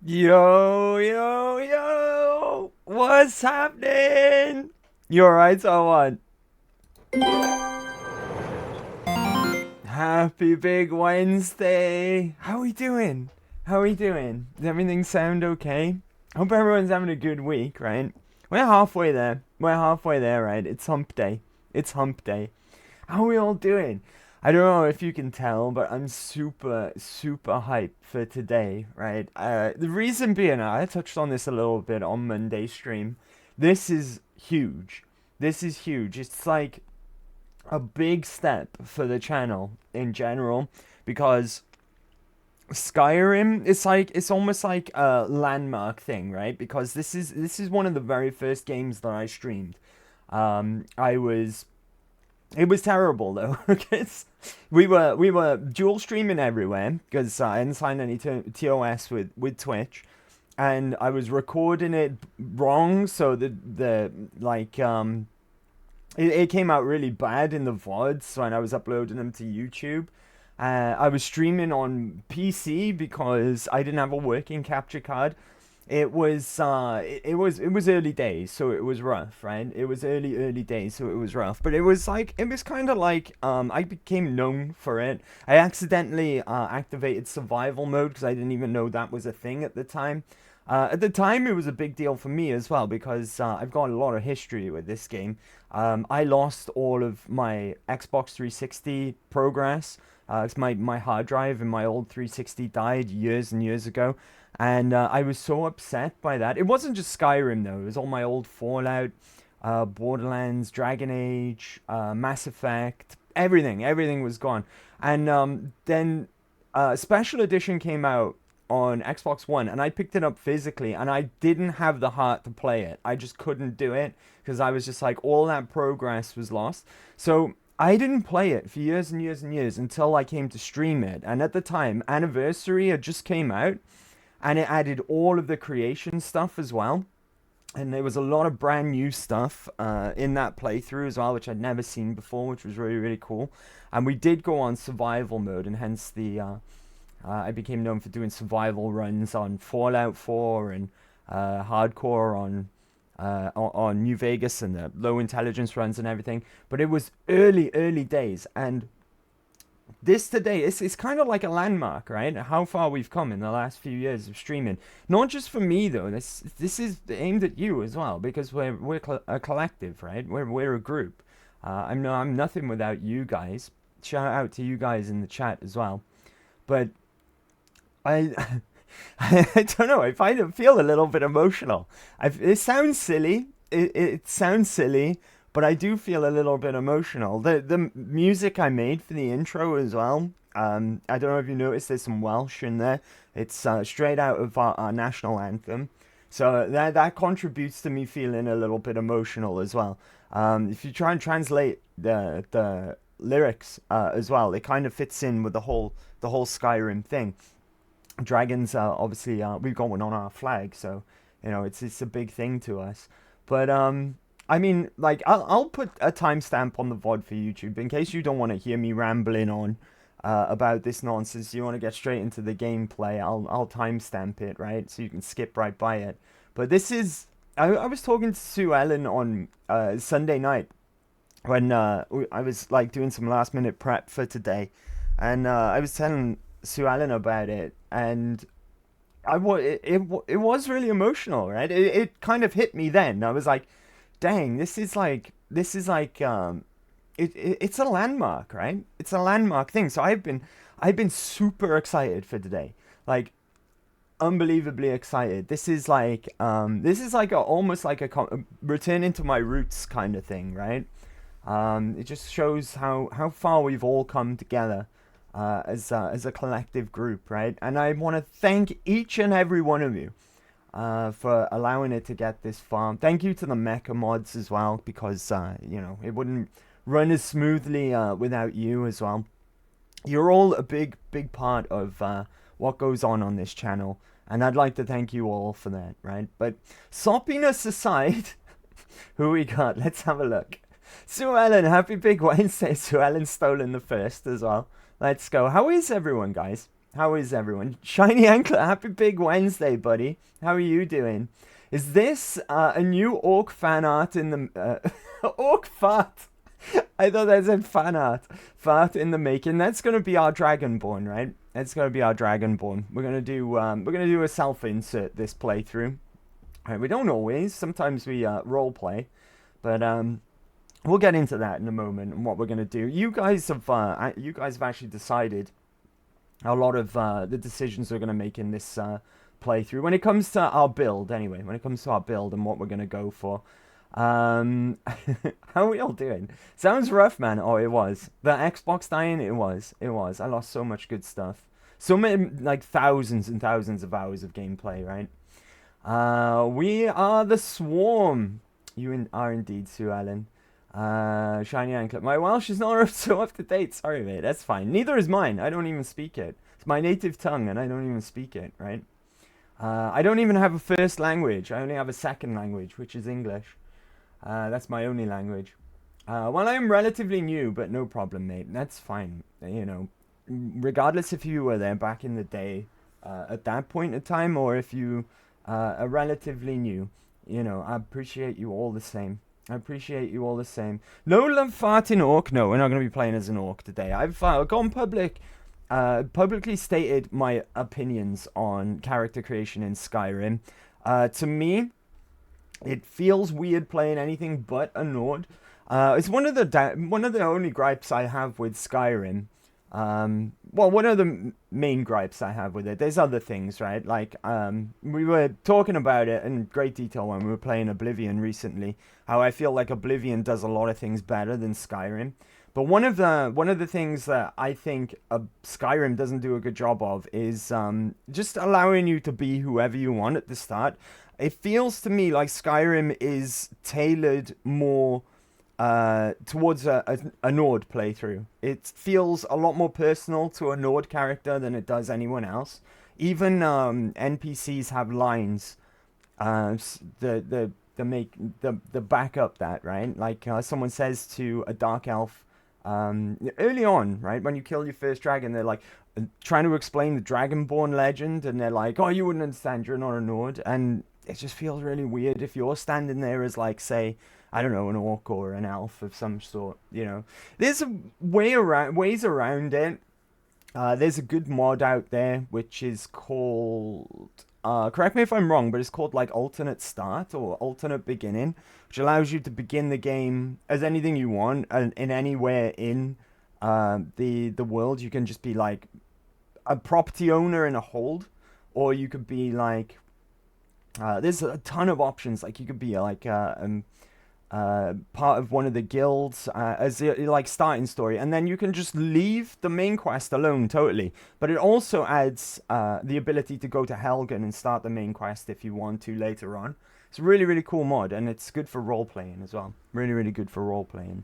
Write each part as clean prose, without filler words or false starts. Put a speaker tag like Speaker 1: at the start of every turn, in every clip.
Speaker 1: Yo, yo, yo! What's happening? You alright, someone? Happy Big Wednesday! How we doing? How we doing? Does everything sound okay? Hope everyone's having a good week, right? We're halfway there. We're halfway there, right? It's hump day. It's hump day. How are we all doing? I don't know if you can tell, but I'm super, super hyped for today, right? The reason being, I touched on this a little bit on Monday stream. This is huge. This is huge. It's like a big step for the channel in general because Skyrim, it's almost like a landmark thing, right? Because this is one of the very first games that I streamed. I was It was terrible though, because we were dual streaming everywhere because I hadn't signed any TOS with Twitch, and I was recording it wrong, so the like it came out really bad in the VODs when I was uploading them to YouTube. I was streaming on PC because I didn't have a working capture card. It was early days, so it was rough, right? It was early days, so it was rough. But it was kind of like I became known for it. I accidentally activated survival mode because I didn't even know that was a thing at the time. At the time, it was a big deal for me as well because I've got a lot of history with this game. I lost all of my Xbox 360 progress. 'Cause my hard drive in my old 360 died years and years ago, and I was so upset by that. It wasn't just Skyrim though; it was all my old Fallout, Borderlands, Dragon Age, Mass Effect, everything. Everything was gone, and then Special Edition came out on Xbox One, and I picked it up physically, and I didn't have the heart to play it. I just couldn't do it because I was just like all that progress was lost. So I didn't play it for years and years and years until I came to stream it. And at the time, Anniversary had just came out, and it added all of the creation stuff as well. And there was a lot of brand new stuff in that playthrough as well, which I'd never seen before, which was really, really cool. And we did go on survival mode, and hence I became known for doing survival runs on Fallout 4 and hardcore on New Vegas and the low intelligence runs and everything. But it was early days, and this today it's kind of like a landmark, right? How far we've come in the last few years of streaming. Not just for me though. This is aimed at you as well because we're a collective, right? We're a group. I'm nothing without you guys. Shout out to you guys in the chat as well. But I I don't know. Feel a little bit emotional. It sounds silly. It sounds silly, but I do feel a little bit emotional. The music I made for the intro as well. I don't know if you noticed. There's some Welsh in there. It's straight out of our national anthem. So that contributes to me feeling a little bit emotional as well. If you try and translate the lyrics as well, it kind of fits in with the whole Skyrim thing. Dragons obviously we've got one on our flag, so it's a big thing to us. But I mean, like I'll put a timestamp on the VOD for YouTube in case you don't want to hear me rambling on about this nonsense. You want to get straight into the gameplay. I'll timestamp it, right, so you can skip right by it. But this is I was talking to Sue Ellen on Sunday night when I was like doing some last minute prep for today, and I was telling Sue Ellen about it, and it was really emotional, right? It kind of hit me then. I was like, dang, it's a landmark, right? It's a landmark thing. So I've been super excited for today, like unbelievably excited. This is like almost like a returning to my roots kind of thing, right? It just shows how far we've all come together as a collective group, right? And I want to thank each and every one of you for allowing it to get this far. Thank you to the Mecha mods as well, because it wouldn't run as smoothly without you as well. You're all a big part of what goes on this channel, and I'd like to thank you all for that, right? But soppiness aside, who we got? Let's have a look. Sue Ellen, happy Big Wednesday. Sue Ellen stolen the first as well. Let's go. How is everyone, guys? How is everyone? Shiny Anklet, happy big Wednesday, buddy. How are you doing? Is this a new orc fan art in the... orc fart? I thought that said fan art. Fart in the making. That's going to be our Dragonborn, right? That's going to be our Dragonborn. We're going to do a self-insert this playthrough. Right, we don't always. Sometimes we role play. But we'll get into that in a moment and what we're going to do. You guys have actually decided a lot of the decisions we're going to make in this playthrough. When it comes to our build, anyway. When it comes to our build and what we're going to go for. How are we all doing? Sounds rough, man. Oh, it was. The Xbox dying, it was. I lost so much good stuff. So many, like, thousands and thousands of hours of gameplay, right? We are the Swarm. You are indeed, Sue Ellen. Shiny Anklet. My Welsh is not so up to date. Sorry, mate. That's fine. Neither is mine. I don't even speak it. It's my native tongue, and I don't even speak it, right? I don't even have a first language. I only have a second language, which is English. That's my only language. Well, I am relatively new, but no problem, mate. That's fine. You know, regardless if you were there back in the day at that point in time, or if you are relatively new, you know, I appreciate you all the same. I appreciate you all the same. No love farting orc. No, we're not going to be playing as an orc today. I've gone publicly stated my opinions on character creation in Skyrim. To me, it feels weird playing anything but a Nord. It's one of the only gripes I have with Skyrim. Well, one of the main gripes I have with it. There's other things, right? Like, we were talking about it in great detail when we were playing Oblivion recently. How I feel like Oblivion does a lot of things better than Skyrim. But one of the things that I think Skyrim doesn't do a good job of is just allowing you to be whoever you want at the start. It feels to me like Skyrim is tailored more towards a Nord playthrough. It feels a lot more personal to a Nord character than it does anyone else. Even NPCs have lines the back up that, right? Like someone says to a dark elf early on, right, when you kill your first dragon, they're like trying to explain the Dragonborn legend, and they're like, oh, you wouldn't understand, you're not a Nord. And it just feels really weird if you're standing there as, like, say, I don't know, an orc or an elf of some sort, you know. There's ways around it. There's a good mod out there which is called, correct me if I'm wrong, but it's called like alternate start or alternate beginning, which allows you to begin the game as anything you want and in anywhere in the world. You can just be like a property owner in a hold, or you could be like there's a ton of options. Like you could be like part of one of the guilds as your like starting story, and then you can just leave the main quest alone totally. But it also adds the ability to go to Helgen and start the main quest if you want to later on. It's a really, really cool mod, and it's good for role playing as well. Really, really good for role playing.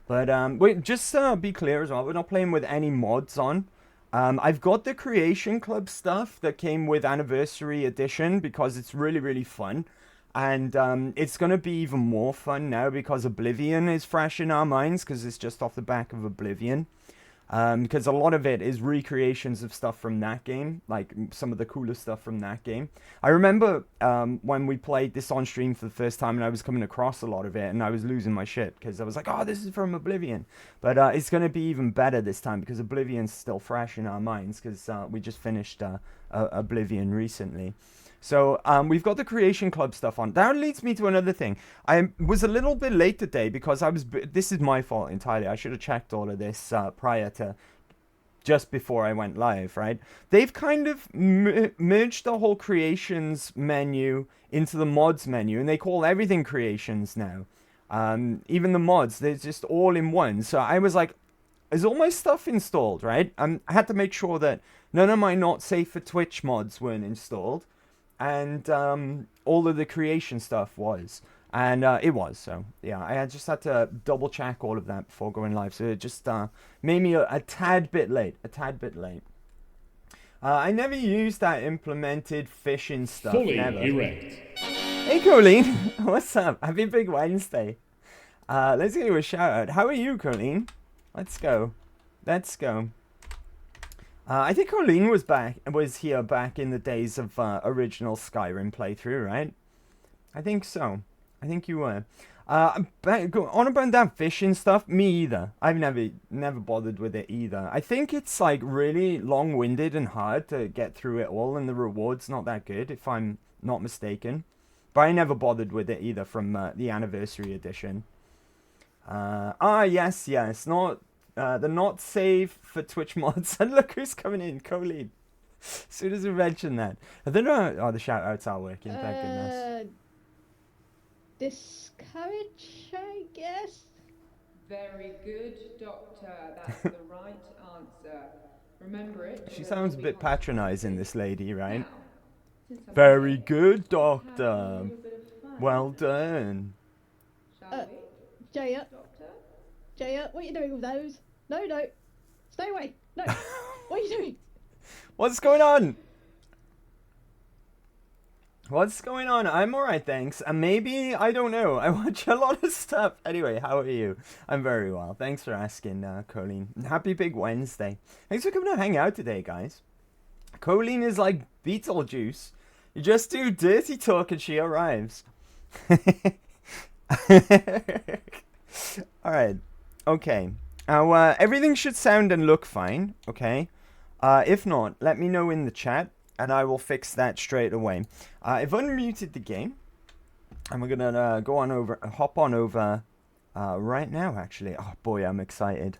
Speaker 1: But wait, just be clear as well, we're not playing with any mods on. I've got the Creation Club stuff that came with Anniversary Edition because it's really, really fun. And it's going to be even more fun now because Oblivion is fresh in our minds, because it's just off the back of Oblivion. Because a lot of it is recreations of stuff from that game, like some of the coolest stuff from that game. I remember when we played this on stream for the first time, and I was coming across a lot of it, and I was losing my shit because I was like, oh, this is from Oblivion. But it's going to be even better this time because Oblivion's still fresh in our minds, because we just finished Oblivion recently. So we've got the Creation Club stuff on. That leads me to another thing. I was a little bit late today because this is my fault entirely. I should have checked all of this prior to just before I went live, right? They've kind of merged the whole creations menu into the mods menu, and they call everything creations now. Even the mods, they're just all in one. So I was like, is all my stuff installed, right? I had to make sure that none of my not safe for Twitch mods weren't installed. And all of the creation stuff was. And it was. So, yeah, I just had to double check all of that before going live. So it just made me a tad bit late. I never used that implemented fishing stuff.
Speaker 2: Fully
Speaker 1: never.
Speaker 2: erect.
Speaker 1: Hey, Colleen. What's up? Happy Big Wednesday. Let's give you a shout out. How are you, Colleen? Let's go. I think Colleen was here back in the days of original Skyrim playthrough, right? I think so. I think you were. On about that fishing stuff, me either. I've never bothered with it either. I think it's like really long-winded and hard to get through it all, and the reward's not that good, if I'm not mistaken. But I never bothered with it either from the anniversary edition. Yes, not the not save for Twitch mods. And look who's coming in, Colleen. As soon as we mention that, I don't know. Oh, the shout outs are working. Thank goodness.
Speaker 2: Discourage, I guess.
Speaker 3: Very good, Doctor. That's the right answer. Remember it.
Speaker 1: She sounds a bit patronizing, this lady, right?
Speaker 3: Now,
Speaker 1: very good, Doctor. Well done.
Speaker 2: Jaya. Jaya, what are you doing with those? No. Stay away. No. What are you doing?
Speaker 1: What's going on? What's going on? I'm alright, thanks. And maybe, I don't know, I watch a lot of stuff. Anyway, how are you? I'm very well. Thanks for asking, Colleen. Happy Big Wednesday. Thanks for coming to hang out today, guys. Colleen is like Beetlejuice. You just do dirty talk and she arrives. Alright. Okay. Now, everything should sound and look fine, okay? If not, let me know in the chat, and I will fix that straight away. I've unmuted the game, and we're gonna hop on over right now, actually. Oh boy, I'm excited.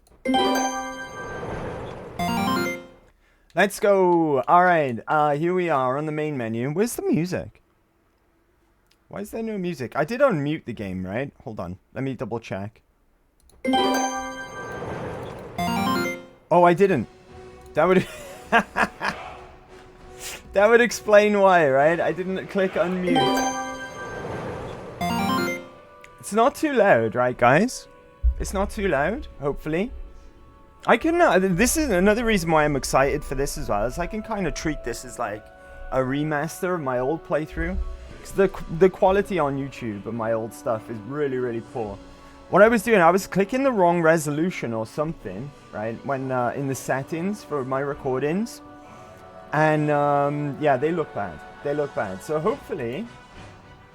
Speaker 1: Let's go. Alright, here we are on the main menu. Where's the music? Why is there no music? I did unmute the game, right? Hold on, let me double check. Oh, I didn't. That would... that would explain why, right? I didn't click unmute. It's not too loud, right, guys? It's not too loud, hopefully. I can... this is another reason why I'm excited for this as well, is I can kind of treat this as like a remaster of my old playthrough. Because the quality on YouTube of my old stuff is really, really poor. What I was doing, I was clicking the wrong resolution or something, right? When in the settings for my recordings. And yeah, they look bad. They look bad. So hopefully,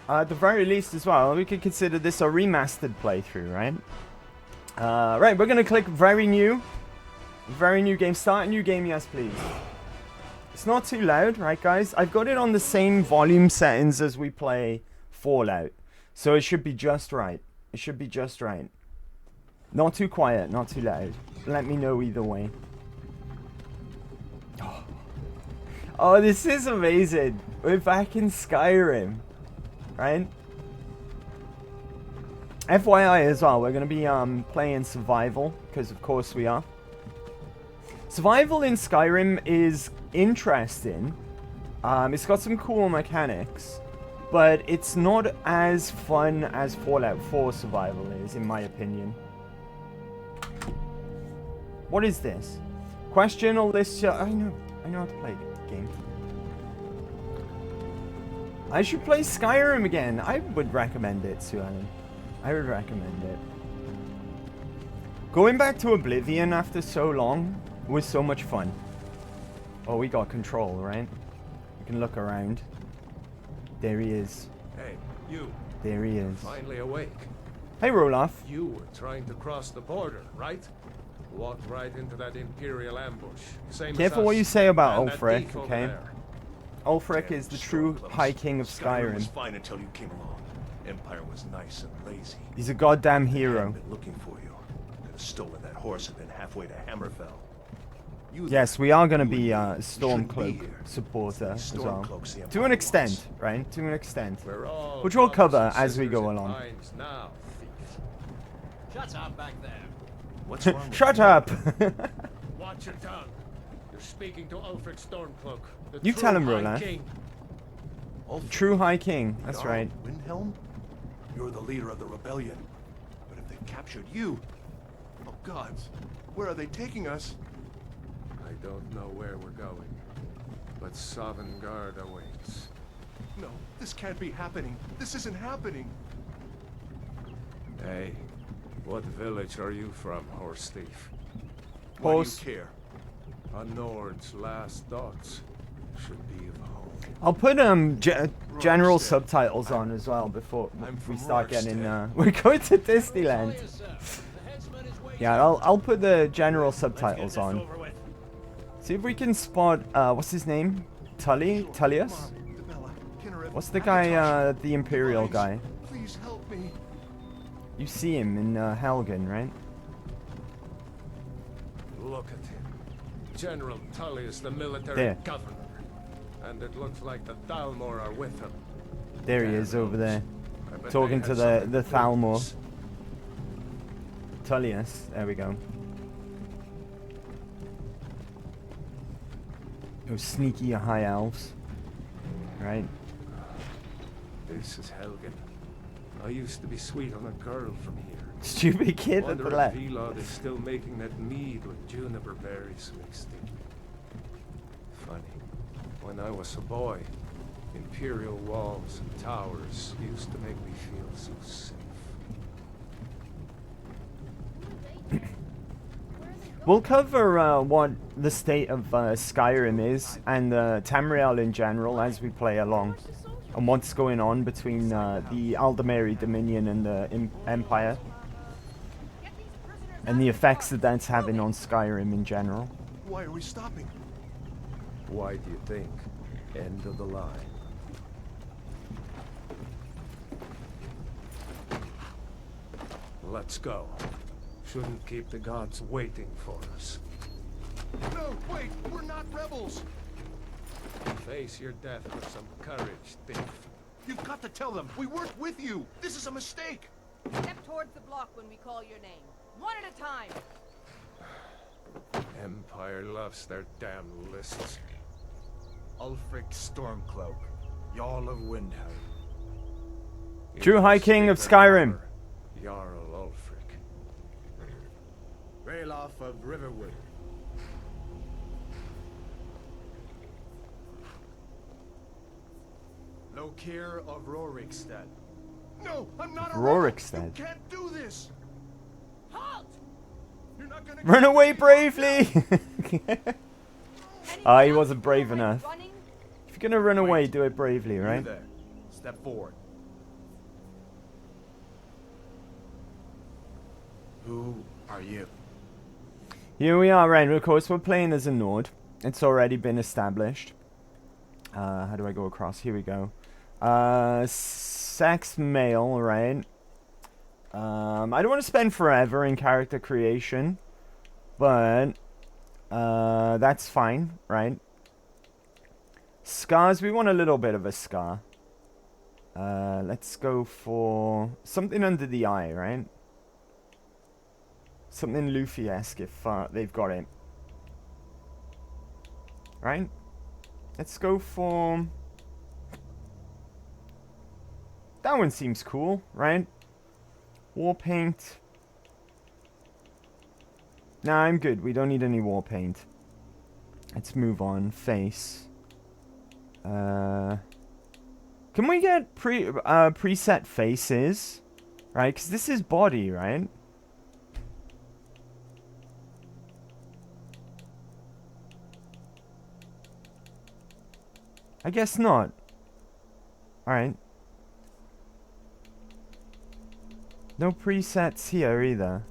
Speaker 1: at the very least as well, we could consider this a remastered playthrough, right? Right, we're going to click very new. Very new game. Start a new game, yes please. It's not too loud, right guys? I've got it on the same volume settings as we play Fallout. So it should be just right. It should be just right. Not too quiet, not too loud. Let me know either way. Oh, this is amazing. We're back in Skyrim. Right? FYI as well, we're going to be playing survival. Because of course we are. Survival in Skyrim is interesting. It's got some cool mechanics. But it's not as fun as Fallout 4 survival is, in my opinion. What is this? Question or list? I know how to play the game. I should play Skyrim again. I would recommend it, Sue Ellen. I would recommend it. Going back to Oblivion after so long was so much fun. Oh, we got control, right? We can look around. There he is.
Speaker 4: Hey, you.
Speaker 1: There he is.
Speaker 4: Finally awake.
Speaker 1: Hey, Roloff.
Speaker 4: You were trying to cross the border, right? Walked right into that Imperial ambush. Same
Speaker 1: Careful
Speaker 4: as
Speaker 1: what
Speaker 4: us.
Speaker 1: you say about
Speaker 4: And that
Speaker 1: Ulfric,
Speaker 4: thief over
Speaker 1: okay?
Speaker 4: there.
Speaker 1: Ulfric
Speaker 4: Damn
Speaker 1: is the true
Speaker 4: stormcloaks.
Speaker 1: High King of
Speaker 5: Skyrim was
Speaker 1: Skyrim.
Speaker 5: fine until you came along. Empire was nice and lazy.
Speaker 1: He's a goddamn
Speaker 5: I've
Speaker 1: hero.
Speaker 5: been looking for you. Could have stolen that horse and been halfway to Hammerfell. You
Speaker 1: Yes,
Speaker 5: there,
Speaker 1: we are going to
Speaker 5: you
Speaker 1: be a
Speaker 5: and me, shouldn't be
Speaker 1: Stormcloak
Speaker 5: here.
Speaker 1: supporter
Speaker 5: These
Speaker 1: as well.
Speaker 5: Stormcloaks the
Speaker 1: To
Speaker 5: Empire
Speaker 1: an extent,
Speaker 5: wants.
Speaker 1: right? To an extent.
Speaker 4: We're all
Speaker 1: Which we'll cover
Speaker 4: brothers and
Speaker 1: as we
Speaker 4: sisters
Speaker 1: go
Speaker 4: in
Speaker 1: along.
Speaker 4: arms now, thief.
Speaker 6: Shut up back there.
Speaker 5: What's wrong with
Speaker 1: Shut
Speaker 5: you?
Speaker 1: up!
Speaker 4: Watch your tongue. You're speaking to Ulfric Stormcloak, the
Speaker 1: You
Speaker 4: true
Speaker 1: tell him,
Speaker 4: High
Speaker 1: Roland.
Speaker 4: King.
Speaker 5: Ulfric,
Speaker 1: True High King, that's
Speaker 5: Jarl
Speaker 1: right.
Speaker 5: Windhelm? You're the leader of the rebellion. But if they captured you... Oh gods, where are they taking us?
Speaker 4: I don't know where we're going, but Sovngarde awaits.
Speaker 5: No, this can't be happening. This isn't happening.
Speaker 4: Hey, what village are you from, horse thief?
Speaker 5: Why do you
Speaker 1: Horse.
Speaker 5: care?
Speaker 4: A Nord's last thoughts should be of home.
Speaker 1: I'll put general subtitles on as well before
Speaker 5: I'm
Speaker 1: we
Speaker 5: from
Speaker 1: start getting.
Speaker 5: Rorschach.
Speaker 1: We're going to Disneyland.
Speaker 6: Yes, sir. The headsman is waiting.
Speaker 1: Yeah, I'll put the general subtitles on. See if we can spot what's his name? Tullius?
Speaker 5: Bella, Kinnereth,
Speaker 1: What's the guy? The Imperial
Speaker 5: Please,
Speaker 1: guy.
Speaker 5: Please help me.
Speaker 1: You see him in Helgen, right?
Speaker 4: Look at him. General Tullius, the military
Speaker 1: There.
Speaker 4: governor. And it looks like the Thalmor are with him.
Speaker 1: There he
Speaker 4: Damn
Speaker 1: is over there,
Speaker 4: I bet
Speaker 1: talking
Speaker 4: they
Speaker 1: to
Speaker 4: had
Speaker 1: the
Speaker 4: something
Speaker 1: Thalmor.
Speaker 4: business.
Speaker 1: Tullius. There we go. Those sneaky high elves. Right?
Speaker 4: This is Helgen. I used to be sweet on a girl from here.
Speaker 1: Stupid kid at
Speaker 4: Wonder
Speaker 1: the
Speaker 4: if
Speaker 1: left.
Speaker 4: Vilod is still making that mead with juniper berries mixed in. Funny. When I was a boy, imperial walls and towers used to make me feel so safe.
Speaker 1: We'll cover what the state of Skyrim is and Tamriel in general as we play along, and what's going on between the Aldemari Dominion and the Empire, and the effects that that's having on Skyrim in general.
Speaker 5: Why are we stopping?
Speaker 4: Why do you think? End of the line. Let's go. Shouldn't keep the gods waiting for us.
Speaker 5: No, wait, we're not rebels.
Speaker 4: Face your death with some courage, thief.
Speaker 5: You've got to tell them we weren't with you. This is a mistake.
Speaker 7: Step towards the block when we call your name. One at a time.
Speaker 4: Empire loves their damn lists.
Speaker 8: Ulfric Stormcloak, Jarl of Windhelm.
Speaker 1: True High King of Skyrim.
Speaker 4: Jarl Ulfric.
Speaker 8: Ralof of Riverwood. Lokir of Rorikstead.
Speaker 5: No, I'm not a
Speaker 1: Rorikstead.
Speaker 5: rebel. You can't do this.
Speaker 7: Halt!
Speaker 5: You're not gonna
Speaker 1: Run
Speaker 5: get
Speaker 1: away bravely!
Speaker 7: Anyone
Speaker 1: He
Speaker 7: else
Speaker 1: wasn't brave
Speaker 7: feel like
Speaker 1: enough.
Speaker 7: running?
Speaker 1: If you're gonna run away,
Speaker 8: Wait.
Speaker 1: do it bravely,
Speaker 8: You
Speaker 1: right?
Speaker 8: there. Step forward. Who are you?
Speaker 1: Here we are, right? Of course, we're playing as a Nord. It's already been established. How do I go across? Here we go. Sex male, right? I don't want to spend forever in character creation, but that's fine, right? Scars, we want a little bit of a scar. Let's go for something under the eye, right? Something Luffy-esque if they've got it. Right? Let's go for... That one seems cool, right? War paint. Nah, I'm good. We don't need any war paint. Let's move on. Face. Can we get preset faces? Right? Because this is body, right? I guess not. Alright. No presets here either.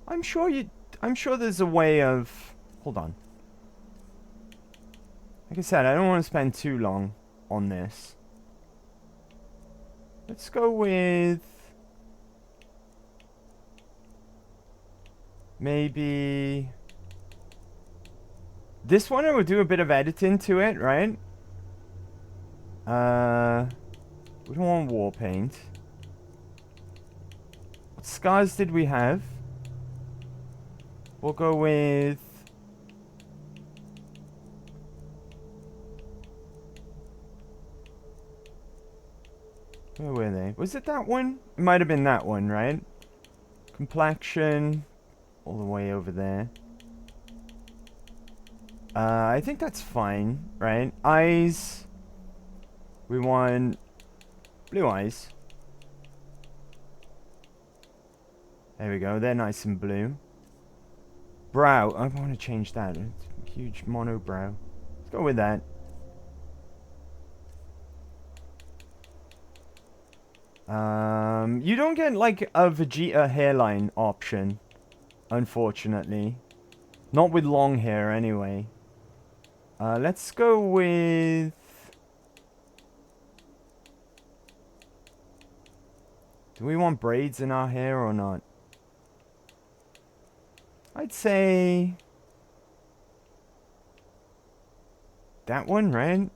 Speaker 1: I'm sure there's a way of... Hold on. Like I said, I don't want to spend too long on this. Let's go with... Maybe... This one I would do a bit of editing to it, right? We don't want war paint. What scars did we have? We'll go with... Where were they? Was it that one? It might have been that one, right? Complexion. All the way over there. I think that's fine, right? Eyes. We want blue eyes. There we go. They're nice and blue. Brow. I want to change that. It's huge monobrow. Let's go with that. You don't get like a Vegeta hairline option, unfortunately. Not with long hair, anyway. Let's go with... Do we want braids in our hair or not? I'd say... that one, right?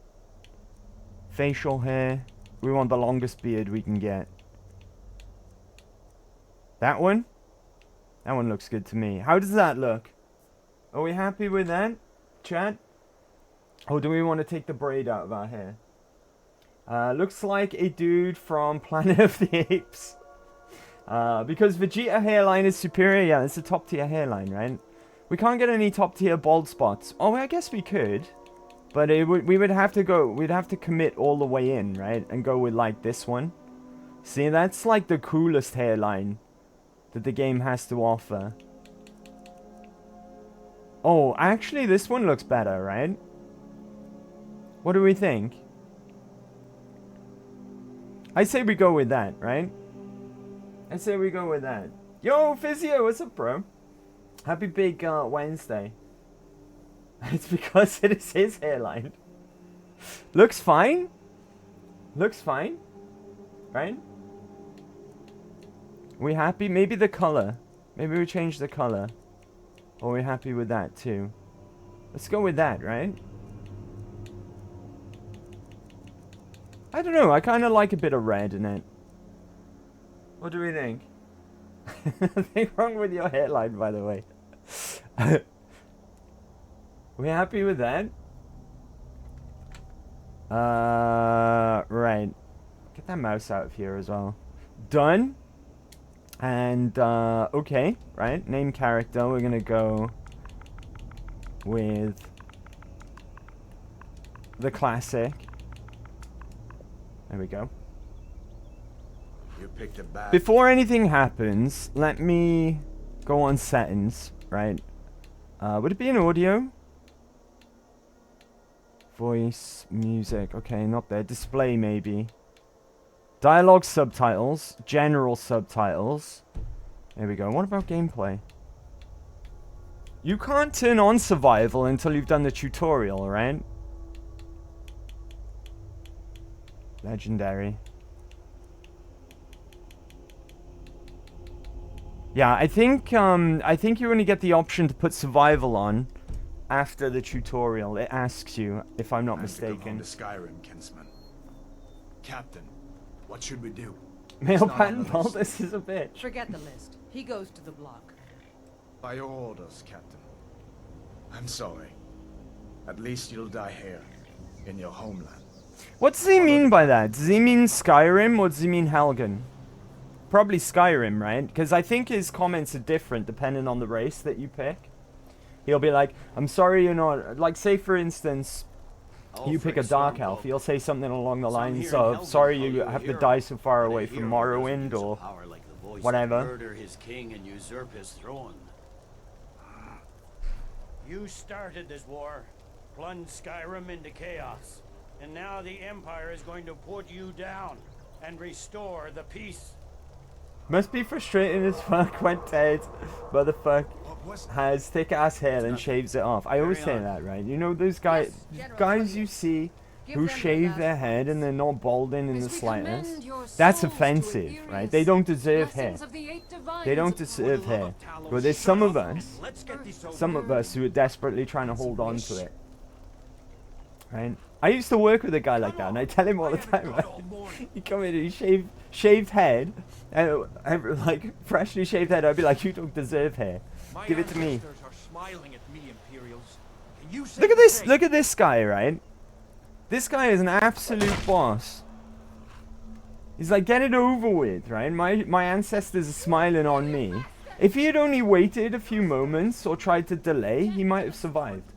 Speaker 1: Facial hair. We want the longest beard we can get. That one? That one looks good to me. How does that look? Are we happy with that, chat? Or do we want to take the braid out of our hair? Looks like a dude from Planet of the Apes. Because Vegeta hairline is superior. Yeah, it's a top tier hairline, right? We can't get any top tier bald spots. Oh, I guess we could. But we would have to go, we'd have to commit all the way in, right? And go with like this one. See, that's like the coolest hairline that the game has to offer. Oh, actually this one looks better, right? What do we think? I say we go with that, right? I say we go with that. Yo, Physio, what's up, bro? Happy big Wednesday. It's because it is his hairline. Looks fine. Looks fine. Right? We happy? Maybe the color. Maybe we change the color. Or we happy with that too? Let's go with that, right? I don't know. I kind of like a bit of red in it. What do we think? Nothing wrong with your hairline, by the way. We happy with that? Right. Get that mouse out of here as well. Done. And, okay, right. Name character. We're gonna go with the classic. There we go.
Speaker 8: You picked a bad...
Speaker 1: Before anything happens, let me go on settings, right? Would it be an audio? Voice, music, okay, not there. Display, maybe. Dialogue subtitles, general subtitles. There we go. What about gameplay? You can't turn on survival until you've done the tutorial, right? Legendary. Yeah, I think you only get the option to put survival on after the tutorial. It asks you, if I'm not mistaken.
Speaker 8: To Skyrim, kinsman. Captain, what should we do?
Speaker 1: Male pattern this is a bitch.
Speaker 7: Forget the list. He goes to the block.
Speaker 8: By your orders, Captain. I'm sorry. At least you'll die here, in your homeland.
Speaker 1: What does he mean by that? Does he mean Skyrim or does he mean Helgen? Probably Skyrim, right? Because I think his comments are different depending on the race that you pick. He'll be like, I'm sorry you're not... Like, say for instance, you pick a Dark Elf. He'll say something along the lines of, sorry you have to die so far away from Morrowind or whatever.
Speaker 6: Murder his king and usurp his throne. You started this war, plunged Skyrim into chaos, and now the Empire is going to put you down and restore the peace.
Speaker 1: Must be frustrating as fuck when Ted, motherfucker, has thick ass hair and shaves it off. I always say that, right? You know those guys you see who shave their head and they're not balding in the slightest? That's offensive, right? They don't deserve hair. They don't deserve hair. But there's some of us who are desperately trying to hold on to it. Right? I used to work with a guy like that, and I tell him all the time, right? He come in and he shaved head, and like freshly shaved head. I'd be like, you don't deserve hair. Give it to me. Look at this! Look at this guy, right? This guy is an absolute boss. He's like, get it over with, right? My ancestors are smiling on me. If he had only waited a few moments or tried to delay, he might have survived.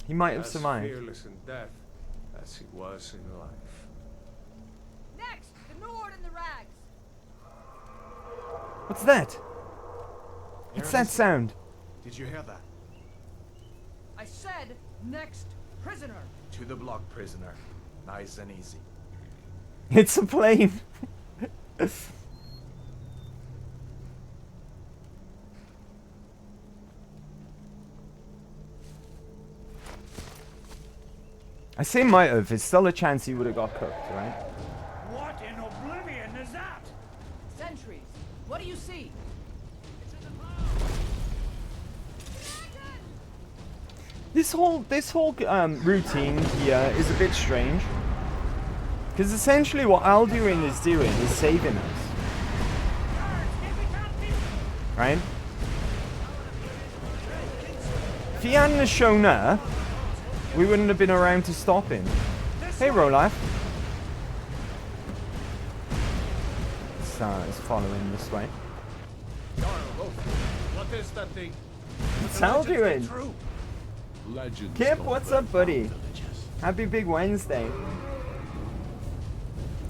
Speaker 1: He might have survived.
Speaker 4: Fearless in death as he was in life.
Speaker 7: Next, the Nord and the Rags.
Speaker 1: What's that? What's that sound?
Speaker 8: Did you hear that?
Speaker 7: I said next prisoner.
Speaker 8: To the block, prisoner. Nice and easy.
Speaker 1: It's a plane. I say might have. There's still a chance he would have got cooked, right?
Speaker 6: What in oblivion is that?
Speaker 7: Sentries. What do you see?
Speaker 1: This whole routine here is a bit strange. Because essentially what Alduin is doing is saving us. Right? If he hadn't have shown up, we wouldn't have been around to stop him. Hey, Rolaf. It's following this way.
Speaker 4: What is that thing?
Speaker 1: What's Alduin?
Speaker 4: True. Legends.
Speaker 1: Kip,
Speaker 4: don't
Speaker 1: what's
Speaker 4: burn
Speaker 1: up, buddy?
Speaker 4: villages.
Speaker 1: Happy Big Wednesday. I'm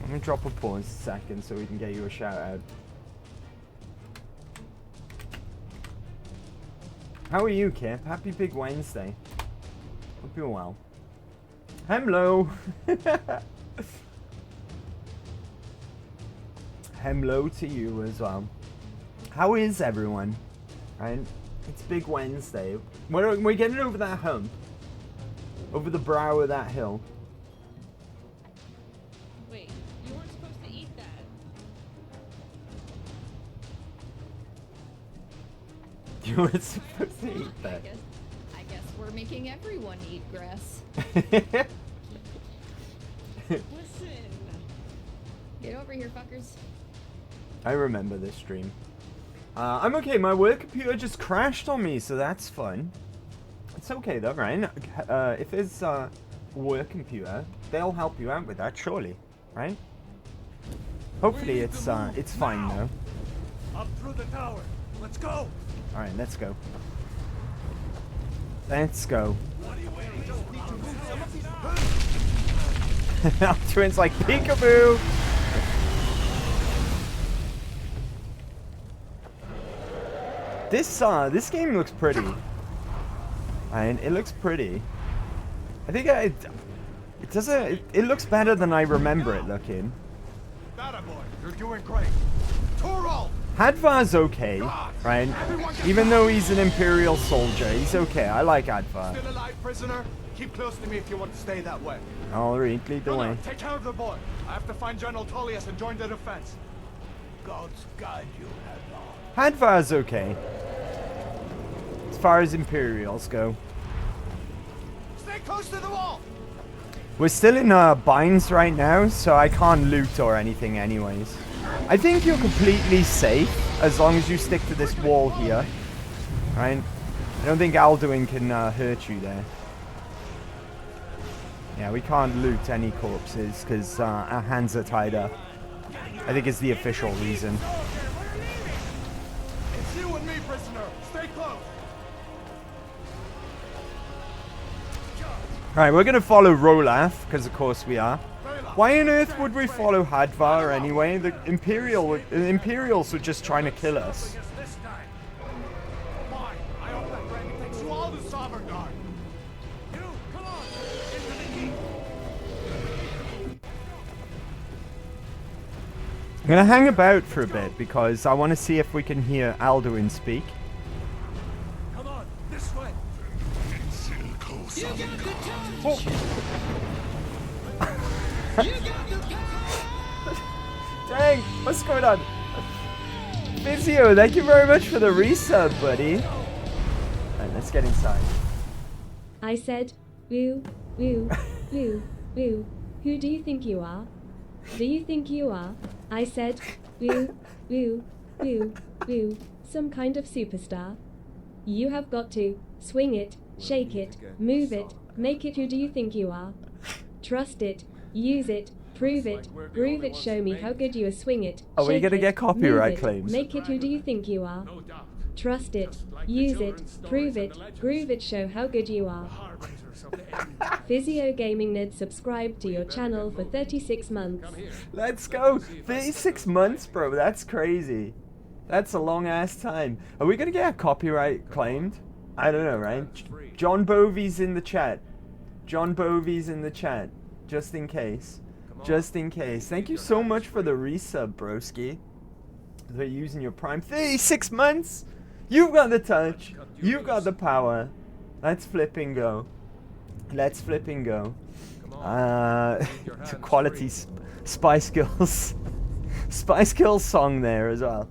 Speaker 1: gonna drop a pause a second so we can get you a shout out. How are you, Kip? Happy Big Wednesday. Hope you're well. Hello. Hello to you as well. How is everyone? Right? It's Big Wednesday. We're getting over that hump. Over the brow of that hill.
Speaker 9: Wait, you weren't supposed to eat that.
Speaker 1: You were supposed to eat that.
Speaker 9: I guess we're making everyone eat grass. Listen. Get over here, fuckers.
Speaker 1: I remember this stream. I'm okay. My work computer just crashed on me, so that's fun. It's okay though, right? If there's a work computer, they'll help you out with that, surely, right? Hopefully it's fine though.
Speaker 6: Up through the tower. Let's go.
Speaker 1: All right, let's go. Let's go.
Speaker 6: What are you waiting? Just need to move some of these.
Speaker 1: Twins like peekaboo. This game looks pretty. And it looks pretty. I think it looks better than I remember it looking.
Speaker 8: That boy, you're doing great. Torol!
Speaker 1: Hadvar's okay, right? Even though he's an Imperial soldier, he's okay. I like Hadvar.
Speaker 8: Still alive, prisoner? Keep close to me if you want to stay that way.
Speaker 1: All right, lead the
Speaker 8: No,
Speaker 1: way.
Speaker 8: no, take care of the boy. I have to find General Tullius and join the defense. Gods guide you, Hadvar.
Speaker 1: Hadvar's okay. As far as Imperials go.
Speaker 8: Stay close to the wall!
Speaker 1: We're still in binds right now, so I can't loot or anything anyways. I think you're completely safe as long as you stick to this wall here. Right? I don't think Alduin can hurt you there. Yeah, we can't loot any corpses because our hands are tied up. I think it's the official reason.
Speaker 8: It's you and me, prisoner. Stay close.
Speaker 1: Right, we're gonna follow Rolaf, because of course we are. Why on earth would we follow Hadvar anyway? The Imperials were just trying to kill us.
Speaker 8: Fine. I hope that Brandy takes you all to Sovereign. You, come on. Into the heat.
Speaker 1: I'm gonna hang about for a bit because I want to see if we can hear Alduin speak.
Speaker 8: Come on, this way.
Speaker 1: Oh. Dang, what's going on? Vizio, thank you very much for the resub, buddy. Alright, let's get inside.
Speaker 10: I said, woo, woo, woo, woo. Who do you think you are? Do you think you are? I said, woo, woo, woo, woo. Some kind of superstar. You have got to swing it, shake it, move it, make it. Who do you think you are? Trust it, use it, prove it, groove it, show me how good you are. Swing it,
Speaker 1: Oh, we're
Speaker 10: shake
Speaker 1: gonna
Speaker 10: it,
Speaker 1: get copyright
Speaker 10: move it,
Speaker 1: claims.
Speaker 10: Make it. Who do you think you are? Trust it, use it, prove it, groove it, show how good you are. Physio Gaming Ned subscribed to your channel for 36 months.
Speaker 1: Let's go! 36 months, bro, that's crazy. That's a long ass time. Are we gonna get copyright claimed? I don't know, right? John Bovey's in the chat. John Bovey's in the chat. Just in case. Just in case. Thank you so much for the resub, broski. For using your Prime. 36 months? You've got the touch. You've got the power. Let's flip and go. Let's flip and go. Quality Spice Girls. Spice Girls song there as well.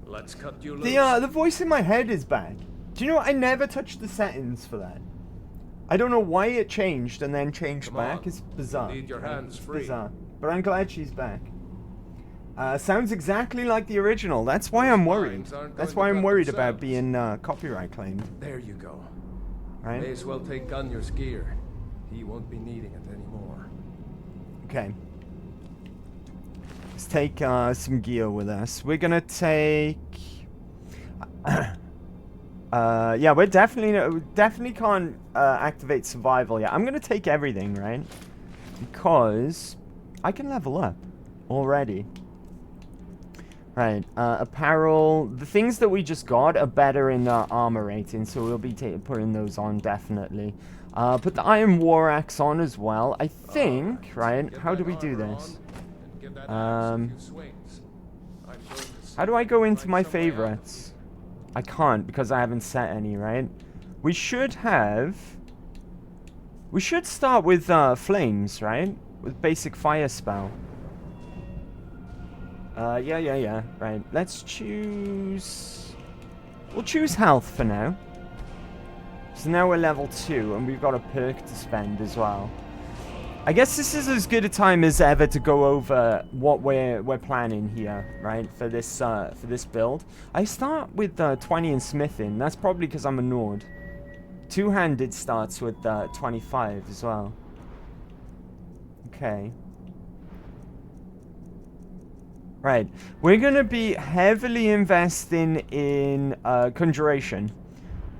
Speaker 4: Let's cut you loose.
Speaker 1: The voice in my head is back. Do you know, I never touched the settings for that. I don't know why it changed and then changed back. It's bizarre.
Speaker 4: Need your hands
Speaker 1: It's
Speaker 4: free.
Speaker 1: bizarre. But I'm glad she's back. Sounds exactly like the original. That's why I'm worried. That's why I'm worried about being copyright claimed.
Speaker 4: There you go.
Speaker 1: Right?
Speaker 4: May as well take Gunjar's gear. He won't be needing it anymore.
Speaker 1: Okay. Let's take some gear with us. We're gonna take... yeah, we definitely can't activate survival yet. I'm gonna take everything, right? Because I can level up already. Right, apparel. The things that we just got are better in armor rating, so we'll be putting those on definitely. Put the Iron War Axe on as well. I think, right? How do we do this? How do I go into my favorites? I can't because I haven't set any, right? We should have... We should start with flames, right? With basic fire spell. Yeah. Right. Let's choose... We'll choose health for now. So now we're level 2 and we've got a perk to spend as well. I guess this is as good a time as ever to go over what we're planning here, right? For this build. I start with 20 in smithing. That's probably because I'm a Nord. Two-handed starts with 25 as well. Okay. Right. We're going to be heavily investing in conjuration.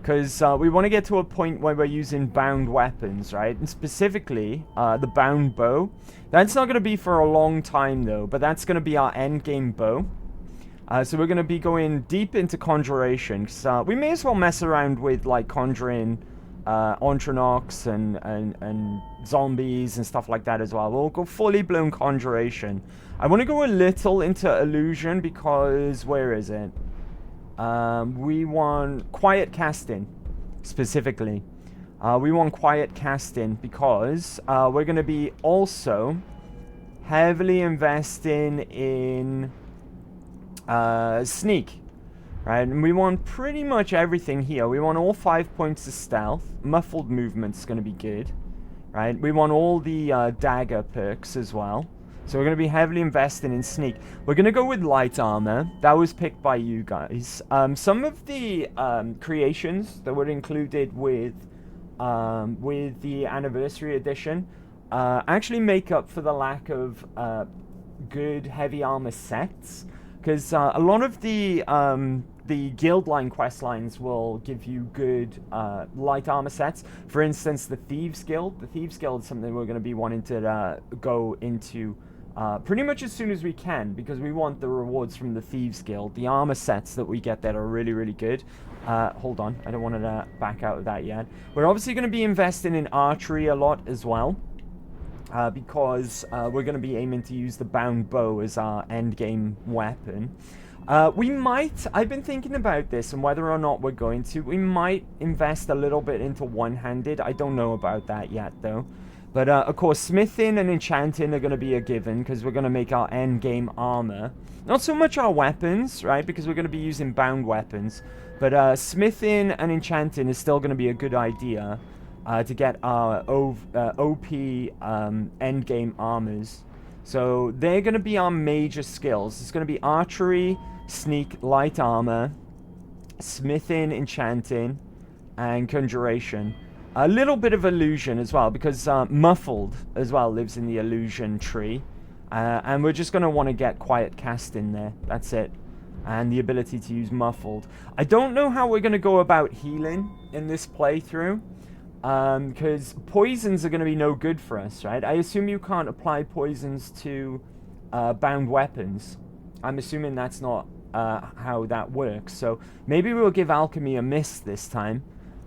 Speaker 1: Because we want to get to a point where we're using bound weapons, right? And specifically, the bound bow. That's not going to be for a long time, though. But that's going to be our endgame bow. So we're going to be going deep into conjuration. Cause, we may as well mess around with, like, conjuring Ontronox and zombies and stuff like that as well. We'll go fully blown conjuration. I want to go a little into illusion because... Where is it? We want quiet casting, specifically. We want quiet casting because we're going to be also heavily investing in sneak, right? And we want pretty much everything here. We want all 5 points of stealth. Muffled movement's going to be good, right? We want all the dagger perks as well. So we're going to be heavily investing in sneak. We're going to go with light armor. That was picked by you guys. Some of the creations that were included with the anniversary edition actually make up for the lack of good heavy armor sets. Because a lot of the guild line quest lines will give you good light armor sets. For instance, the Thieves Guild. The Thieves Guild is something we're going to be wanting to go into pretty much as soon as we can, because we want the rewards from the Thieves Guild. The armor sets that we get that are really, really good. Hold on, I don't want to back out of that yet. We're obviously going to be investing in archery a lot as well, because we're going to be aiming to use the bound bow as our endgame weapon. We might, I've been thinking about this and whether or not we're going to, we might invest a little bit into one-handed. I don't know about that yet though. But of course, smithing and enchanting are going to be a given because we're going to make our end game armor. Not so much our weapons, right? Because we're going to be using bound weapons. But smithing and enchanting is still going to be a good idea to get our OP end game armors. So they're going to be our major skills. It's going to be archery, sneak, light armor, smithing, enchanting, and conjuration. A little bit of illusion as well, because muffled as well lives in the illusion tree. And we're just going to want to get quiet cast in there. That's it. And the ability to use muffled. I don't know how we're going to go about healing in this playthrough. Because poisons are going to be no good for us, right? I assume you can't apply poisons to bound weapons. I'm assuming that's not how that works. So maybe we'll give alchemy a miss this time.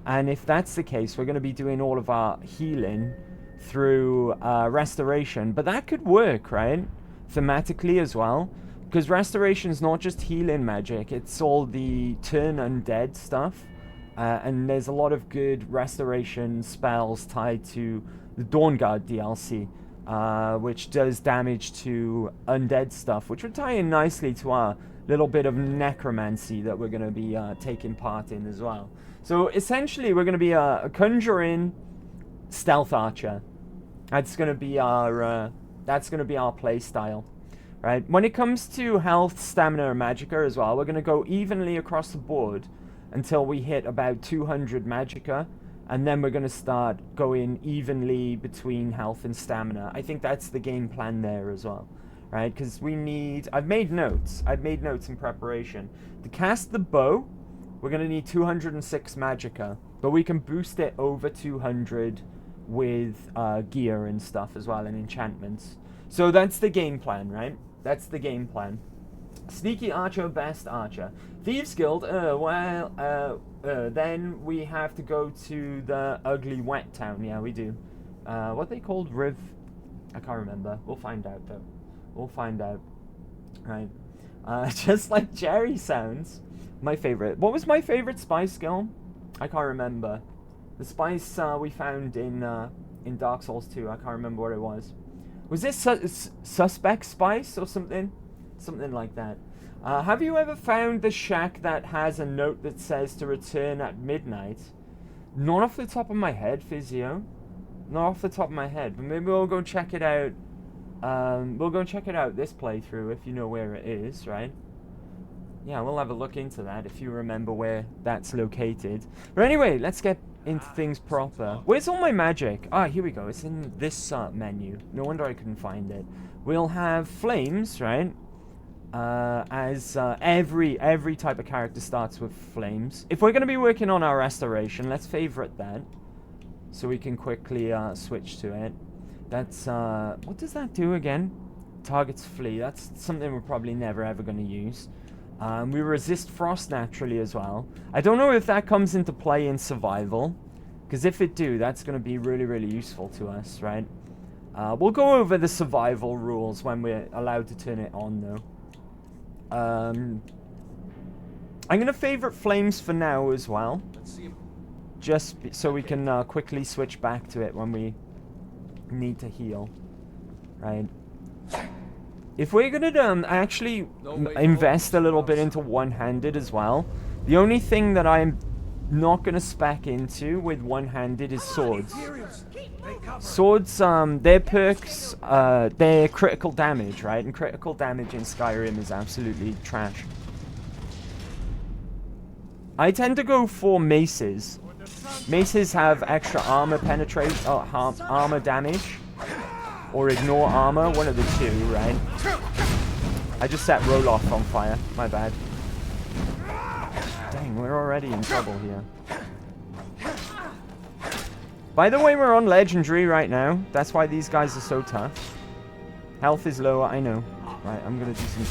Speaker 1: And if that's the case, we're going to be doing all of our healing through restoration. But that could work, right? Thematically as well. Because restoration is not just healing magic. It's all the turn undead stuff. And there's a lot of good restoration spells tied to the Dawnguard DLC. Which does damage to undead stuff. Which would tie in nicely to our little bit of necromancy that we're going to be taking part in as well. So essentially we're going to be a conjuring stealth archer. That's going to be our play style, right? When it comes to health, stamina, and magicka as well, we're going to go evenly across the board until we hit about 200 magicka, and then we're going to start going evenly between health and stamina. I think that's the game plan there as well, right? Because we need... I've made notes in preparation. To cast the bow, we're going to need 206 magicka, but we can boost it over 200 with gear and stuff as well, and enchantments. So that's the game plan, right? That's the game plan. Sneaky archer, best archer. Thieves Guild, then we have to go to the ugly wet town. Yeah, we do. What they called? Riv... I can't remember. We'll find out, though. We'll find out. Right. Just like Jerry sounds. My favorite. What was my favorite spice skill? I can't remember. The spice we found in Dark Souls 2. I can't remember what it was. Was this suspect spice or something? Something like that. Have you ever found the shack that has a note that says to return at midnight? Not off the top of my head, Physio. Not off the top of my head. But maybe we'll go check it out. We'll go check it out this playthrough if you know where it is, right? Yeah, we'll have a look into that if you remember where that's located. But anyway, let's get into things proper. Where's all my magic? Ah, here we go. It's in this menu. No wonder I couldn't find it. We'll have flames, right? As every type of character starts with flames. If we're going to be working on our restoration, let's favorite that, so we can quickly switch to it. That's what does that do again? Targets flee. That's something we're probably never ever going to use. We resist frost naturally as well. I don't know if that comes into play in survival, because if it do, that's going to be really, really useful to us, right? We'll go over the survival rules when we're allowed to turn it on, though. I'm going to favorite flames for now as well. Just so we can quickly switch back to it when we need to heal. Right. If we're going to actually invest a little bit into one-handed as well, the only thing that I'm not going to spec into with one-handed is swords. Swords, their perks, they're critical damage, right? And critical damage in Skyrim is absolutely trash. I tend to go for maces. Maces have extra armor armor damage. Or ignore armor, one of the two, right? I just set Roloff on fire, my bad. Dang, we're already in trouble here. By the way, we're on Legendary right now. That's why these guys are so tough. Health is lower, I know. Right, I'm gonna do some...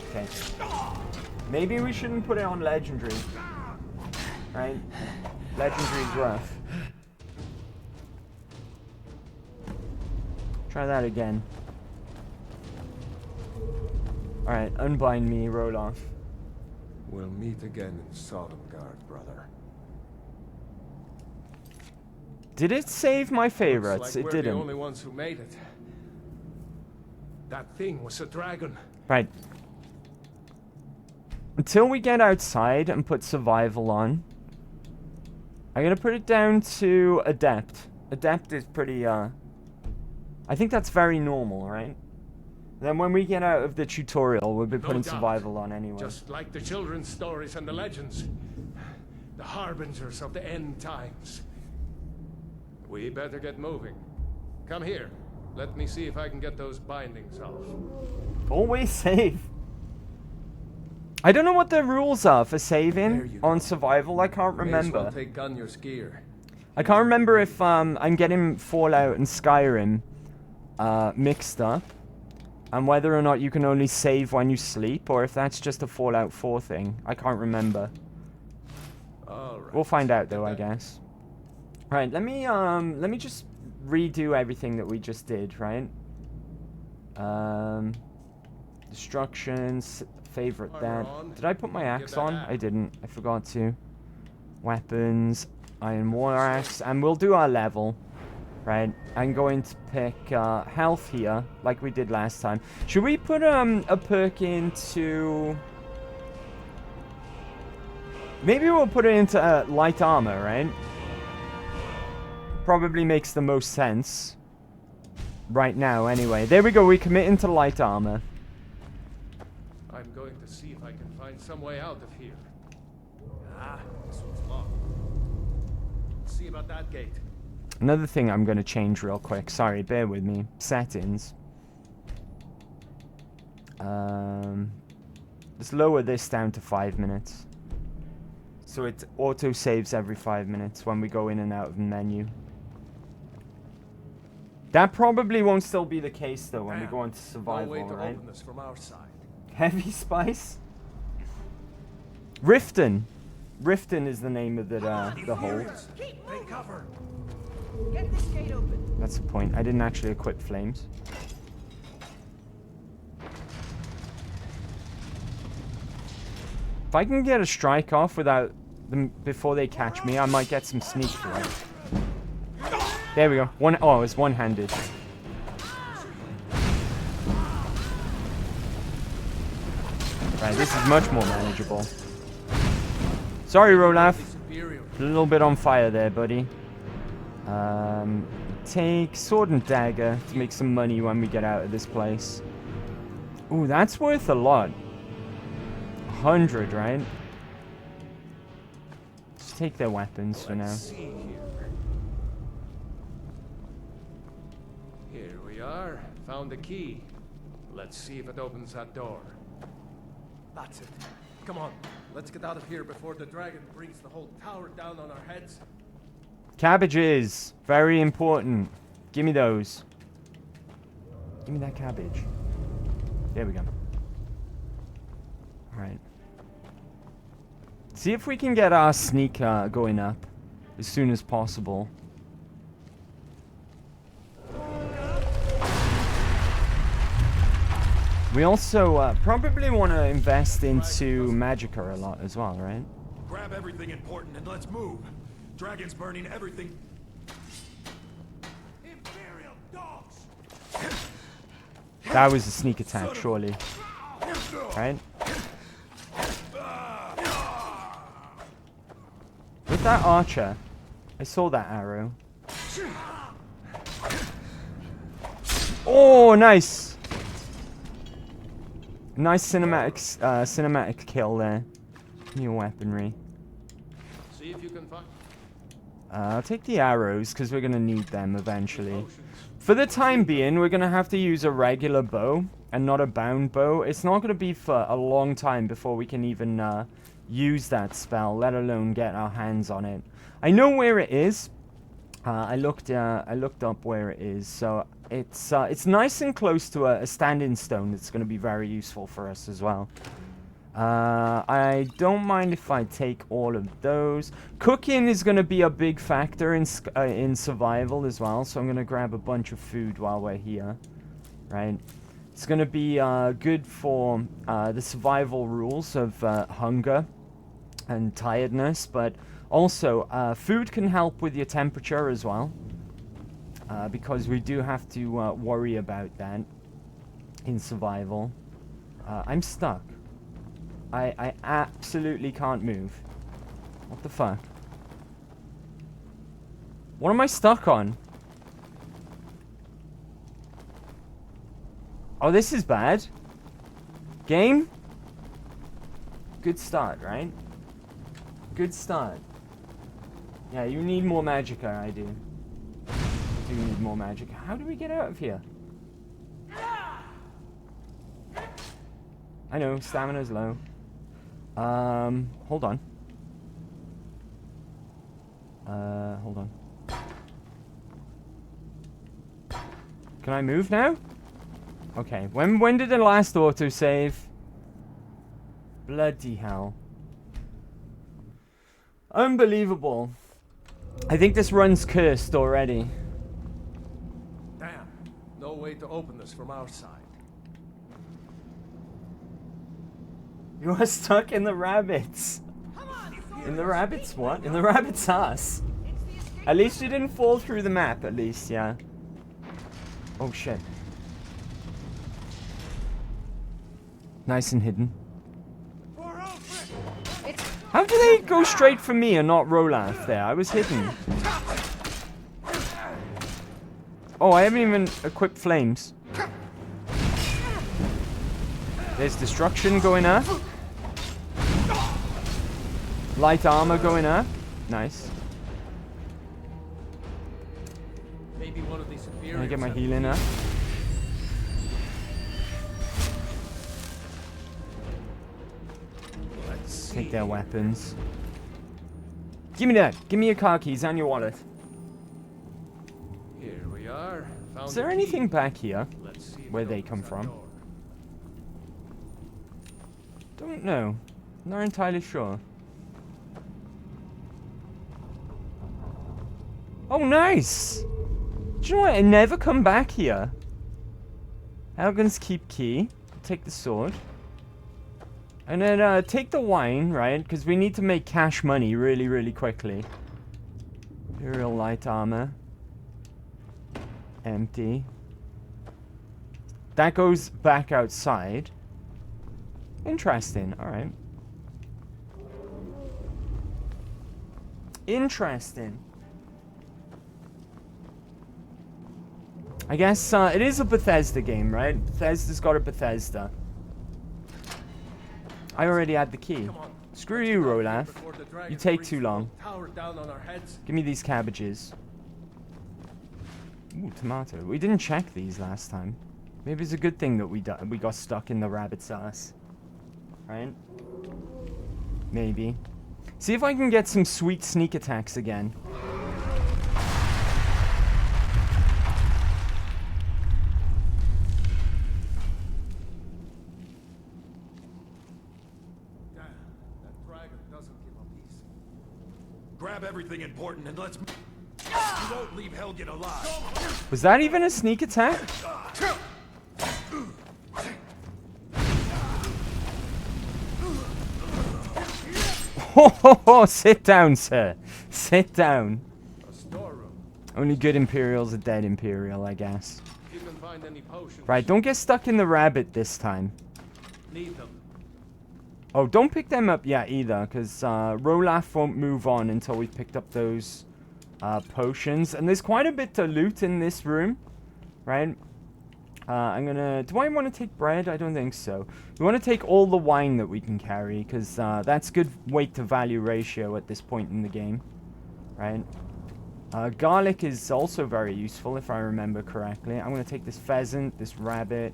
Speaker 1: Okay. Maybe we shouldn't put it on Legendary. Right? Legendary is rough. Try that again. Alright, unbind me, roll off.
Speaker 4: We'll meet again in Sodomgard, brother.
Speaker 1: Did it save my favorites?
Speaker 4: Like
Speaker 1: it didn't.
Speaker 4: We're the only ones who made it. That thing was a dragon.
Speaker 1: Right. Until we get outside and put survival on, I'm gonna put it down to adept. Adept is pretty, I think that's very normal, right? Then when we get out of the tutorial, we'll be putting survival on anyway.
Speaker 4: Just like the children's stories and the legends. The harbingers of the end times. We better get moving. Come here. Let me see if I can get those bindings off.
Speaker 1: Always save. I don't know what the rules are for saving on survival. I can't remember.
Speaker 4: Take Gunyor's gear.
Speaker 1: I can't remember if I'm getting Fallout and Skyrim mixed up. And whether or not you can only save when you sleep, or if that's just a Fallout 4 thing. I can't remember.
Speaker 4: Alright.
Speaker 1: We'll find out though, I guess. Right, let me just redo everything that we just did, right? Destructions, favorite that. Did I put my axe on? I didn't. I forgot to. Weapons, iron war axe, and we'll do our level. Right, I'm going to pick health here, like we did last time. Should we put a perk into... Maybe we'll put it into light armor, right? Probably makes the most sense. Right now, anyway. There we go, we commit into light armor.
Speaker 4: I'm going to see if I can find some way out of here.
Speaker 5: Ah, this one's locked. Let's see about that gate.
Speaker 1: Another thing I'm going to change real quick. Sorry, bear with me. Settings. Let's lower this down to 5 minutes. So it auto-saves every 5 minutes when we go in and out of the menu. That probably won't still be the case, though, when we go into survival,
Speaker 5: No way to
Speaker 1: right?
Speaker 5: open this from our side.
Speaker 1: Heavy spice? Riften. Riften is the name of the hole.
Speaker 5: Take cover.
Speaker 7: Get this gate open.
Speaker 1: That's the point. I didn't actually equip flames. If I can get a strike off without them before they catch me, I might get some sneak threat. There we go. Oh, it's one-handed. Right, this is much more manageable. Sorry, Rolaf. A little bit on fire there, buddy. Take sword and dagger to make some money when we get out of this place. Ooh, that's worth a lot. 100, right? Just take their weapons for now.
Speaker 4: Let's see here. Here we are. Found the key. Let's see if it opens that door.
Speaker 5: That's it. Come on, let's get out of here before the dragon brings the whole tower down on our heads.
Speaker 1: Cabbages. Very important. Give me those. Give me that cabbage. There we go. Alright. See if we can get our sneak going up as soon as possible. We also probably want to invest into Magicka a lot as well, right?
Speaker 5: Grab everything important and let's move. Dragon's burning everything. Imperial dogs.
Speaker 1: That was a sneak attack, surely. Right? With that archer, I saw that arrow. Oh, nice! Nice cinematic kill there. New weaponry.
Speaker 4: See if you can find.
Speaker 1: I'll take the arrows because we're gonna need them eventually. For the time being, we're gonna have to use a regular bow and not a bound bow. It's not gonna be for a long time before we can even use that spell, let alone get our hands on it. I know where it is. I looked up where it is, so it's nice and close to a standing stone. That's going to be very useful for us as well. I don't mind if I take all of those. Cooking is going to be a big factor in survival as well, so I'm going to grab a bunch of food while we're here. Right, it's going to be good for the survival rules of hunger and tiredness, but also food can help with your temperature as well. Because we do have to worry about that in survival. I'm stuck. I absolutely can't move. What the fuck? What am I stuck on? Oh, this is bad. Game? Good start, right? Good start. Yeah, you need more magicka, I do. Do need more magic. How do we get out of here? I know, stamina's low. Hold on. Hold on. Can I move now? Okay, when did the last autosave? Bloody hell. Unbelievable. I think this run's cursed already.
Speaker 4: Damn. No way to open this from our side.
Speaker 1: You are stuck in the rabbits. In the rabbit's what? In the rabbit's ass. At least you didn't fall through the map, at least, yeah. Oh shit. Nice and hidden. How do they go straight for me and not Rolaf there? I was hidden. Oh, I haven't even equipped flames. There's destruction going up. Light armor going up. Nice.
Speaker 4: Maybe one of these
Speaker 1: Can I get my healing up? Take their weapons. Give me that. Give me your car keys and your wallet.
Speaker 4: Here we are. Found
Speaker 1: Is there
Speaker 4: the
Speaker 1: anything
Speaker 4: key.
Speaker 1: back here?
Speaker 4: Let's see if
Speaker 1: Where
Speaker 4: it
Speaker 1: they
Speaker 4: opens
Speaker 1: come
Speaker 4: that
Speaker 1: from?
Speaker 4: door.
Speaker 1: Don't know. Not entirely sure. Oh, nice! Do you know what? I never come back here. Elgin's keep key. Take the sword. And then take the wine, right? Because we need to make cash money really, really quickly. Imperial light armor. Empty. That goes back outside. Interesting. Alright. Interesting. I guess it is a Bethesda game, right? Bethesda's got a Bethesda. I already had the key. Screw you, Rolaf. You take too long. Give me these cabbages. Ooh, tomato. We didn't check these last time. Maybe it's a good thing that we got stuck in the rabbit's ass. Right? Maybe. See if I can get some sweet sneak attacks again.
Speaker 5: Grab everything important and let's... You won't leave Helgen alive.
Speaker 1: Was that even a sneak attack? Oh, sit down, sir. Sit down.
Speaker 4: A storeroom.
Speaker 1: Only good Imperial's a dead Imperial, I guess.
Speaker 4: If you can find any potions.
Speaker 1: Right, don't get stuck in the rabbit this time.
Speaker 4: Need them.
Speaker 1: Oh, don't pick them up yet either, because Rolaf won't move on until we've picked up those potions. And there's quite a bit to loot in this room, right? I'm gonna... Do I want to take bread? I don't think so. We want to take all the wine that we can carry, because that's good weight to value ratio at this point in the game, right? Garlic is also very useful, if I remember correctly. I'm gonna take this pheasant, this rabbit.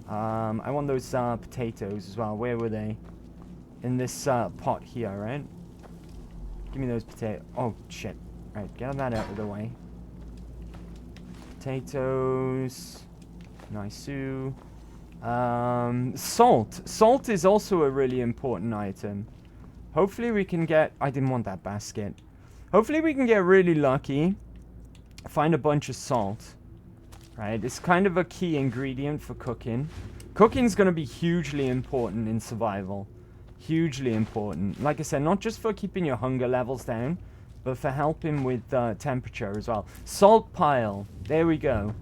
Speaker 1: I want those potatoes as well. Where were they? In this pot here, right? Give me those potatoes. Oh, shit. Right, get that out of the way. Potatoes. Nice-oo. Salt. Salt is also a really important item. Hopefully we can get... I didn't want that basket. Hopefully we can get really lucky. Find a bunch of salt. Right? It's kind of a key ingredient for cooking. Cooking's going to be hugely important in survival. Hugely important. Like I said, not just for keeping your hunger levels down, but for helping with temperature as well. Salt pile. There we go.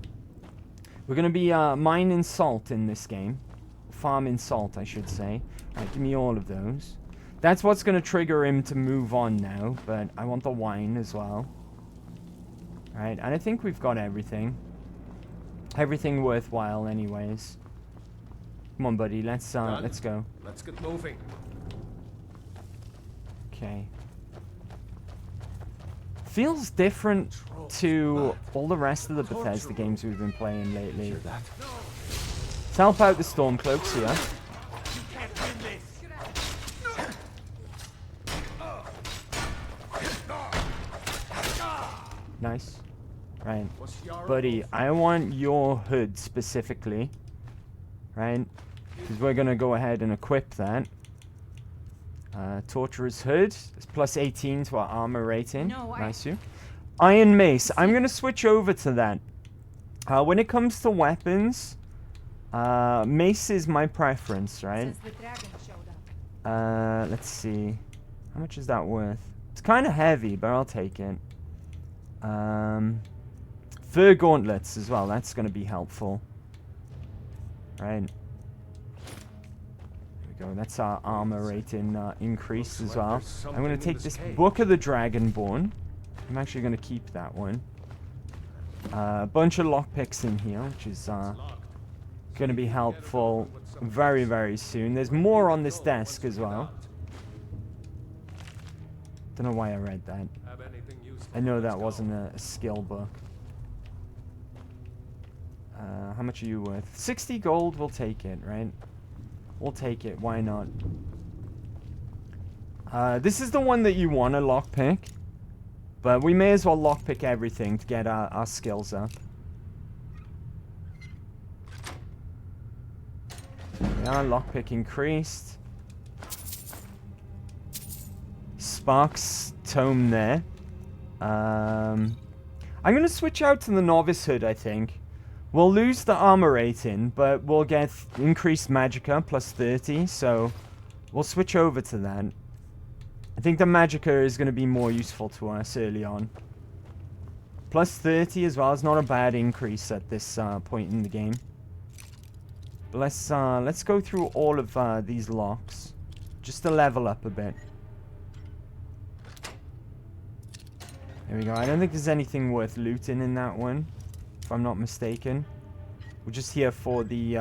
Speaker 1: We're going to be mining salt in this game. Farming salt, I should say. Right, give me all of those. That's what's going to trigger him to move on now, but I want the wine as well. Right, and I think we've got everything. Everything worthwhile anyways. Come on, buddy, let's go.
Speaker 4: Let's get moving.
Speaker 1: Okay. Feels different to all the rest of the Bethesda games we've been playing lately. Let's help out the Stormcloaks here. Nice. Right. Buddy, I want your hood specifically. right? Because we're going to go ahead and equip that. Torturer's Hood. It's plus 18 to our armor rating. Nice you. Iron Mace. I'm going to switch over to that. When it comes to weapons, Mace is my preference, right? Let's see. How much is that worth? It's kind of heavy, but I'll take it. Fur gauntlets as well. That's going to be helpful. Right. There we go. That's our armor rating increase as well. I'm going to take this Book of the Dragonborn. I'm actually going to keep that one. A bunch of lockpicks in here, which is going to be helpful very, very soon. There's more on this desk as well. Don't know why I read that. I know that wasn't a skill book. How much are you worth? 60 gold, we'll take it, right? We'll take it, why not? This is the one that you want to lockpick. But we may as well lockpick everything to get our skills up. Yeah, lockpick increased. Sparks tome there. I'm going to switch out to the Novice Hood, I think. We'll lose the armor rating, but we'll get increased magicka, plus 30, so we'll switch over to that. I think the magicka is going to be more useful to us early on. Plus 30 as well is not a bad increase at this point in the game. But let's go through all of these locks, just to level up a bit. There we go. I don't think there's anything worth looting in that one, if I'm not mistaken. We're just here for the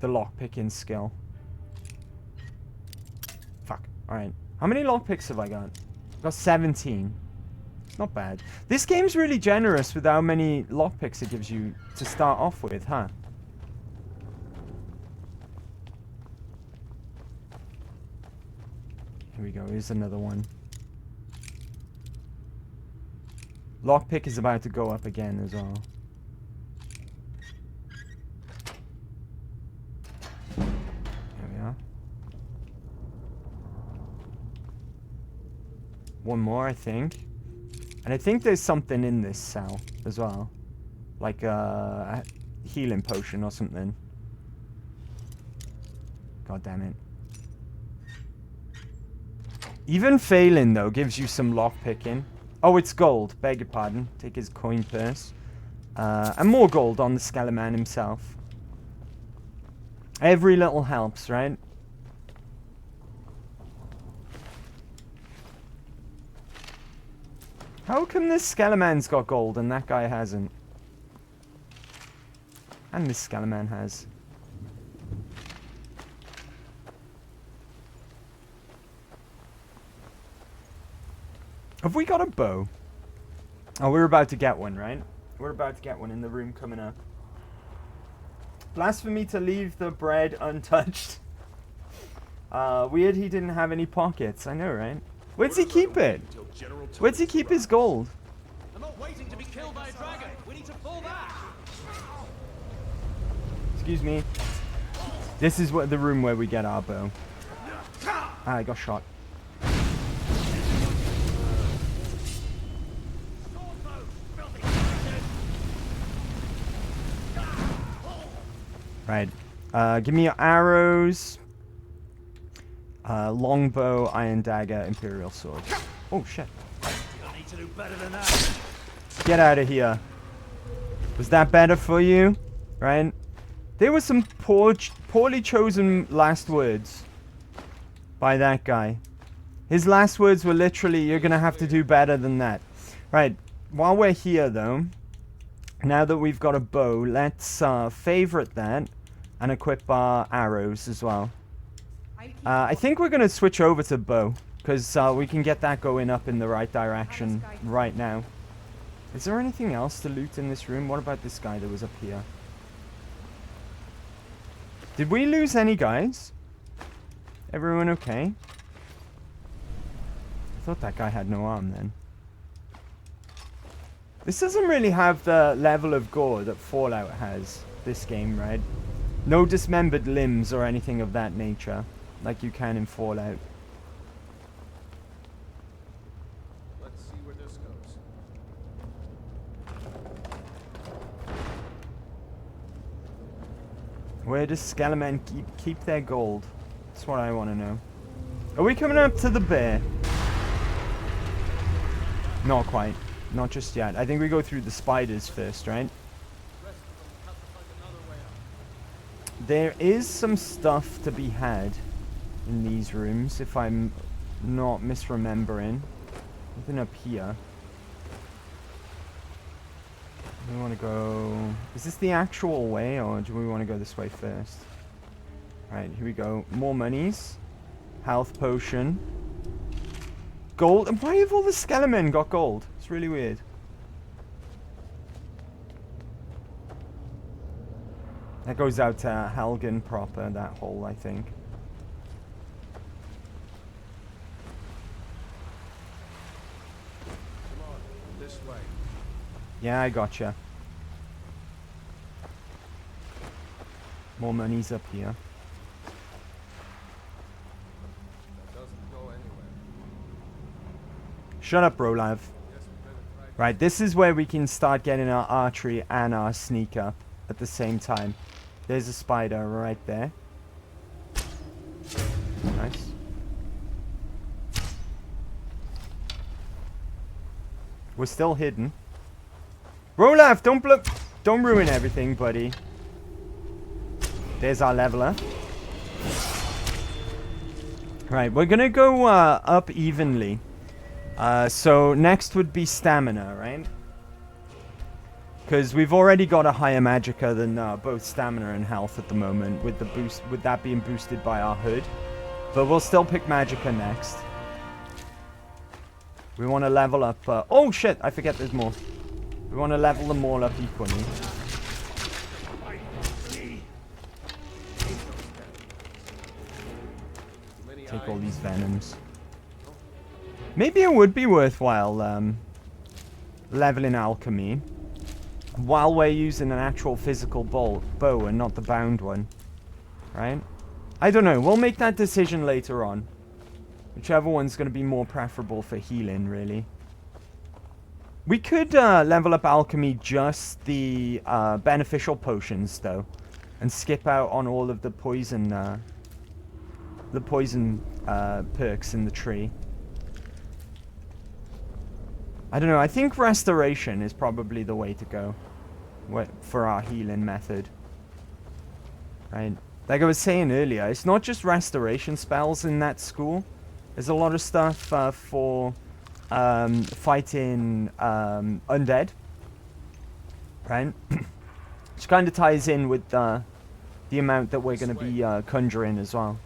Speaker 1: lockpicking skill. Fuck. Alright. How many lockpicks have I got? I've got 17. Not bad. This game's really generous with how many lockpicks it gives you to start off with, huh? Here we go. Here's another one. Lockpick is about to go up again as well. There we are. One more, I think. And I think there's something in this cell as well. Like a healing potion or something. God damn it. Even failing, though, gives you some lockpicking. Oh, it's gold. Beg your pardon. Take his coin purse. And more gold on the Skeleman himself. Every little helps, right? How come this Skeleman's got gold and that guy hasn't? And this Skeleman has. Have we got a bow? Oh, we're about to get one, right? We're about to get one in the room coming up. Blasphemy to leave the bread untouched. Weird he didn't have any pockets. I know, right? Where'd he keep it? Where'd he keep his gold?
Speaker 11: I'm not waiting to be killed by a dragon. We need to fall back.
Speaker 1: Excuse me. This is what the room where we get our bow. Ah, I got shot. Right. Give me your arrows. Longbow, iron dagger, imperial sword. Oh shit.
Speaker 11: I need to do better than that.
Speaker 1: Get out of here. Was that better for you? Right? There were some poorly chosen last words by that guy. His last words were literally, you're gonna have to do better than that. Right. While we're here though, now that we've got a bow, let's favorite that and equip our arrows as well. I think we're going to switch over to bow because we can get that going up in the right direction right now. Is there anything else to loot in this room? What about this guy that was up here? Did we lose any guys? Everyone okay? I thought that guy had no arm then. This doesn't really have the level of gore that Fallout has, this game, right? No dismembered limbs or anything of that nature, like you can in Fallout.
Speaker 4: Let's see where this goes.
Speaker 1: Where does Skelemen keep their gold? That's what I want to know. Are we coming up to the bear? Not quite. Not just yet. I think we go through the spiders first, right? There is some stuff to be had in these rooms, if I'm not misremembering. Nothing up here. We want to go... Is this the actual way, or do we want to go this way first? Alright, here we go. More monies. Health potion. Gold. And why have all the Skelemen got gold? It's really weird. That goes out to Helgen proper, that hole, I think.
Speaker 4: Come on, this way.
Speaker 1: Yeah, I gotcha. More money's up here.
Speaker 4: That doesn't go anywhere.
Speaker 1: Shut up, Rolav.
Speaker 4: Guess we better try.
Speaker 1: Right, this is where we can start getting our archery and our sneak up at the same time. There's a spider right there. Nice. We're still hidden. Rolav, don't ruin everything, buddy. There's our leveler. Right, we're gonna go up evenly. So next would be stamina, right? Because we've already got a higher magicka than both stamina and health at the moment, with the boost, with that being boosted by our hood. But we'll still pick magicka next. We want to level up. Oh shit! I forget there's more. We want to level them all up equally. Take all these venoms. Maybe it would be worthwhile leveling alchemy while we're using an actual physical bow and not the bound one. Right? I don't know. We'll make that decision later on. Whichever one's going to be more preferable for healing, really. We could level up alchemy just the beneficial potions, though. And skip out on all of the poison perks in the tree. I don't know. I think restoration is probably the way to go for our healing method. Right? Like I was saying earlier, it's not just restoration spells in that school. There's a lot of stuff for fighting undead. Right? Which kind of ties in with the amount that we're going to be conjuring as well.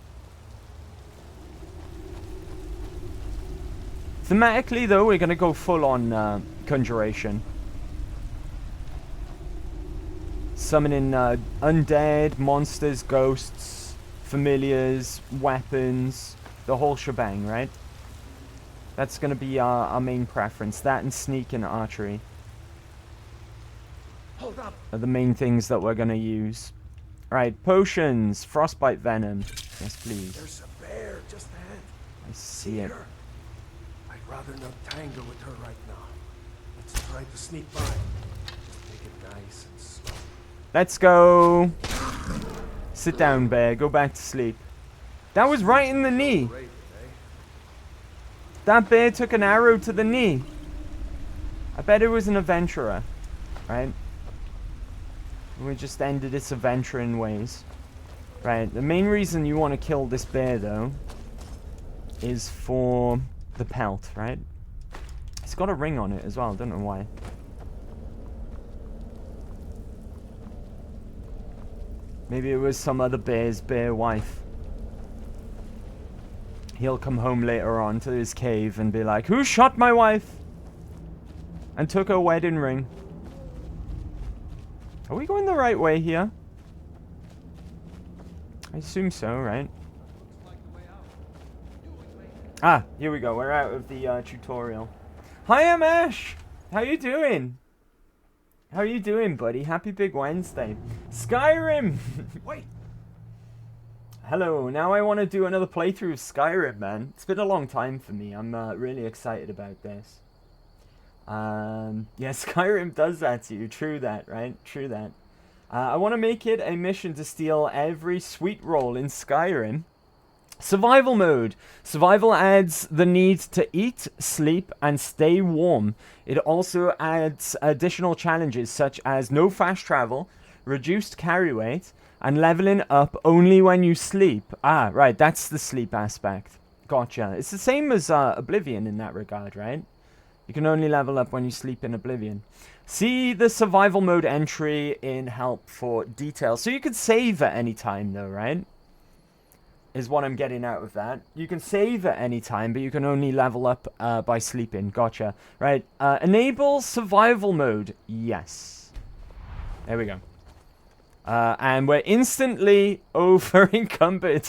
Speaker 1: Thematically, though, we're going to go full on conjuration. Summoning undead, monsters, ghosts, familiars, weapons, the whole shebang, right? That's going to be our main preference. That and sneak and archery
Speaker 5: Hold up.
Speaker 1: are the main things that we're going to use. Right, potions, frostbite venom. Yes, please.
Speaker 5: There's a bear just ahead.
Speaker 1: I see it.
Speaker 5: Her. I'd rather not tangle with her right now. Let's try to sneak by. Just take it nice and slow.
Speaker 1: Let's go. Sit down, bear. Go back to sleep. That was right in the knee.
Speaker 4: Great, eh?
Speaker 1: That bear took an arrow to the knee. I bet it was an adventurer, right? We just ended its adventuring ways. Right, the main reason you want to kill this bear, though, is for the pelt, right? It's got a ring on it as well, don't know why. Maybe it was some other bear's bear wife. He'll come home later on to his cave and be like, "Who shot my wife? And took her wedding ring?" Are we going the right way here? I assume so, right? Ah, here we go. We're out of the tutorial. Hi, I'm Ash. How you doing? How are you doing, buddy? Happy Big Wednesday. Skyrim!
Speaker 5: Wait!
Speaker 1: Hello, now I want to do another playthrough of Skyrim, man. It's been a long time for me. I'm really excited about this. Yeah, Skyrim does that to you. True that, right? True that. I want to make it a mission to steal every sweet roll in Skyrim. Survival mode. Survival adds the need to eat, sleep, and stay warm. It also adds additional challenges such as no fast travel, reduced carry weight, and leveling up only when you sleep. Ah, right, that's the sleep aspect. Gotcha. It's the same as Oblivion in that regard, right? You can only level up when you sleep in Oblivion. See the survival mode entry in help for details. So you could save at any time though, right? Is what I'm getting out of that. You can save at any time, but you can only level up by sleeping. Gotcha. Right. Enable survival mode. Yes. There we go. And we're instantly over encumbered.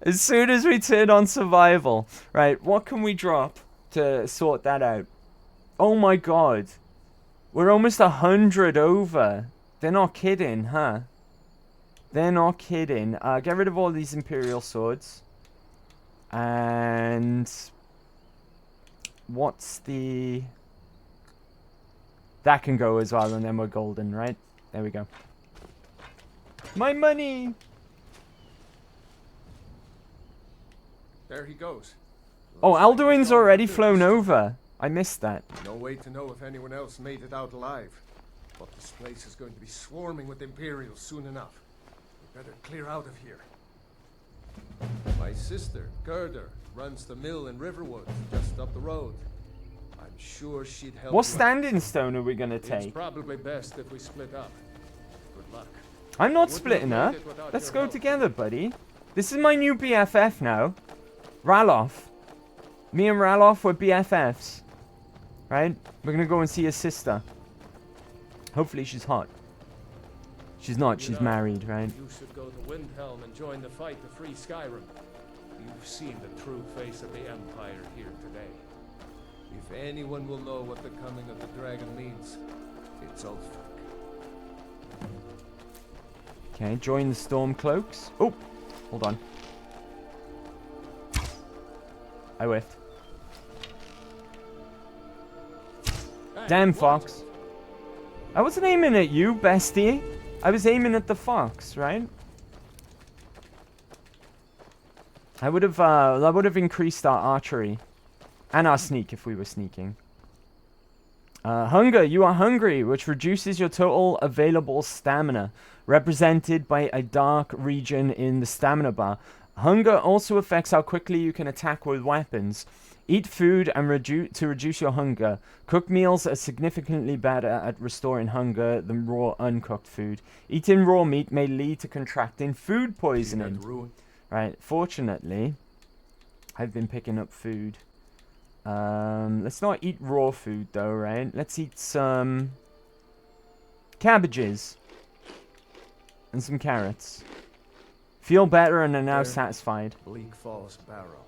Speaker 1: As soon as we turn on survival. Right. What can we drop to sort that out? Oh my god. We're almost 100 over. They're not kidding, huh? They're not kidding. Get rid of all these Imperial swords. And what's the... That can go as well, and then we're golden, right? There we go. My money!
Speaker 4: There he goes.
Speaker 1: Oh, Alduin's already flown over. I missed that.
Speaker 4: No way to know if anyone else made it out alive. But this place is going to be swarming with Imperials soon enough. We better clear out of here. My sister, Gerda, runs the mill in Riverwood, just up the road. I'm sure she'd help.
Speaker 1: What standing stone are we gonna take?
Speaker 4: It's probably best if we split up. Good luck.
Speaker 1: I'm not splitting up. Let's go together, buddy. This is my new BFF now. Ralof. Me and Ralof were BFFs. Right? We're gonna go and see his sister. Hopefully she's hot. She's not, she's married, right?
Speaker 4: You should go to Windhelm and join the fight to free Skyrim. You've seen the true face of the Empire here today. If anyone will know what the coming of the dragon means, it's Ulfric.
Speaker 1: Okay, join the Stormcloaks. Oh, hold on. I whiffed. Damn, Fox. I wasn't aiming at you, bestie. I was aiming at the fox, right? That would have increased our archery. And our sneak if we were sneaking. Hunger. You are hungry, which reduces your total available stamina, represented by a dark region in the stamina bar. Hunger also affects how quickly you can attack with weapons. Eat food and reduce your hunger. Cooked meals are significantly better at restoring hunger than raw, uncooked food. Eating raw meat may lead to contracting food poisoning. Right, fortunately, I've been picking up food. Let's not eat raw food though, right? Let's eat some cabbages and some carrots. Feel better and are now satisfied.
Speaker 4: Bleak Falls Barrow.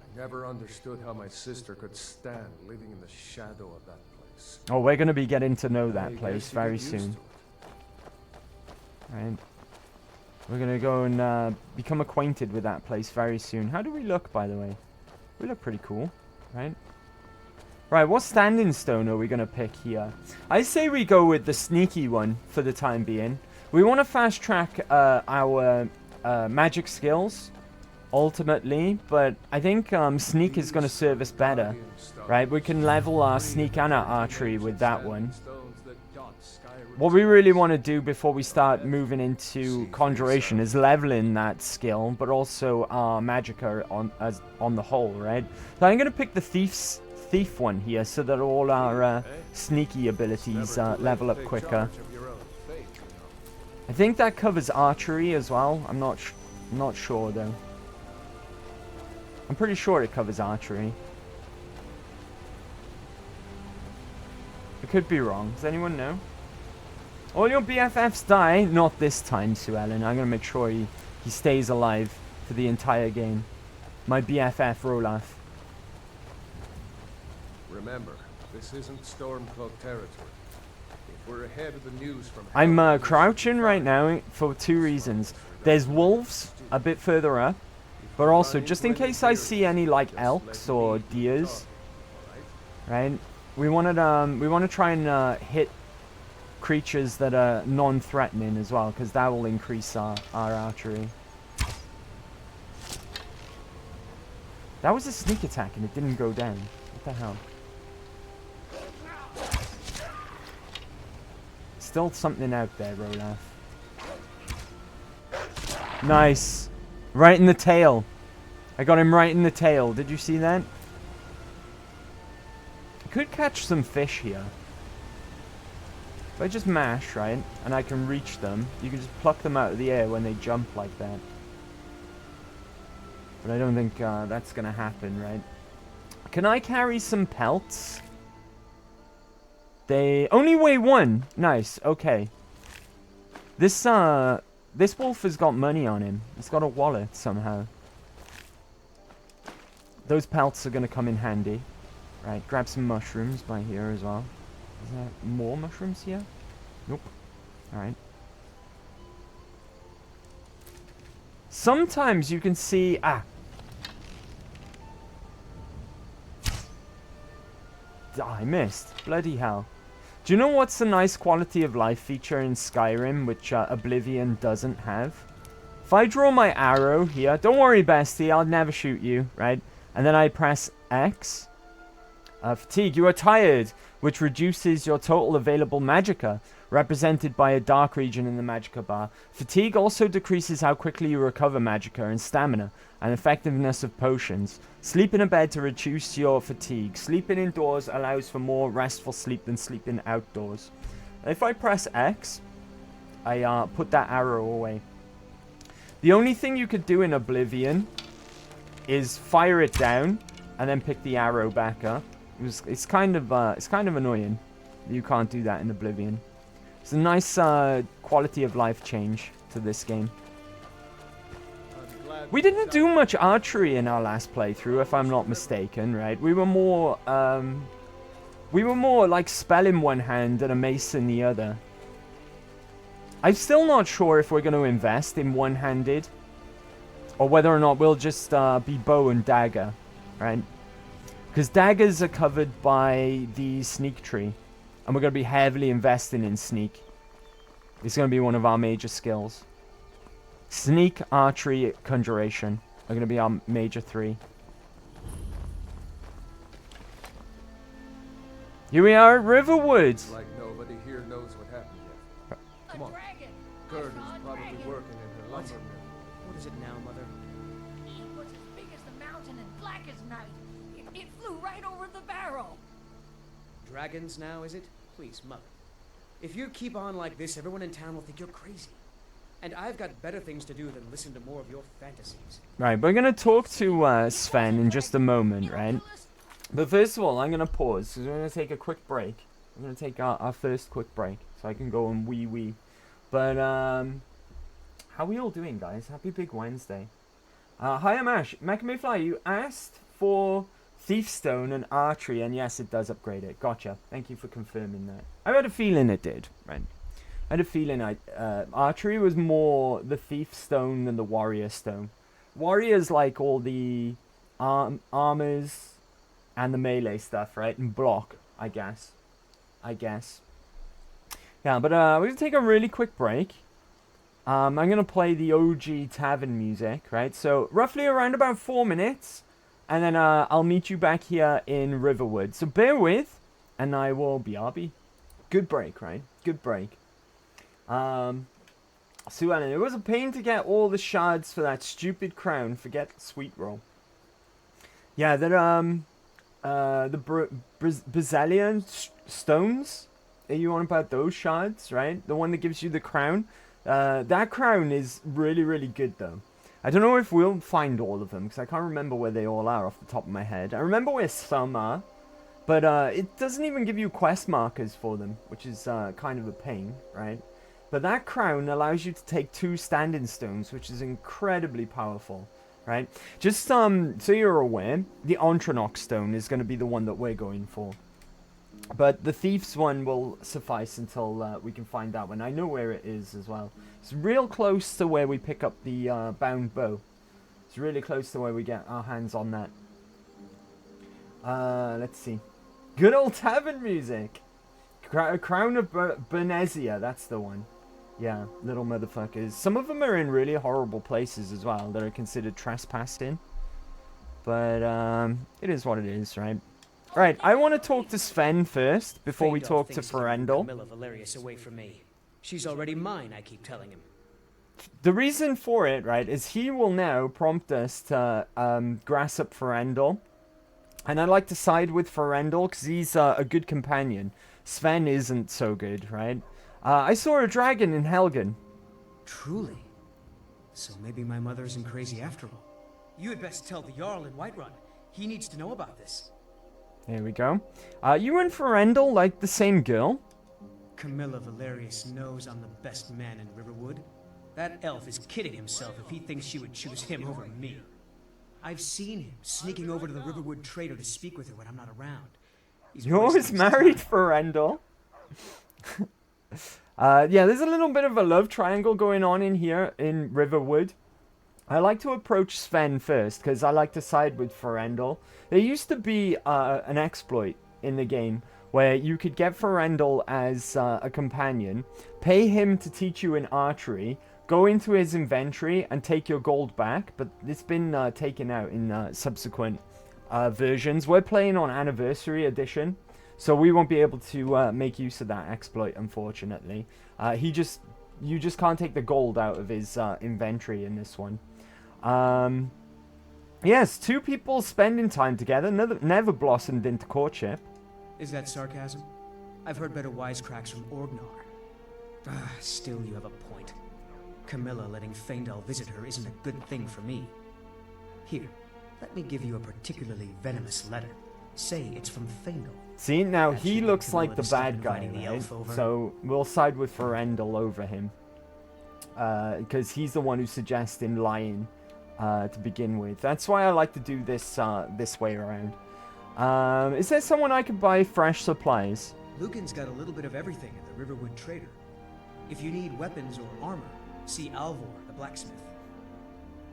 Speaker 4: I never understood how my sister could stand living in the shadow of that place.
Speaker 1: Oh, we're going to be getting to know that place very soon. Right. We're going to go and become acquainted with that place very soon. How do we look, by the way? We look pretty cool, right? Right, what standing stone are we going to pick here? I say we go with the sneaky one for the time being. We want to fast track our magic skills, ultimately, but I think sneak is going to serve us better, right? We can level our sneak and our archery with that one. What we really want to do before we start moving into conjuration is leveling that skill, but also our magicka on the whole, right? So I'm going to pick the thief one here so that all our sneaky abilities level up quicker. I think that covers archery as well. I'm not sure though. I'm pretty sure it covers archery. I could be wrong. Does anyone know? All your BFFs die. Not this time, Sue Ellen. I'm going to make sure he stays alive for the entire game. My BFF, Rolaf.
Speaker 4: Remember, this isn't Stormcloak territory. We're ahead of the news from
Speaker 1: I'm crouching right now for 2 reasons. There's wolves a bit further up, but also just in case I see any like elks or deers, right? We want to try and hit creatures that are non-threatening as well, because that will increase our archery. That was a sneak attack and it didn't go down. What the hell? Still something out there, Rolaf. Nice. Right in the tail. I got him right in the tail. Did you see that? I could catch some fish here. If I just mash, right, and I can reach them, you can just pluck them out of the air when they jump like that. But I don't think that's going to happen, right? Can I carry some pelts? They only weigh 1. Nice. Okay. This wolf has got money on him. He's got a wallet somehow. Those pelts are going to come in handy. Right, grab some mushrooms by here as well. Is there more mushrooms here? Nope. Alright. Sometimes you can see... Ah! I missed. Bloody hell. Do you know what's a nice quality of life feature in Skyrim, which Oblivion doesn't have? If I draw my arrow here... Don't worry, bestie, I'll never shoot you, right? And then I press X... fatigue, you are tired, which reduces your total available magicka, represented by a dark region in the magicka bar. Fatigue also decreases how quickly you recover magicka and stamina, and effectiveness of potions. Sleep in a bed to reduce your fatigue. Sleeping indoors allows for more restful sleep than sleeping outdoors. If I press X, I put that arrow away. The only thing you could do in Oblivion is fire it down, and then pick the arrow back up. It's kind of annoying that you can't do that in Oblivion. It's a nice quality of life change to this game. We didn't do much archery in our last playthrough, if I'm not mistaken, right? We were more like spell in one hand and a mace in the other. I'm still not sure if we're going to invest in one-handed, or whether or not we'll just be bow and dagger, right? Because daggers are covered by the sneak tree. And we're going to be heavily investing in sneak. It's going to be one of our major skills. Sneak, archery, conjuration are going to be our major 3. Here we are at Riverwood.
Speaker 4: Like nobody here knows what happened yet. Come on. Gerd is probably working in her lumber mill.
Speaker 11: What is it now, Mother?
Speaker 7: It was as big as the mountain and black as night. It flew right over the barrel.
Speaker 11: Dragons now, is it? Please, Mother. If you keep on like this, everyone in town will think you're crazy. And I've got better things to do than listen to more of your fantasies.
Speaker 1: Right, we're going to talk to Sven in just a moment, right? But first of all, I'm going to pause, because we're going to take a quick break. I'm going to take our first quick break, so I can go and wee. But, how are we all doing, guys? Happy Big Wednesday. Hi, I'm Ash. Mayfly, you asked for Thiefstone and Archery, and yes, it does upgrade it. Gotcha. Thank you for confirming that. I had a feeling it did, right? I had a feeling Archery was more the Thiefstone than the Warrior Stone. Warrior's like all the armors and the melee stuff, right? And block, I guess. Yeah, but we're going to take a really quick break. I'm going to play the OG Tavern music, right? So, roughly around about 4 minutes. And then I'll meet you back here in Riverwood. So, bear with, and I will BRB. Good break, right? Good break. Sue Ellen, it was a pain to get all the shards for that stupid crown. Forget Sweet Roll. Yeah, the Brazilian stones. Are you on about those shards, right? The one that gives you the crown. That crown is really, really good, though. I don't know if we'll find all of them, because I can't remember where they all are off the top of my head. I remember where some are, but it doesn't even give you quest markers for them, which is kind of a pain, right? But that crown allows you to take 2 standing stones, which is incredibly powerful, right? Just so you're aware, the Ontronok stone is going to be the one that we're going for. But the thief's one will suffice until we can find that one. I know where it is as well. It's real close to where we pick up the bound bow. It's really close to where we get our hands on that. Let's see. Good old tavern music. Crown of Bernesia, that's the one. Yeah, little motherfuckers. Some of them are in really horrible places as well that are considered trespassing. But it is what it is, right? Right, I want to talk to Sven first before we talk to Ferendel.
Speaker 11: Camilla Valerius away from me. She's already mine, I keep telling him.
Speaker 1: The reason for it, right, is he will now prompt us to grass up Ferendel. And I like to side with Ferendel because he's a good companion. Sven isn't so good, right? I saw a dragon in Helgen.
Speaker 11: Truly? So maybe my mother isn't crazy after all. You had best tell the Jarl in Whiterun. He needs to know about this.
Speaker 1: There we go. You and Ferendel like the same girl?
Speaker 11: Camilla Valerius knows I'm the best man in Riverwood. That elf is kidding himself if he thinks she would choose him over me. I've seen him sneaking over to the Riverwood trader to speak with her when I'm not around.
Speaker 1: You're always married, Ferendel. Yeah, there's a little bit of a love triangle going on in here in Riverwood. I like to approach Sven first because I like to side with Ferendel. There used to be an exploit in the game where you could get Ferendel as a companion, pay him to teach you in archery, go into his inventory and take your gold back, but it's been taken out in subsequent versions. We're playing on Anniversary Edition, so we won't be able to make use of that exploit, unfortunately. You just can't take the gold out of his inventory in this one. Yes, two people spending time together never blossomed into courtship.
Speaker 11: Is that sarcasm? I've heard better wisecracks from Orgnar. Still you have a point. Camilla letting Feindel visit her isn't a good thing for me. Here, let me give you a particularly venomous letter. Say it's from Feindel.
Speaker 1: See, now he looks like the bad guy, right? So we'll side with Ferendel over him. Because he's the one who's suggesting lying to begin with. That's why I like to do this this way around. Is there someone I could buy fresh supplies?
Speaker 11: Lucan's got a little bit of everything at the Riverwood Trader. If you need weapons or armor, see Alvor, the blacksmith.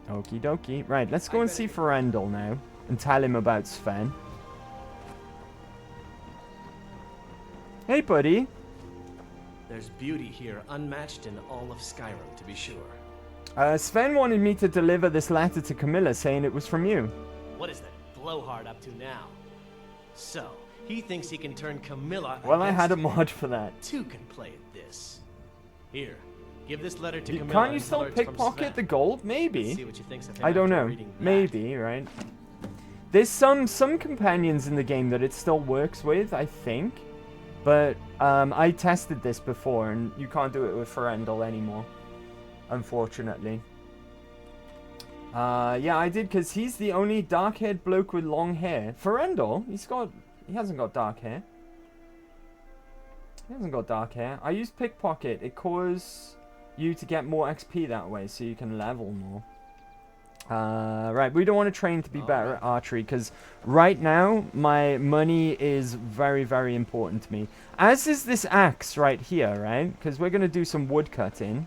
Speaker 1: Okie dokie. Right, let's go and see Ferendel now and tell him about Sven. Hey, buddy.
Speaker 12: There's beauty here unmatched in all of Skyrim, to be sure.
Speaker 1: Sven wanted me to deliver this letter to Camilla saying it was from you.
Speaker 12: What is that blowhard up to now? So, he thinks he can turn Camilla
Speaker 1: Well, I had a
Speaker 12: me.
Speaker 1: mod for that.
Speaker 12: Two can play at this. Here, give this letter to Camilla.
Speaker 1: Can't you
Speaker 12: and
Speaker 1: still
Speaker 12: tell her it's from
Speaker 1: pickpocket
Speaker 12: Sven.
Speaker 1: the gold? Maybe.
Speaker 12: See what you thinks of him
Speaker 1: I don't
Speaker 12: after
Speaker 1: know.
Speaker 12: reading that.
Speaker 1: Maybe, right? There's some companions in the game that it still works with, I think. But I tested this before, and you can't do it with Ferendel anymore, unfortunately. Yeah, I did, because he's the only dark-haired bloke with long hair. Ferendel, he hasn't got dark hair. He hasn't got dark hair. I used pickpocket. It causes you to get more XP that way, so you can level more. Right, we don't want to train to be better at archery, because right now, my money is very, very important to me. As is this axe right here, right? Because we're going to do some wood cutting.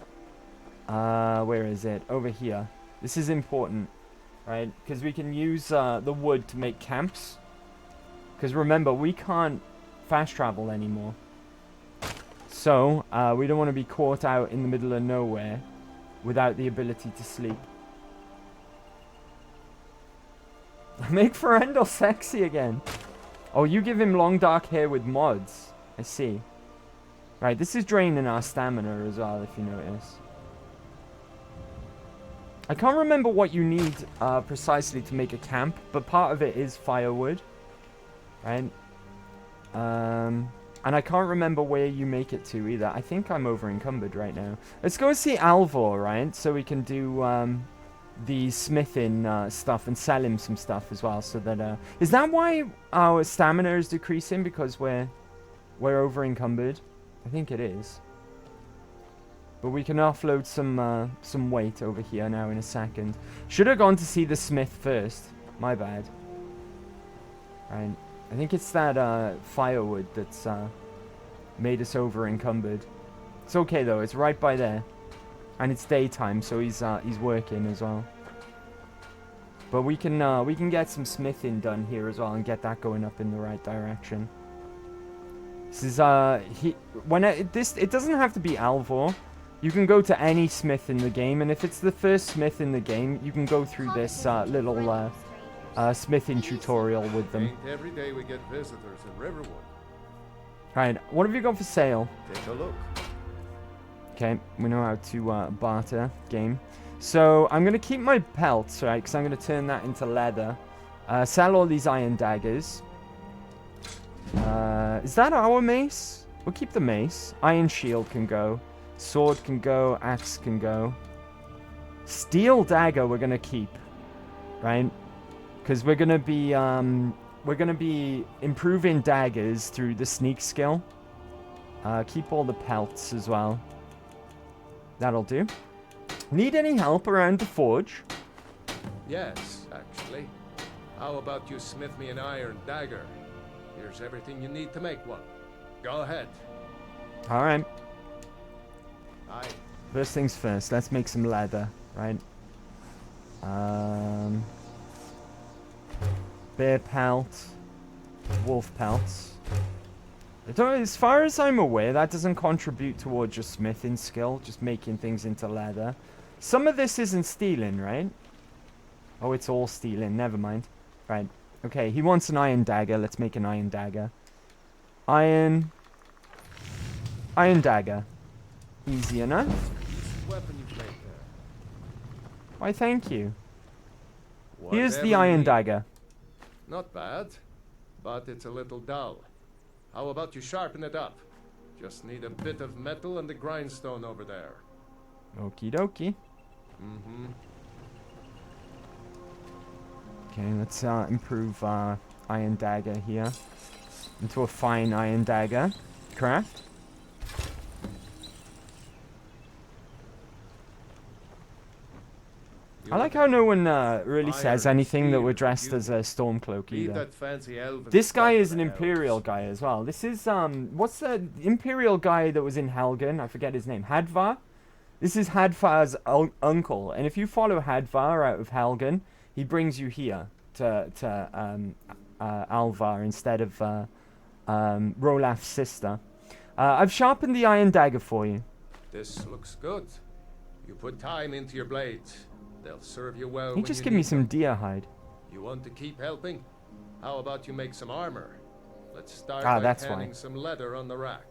Speaker 1: Where is it? Over here. This is important, right? Because we can use the wood to make camps. Because remember, we can't fast travel anymore. So, we don't want to be caught out in the middle of nowhere without the ability to sleep. Make Ferendel sexy again. Oh, you give him long dark hair with mods. I see. Right, this is draining our stamina as well, if you notice. I can't remember what you need precisely to make a camp, but part of it is firewood. Right? And I can't remember where you make it to either. I think I'm over encumbered right now. Let's go see Alvor, right? So we can do the smithing stuff and sell him some stuff as well. So that is that why our stamina is decreasing, because we're over encumbered? I think it is. But we can offload some weight over here now in a second. Should have gone to see the smith first. My bad. Right. I think it's that firewood that's made us over encumbered. It's okay though, it's right by there. And it's daytime, so he's working as well. But we can get some smithing done here as well and get that going up in the right direction. This is it doesn't have to be Alvor. You can go to any smith in the game, and if it's the first smith in the game, you can go through this little smithing tutorial with them.
Speaker 4: Ain't every day we get visitors in Riverwood.
Speaker 1: Right, what have you got for sale?
Speaker 4: Take a look.
Speaker 1: Okay, we know how to barter game. So I'm gonna keep my pelts, right? Because I'm gonna turn that into leather. Sell all these iron daggers. Is that our mace? We'll keep the mace. Iron shield can go. Sword can go. Axe can go. Steel dagger we're gonna keep, right? Because we're gonna be improving daggers through the sneak skill. Keep all the pelts as well. That'll do. Need any help around the forge?
Speaker 4: Yes, actually. How about you smith me an iron dagger? Here's everything you need to make one. Go ahead.
Speaker 1: Alright.
Speaker 4: Aye.
Speaker 1: First things first, let's make some leather, right? Bear pelt. Wolf pelts. As far as I'm aware, that doesn't contribute towards your smithing skill, just making things into leather. Some of this isn't stealing, right? Oh, it's all stealing, never mind. Right, okay, he wants an iron dagger, let's make an iron dagger. Iron dagger. Easy enough.
Speaker 4: Weapon you've made there.
Speaker 1: Why, thank you. Here's the
Speaker 4: Whatever you
Speaker 1: iron
Speaker 4: need.
Speaker 1: dagger.
Speaker 4: Not bad, but it's a little dull. How about you sharpen it up? Just need a bit of metal and the grindstone over there.
Speaker 1: Okie dokie.
Speaker 4: Mm-hmm.
Speaker 1: Okay, let's improve iron dagger here into a fine iron dagger. Craft. I like how no one really says anything that we're dressed as a Stormcloak
Speaker 4: Leave
Speaker 1: either.
Speaker 4: that fancy elven
Speaker 1: This guy
Speaker 4: stuff
Speaker 1: is
Speaker 4: to
Speaker 1: an
Speaker 4: the
Speaker 1: Imperial
Speaker 4: elves.
Speaker 1: guy as well. This is, what's the Imperial guy that was in Helgen? I forget his name. Hadvar? This is Hadvar's uncle. And if you follow Hadvar out of Helgen, he brings you here to Alvar instead of Rolaf's sister. I've sharpened the iron dagger for you.
Speaker 4: This looks good. You put time into your blades. They'll serve you well.
Speaker 1: Can you just give me some deer hide?
Speaker 4: You want to keep helping? How about you make some armor? Let's start
Speaker 1: Ah,
Speaker 4: by
Speaker 1: that's
Speaker 4: canning
Speaker 1: fine.
Speaker 4: some leather on the rack.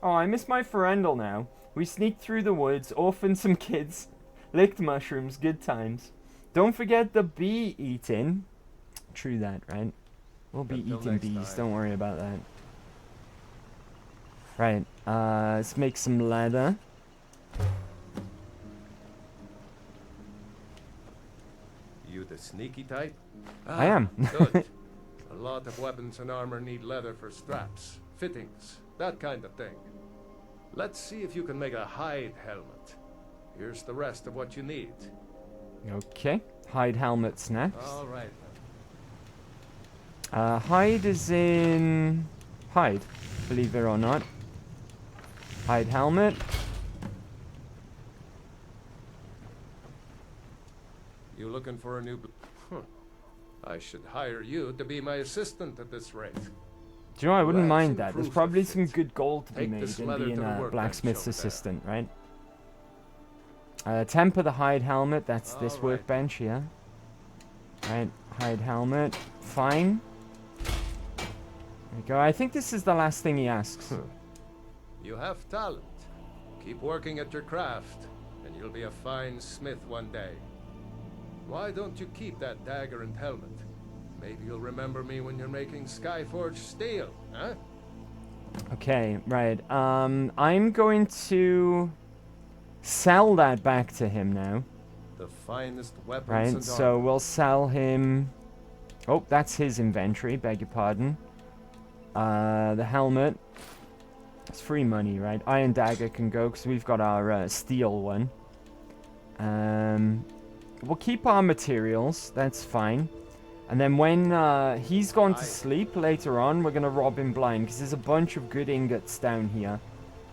Speaker 1: Oh, I miss my Ferendal now. We sneaked through the woods, orphaned some kids, licked mushrooms, good times. Don't forget the bee eating. True that, right? We'll be
Speaker 4: Until
Speaker 1: eating
Speaker 4: next
Speaker 1: bees,
Speaker 4: time.
Speaker 1: don't worry about that. Right, let's make some leather.
Speaker 4: You the sneaky type?
Speaker 1: I am.
Speaker 4: Good. A lot of weapons and armor need leather for straps, fittings, that kind of thing. Let's see if you can make a hide helmet. Here's the rest of what you need.
Speaker 1: Okay, hide helmet's next.
Speaker 4: All right.
Speaker 1: Hide is in... Hide, believe it or not. Hide helmet.
Speaker 4: You looking for a new... Huh. I should hire you to be my assistant at this rate.
Speaker 1: Do you know, I wouldn't
Speaker 4: Let's
Speaker 1: mind that. There's
Speaker 4: improve
Speaker 1: probably
Speaker 4: the
Speaker 1: some
Speaker 4: fit.
Speaker 1: good gold to be
Speaker 4: Take
Speaker 1: made
Speaker 4: this
Speaker 1: in
Speaker 4: leather
Speaker 1: being
Speaker 4: to the
Speaker 1: a
Speaker 4: workbench
Speaker 1: blacksmith's
Speaker 4: over there.
Speaker 1: assistant, right? Temper the hide helmet, that's this
Speaker 4: All right.
Speaker 1: workbench here. Right, hide helmet, fine. There we go. I think this is the last thing he asks.
Speaker 4: You have talent. Keep working at your craft, and you'll be a fine smith one day. Why don't you keep that dagger and helmet? Maybe you'll remember me when you're making Skyforge steel, huh?
Speaker 1: Okay, right. I'm going to sell that back to him now.
Speaker 4: The finest weapons
Speaker 1: Right,
Speaker 4: and
Speaker 1: so
Speaker 4: armor.
Speaker 1: we'll sell him... Oh, that's his inventory, beg your pardon. The helmet. It's free money, right? Iron dagger can go, because we've got our steel one. We'll keep our materials, that's fine. And then when he's gone to sleep later on, we're going to rob him blind. Because there's a bunch of good ingots down here.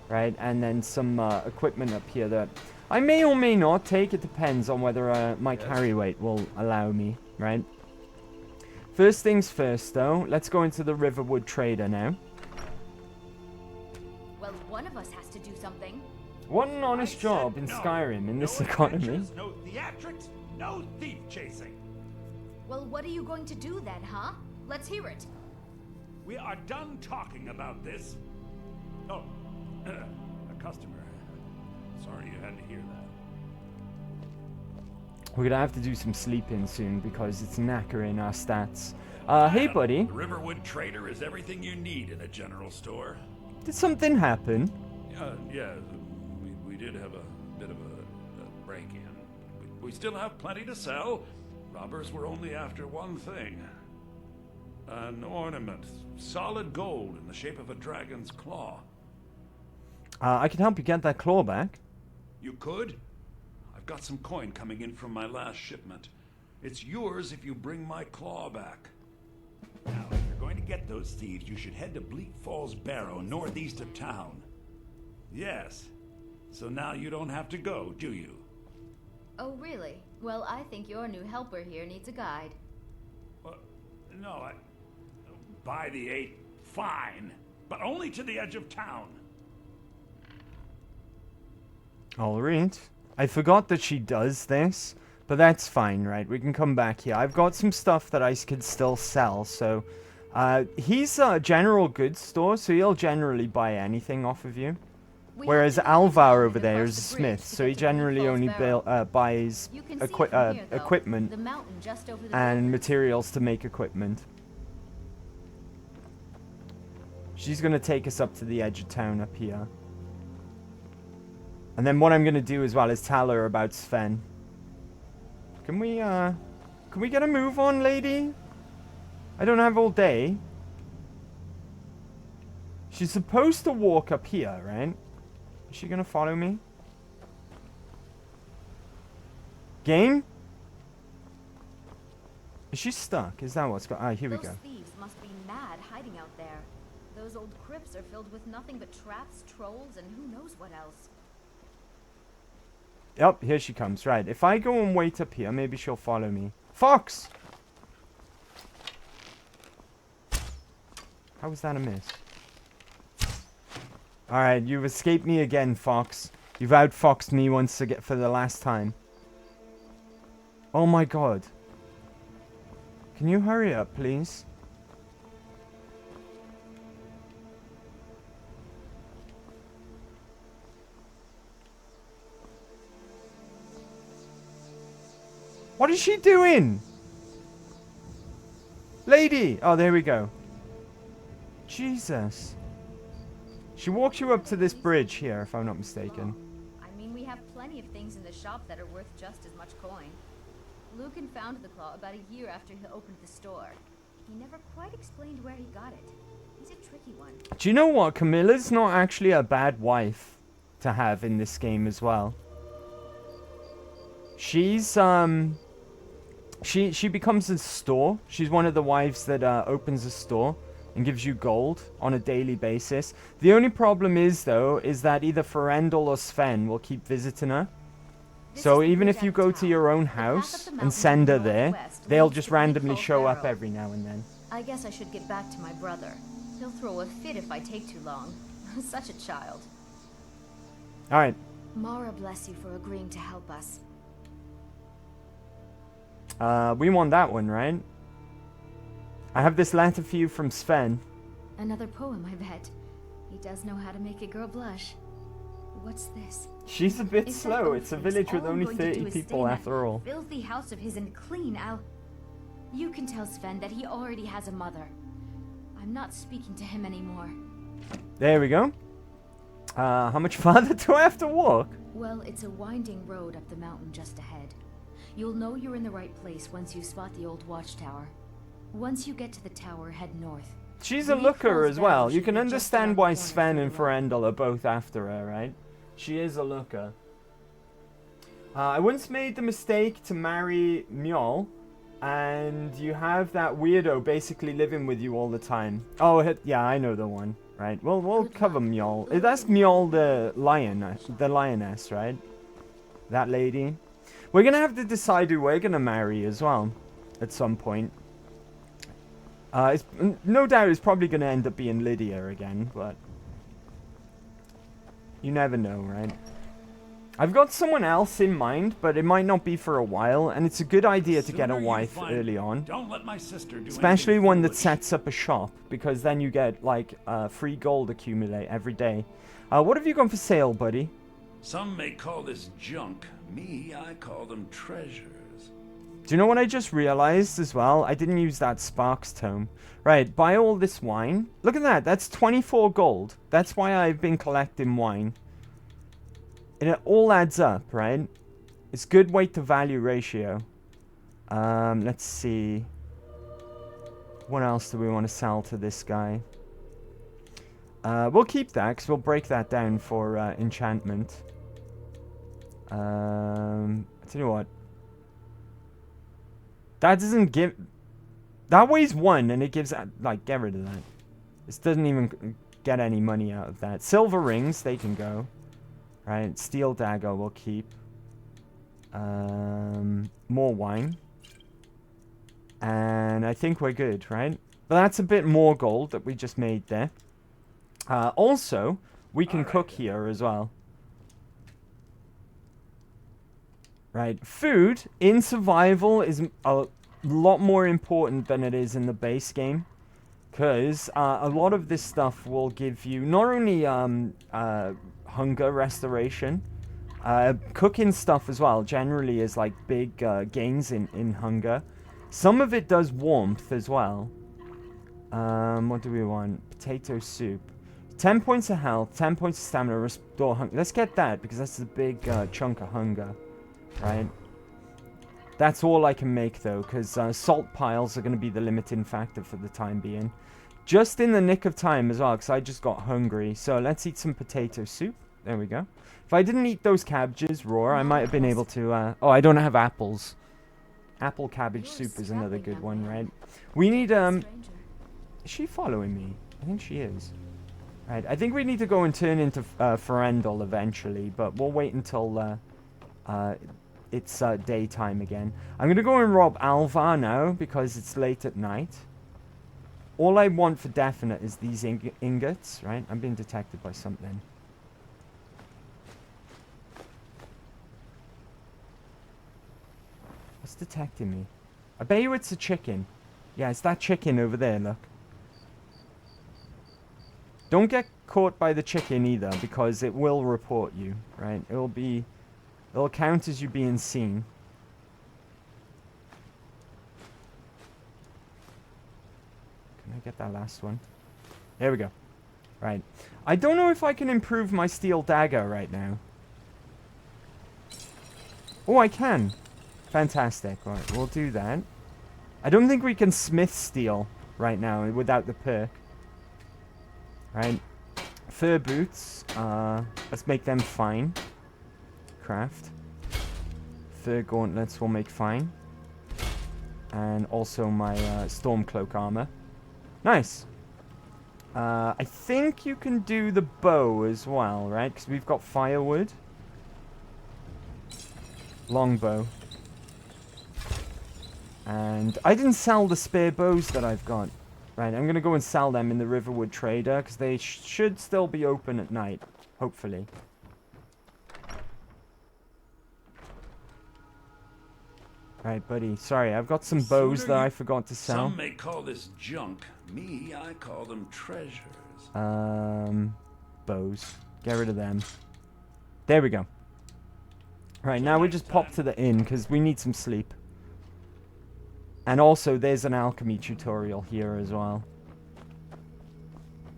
Speaker 1: Right? And then some equipment up here that I may or may not take. It depends on whether my carry weight will allow me. Right? First things first, though. Let's go into the Riverwood Trader now.
Speaker 7: Well, one of us has to do something.
Speaker 1: What an honest job in Skyrim in this economy.
Speaker 13: No theatrics, no thief chasing.
Speaker 7: Well, what are you going to do then, huh? Let's hear it.
Speaker 13: We are done talking about this. Oh, a customer. Sorry you had to hear that.
Speaker 1: We're gonna have to do some sleeping soon because it's knackering our stats. Hey, buddy.
Speaker 13: The Riverwood Trader is everything you need in a general store.
Speaker 1: Did something happen?
Speaker 13: Yeah, we did have a bit of a break-in. We still have plenty to sell. Robbers were only after one thing. An ornament. Solid gold in the shape of a dragon's claw.
Speaker 1: I can help you get that claw back.
Speaker 13: You could? I've got some coin coming in from my last shipment. It's yours if you bring my claw back. Now, if you're going to get those thieves, you should head to Bleak Falls Barrow, northeast of town. Yes. So now you don't have to go, do you?
Speaker 7: Oh, really? Well, I think your new helper here needs a guide.
Speaker 13: No, by the 8, fine. But only to the edge of town.
Speaker 1: Alright. I forgot that she does this, but that's fine, right? We can come back here. I've got some stuff that I could still sell, so... he's a general goods store, so he'll generally buy anything off of you. Whereas Alvar over there is a smith, so he generally only buys equipment and materials to make equipment. She's going to take us up to the edge of town up here. And then what I'm going to do as well is tell her about Sven. Can we get a move on, lady? I don't have all day. She's supposed to walk up here, right? Is she gonna follow me? Game? Is she stuck? Is that what's going on? Ah, here we go.
Speaker 7: Those thieves must be mad hiding out there. Those old crypts are filled with nothing but traps, trolls, and who knows what else.
Speaker 1: Yep, here she comes. Right, if I go and wait up here, maybe she'll follow me. Fox! How was that a miss? Alright, you've escaped me again, Fox. You've outfoxed me once again for the last time. Oh my god. Can you hurry up, please? What is she doing? Lady! Oh, there we go. Jesus. She walked you up to this bridge here, if I'm not mistaken.
Speaker 7: I mean, we have plenty of things in the shop that are worth just as much coin. Lucan found the claw about a year after he opened the store. He never quite explained where he got it. He's a tricky one.
Speaker 1: Do you know what? Camilla's not actually a bad wife to have in this game as well. She's, She becomes a store. She's one of the wives that opens a store and gives you gold on a daily basis. The only problem is, though, is that either Ferendel or Sven will keep visiting her. So even if you go to your own house and send her there, they'll just randomly show up every now and then.
Speaker 7: I guess I should get back to my brother. He'll throw a fit if I take too long. Such a child.
Speaker 1: Alright.
Speaker 7: Mara bless you for agreeing to help us.
Speaker 1: We want that one, right? I have this letter for you from Sven.
Speaker 7: Another poem, I bet. He does know how to make a girl blush. What's this?
Speaker 1: She's a bit slow. It's a village with only 30 people after all.
Speaker 7: Filthy house of his and clean out. You can tell Sven that he already has a mother. I'm not speaking to him anymore.
Speaker 1: There we go. How much farther do I have to walk?
Speaker 7: Well, it's a winding road up the mountain just ahead. You'll know you're in the right place once you spot the old watchtower. Once you get to the tower, head north.
Speaker 1: She's a looker as well. You can understand why Sven and Ferendel are both after her, right? She is a looker. I once made the mistake to marry Mjol, And you have that weirdo basically living with you all the time. Oh, yeah, I know the one. Right, we'll cover Mjol. That's Mjol the lioness, right? That lady. We're gonna have to decide who we're gonna marry as well, at some point. No doubt it's probably gonna end up being Lydia again, but you never know, right? I've got someone else in mind, but it might not be for a while, and it's a good idea to get a wife early on.
Speaker 13: Don't let my sister do
Speaker 1: Especially
Speaker 13: anything
Speaker 1: one that
Speaker 13: foolish.
Speaker 1: sets up a shop, because then you get, like, free gold accumulate every day. What have you got for sale, buddy?
Speaker 13: Some may call this junk. Me, I call them treasures.
Speaker 1: Do you know what I just realized as well? I didn't use that Sparks tome. Right, buy all this wine. Look at that, that's 24 gold. That's why I've been collecting wine. And it all adds up, right? It's good weight to value ratio. Let's see. What else do we want to sell to this guy? We'll keep that, because we'll break that down for enchantment. I tell you what. That doesn't give... That weighs 1, and it gives... Like, get rid of that. This doesn't even get any money out of that. Silver rings, they can go. Right, steel dagger we'll keep. More wine. And I think we're good, right? But that's a bit more gold that we just made there. Also, we can cook here as well. Right, food in survival is a lot more important than it is in the base game. Because a lot of this stuff will give you not only hunger restoration, cooking stuff as well generally is like big gains in hunger. Some of it does warmth as well. What do we want? Potato soup. 10 points of health, 10 points of stamina, restore hunger. Let's get that because that's a big chunk of hunger, right? That's all I can make though, because salt piles are going to be the limiting factor for the time being. Just in the nick of time as well, because I just got hungry. So let's eat some potato soup. There we go. If I didn't eat those cabbages raw, I might have been able to... oh, I don't have apples. Apple cabbage soup is another good one, right? We need... Is she following me? I think she is. Right, I think we need to go and turn into Ferendal eventually, but we'll wait until it's daytime again. I'm going to go and rob Alvar now, because it's late at night. All I want for definite is these ingots, right? I'm being detected by something. What's detecting me? I bet you it's a chicken. Yeah, it's that chicken over there, look. Don't get caught by the chicken either, because it will report you, right? It'll count as you being seen. Can I get that last one? There we go. Right. I don't know if I can improve my steel dagger right now. Oh, I can. Fantastic. Right, we'll do that. I don't think we can smith steel right now without the perk. Right. Fur boots. Let's make them fine. Craft. Fur gauntlets will make fine. And also my Stormcloak armor. Nice. I think you can do the bow as well, right? Because we've got firewood. Longbow. And I didn't sell the spare bows that I've got. Right, I'm going to go and sell them in the Riverwood Trader, because they should still be open at night. Hopefully. Right, buddy. Sorry, I've got some bows that I forgot to sell.
Speaker 13: Some may call this junk. Me, I call them treasures.
Speaker 1: Bows. Get rid of them. There we go. Right, now we just pop to the inn, because we need some sleep. And also, there's an alchemy tutorial here as well.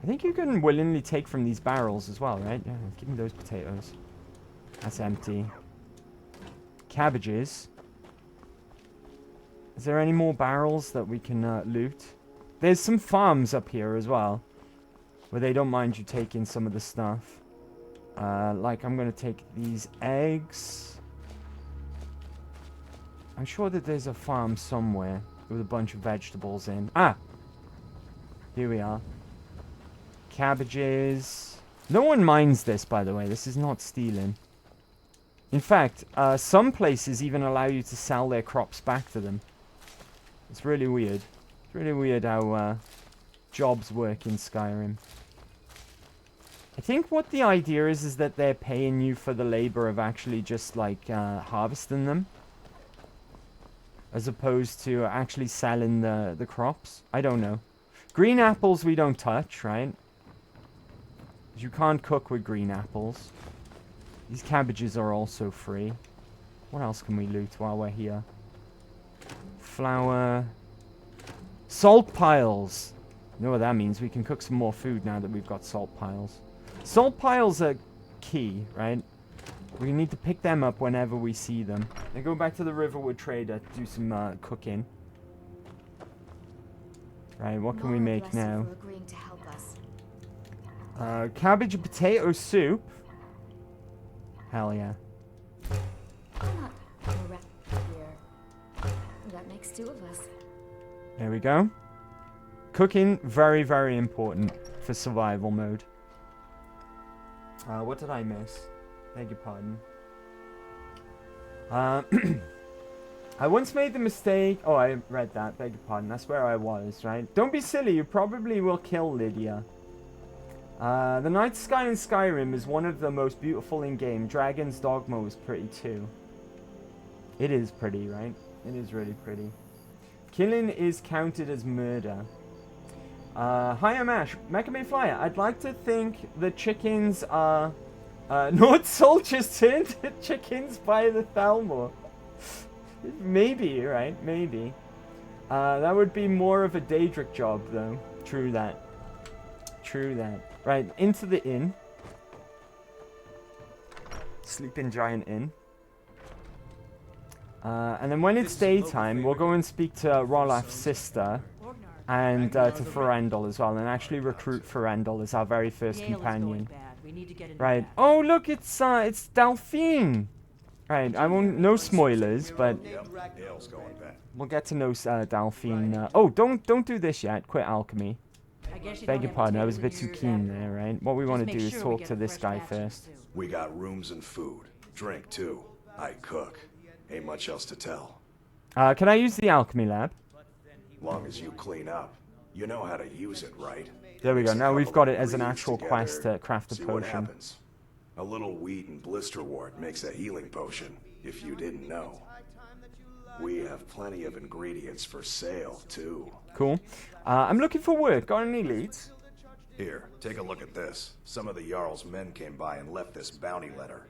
Speaker 1: I think you can willingly take from these barrels as well, right? Yeah, give me those potatoes. That's empty. Cabbages. Is there any more barrels that we can loot? There's some farms up here as well, where they don't mind you taking some of the stuff. Like, I'm going to take these eggs. I'm sure that there's a farm somewhere with a bunch of vegetables in. Ah! Here we are. Cabbages. No one minds this, by the way. This is not stealing. In fact, some places even allow you to sell their crops back to them. It's really weird. It's really weird how jobs work in Skyrim. I think what the idea is that they're paying you for the labor of actually just, like, harvesting them. As opposed to actually selling the crops. I don't know. Green apples we don't touch, right? You can't cook with green apples. These cabbages are also free. What else can we loot while we're here? Flour. Salt piles. You know what that means? We can cook some more food now that we've got salt piles. Salt piles are key, right? We need to pick them up whenever we see them. Then go back to the Riverwood Trader to do some cooking. Right, what can we make now? Cabbage and potato soup. Hell yeah.
Speaker 7: That makes two of us.
Speaker 1: There we go. Cooking, very, very important for survival mode. What did I miss? Beg your pardon. I once made the mistake... Oh, I read that. Beg your pardon. That's where I was, right? Don't be silly. You probably will kill Lydia. The night sky in Skyrim is one of the most beautiful in-game. Dragon's Dogma was pretty too. It is pretty, right? It is really pretty. Killing is counted as murder. Hi, I'm Ash. Mecha May Flyer. I'd like to think the chickens are... North soldiers turned to chickens by the Thalmor. Maybe, right? Maybe. That would be more of a Daedric job, though. True that. True that. Right, into the inn. Sleeping Giant Inn. And then when it's daytime, we'll go and speak to Rolaf's sister. And to Ferendal as well. And actually recruit Ferendal as our very first companion. Right. Oh, look, it's Delphine. Right, I won't... No spoilers, but... We'll get to know Delphine. Oh, don't do this yet. Quit alchemy. Beg your pardon, I was a bit too keen there, right? What we want to do is talk to this guy first.
Speaker 5: We got rooms and food. Drink, too. I cook. Ain't much else to tell.
Speaker 1: Can I use the alchemy lab?
Speaker 5: Long as you clean up. You know how to use it, right?
Speaker 1: There we go. Now we've got it as an actual quest to craft a potion.
Speaker 5: A little wheat and blisterwort makes a healing potion, if you didn't know. We have plenty of ingredients for sale, too.
Speaker 1: Cool. I'm looking for work. Got any leads?
Speaker 5: Here, take a look at this. Some of the Jarl's men came by and left this bounty letter.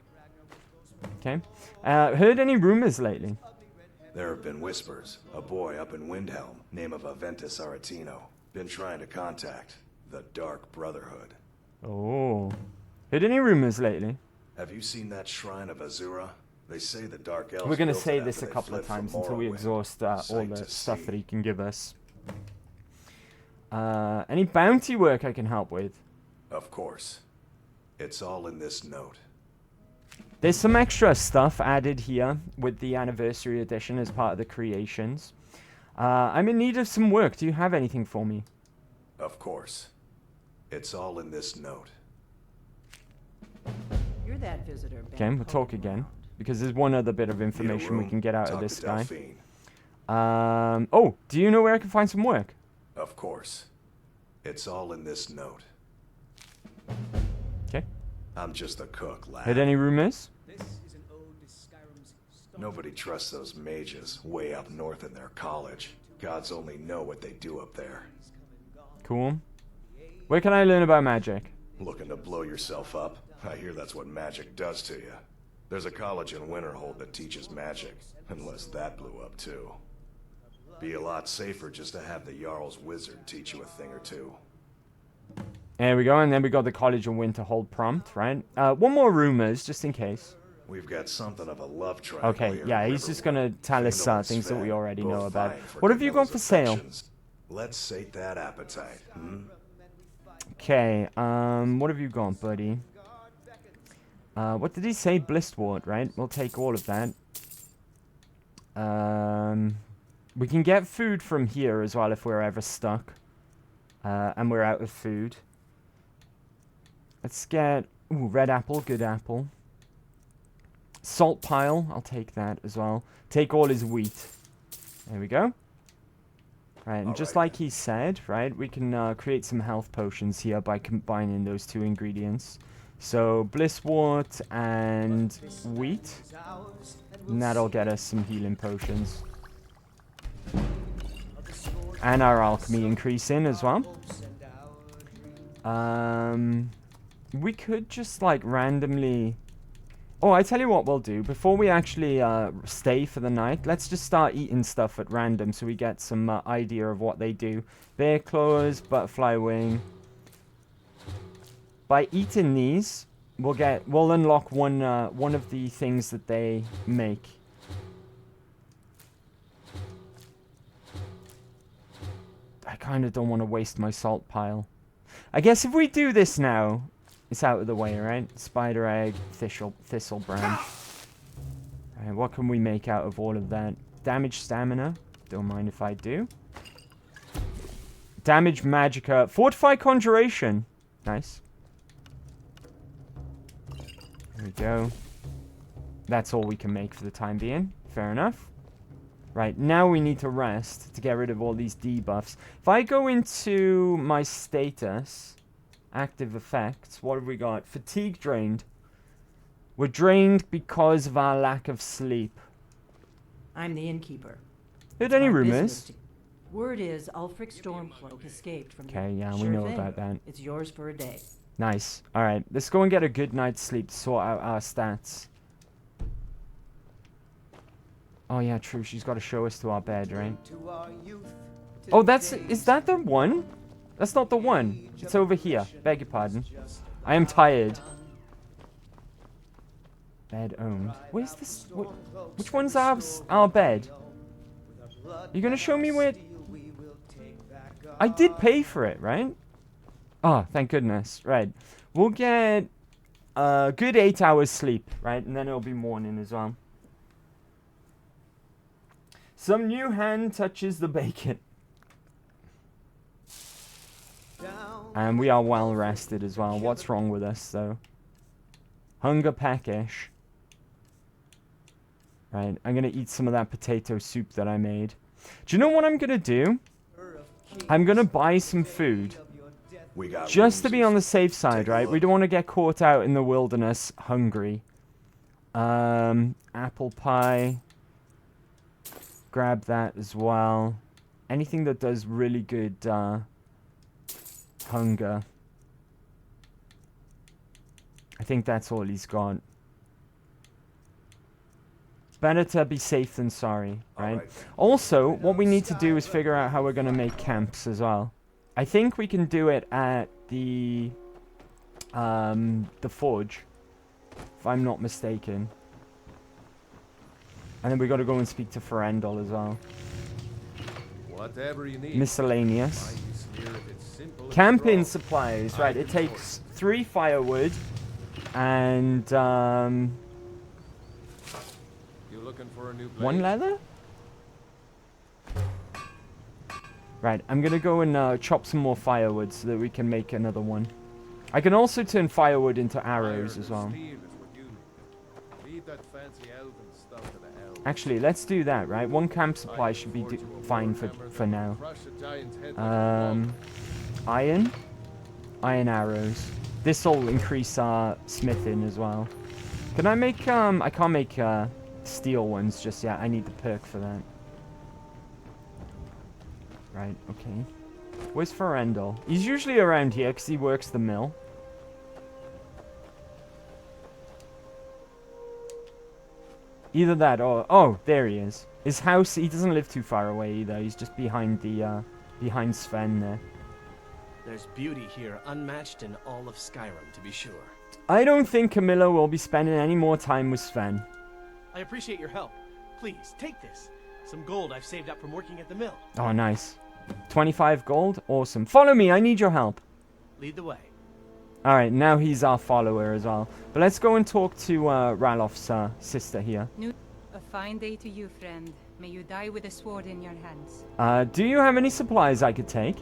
Speaker 1: Okay. Heard any rumors lately?
Speaker 5: There have been whispers. A boy up in Windhelm, name of Aventus Aretino, been trying to contact the Dark Brotherhood.
Speaker 1: Oh. Heard any rumors lately?
Speaker 5: Have you seen that shrine of Azura? They say the Dark Elves.
Speaker 1: We're going to say this a couple of times until we exhaust all the stuff that he can give us. Any bounty work I can help with?
Speaker 5: Of course. It's all in this note.
Speaker 1: There's some extra stuff added here with the anniversary edition as part of the creations. I'm in need of some work. Do you have anything for me?
Speaker 5: Of course. It's all in this note.
Speaker 14: You're that visitor.
Speaker 1: Okay, we'll talk again. Because there's one other bit of information we can get out of this guy. Oh, do you know where I can find some work?
Speaker 5: Of course. It's all in this note.
Speaker 1: Okay.
Speaker 5: I'm just a cook, lad.
Speaker 1: Heard any rumors?
Speaker 5: Nobody trusts those mages way up north in their college. Gods only know what they do up there.
Speaker 1: Cool. Where can I learn about magic?
Speaker 5: Looking to blow yourself up? I hear that's what magic does to you. There's a college in Winterhold that teaches magic, unless that blew up too. Be a lot safer just to have the Jarl's wizard teach you a thing or two.
Speaker 1: There we go, and then we got the College of Winterhold prompt, right? One more rumors, just in case.
Speaker 5: We've got something of a love triangle.
Speaker 1: Okay, yeah, he's just gonna tell us things that we already know about. What have you got for sale?
Speaker 5: Let's sate that appetite,
Speaker 1: Okay, what have you got, buddy? What did he say? Blistwort, right? We'll take all of that. We can get food from here as well if we're ever stuck. And we're out of food. Let's get... Ooh, red apple, good apple. Salt pile, I'll take that as well. Take all his wheat. There we go. Right, and just like he said, right, we can create some health potions here by combining those two ingredients. So, blisswort and wheat. And that'll get us some healing potions. And our alchemy increasing as well. We could just like randomly... Oh, I tell you what we'll do. Before we actually stay for the night, let's just start eating stuff at random so we get some idea of what they do. Bear claws, butterfly wing. By eating these, we'll unlock one of the things that they make. I kind of don't want to waste my salt pile. I guess if we do this now, it's out of the way, right? Spider egg, thistle branch. Alright, what can we make out of all of that? Damage stamina. Don't mind if I do. Damage magicka. Fortify conjuration. Nice. There we go. That's all we can make for the time being. Fair enough. Right, now we need to rest to get rid of all these debuffs. If I go into my status, active effects, what have we got? Fatigue drained. We're drained because of our lack of sleep.
Speaker 14: I'm the innkeeper.
Speaker 1: Heard any rumors?
Speaker 14: Word is Ulfric Stormcloak escaped from
Speaker 1: Okay, yeah, we
Speaker 14: Sure
Speaker 1: know
Speaker 14: thing.
Speaker 1: about that.
Speaker 14: It's yours for a day.
Speaker 1: Nice. Alright, let's go and get a good night's sleep to sort out our stats. Oh yeah, true. She's got to show us to our bed, right? Oh, is that the one? That's not the one. It's over here. Beg your pardon. I am tired. Bed owned. Where's this? Which one's our bed? You gonna show me where? I did pay for it, right? Oh, thank goodness. Right. We'll get a good 8 hours sleep, right? And then it'll be morning as well. Some new hand touches the bacon. And we are well rested as well. What's wrong with us, though? Hunger peckish. Right, I'm going to eat some of that potato soup that I made. Do you know what I'm going to do? I'm going to buy some food. Just to be on the safe side, right? We don't want to get caught out in the wilderness hungry. Apple pie. Grab that as well. Anything that does really good hunger. I think that's all he's got. Better to be safe than sorry, right? Also, what we need to do is figure out how we're going to make camps as well. I think we can do it at the forge, if I'm not mistaken. And then we got to go and speak to Ferendel as well.
Speaker 4: Whatever you need.
Speaker 1: Miscellaneous. Camping supplies, right? It takes 3 firewood and
Speaker 4: You looking for a new blade?
Speaker 1: 1 leather. Right, I'm gonna go and chop some more firewood so that we can make another one. I can also turn firewood into arrows as well. Actually, let's do that, right? 1 camp supply should be fine for now. Iron arrows. This will increase our smithing as well. Can I make I can't make steel ones just yet. I need the perk for that. Right, okay. Where's Ferendel? He's usually around here because he works the mill. Either that or... Oh, there he is. His house, he doesn't live too far away either. He's just behind the, behind Sven there.
Speaker 12: There's beauty here unmatched in all of Skyrim, to be sure.
Speaker 1: I don't think Camilla will be spending any more time with Sven.
Speaker 12: I appreciate your help. Please, take this. Some gold I've saved up from working at the mill.
Speaker 1: Oh, nice. 25 gold? Awesome. Follow me, I need your help.
Speaker 12: Lead the way.
Speaker 1: Alright, now he's our follower as well. But let's go and talk to Ralof's sister here.
Speaker 15: A fine day to you, friend. May you die with a sword in your hands.
Speaker 1: Do you have any supplies I could take?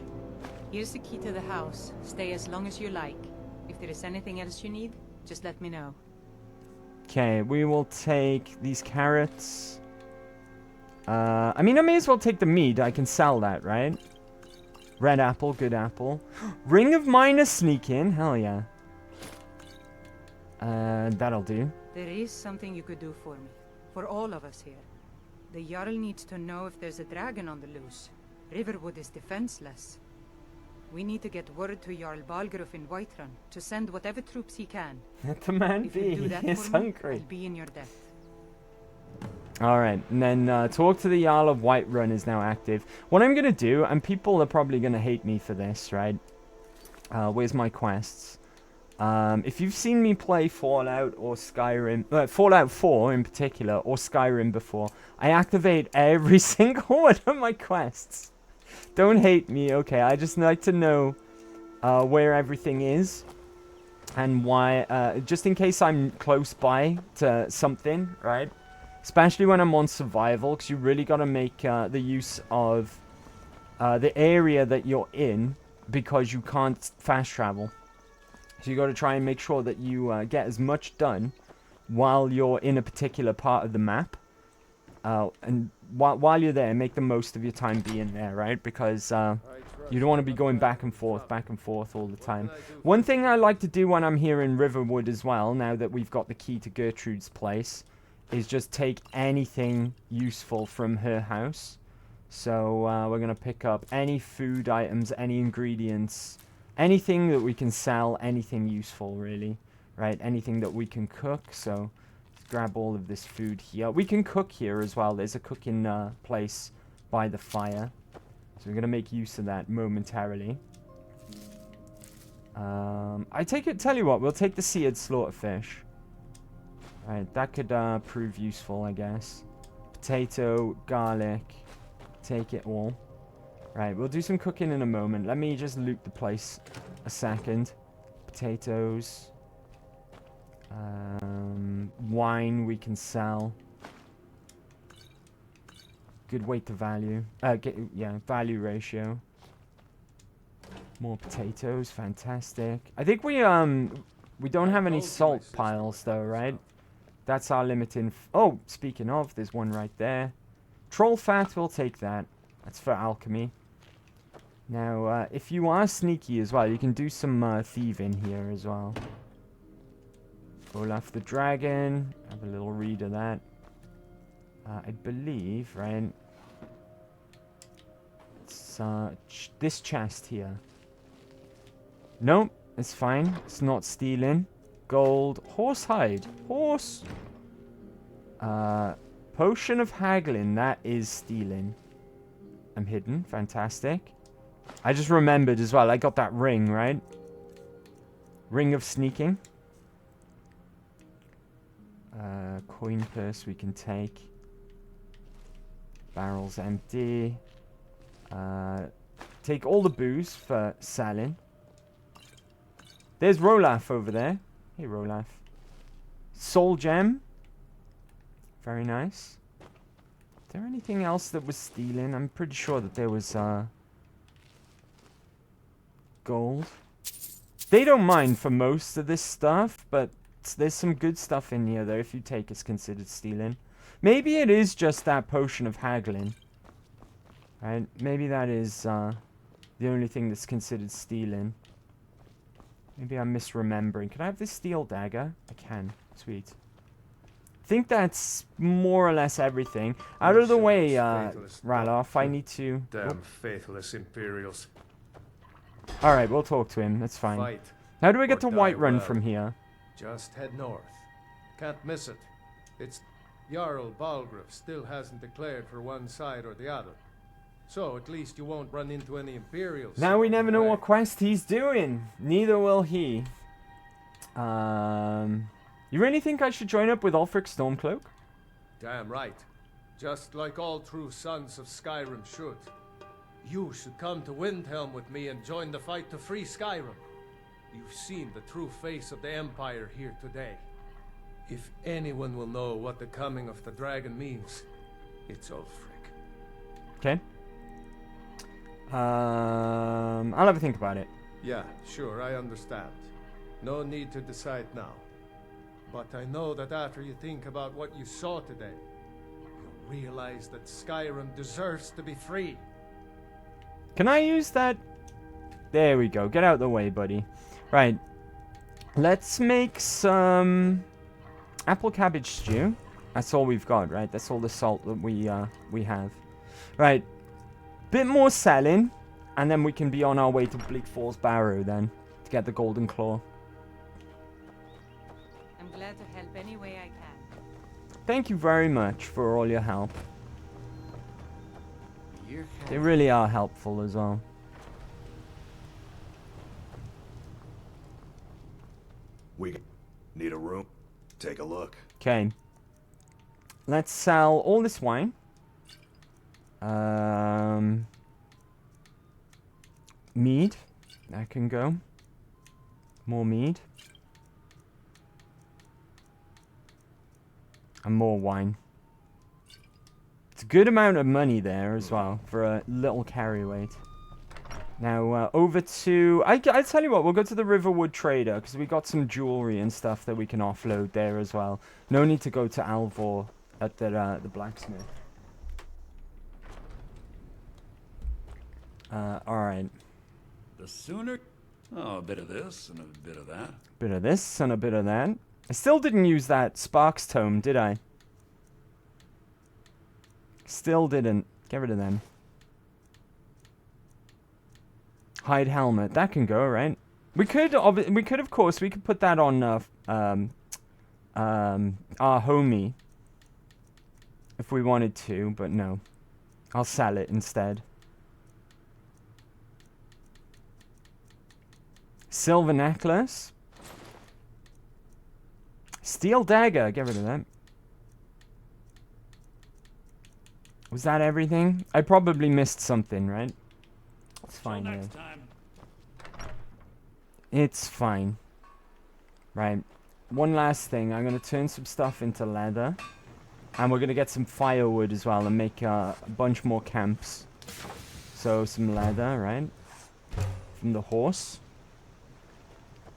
Speaker 15: Here's the key to the house. Stay as long as you like. If there is anything else you need, just let me know.
Speaker 1: Okay, we will take these carrots. I mean, I may as well take the meat. I can sell that, right? Red apple, good apple. Ring of minor sneak in. Hell yeah. That'll do.
Speaker 15: There is something you could do for me. For all of us here. The Jarl needs to know if there's a dragon on the loose. Riverwood is defenseless. We need to get word to Jarl Balgruuf in Whiterun to send whatever troops he can.
Speaker 1: Let the man
Speaker 15: If
Speaker 1: be.
Speaker 15: you do that
Speaker 1: He's
Speaker 15: for
Speaker 1: hungry.
Speaker 15: me, I'll be in your debt.
Speaker 1: Alright, and then talk to the Jarl of Whiterun is now active. What I'm going to do, and people are probably going to hate me for this, right? Where's my quests? If you've seen me play Fallout or Skyrim, Fallout 4 in particular, or Skyrim before, I activate every single one of my quests. Don't hate me, okay? I just like to know where everything is and why, just in case I'm close by to something, right? Especially when I'm on survival, because you really got to make the use of the area that you're in, because you can't fast travel. So you got to try and make sure that you get as much done while you're in a particular part of the map. And while you're there, make the most of your time being there, right? Because you don't want to be going back and forth all the time. One thing I like to do when I'm here in Riverwood as well, now that we've got the key to Gertrude's place, is just take anything useful from her house. So we're going to pick up any food items, any ingredients, anything that we can sell, anything useful really, right? Anything that we can cook. So let's grab all of this food here. We can cook here as well. There's a cooking place by the fire. So we're going to make use of that momentarily. Tell you what, we'll take the seared slaughterfish. Right, that could prove useful, I guess. Potato, garlic, take it all. Right, we'll do some cooking in a moment. Let me just loot the place a second. Potatoes. Wine we can sell. Good weight to value. Value ratio. More potatoes, fantastic. I think we don't have any salt piles though, right? That's our limiting. Oh, speaking of, there's one right there. Troll fat, we'll take that. That's for alchemy. Now, if you are sneaky as well, you can do some thieving here as well. Olaf the Dragon. Have a little read of that. I believe, right? It's this chest here. Nope, it's fine. It's not stealing. Gold. Horse hide. Horse. Potion of haggling. That is stealing. I'm hidden. Fantastic. I just remembered as well. I got that ring, right? Ring of sneaking. Coin purse we can take. Barrel's empty. Take all the booze for selling. There's Rolaf over there. Hey, Rolaf. Soul gem. Very nice. Is there anything else that was stealing? I'm pretty sure that there was gold. They don't mind for most of this stuff, but there's some good stuff in here though. If you take, it's considered stealing. Maybe it is just that potion of haggling. Right? Maybe that is the only thing that's considered stealing. Maybe I'm misremembering. Can I have this steel dagger? I can. Sweet. I think that's more or less everything. Out of the way, Ralof. I need to...
Speaker 4: Damn faithless Imperials.
Speaker 1: Alright, we'll talk to him. That's fine.
Speaker 4: Fight,
Speaker 1: how do we get to
Speaker 4: die
Speaker 1: Whiterun
Speaker 4: well.
Speaker 1: from here?
Speaker 4: Just head north. Can't miss it. It's Jarl Balgruuf still hasn't declared for one side or the other. So at least you won't run into any Imperials.
Speaker 1: Now we never know what quest he's doing. Neither will he. You really think I should join up with Ulfric Stormcloak?
Speaker 4: Damn right. Just like all true sons of Skyrim should. You should come to Windhelm with me and join the fight to free Skyrim. You've seen the true face of the Empire here today. If anyone will know what the coming of the dragon means, It's Ulfric.
Speaker 1: Okay. I'll have a think about it.
Speaker 4: Yeah, sure, I understand. No need to decide now. But I know that after you think about what you saw today, you'll realize that Skyrim deserves to be free.
Speaker 1: Can I use that? There we go. Get out of the way, buddy. Right. Let's make some apple cabbage stew. That's all we've got, right? That's all the salt that we have. Right. Bit more selling, and then we can be on our way to Bleak Falls Barrow then to get the golden claw.
Speaker 15: I'm glad to help any way I can.
Speaker 1: Thank you very much for all your help. They really are helpful as well.
Speaker 5: We need a room. Take a look.
Speaker 1: Okay. Let's sell all this wine. Mead. That can go. More mead. And more wine. It's a good amount of money there as well for a little carry weight. Now, over to... I tell you what, we'll go to the Riverwood Trader, because we got some jewelry and stuff that we can offload there as well. No need to go to Alvor at the blacksmith. Alright.
Speaker 13: The sooner... Oh, a bit of this and a bit of that.
Speaker 1: Bit of this and a bit of that. I still didn't use that Sparks tome, did I? Still didn't. Get rid of them. Hide helmet. That can go, right? We could, of course, we could put that on our homie if we wanted to, but no. I'll sell it instead. Silver necklace. Steel dagger. Get rid of that. Was that everything? I probably missed something, right? It's fine.
Speaker 13: Next time.
Speaker 1: It's fine. Right. One last thing. I'm going to turn some stuff into leather. And we're going to get some firewood as well and make a bunch more camps. So some leather, right? From the horse.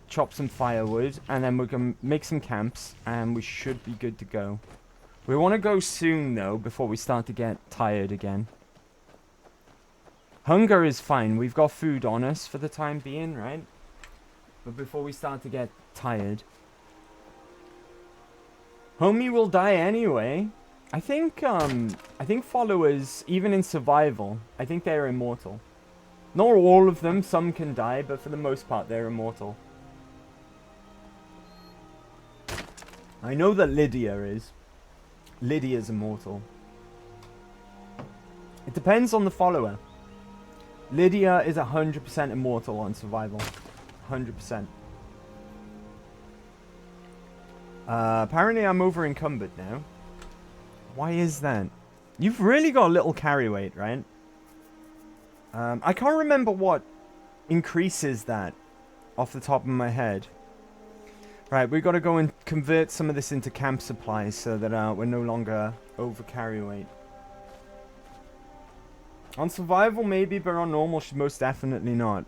Speaker 1: Chop some firewood. And then we can make some camps. And we should be good to go. We want to go soon, though, before we start to get tired again. Hunger is fine. We've got food on us for the time being, right? But before we start to get tired. Homie will die anyway. I think followers, even in survival, I think they're immortal. Not all of them. Some can die, but for the most part, they're immortal. I know that Lydia is. Lydia's immortal. It depends on the follower. Lydia is 100% immortal on survival. 100%. Apparently I'm over encumbered now. Why is that? You've really got a little carry weight, right? I can't remember what increases that off the top of my head. Right, we've got to go and convert some of this into camp supplies so that we're no longer over carry weight. On survival maybe, but on normal most definitely not.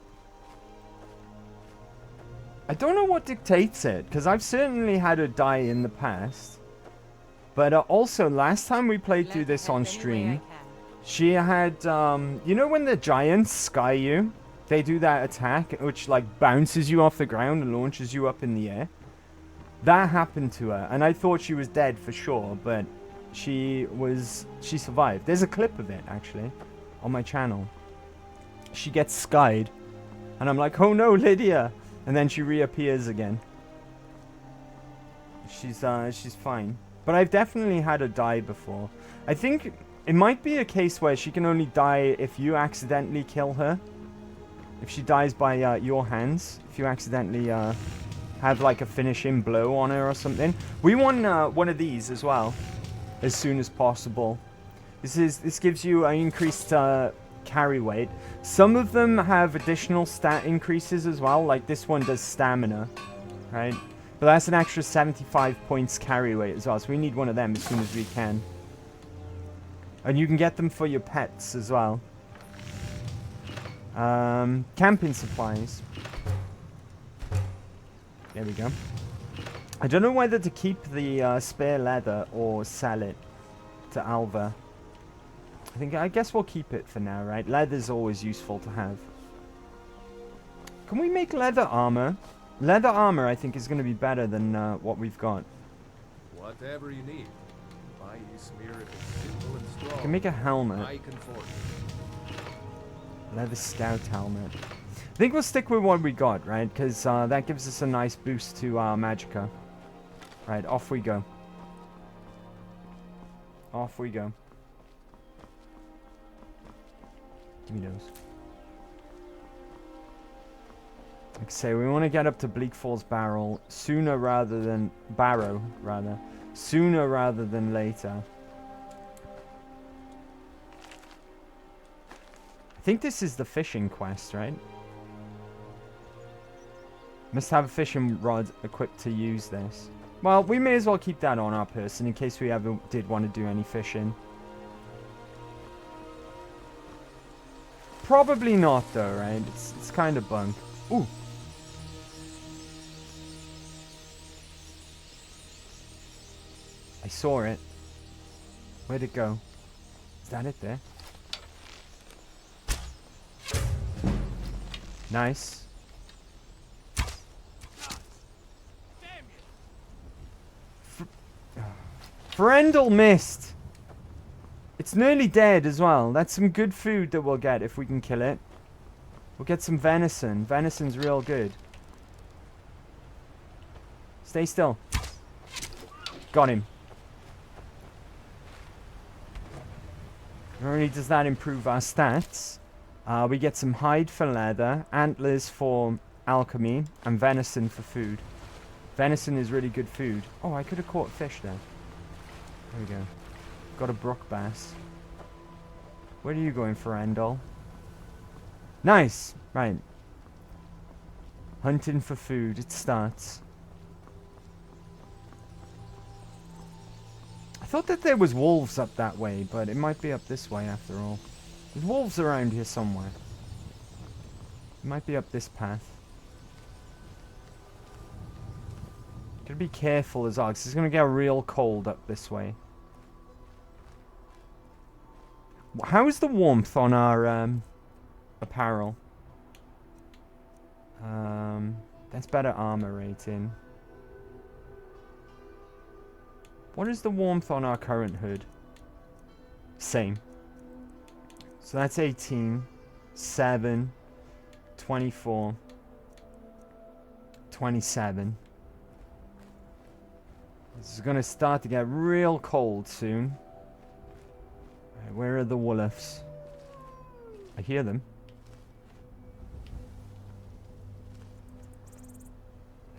Speaker 1: I don't know what dictates it, because I've certainly had her die in the past. But also, last time we played through this on stream, she had, you know when the giants sky you? They do that attack, which like bounces you off the ground and launches you up in the air. That happened to her, and I thought she was dead for sure, but she survived. There's a clip of it, actually, on my channel. She gets skied, and I'm like, oh no, Lydia! And then she reappears again. She's fine. But I've definitely had her die before. I think it might be a case where she can only die if you accidentally kill her. If she dies by your hands. If you accidentally have like a finishing blow on her or something. We want one of these as well. As soon as possible. This gives you an increased carry weight. Some of them have additional stat increases as well. Like this one does stamina. Right? But that's an extra 75 points carry weight as well. So we need one of them as soon as we can. And you can get them for your pets as well. Camping supplies. There we go. I don't know whether to keep the spare leather or sell it to Alva. I guess we'll keep it for now, right? Leather's always useful to have. Can we make leather armor? Leather armor, I think, is going to be better than what we've got.
Speaker 4: Whatever you need. My smear is simple and strong.
Speaker 1: Can make a helmet.
Speaker 4: I can forge it.
Speaker 1: Leather scout helmet. I think we'll stick with what we got, right? Because that gives us a nice boost to our magicka. Right, off we go. Off we go. Give me those. Like I say, we want to get up to Bleak Falls Barrow sooner rather than later. I think this is the fishing quest, right? Must have a fishing rod equipped to use this. Well, we may as well keep that on our person in case we ever did want to do any fishing. Probably not though, right? It's kind of bunk. Ooh. I saw it. Where'd it go? Is that it there? Nice. Frendel missed. It's nearly dead as well. That's some good food that we'll get if we can kill it. We'll get some venison. Venison's real good. Stay still. Got him. Not only does that improve our stats, we get some hide for leather, antlers for alchemy, and venison for food. Venison is really good food. Oh, I could have caught fish there. There we go. Got a brook bass. Where are you going, Ferendal? Nice! Right. Hunting for food. It starts. I thought that there was wolves up that way, but it might be up this way after all. There's wolves around here somewhere. It might be up this path. Gotta be careful as well, 'cause it's gonna get real cold up this way. How is the warmth on our apparel? That's better armor rating. What is the warmth on our current hood? Same. So that's 18, 7, 24, 27. This is going to start to get real cold soon. Right, where are the wolves? I hear them.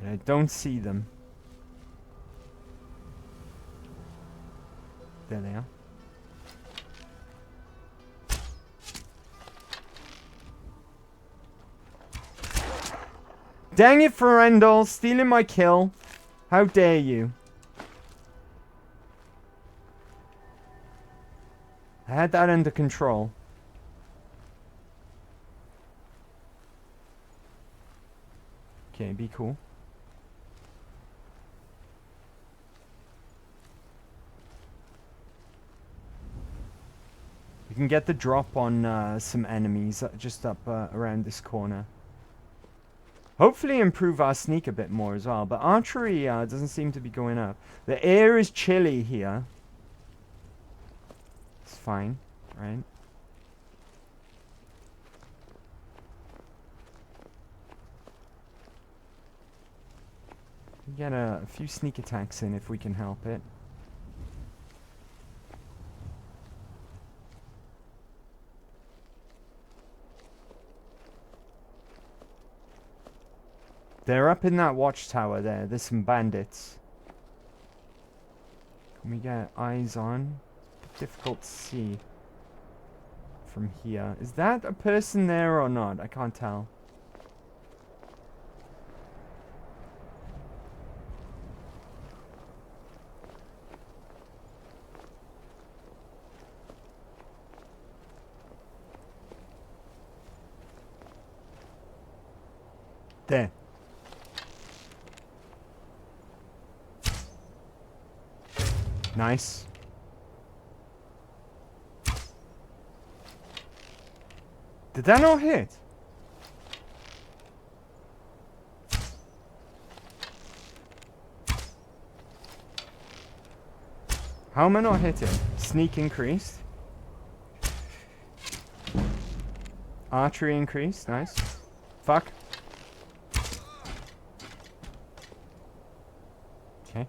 Speaker 1: And I don't see them. There they are. Dang it, Ferendal, stealing my kill. How dare you? I had that under control. Okay, be cool. We can get the drop on some enemies just up around this corner. Hopefully improve our sneak a bit more as well. But archery doesn't seem to be going up. The air is chilly here. It's fine, right? Get a few sneak attacks in if we can help it. They're up in that watchtower there. There's some bandits. Can we get eyes on? Difficult to see from here. Is that a person there or not? I can't tell. Nice. Did that not hit? How am I not hitting? Sneak increased. Archery increased. Nice. Fuck. Okay.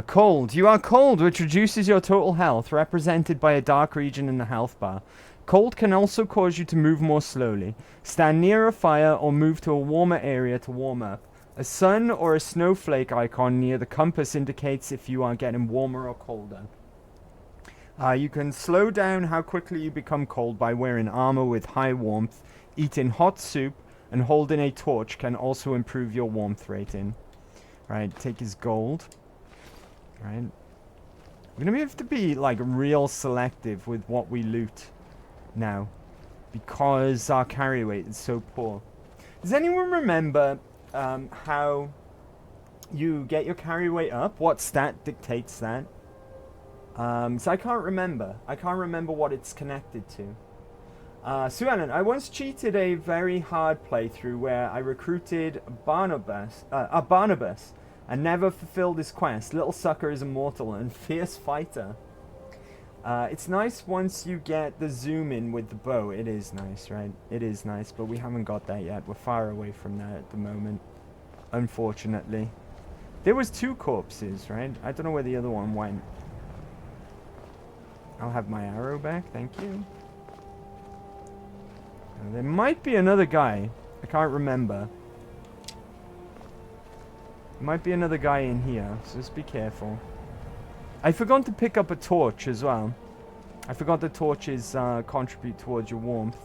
Speaker 1: Cold. You are cold, which reduces your total health, represented by a dark region in the health bar. Cold can also cause you to move more slowly. Stand near a fire or move to a warmer area to warm up. A sun or a snowflake icon near the compass indicates if you are getting warmer or colder. You can slow down how quickly you become cold by wearing armor with high warmth. Eating hot soup and holding a torch can also improve your warmth rating. Right, take his gold. Right. We're gonna have to be like real selective with what we loot now, because our carry weight is so poor. Does anyone remember how you get your carry weight up? What stat dictates that? So I can't remember. I can't remember what it's connected to. Suanan, I once cheated a very hard playthrough where I recruited Barnabas and never fulfilled his quest. Little sucker is immortal and fierce fighter. It's nice once you get the zoom in with the bow. It is nice, right? It is nice, but we haven't got that yet. We're far away from that at the moment, unfortunately. There was 2 corpses, right? I don't know where the other one went. I'll have my arrow back, thank you. There might be another guy. I can't remember. There might be another guy in here, so just be careful. I forgot to pick up a torch as well. I forgot the torches contribute towards your warmth.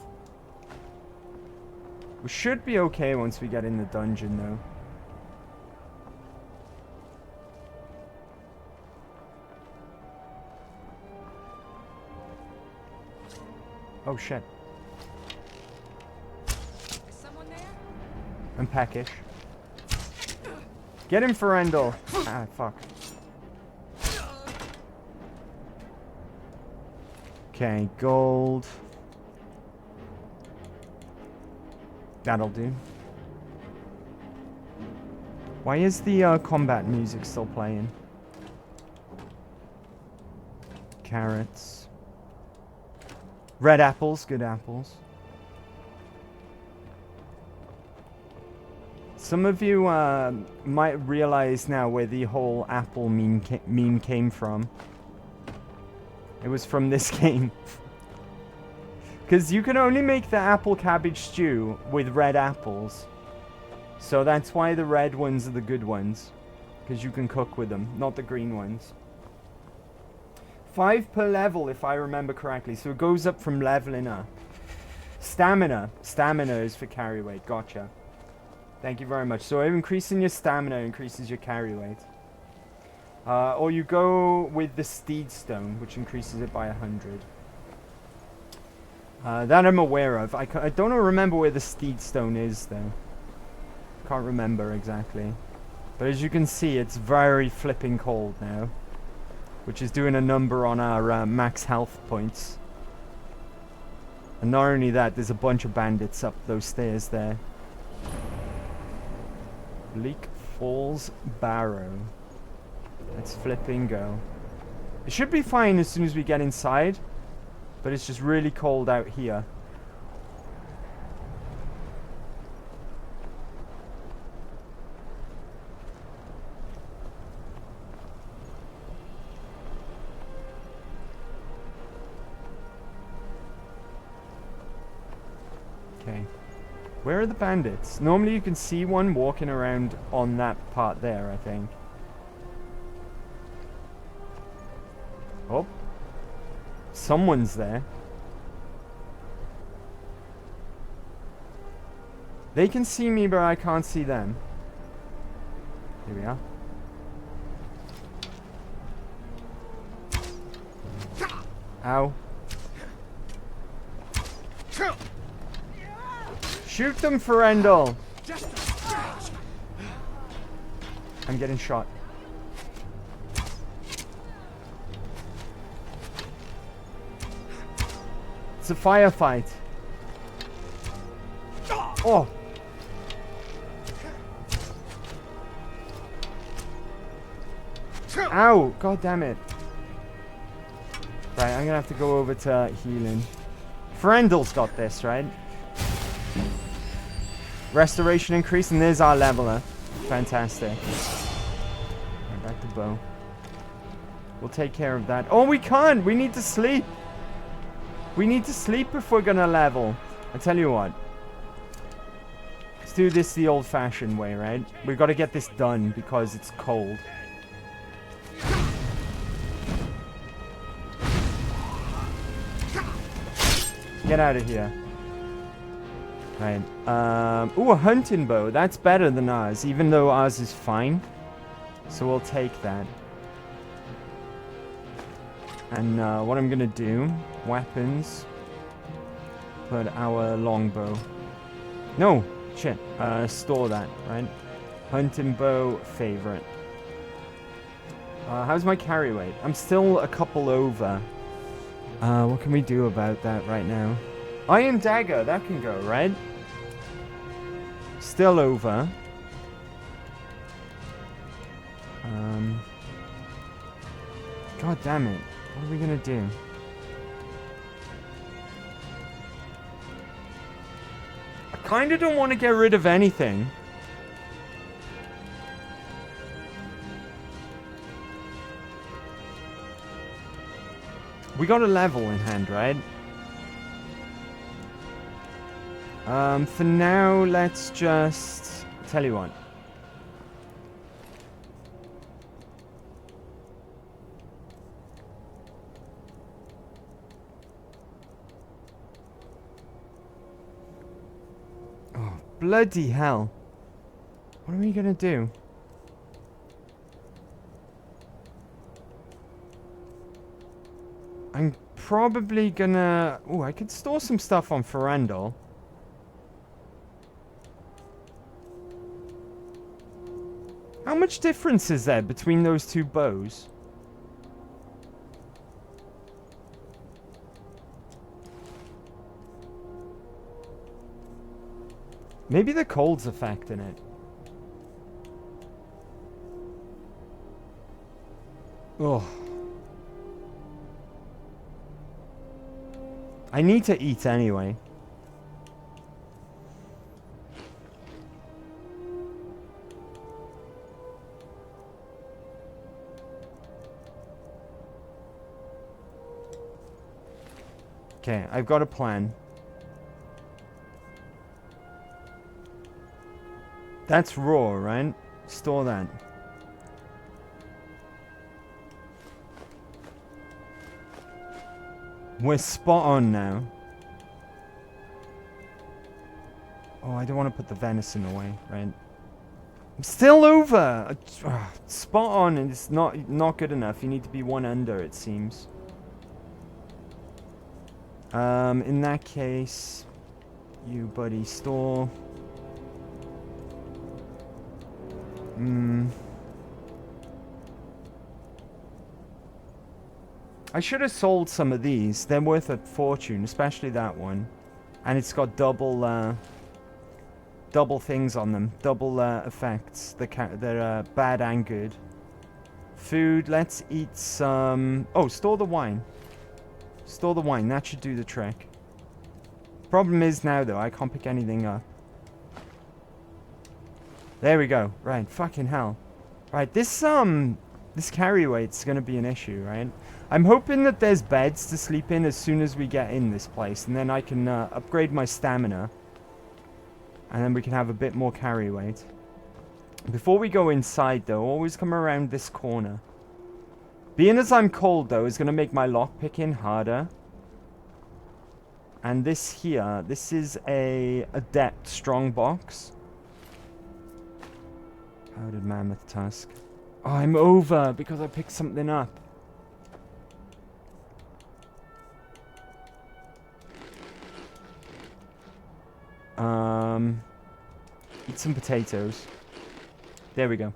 Speaker 1: We should be okay once we get in the dungeon, though. Oh shit.
Speaker 15: Is someone there?
Speaker 1: I'm peckish. Get him, Ferendal! Ah, fuck. Okay, gold. That'll do. Why is the combat music still playing? Carrots. Red apples, good apples. Some of you might realize now where the whole apple meme came from. It was from this game. Because you can only make the apple cabbage stew with red apples. So that's why the red ones are the good ones. Because you can cook with them, not the green ones. 5 per level, if I remember correctly. So it goes up from leveling up. Stamina. Stamina is for carry weight. Gotcha. Thank you very much. So increasing your stamina increases your carry weight. Or you go with the Steed Stone, which increases it by 100. That I'm aware of. I don't remember where the Steed Stone is, though. Can't remember exactly. But as you can see, it's very flipping cold now. Which is doing a number on our max health points. And not only that, there's a bunch of bandits up those stairs there. Bleak Falls Barrow. Let's flipping go. It should be fine as soon as we get inside. But it's just really cold out here. Okay. Where are the bandits? Normally you can see one walking around on that part there, I think. Oh. Someone's there. They can see me, but I can't see them. Here we are. Ow. Shoot them, Ferendal! I'm getting shot. It's a firefight. Oh. Ow! God damn it. Right, I'm gonna have to go over to healing. Frendal's got this, right? Restoration increase, and there's our leveler. Fantastic. Right, back to bow. We'll take care of that. Oh, we can't! We need to sleep! We need to sleep if we're gonna level. I tell you what. Let's do this the old-fashioned way, right? We've got to get this done because it's cold. Get out of here. Right. Ooh, a hunting bow. That's better than ours, even though ours is fine. So we'll take that. And what I'm gonna do, weapons. Put our longbow. No, shit. Store that, right? Hunting bow, favorite. How's my carry weight? I'm still a couple over. What can we do about that right now? Iron dagger, that can go, right? Still over. God damn it. What are we gonna do? I kinda don't want to get rid of anything. We got a level in hand, right? For now, let's just... Tell you what. Oh, bloody hell. What are we gonna do? I'm probably gonna... Ooh, I could store some stuff on Ferendal. How much difference is there between those two bows? Maybe the cold's affecting it. Oh. I need to eat anyway. Okay, I've got a plan. That's raw, right? Store that. We're spot on now. Oh, I don't want to put the venison away, right? I'm still over! Spot on, and it's not good enough. You need to be one under, it seems. In that case, you buddy store. I should have sold some of these. They're worth a fortune, especially that one. And it's got double things on them. Double effects. They're bad and good. Food, let's eat some... Oh, store the wine. Store the wine, that should do the trick. Problem is now, though, I can't pick anything up. There we go. Right, fucking hell. Right, this carry weight's gonna be an issue, right? I'm hoping that there's beds to sleep in as soon as we get in this place, and then I can upgrade my stamina. And then we can have a bit more carry weight. Before we go inside, though, always come around this corner. Being as I'm cold, though, is going to make my lockpicking harder. And this here, this is a adept strong box. Powdered mammoth tusk. Oh, I'm over because I picked something up. Eat some potatoes. There we go.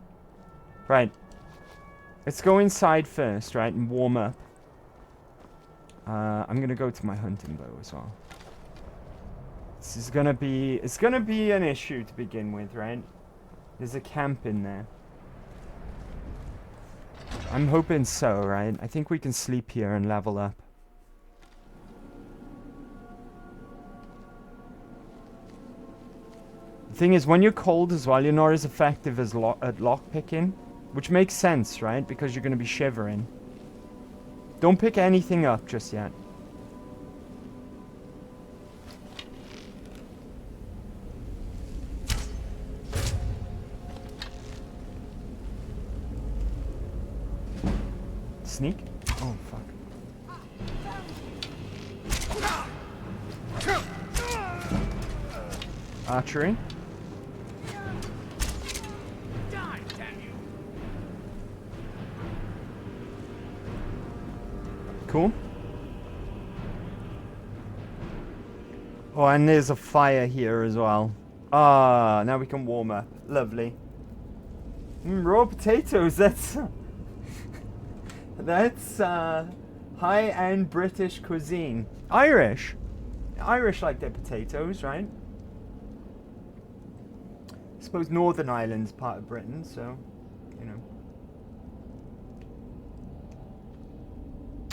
Speaker 1: Right. Let's go inside first, right, and warm up. I'm gonna go to my hunting bow as well. This is gonna be... It's gonna be an issue to begin with, right? There's a camp in there. I'm hoping so, right? I think we can sleep here and level up. The thing is, when you're cold as well, you're not as effective as at lockpicking. Which makes sense, right? Because you're going to be shivering. Don't pick anything up just yet. Sneak? Oh, fuck. Archery? Cool. Oh, and there's a fire here as well. Ah, now we can warm up. Lovely. Raw potatoes, that's... that's, high-end British cuisine. Irish. Irish like their potatoes, right? I suppose Northern Ireland's part of Britain, so, you know.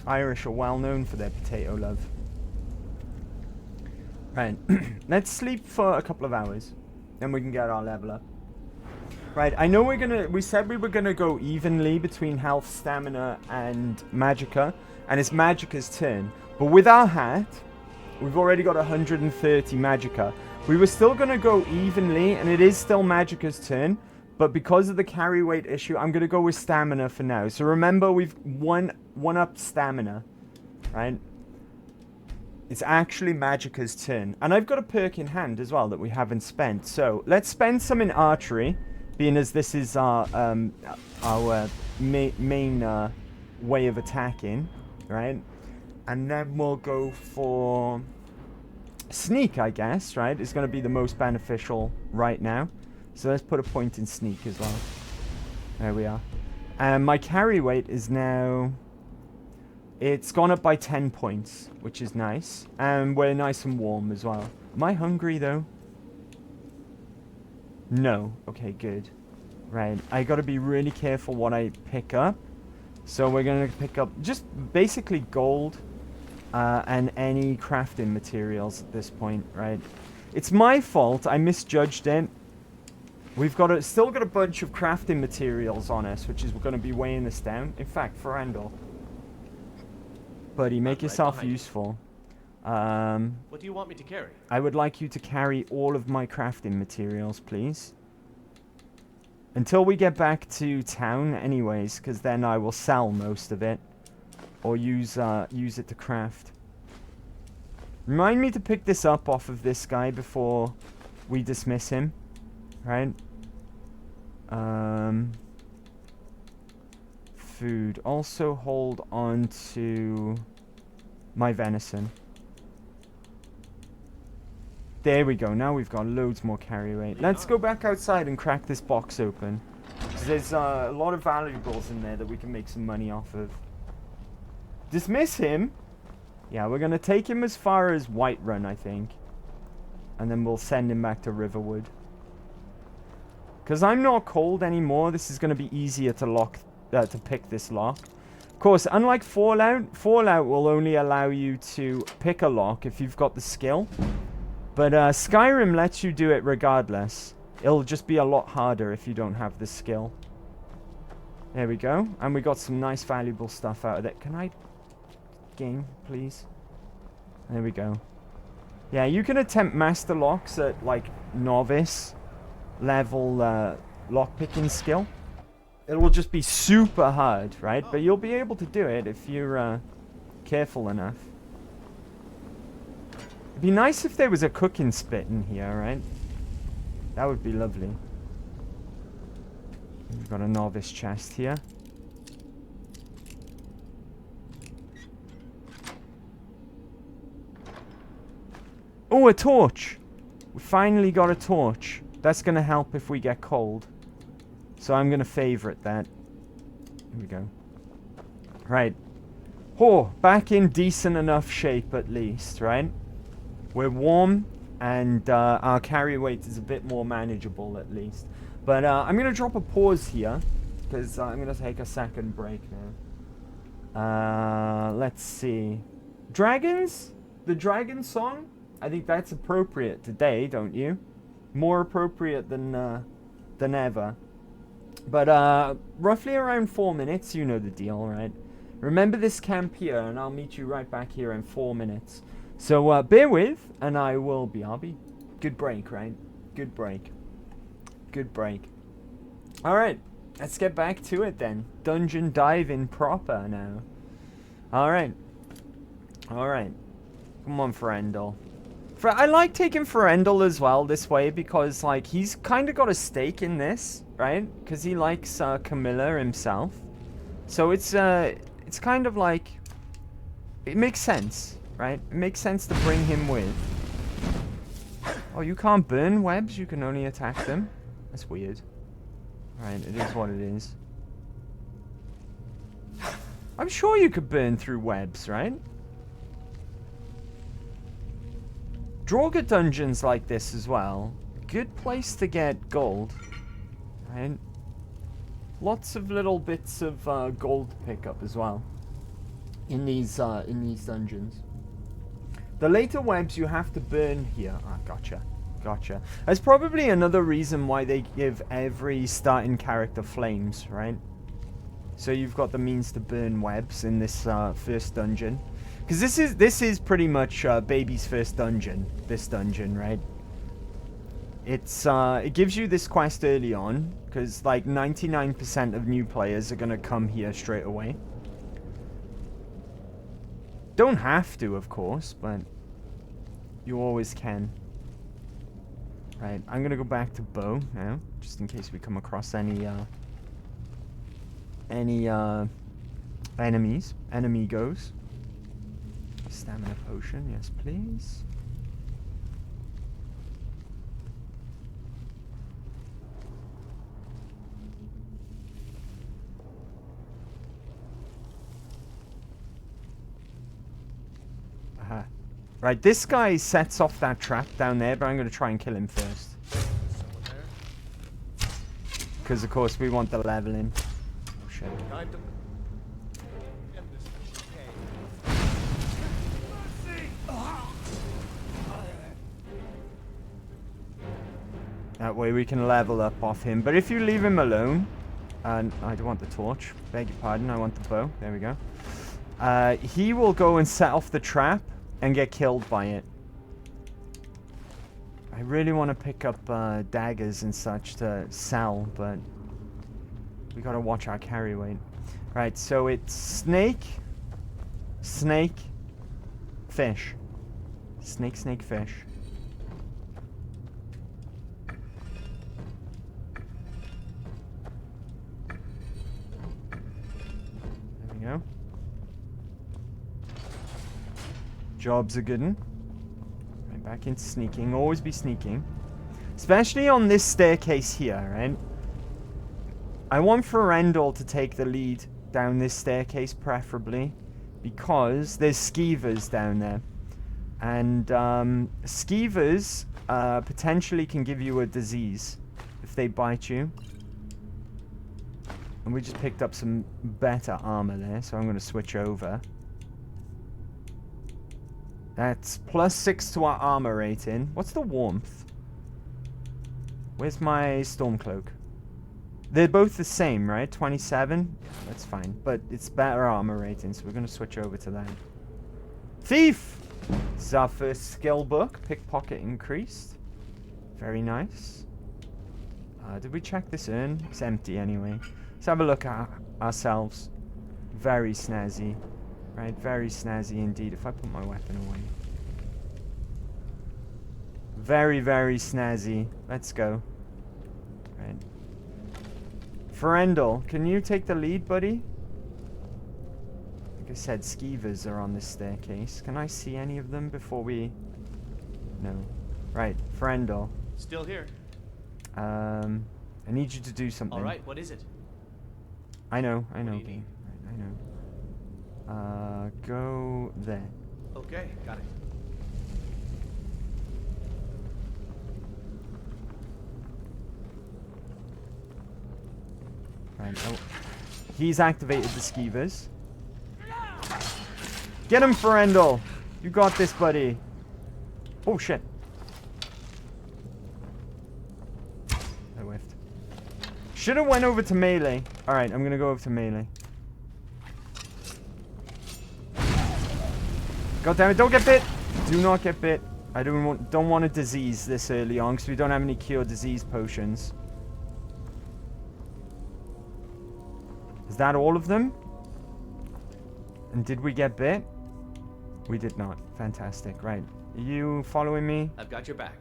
Speaker 1: Irish are well known for their potato love. Right, let's sleep for a couple of hours. Then we can get our level up. Right, I know we said we were gonna go evenly between health, stamina, and magicka. And it's magicka's turn. But with our hat, we've already got 130 magicka. We were still gonna go evenly, and it is still magicka's turn. But because of the carry weight issue, I'm going to go with stamina for now. So remember, we've one up stamina, right? It's actually Magicka's turn. And I've got a perk in hand as well that we haven't spent. So let's spend some in archery, being as this is our main way of attacking, right? And then we'll go for sneak, I guess, right? It's going to be the most beneficial right now. So let's put a point in sneak as well. There we are. And my carry weight is now... It's gone up by 10 points, which is nice. And we're nice and warm as well. Am I hungry, though? No. Okay, good. Right. I got to be really careful what I pick up. So we're going to pick up just basically gold and any crafting materials at this point, right? It's my fault. I misjudged it. We've got still got a bunch of crafting materials on us, which is going to be weighing us down. In fact, Ferrandel, buddy, make yourself useful.
Speaker 12: What do you want me to carry?
Speaker 1: I would like you to carry all of my crafting materials, please. Until we get back to town, anyways, because then I will sell most of it, or use it to craft. Remind me to pick this up off of this guy before we dismiss him. Right? Food. Also hold on to my venison. There we go. Now we've got loads more carry weight. Let's go back outside and crack this box open. 'Cause there's a lot of valuables in there that we can make some money off of. Dismiss him? Yeah, we're going to take him as far as Whiterun, I think. And then we'll send him back to Riverwood. Because I'm not cold anymore, this is going to be easier to pick this lock. Of course, unlike Fallout, Fallout will only allow you to pick a lock if you've got the skill. But Skyrim lets you do it regardless. It'll just be a lot harder if you don't have the skill. There we go. And we got some nice valuable stuff out of it. Can I... game, please? There we go. Yeah, you can attempt master locks at, like, novice level lockpicking skill. It will just be super hard, right? But you'll be able to do it if you're careful enough. It'd be nice if there was a cooking spit in here, right? That would be lovely. We've got a novice chest here. Oh, a torch! We finally got a torch. That's going to help if we get cold. So I'm going to favorite that. Here we go. Right. Oh, back in decent enough shape at least, right? We're warm, and our carry weight is a bit more manageable at least. But I'm going to drop a pause here, because I'm going to take a second break now. Let's see. Dragons? The dragon song? I think that's appropriate today, don't you? More appropriate than ever. But roughly around 4 minutes, you know the deal, right? Remember this camp here, and I'll meet you right back here in 4 minutes. So bear with, and I'll be. Good break, right? Good break. Good break. Alright, let's get back to it then. Dungeon diving proper now. Alright. Alright. Come on, Ferendel. I like taking Ferendel as well this way because, like, he's kind of got a stake in this, right? Because he likes Camilla himself. So it's kind of like... It makes sense, right? It makes sense to bring him with. Oh, you can't burn webs? You can only attack them? That's weird. Right, it is what it is. I'm sure you could burn through webs, right? Draugr dungeons like this as well. Good place to get gold. Right? Lots of little bits of gold to pick up as well. In these dungeons. The later webs you have to burn here. Ah, gotcha. Gotcha. That's probably another reason why they give every starting character flames, right? So you've got the means to burn webs in this first dungeon. Because this is pretty much baby's first dungeon. This dungeon, right? It gives you this quest early on, because like 99% of new players are gonna come here straight away. Don't have to, of course, but you always can. Right, I'm gonna go back to bow now, just in case we come across any enemies, enemigos. Stamina potion, yes please. Aha. Right, this guy sets off that trap down there, but I'm going to try and kill him first. Because of course we want the leveling. Oh shit. That way we can level up off him. But if you leave him alone, and I don't want the torch, beg your pardon, I want the bow, there we go. He will go and set off the trap and get killed by it. I really want to pick up daggers and such to sell, but we gotta watch our carry weight. Right, so it's snake, snake, fish. Snake, snake, fish. There we go. Job's a good one. Right, back into sneaking. Always be sneaking. Especially on this staircase here, right? I want Ferendel to take the lead down this staircase, preferably. Because there's skeevers down there. And skeevers potentially can give you a disease if they bite you. And we just picked up some better armor there, so I'm going to switch over. That's +6 to our armor rating. What's the warmth? Where's my Stormcloak? They're both the same, right? 27? Yeah, that's fine. But it's better armor rating, so we're going to switch over to that. Thief! This is our first skill book. Pickpocket increased. Very nice. Did we check this urn? It's empty anyway. Let's have a look at ourselves. Very snazzy. Right, very snazzy indeed. If I put my weapon away. Very, very snazzy. Let's go. Right. Ferendel, can you take the lead, buddy? Like I said, skeevers are on this staircase. Can I see any of them before we... No. Right, Ferendel.
Speaker 12: Still here.
Speaker 1: I need you to do something.
Speaker 12: All right, what is it?
Speaker 1: I know,
Speaker 12: What do you need?
Speaker 1: Right, I know. Go there.
Speaker 12: Okay, got it.
Speaker 1: Right. Oh. He's activated the skeevers. Get him, Ferendel! You got this, buddy. Oh, shit. I whiffed. Should have went over to melee. Alright, I'm gonna go over to melee. God damn it, don't get bit! Do not get bit. I don't want a disease this early on, because we don't have any cure disease potions. Is that all of them? And did we get bit? We did not. Fantastic. Right. Are you following me?
Speaker 12: I've got your back.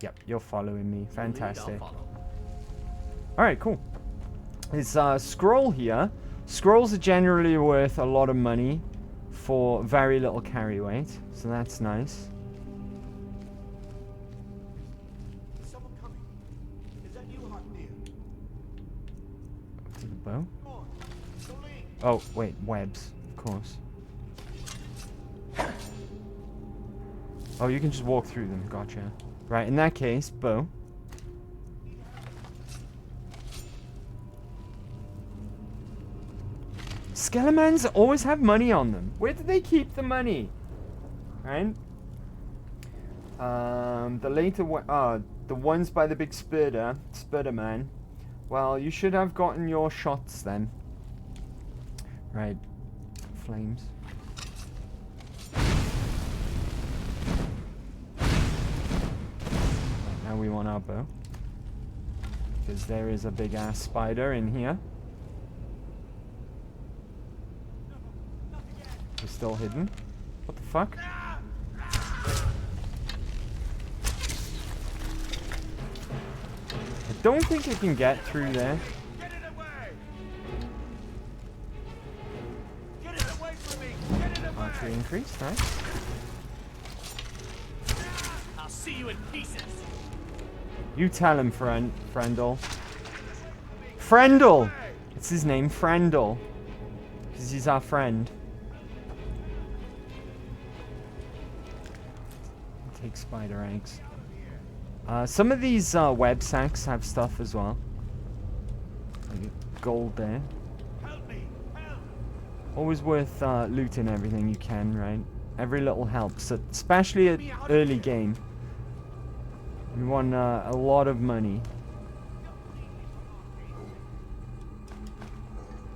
Speaker 1: Yep, you're following me. Fantastic.
Speaker 12: I'll follow.
Speaker 1: Alright, cool. There's a scroll here. Scrolls are generally worth a lot of money for very little carry weight. So that's nice.
Speaker 16: Is someone coming? Is that you, Hartnir?
Speaker 1: To the bow?
Speaker 16: Come on. Solene.
Speaker 1: Oh, wait. Webs. Of course. Oh, you can just walk through them. Gotcha. Right, in that case, bow. Skelemans always have money on them. Where do they keep the money? Right? The later one, the ones by the big Spurter man. Well, you should have gotten your shots then. Right. Flames. Now we want our bow. Because there is a big ass spider in here. We're still hidden. What the fuck? I don't think it can get through there.
Speaker 16: Get it away! Get it away from me! Get it away!
Speaker 1: Archery increased, right?
Speaker 16: I'll see you in pieces!
Speaker 1: You tell him, Frendel. Frendel! It's his name, Frendel. Because he's our friend. Take spider eggs. Some of these web sacks have stuff as well. Like gold there. Always worth looting everything you can, right? Every little helps, especially at early game. We won a lot of money.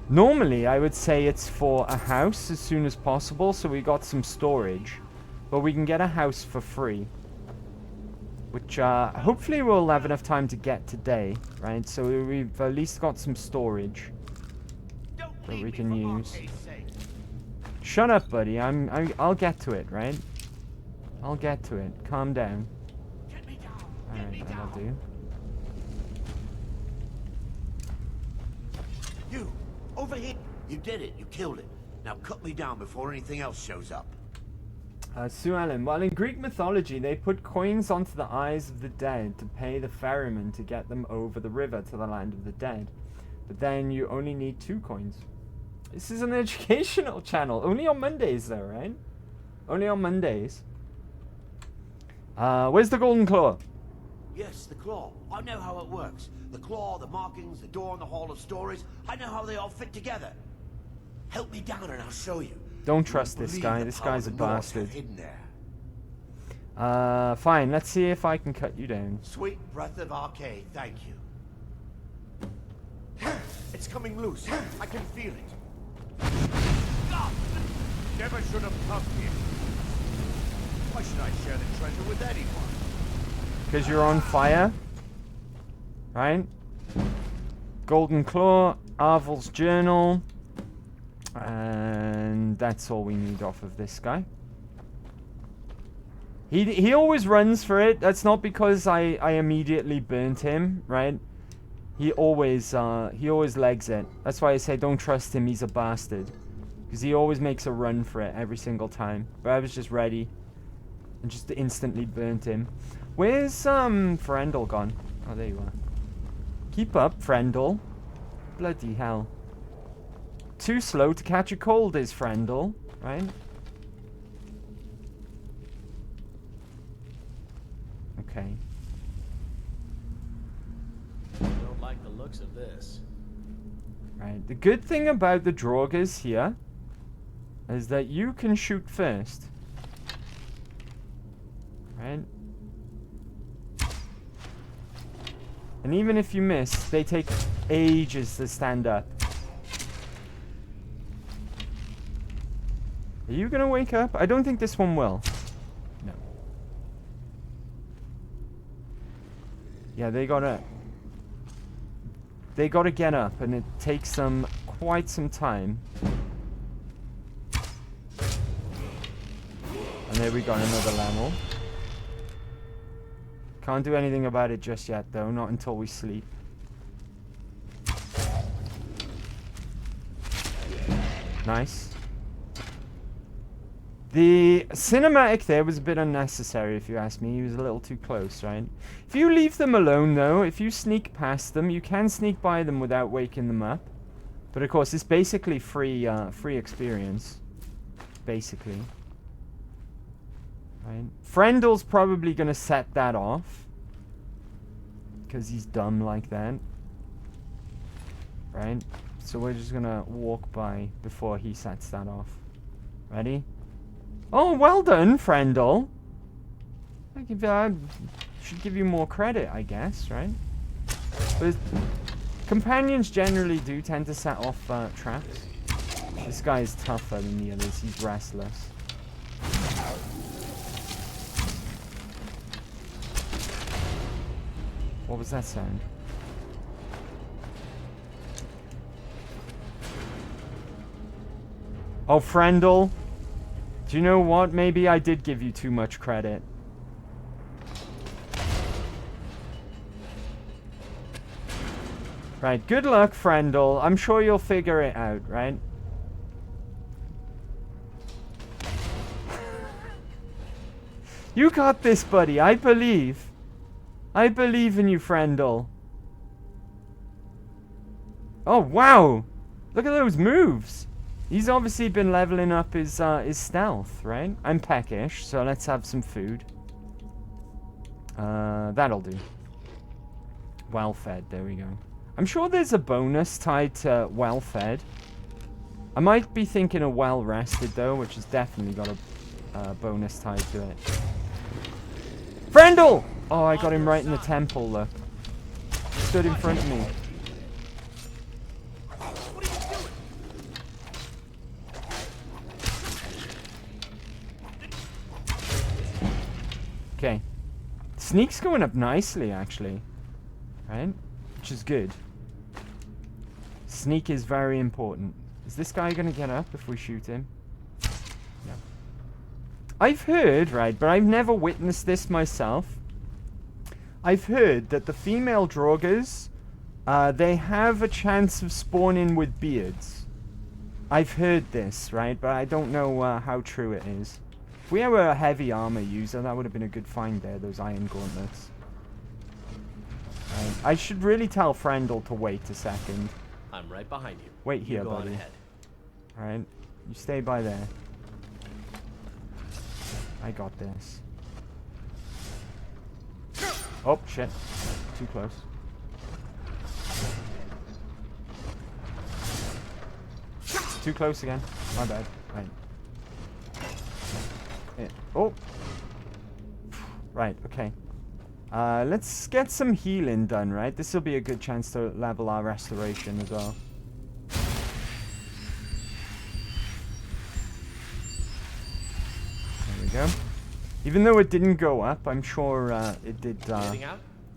Speaker 1: Normally, I would say it's for a house as soon as possible, so we got some storage. But we can get a house for free. Which, hopefully we'll have enough time to get today, right? So we've at least got some storage that we can use. Shut up, buddy. I'll get to it, right? I'll get to it. Calm down. Alright, that'll do.
Speaker 16: You! Over here! You did it. You killed it. Now cut me down before anything else shows up.
Speaker 1: Sue Ellen. Well, in Greek mythology, they put coins onto the eyes of the dead to pay the ferryman to get them over the river to the land of the dead. But then you only need 2 coins. This is an educational channel. Only on Mondays, though, right? Only on Mondays. Where's the golden claw?
Speaker 16: Yes, the claw. I know how it works. The claw, the markings, the door in the Hall of Stories. I know how they all fit together. Help me down and I'll show you.
Speaker 1: Don't trust this guy. This guy's a bastard. Fine. Let's see if I can cut you down.
Speaker 16: Sweet breath of arcade. Thank you. It's coming loose. I can feel it. God! Never should have come here. Why should I share the treasure with anyone?
Speaker 1: Because you're on fire. Right? Golden Claw, Arvel's Journal. And that's all we need off of this guy. He always runs for it. That's not because I immediately burnt him, right? He always legs it. That's why I say don't trust him, he's a bastard. Because he always makes a run for it every single time. But I was just ready. And just instantly burnt him. Where's Ferendel gone? Oh, there you are. Keep up, Frendel. Bloody hell. too slow to catch a cold is, Frendel, right? Okay.
Speaker 12: Don't like the looks of this.
Speaker 1: Right. The good thing about the Draugrs here is that you can shoot first. Right? And even if you miss, they take ages to stand up. Are you gonna wake up? I don't think this one will. No. Yeah, they gotta get up, and it takes them quite some time. And there we got another level. Can't do anything about it just yet, though. Not until we sleep. Nice. The cinematic there was a bit unnecessary, if you ask me. He was a little too close, right? If you leave them alone, though, if you sneak past them, you can sneak by them without waking them up. But, of course, it's basically free experience. Basically. Right? Frendel's probably going to set that off. Because he's dumb like that. Right? So we're just going to walk by before he sets that off. Ready? Oh, well done, Frendel. I should give you more credit, I guess, right? But companions generally do tend to set off traps. This guy is tougher than the others. He's restless. What was that sound? Oh, Frendel. Do you know what? Maybe I did give you too much credit. Right, good luck, Frendel. I'm sure you'll figure it out, right? You got this, buddy. I believe. I believe in you, Frendel. Oh, wow. Look at those moves. He's obviously been leveling up his stealth, right? I'm peckish, so let's have some food. That'll do. Well fed, there we go. I'm sure there's a bonus tied to well fed. I might be thinking of well rested though, which has definitely got a bonus tied to it. Frendel! Oh, I got him right in the temple, look. Stood in front of me. Okay. Sneak's going up nicely, actually. Right? Which is good. Sneak is very important. Is this guy going to get up if we shoot him? No. I've heard, right, but I've never witnessed this myself. I've heard that the female Draugrs, they have a chance of spawning with beards. I've heard this, right, but I don't know how true it is. If we were a heavy armor user, that would have been a good find there, those iron gauntlets. I should really tell Frendel to wait a second.
Speaker 12: I'm right behind you.
Speaker 1: Wait here, buddy. Alright, you stay by there. I got this. Oh, shit. Too close. Too close again. My bad. Right. Yeah. Oh. Right, okay. Let's get some healing done, right? This will be a good chance to level our restoration as well. There we go. Even though it didn't go up, I'm sure it did.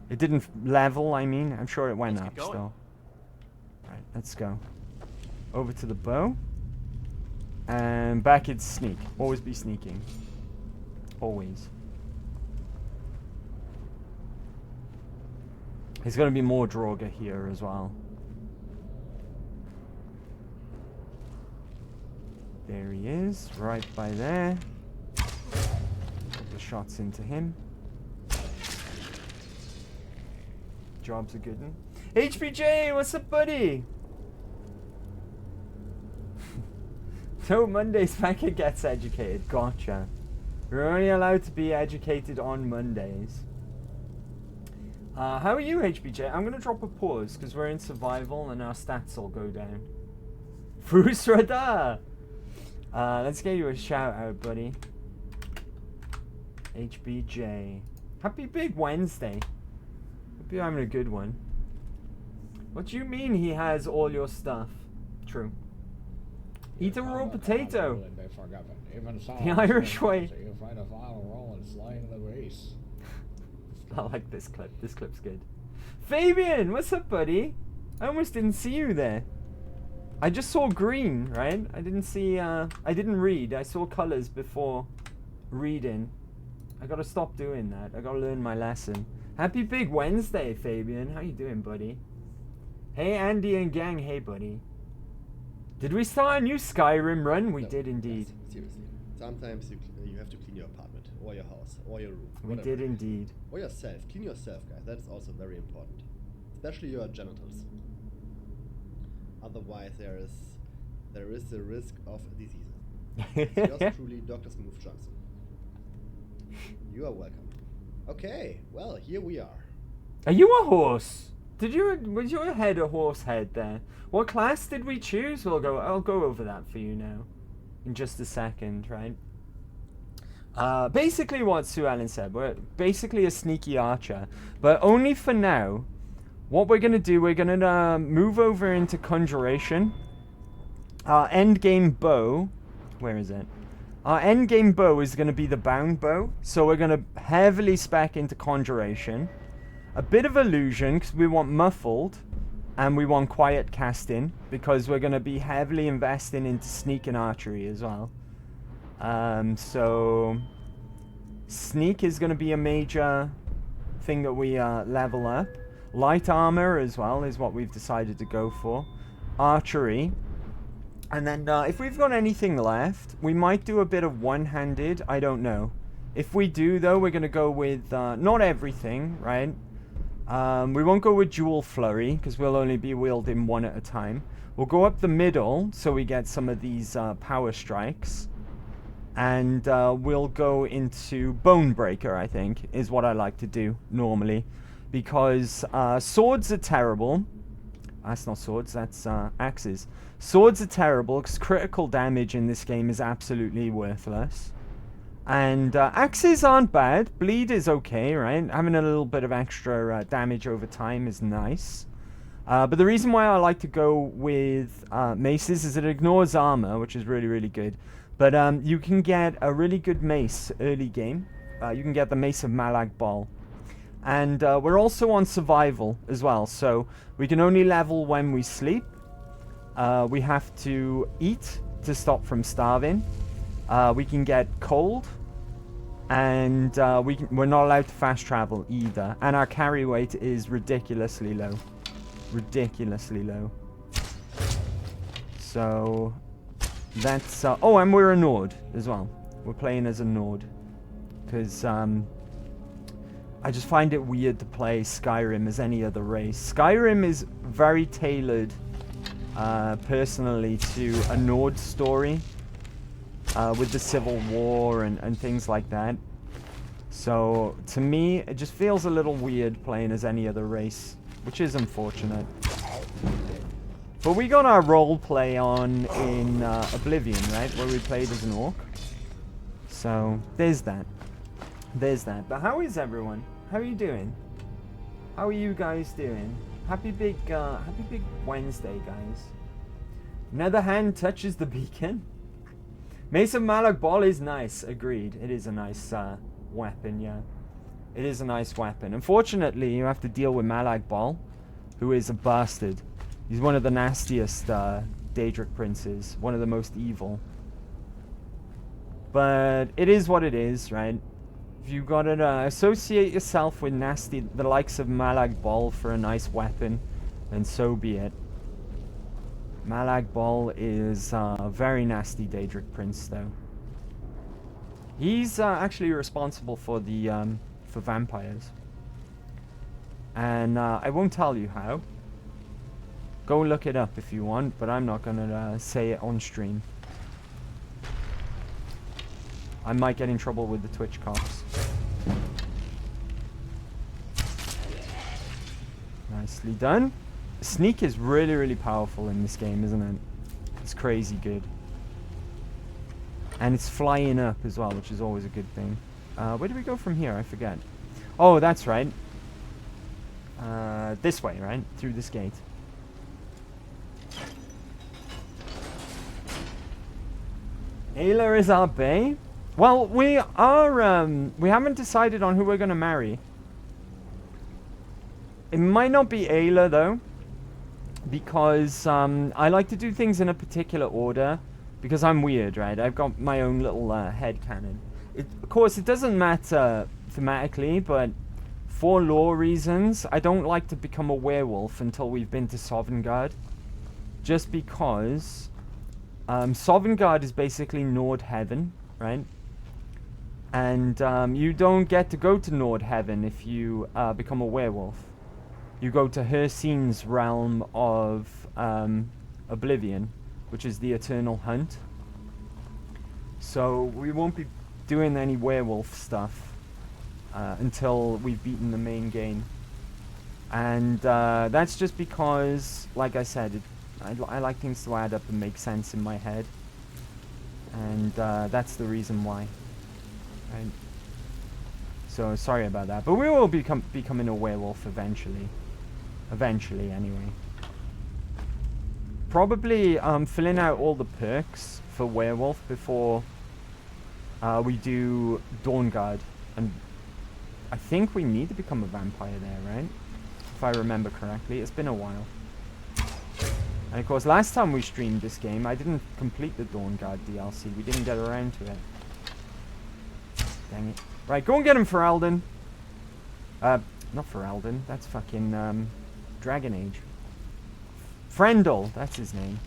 Speaker 1: It didn't level, I mean. I'm sure it went up still. Right, let's go. Over to the bow. And back it's sneak. Always be sneaking. Always. There's going to be more Draugr here as well. There he is, right by there. Put the shots into him. Job's a good one. HPJ, what's up, buddy? So Mondays Becca gets educated. Gotcha. We're only allowed to be educated on Mondays. How are you, HBJ? I'm gonna drop a pause because we're in survival and our stats will go down. Frusrada! Let's get you a shout out, buddy. HBJ. Happy Big Wednesday. Hope you're having a good one. What do you mean he has all your stuff? True. Eat a raw potato. The Irish way. I like this clip. This clip's good. Fabian, what's up, buddy? I almost didn't see you there. I just saw green, right? I didn't see, I didn't read. I saw colors before reading. I gotta stop doing that. I gotta learn my lesson. Happy Big Wednesday, Fabian. How you doing, buddy? Hey, Andy and gang. Hey, buddy. Did we start a new Skyrim run? We did indeed.
Speaker 17: Yes, seriously. Sometimes you have to clean your apartment, or your house, or your room.
Speaker 1: We did indeed.
Speaker 17: Or yourself. Clean yourself, guys. That's also very important. Especially your genitals. Otherwise, there is the risk of diseases. Yours truly, Dr. Smooth Johnson. You are welcome. Okay, well, here we are.
Speaker 1: Are you a horse? Was your head a horse head there? What class did we choose? I'll go over that for you now. In just a second, right? Basically what Sue Ellen said, we're basically a sneaky archer. But only for now. What we're gonna do, we're gonna move over into Conjuration. Our endgame bow, where is it? Our endgame bow is gonna be the bound bow. So we're gonna heavily spec into Conjuration. A bit of illusion, because we want muffled. And we want quiet casting, because we're gonna be heavily investing into sneak and archery as well. So sneak is gonna be a major thing that we level up. Light armor as well is what we've decided to go for. Archery. And then if we've got anything left, we might do a bit of one-handed. I don't know. If we do, though, we're going to go with not everything, right? We won't go with dual flurry, because we'll only be wielding one at a time. We'll go up the middle, so we get some of these power strikes. And we'll go into Bone Breaker, I think, is what I like to do normally. Because swords are terrible. That's not swords, that's axes. Swords are terrible because critical damage in this game is absolutely worthless. And axes aren't bad. Bleed is okay, right? Having a little bit of extra damage over time is nice. But the reason why I like to go with maces is it ignores armor, which is really, really good. But you can get a really good mace early game. You can get the Mace of Malag Bal. And we're also on survival as well, so we can only level when we sleep. We have to eat to stop from starving. We can get cold. And we're not allowed to fast travel either. And our carry weight is ridiculously low. Ridiculously low. So that's... oh, and we're a Nord as well. We're playing as a Nord. Because... I just find it weird to play Skyrim as any other race. Skyrim is very tailored, personally, to a Nord story. With the Civil War and things like that. So, to me, it just feels a little weird playing as any other race. Which is unfortunate. But we got our role play on in Oblivion, right? Where we played as an orc. So, there's that. There's that. But how is everyone? How are you doing? How are you guys doing? Happy big Wednesday, guys. Another hand touches the beacon. Mace of Malag Bal is nice. Agreed. It is a nice weapon, yeah. It is a nice weapon. Unfortunately, you have to deal with Malag Bal, who is a bastard. He's one of the nastiest Daedric princes. One of the most evil. But it is what it is, right? If you gotta associate yourself with the likes of Malag Bal for a nice weapon, then so be it. Malag Bal is a very nasty Daedric prince, though. He's actually responsible for the for vampires, and I won't tell you how. Go look it up if you want, but I'm not gonna say it on stream. I might get in trouble with the Twitch cops. Nicely done. Sneak is really, really powerful in this game, isn't it? It's crazy good. And it's flying up as well, which is always a good thing. Where do we go from here? I forget. Oh, that's right. This way, right? Through this gate. Ayla is our bae? Well, we are, we haven't decided on who we're gonna marry. It might not be Ayla, though. Because, I like to do things in a particular order. Because I'm weird, right? I've got my own little, headcanon. Of course, it doesn't matter thematically, but for lore reasons, I don't like to become a werewolf until we've been to Sovngarde. Just because Sovngarde is basically Nord Heaven, right? And you don't get to go to Nord Heaven if you become a werewolf. You go to Hircine's realm of Oblivion, which is the Eternal Hunt. So we won't be doing any werewolf stuff until we've beaten the main game. And that's just because, like I said, I like things to add up and make sense in my head. And that's the reason why. Right? So sorry about that. But we will becoming a werewolf eventually. Eventually, anyway. Probably filling out all the perks for werewolf before we do Dawnguard. And I think we need to become a vampire there, right? If I remember correctly. It's been a while. And of course, last time we streamed this game, I didn't complete the Dawnguard DLC. We didn't get around to it. Dang it. Right, go and get him, Ferelden. Not Ferelden. That's fucking, Dragon Age. Frendel, that's his name.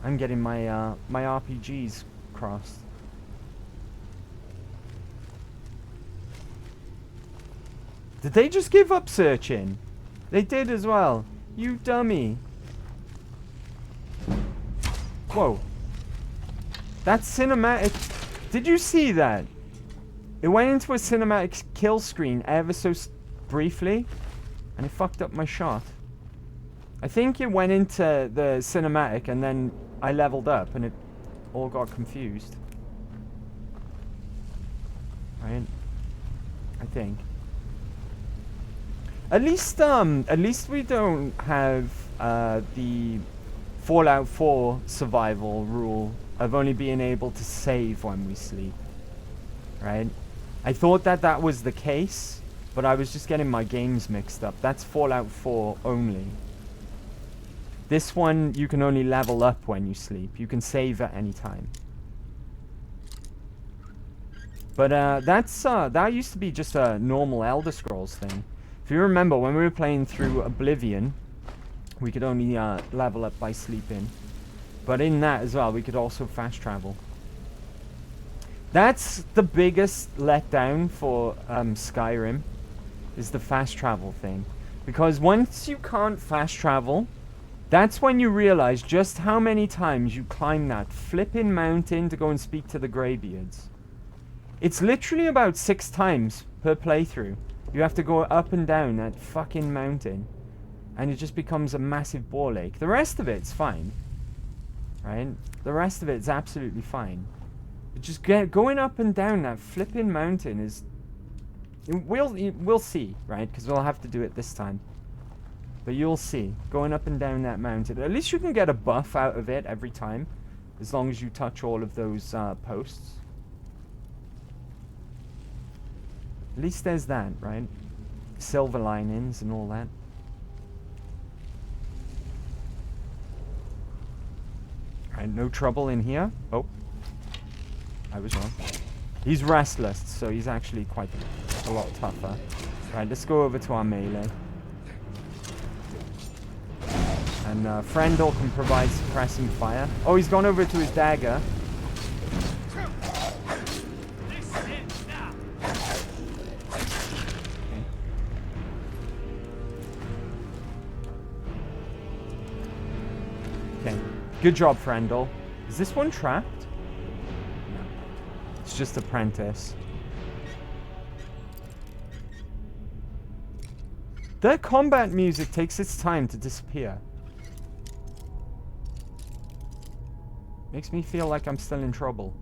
Speaker 1: I'm getting my, my RPGs crossed. Did they just give up searching? They did as well. You dummy. Whoa. That's cinematic. Did you see that? It went into a cinematic kill screen ever so briefly, and it fucked up my shot. I think it went into the cinematic, and then I leveled up, and it all got confused. Right? I think. At least we don't have the Fallout 4 survival rule of only being able to save when we sleep. Right? I thought that was the case, but I was just getting my games mixed up. That's Fallout 4 only. This one, you can only level up when you sleep. You can save at any time. But that used to be just a normal Elder Scrolls thing. If you remember, when we were playing through Oblivion, we could only level up by sleeping. But in that as well, we could also fast travel. That's the biggest letdown for Skyrim, is the fast travel thing. Because once you can't fast travel, that's when you realize just how many times you climb that flipping mountain to go and speak to the Greybeards. It's literally about 6 times per playthrough. You have to go up and down that fucking mountain. And it just becomes a massive ball ache. The rest of it's fine. Right? The rest of it's absolutely fine. But just going up and down that flipping mountain is... We'll see, right? Because we'll have to do it this time. But you'll see. Going up and down that mountain. At least you can get a buff out of it every time. As long as you touch all of those posts. At least there's that, right? Silver linings and all that. Alright, no trouble in here. Oh. I was wrong. He's restless, so he's actually quite a lot tougher. Right, let's go over to our melee. And Frendel can provide suppressing fire. Oh, he's gone over to his dagger. Okay. Good job, Frendel. Is this one trapped? just apprentice. The combat music takes its time to disappear. Makes me feel like I'm still in trouble.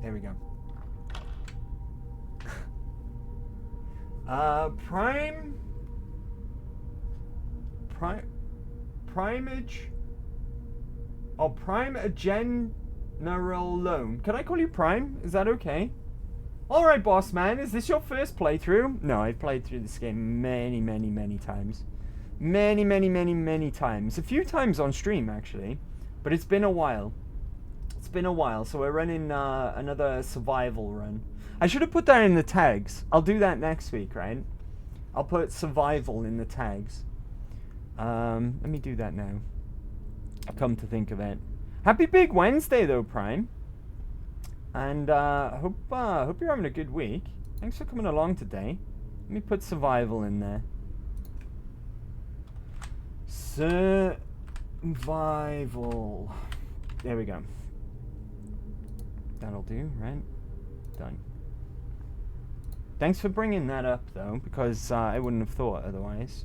Speaker 1: There we go. Primage. Oh, Prime a General Loan. Can I call you Prime? Is that okay? Alright, boss man. Is this your first playthrough? No, I've played through this game many, many, many times. Many, many, many, many times. A few times on stream, actually. But it's been a while. It's been a while, so we're running another survival run. I should have put that in the tags. I'll do that next week, right? I'll put survival in the tags. Let me do that now. Come to think of it. Happy Big Wednesday, though, Prime. And hope you're having a good week. Thanks for coming along today. Let me put survival in there. Survival. There we go. That'll do, right? Done. Thanks for bringing that up, though, because I wouldn't have thought otherwise.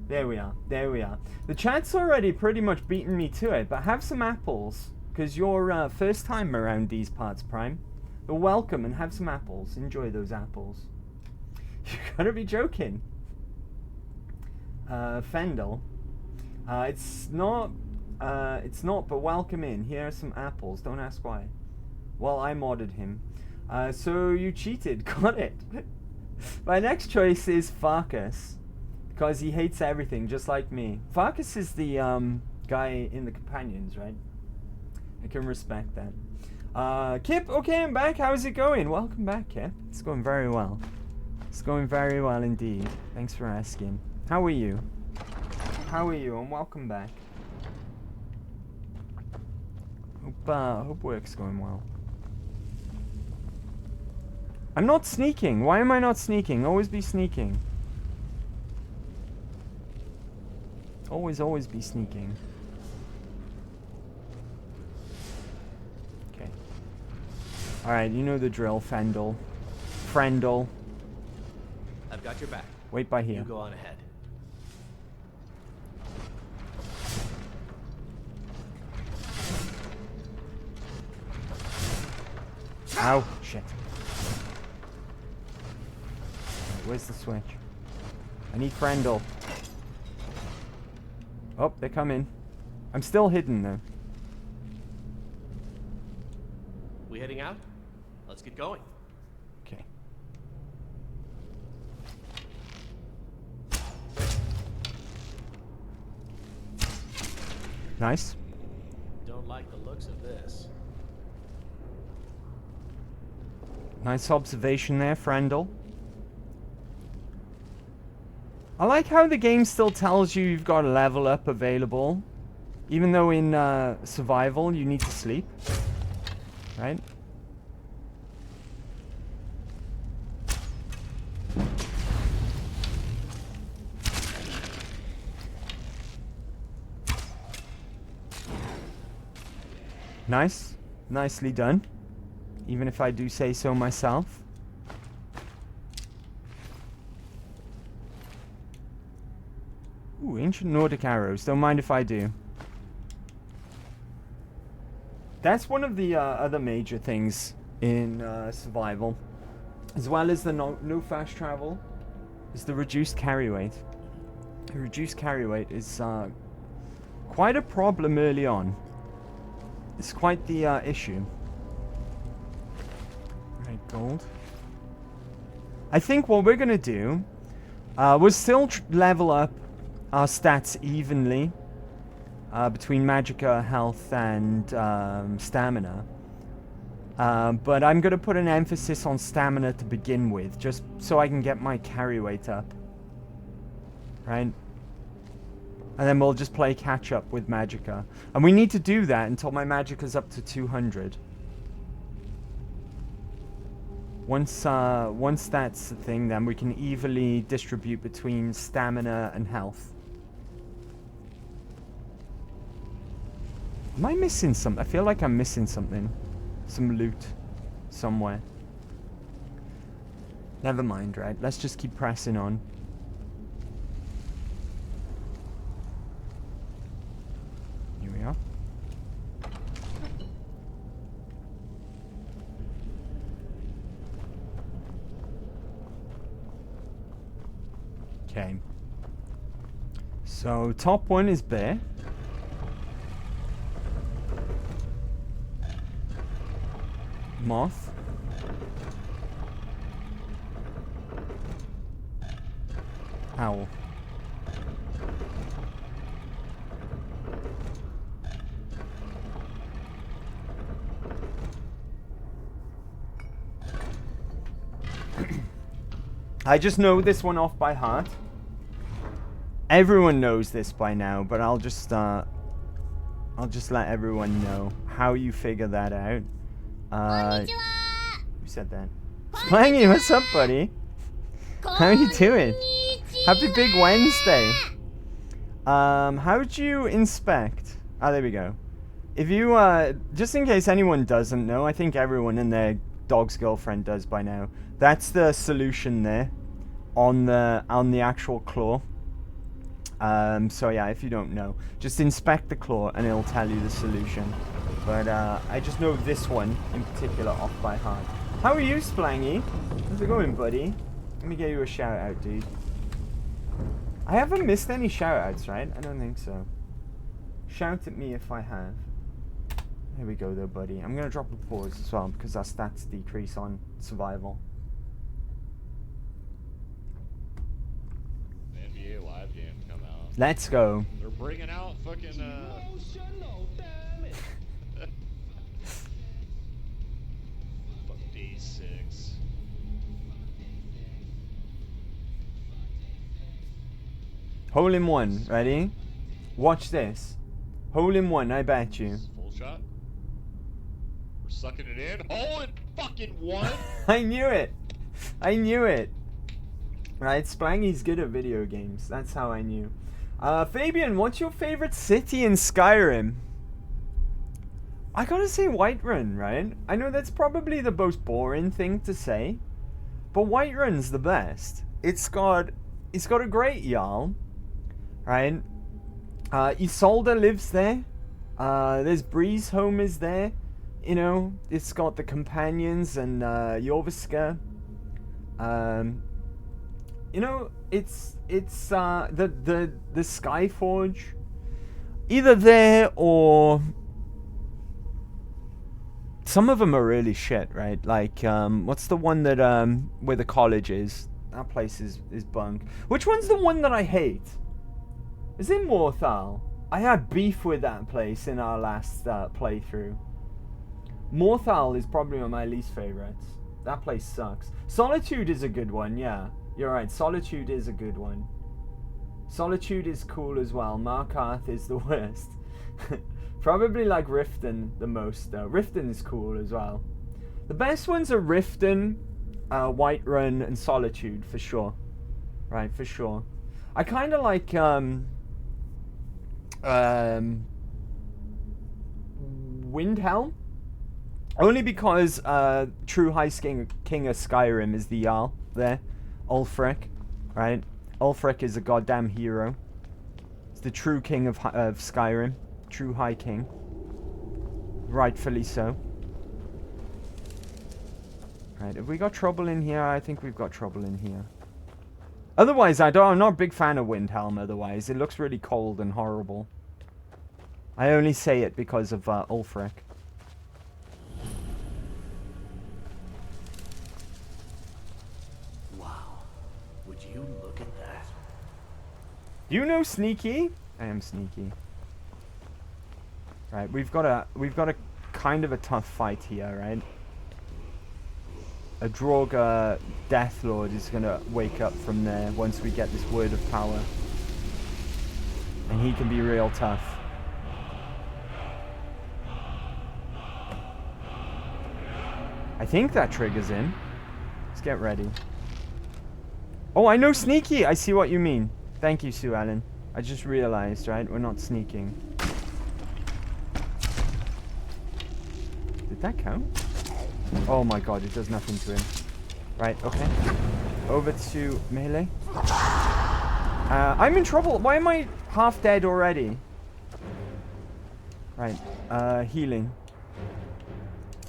Speaker 1: There we are. There we are. The chat's already pretty much beaten me to it, but have some apples, because you're first time around these parts, Prime. You're welcome, and have some apples. Enjoy those apples. You gotta be joking. Fendel. It's not, but welcome in. Here are some apples. Don't ask why. Well, I modded him. So you cheated. Got it. My next choice is Farkas, because he hates everything, just like me. Farkas is the guy in the companions, right? I can respect that. Kip, okay, I'm back. How's it going? Welcome back, Kip. It's going very well. It's going very well indeed. Thanks for asking. How are you? How are you? And welcome back. Hope work's going well. I'm not sneaking. Why am I not sneaking? Always be sneaking. Always be sneaking. Okay. Alright, you know the drill, Fendel. Frendel.
Speaker 12: I've got your back.
Speaker 1: Wait by here.
Speaker 12: You go on ahead.
Speaker 1: Ow, shit. Where's the switch? I need Frendel. Oh, they're coming. I'm still hidden though.
Speaker 12: We heading out? Let's get going.
Speaker 1: Okay. Nice.
Speaker 12: Don't like the looks of this.
Speaker 1: Nice observation there, Frendel. I like how the game still tells you you've got a level up available. Even though in survival you need to sleep. Right? Nice. Nicely done. Even if I do say so myself. Ooh, ancient Nordic arrows. Don't mind if I do. That's one of the other major things in survival. As well as the no fast travel. Is the reduced carry weight. The reduced carry weight is quite a problem early on. It's quite the issue. Right, gold. I think what we're gonna do, we'll still level up our stats evenly between magicka, health, and stamina. But I'm gonna put an emphasis on stamina to begin with, just so I can get my carry weight up. Right? And then we'll just play catch up with magicka. And we need to do that until my magicka's up to 200. Once that's the thing, then we can evenly distribute between stamina and health. Am I missing something? I feel like I'm missing something. Some loot. Somewhere. Never mind, right? Let's just keep pressing on. Here we are. Okay. So, top one is bear. Moth. Owl. I just know this one off by heart. Everyone knows this by now, but I'll just let everyone know how you figure that out. Who said that? Splangy, what's up, buddy? How are you doing? Happy Big Wednesday. How would you inspect? Ah, there we go. If you, just in case anyone doesn't know, I think everyone and their dog's girlfriend does by now. That's the solution there on the actual claw. So yeah, if you don't know, just inspect the claw and it'll tell you the solution. But I just know this one in particular off by heart. How are you, Splangy? How's it going, buddy? Let me give you a shout out, dude. I haven't missed any shout outs, right? I don't think so. Shout at me if I have. Here we go though, buddy. I'm gonna drop a pause as well because our stats decrease on survival.
Speaker 18: The NBA live game come out.
Speaker 1: Let's go.
Speaker 18: They're bringing out fucking day 6.
Speaker 1: Hole in one, ready? Watch this. Hole in one, I bet you.
Speaker 18: Full shot. We're sucking it in. Hole in fucking one.
Speaker 1: I knew it. I knew it. Right, Splangy's good at video games. That's how I knew. Fabian, what's your favorite city in Skyrim? I gotta say Whiterun, right? I know that's probably the most boring thing to say, but Whiterun's the best. It's got a great Jarl, right? Isolde lives there. There's Breeze Home is there. You know, it's got the companions and Jorviska. You know, it's the Skyforge, either there or some of them are really shit, right? Like what's the one that where the college is? That place is bunk. Which one's the one that I hate? Is it Morthal? I had beef with that place in our last playthrough. Morthal is probably one of my least favorites. That place sucks. Solitude is a good one, yeah. You're right, Solitude is a good one. Solitude is cool as well. Markarth is the worst. Probably like Riften the most though. Riften is cool as well. The best ones are Riften, Whiterun, and Solitude for sure. Right, for sure. I kind of like Windhelm. Only because true High King of Skyrim is the Jarl there. Ulfric, right? Ulfric is a goddamn hero. He's the true king of Skyrim. True High King. Rightfully so. Right, have we got trouble in here? I think we've got trouble in here. Otherwise, I'm not a big fan of Windhelm otherwise. It looks really cold and horrible. I only say it because of Ulfric. You know Sneaky? I am Sneaky. Right, we've got a kind of a tough fight here, right? A Draugr Deathlord is gonna wake up from there once we get this word of power. And he can be real tough. I think that trigger's in. Let's get ready. Oh, I know Sneaky! I see what you mean. Thank you, Sue Ellen. I just realized, right? We're not sneaking. Did that count? Oh my god, it does nothing to him. Right, okay. Over to melee. I'm in trouble. Why am I half dead already? Right, healing.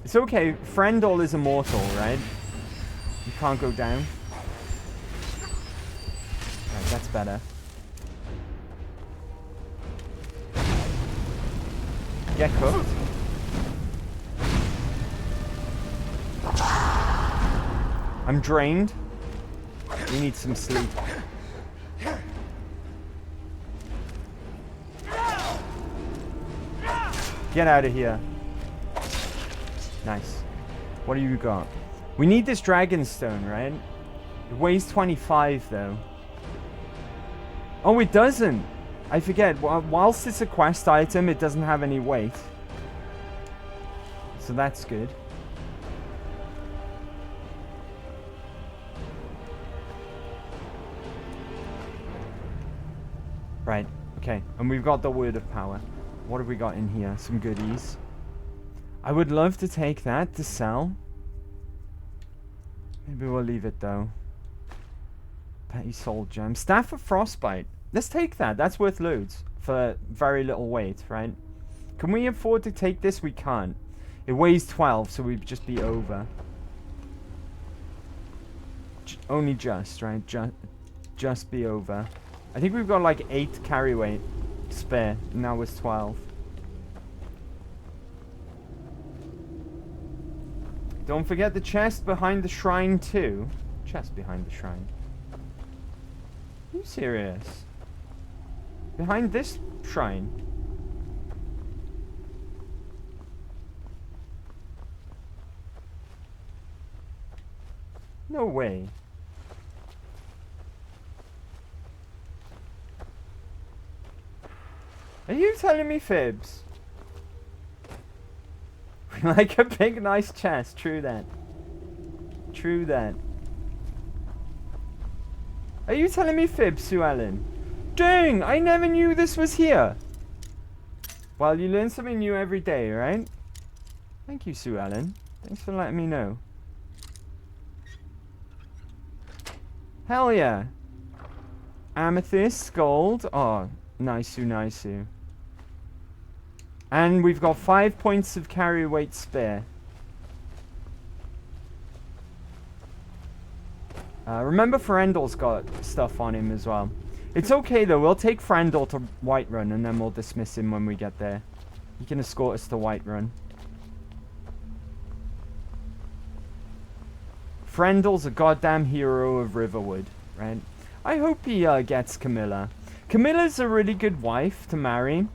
Speaker 1: It's okay. Friendall is immortal, right? You can't go down. Right, that's better. Get cooked. I'm drained. We need some sleep. Get out of here. Nice. What do you got? We need this dragon stone, right? It weighs 25 though. Oh, it doesn't. I forget. Whilst it's a quest item, it doesn't have any weight. So that's good. Right. Okay. And we've got the word of power. What have we got in here? Some goodies. I would love to take that to sell. Maybe we'll leave it though. Petty soul gem. Staff of frostbite. Let's take that. That's worth loads for very little weight, right? Can we afford to take this? We can't. It weighs 12, so we'd just be over. Only just, right? Just be over. I think we've got like 8 carry weight spare. And now it's 12. Don't forget the chest behind the shrine too. Chest behind the shrine. Are you serious? Behind this shrine. No way. Are you telling me fibs? Like a big nice chest. True that. True that. Are you telling me fibs, Sue Ellen? Dang, I never knew this was here. Well, you learn something new every day, right? Thank you, Sue Ellen. Thanks for letting me know. Hell yeah. Amethyst, gold. Oh, nice, nice. And we've got 5 points of carry weight spare. Remember, Ferendal's got stuff on him as well. It's okay though. We'll take Ferendal to Whiterun and then we'll dismiss him when we get there. He can escort us to Whiterun. Ferendal's a goddamn hero of Riverwood, right? I hope he gets Camilla. Camilla's a really good wife to marry.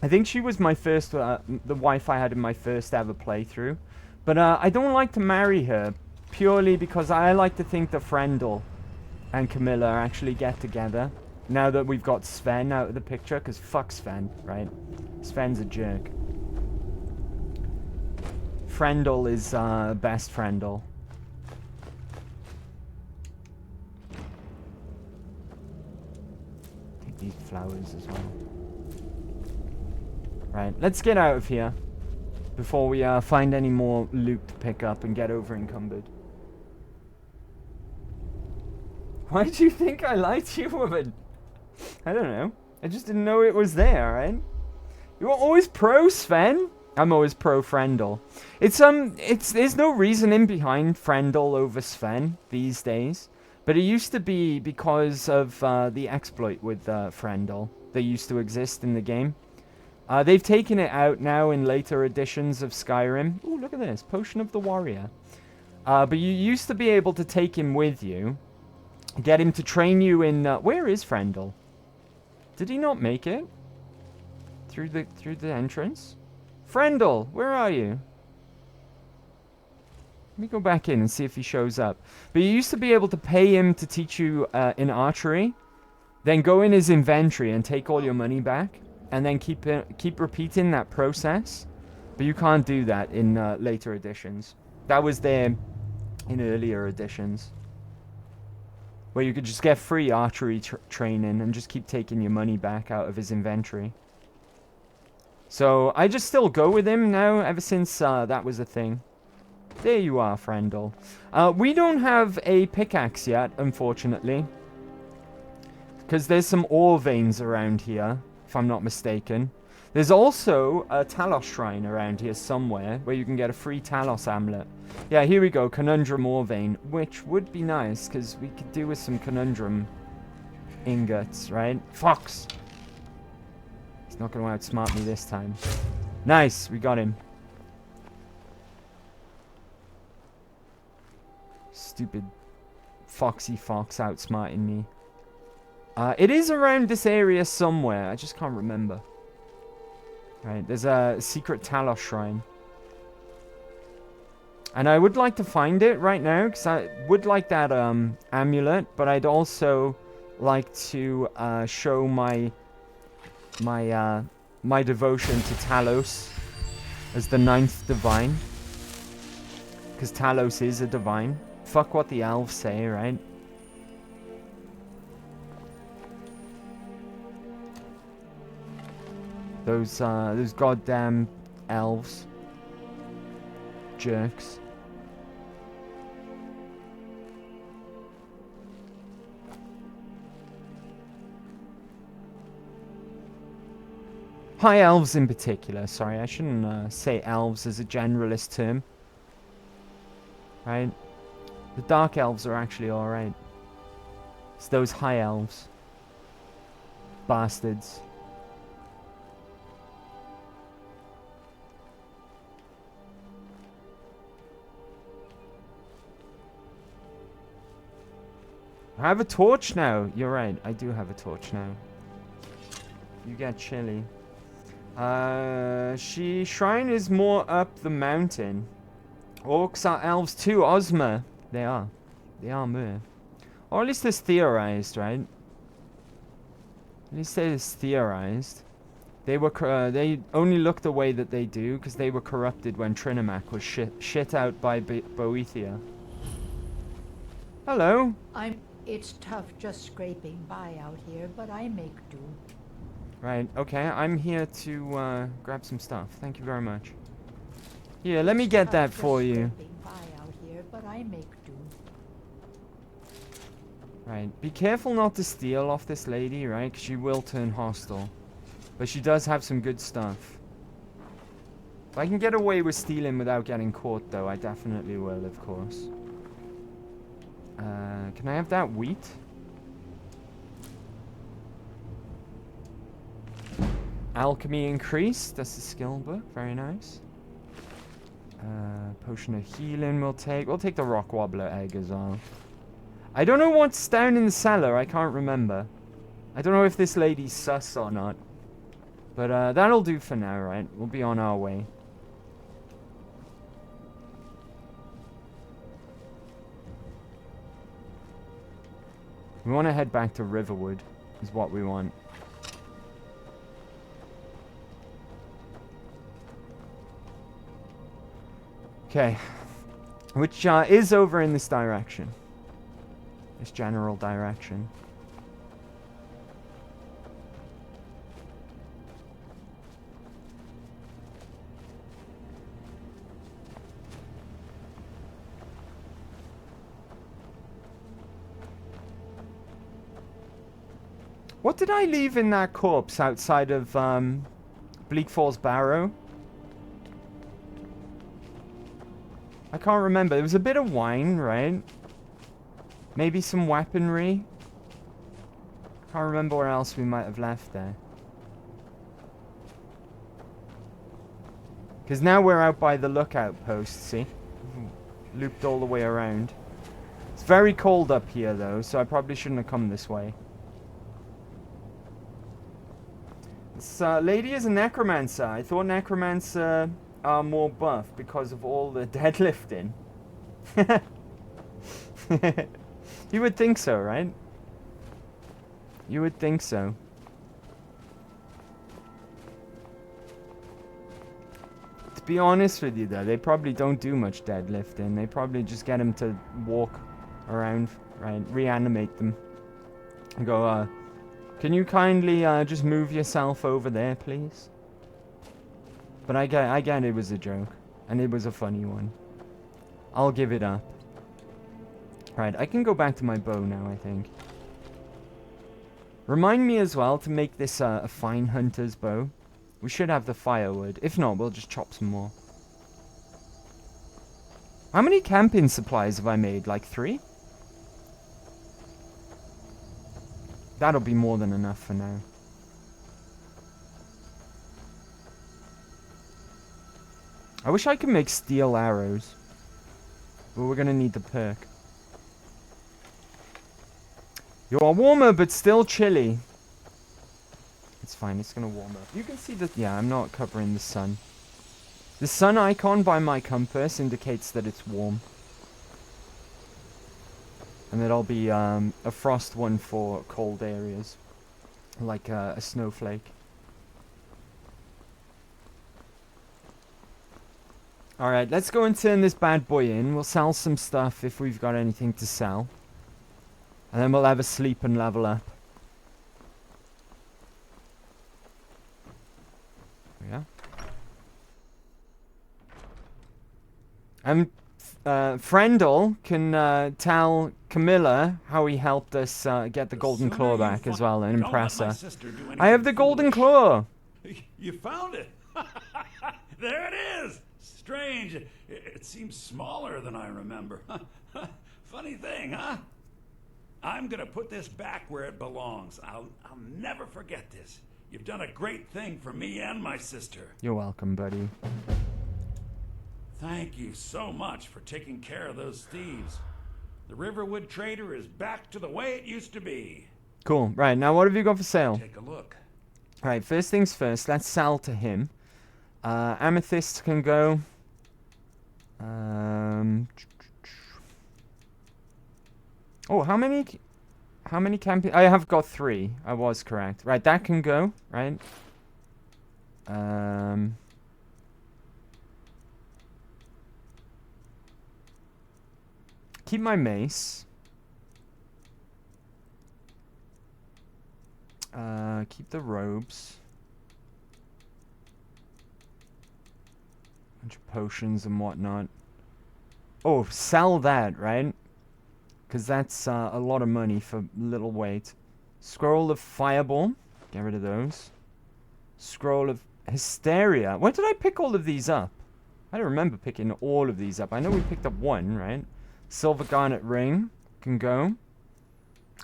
Speaker 1: I think she was my first, the wife I had in my first ever playthrough. But I don't like to marry her, purely because I like to think that Ferendal and Camilla actually get together. Now that we've got Sven out of the picture, because fuck Sven, right? Sven's a jerk. Ferendal is best Ferendal. Take these flowers as well. Right, let's get out of here before we find any more loot to pick up and get over encumbered. Why do you think I lied to you, woman? I don't know. I just didn't know it was there, right? You're always pro Sven? I'm always pro Ferendal. There's no reasoning behind Ferendal over Sven these days. But it used to be because of the exploit with Ferendal that used to exist in the game. They've taken it out now in later editions of Skyrim. Ooh, look at this. Potion of the Warrior. But you used to be able to take him with you. Get him to train you in... where is Ferendal? Did he not make it? Through the entrance? Ferendal, where are you? Let me go back in and see if he shows up. But you used to be able to pay him to teach you in archery. Then go in his inventory and take all your money back. And then keep repeating that process. But you can't do that in later editions. That was there in earlier editions. Where you could just get free archery training and just keep taking your money back out of his inventory. So I just still go with him now, ever since that was a thing. There you are, Frendel. We don't have a pickaxe yet, unfortunately. Because there's some ore veins around here, if I'm not mistaken. There's also a Talos shrine around here somewhere, where you can get a free Talos amulet. Yeah, here we go, Conundrum ore vein, which would be nice, because we could do with some Conundrum ingots, right? Fox! He's not going to outsmart me this time. Nice, we got him. Stupid Foxy Fox outsmarting me. It is around this area somewhere. I just can't remember. Right, there's a secret Talos shrine. And I would like to find it right now, because I would like that amulet, but I'd also like to show my devotion to Talos as the 9th divine. Because Talos is a divine. Fuck what the elves say, right? Those goddamn elves. Jerks. High elves in particular. Sorry, I shouldn't say elves as a generalist term. Right? The dark elves are actually alright. It's those high elves. Bastards. I have a torch now. You're right. I do have a torch now. You get chilly. Shrine is more up the mountain. Orcs are elves too. Ozma. They are. They are more. Or at least it's theorized, right? At least it's theorized. They were they only look the way that they do because they were corrupted when Trinimac was shit out by Boethia. Hello.
Speaker 19: It's tough just scraping by out here, but I make do.
Speaker 1: Right, okay, I'm here to grab some stuff. Thank you very much. Here, let me get that for you.
Speaker 19: By out here, but I make do.
Speaker 1: Right, be careful not to steal off this lady, right? 'Cause she will turn hostile. But she does have some good stuff. If I can get away with stealing without getting caught, though, I definitely will, of course. Can I have that wheat? Alchemy increased. That's the skill book. Very nice. Potion of healing we'll take. We'll take the rock wobbler egg as well. I don't know what's down in the cellar. I can't remember. I don't know if this lady's sus or not. But that'll do for now, right? We'll be on our way. We want to head back to Riverwood, is what we want. Okay. Which is over in this direction. This general direction. What did I leave in that corpse outside of Bleak Falls Barrow? I can't remember. There was a bit of wine, right? Maybe some weaponry. Can't remember where else we might have left there. Because now we're out by the lookout post, see? Looped all the way around. It's very cold up here, though, so I probably shouldn't have come this way. This lady is a necromancer. I thought necromancer are more buff because of all the deadlifting. You would think so, right? You would think so. To be honest with you, though, they probably don't do much deadlifting. They probably just get them to walk around, right? Reanimate them. And go, can you kindly just move yourself over there, please? But I get it was a joke. And it was a funny one. I'll give it up. Right, I can go back to my bow now, I think. Remind me as well to make this a fine hunter's bow. We should have the firewood. If not, we'll just chop some more. How many camping supplies have I made? Like 3? That'll be more than enough for now. I wish I could make steel arrows. But we're gonna need the perk. You are warmer, but still chilly. It's fine, it's gonna warm up. You can see that, yeah, I'm not covering the sun. The sun icon by my compass indicates that it's warm. And there'll be a frost one for cold areas. Like a snowflake. Alright, let's go and turn this bad boy in. We'll sell some stuff if we've got anything to sell. And then we'll have a sleep and level up. Yeah. And Frendel can tell Camilla how he helped us get the golden claw back as well and impress her. I have the golden claw!
Speaker 13: You found it! There it is! Strange. It seems smaller than I remember. Funny thing, huh? I'm gonna put this back where it belongs. I'll never forget this. You've done a great thing for me and my sister.
Speaker 1: You're welcome, buddy.
Speaker 13: Thank you so much for taking care of those thieves. The Riverwood Trader is back to the way it used to be.
Speaker 1: Cool. Right, now what have you got for sale?
Speaker 13: Take a look.
Speaker 1: Right, first things first, let's sell to him. Amethyst can go. Oh, how many camping? I have got 3. I was correct. Right, that can go, right? Keep my mace. Keep the robes. Bunch of potions and whatnot. Oh, sell that, right? Because that's a lot of money for little weight. Scroll of Fireball. Get rid of those. Scroll of Hysteria. When did I pick all of these up? I don't remember picking all of these up. I know we picked up 1, right? Silver Garnet Ring. Can go.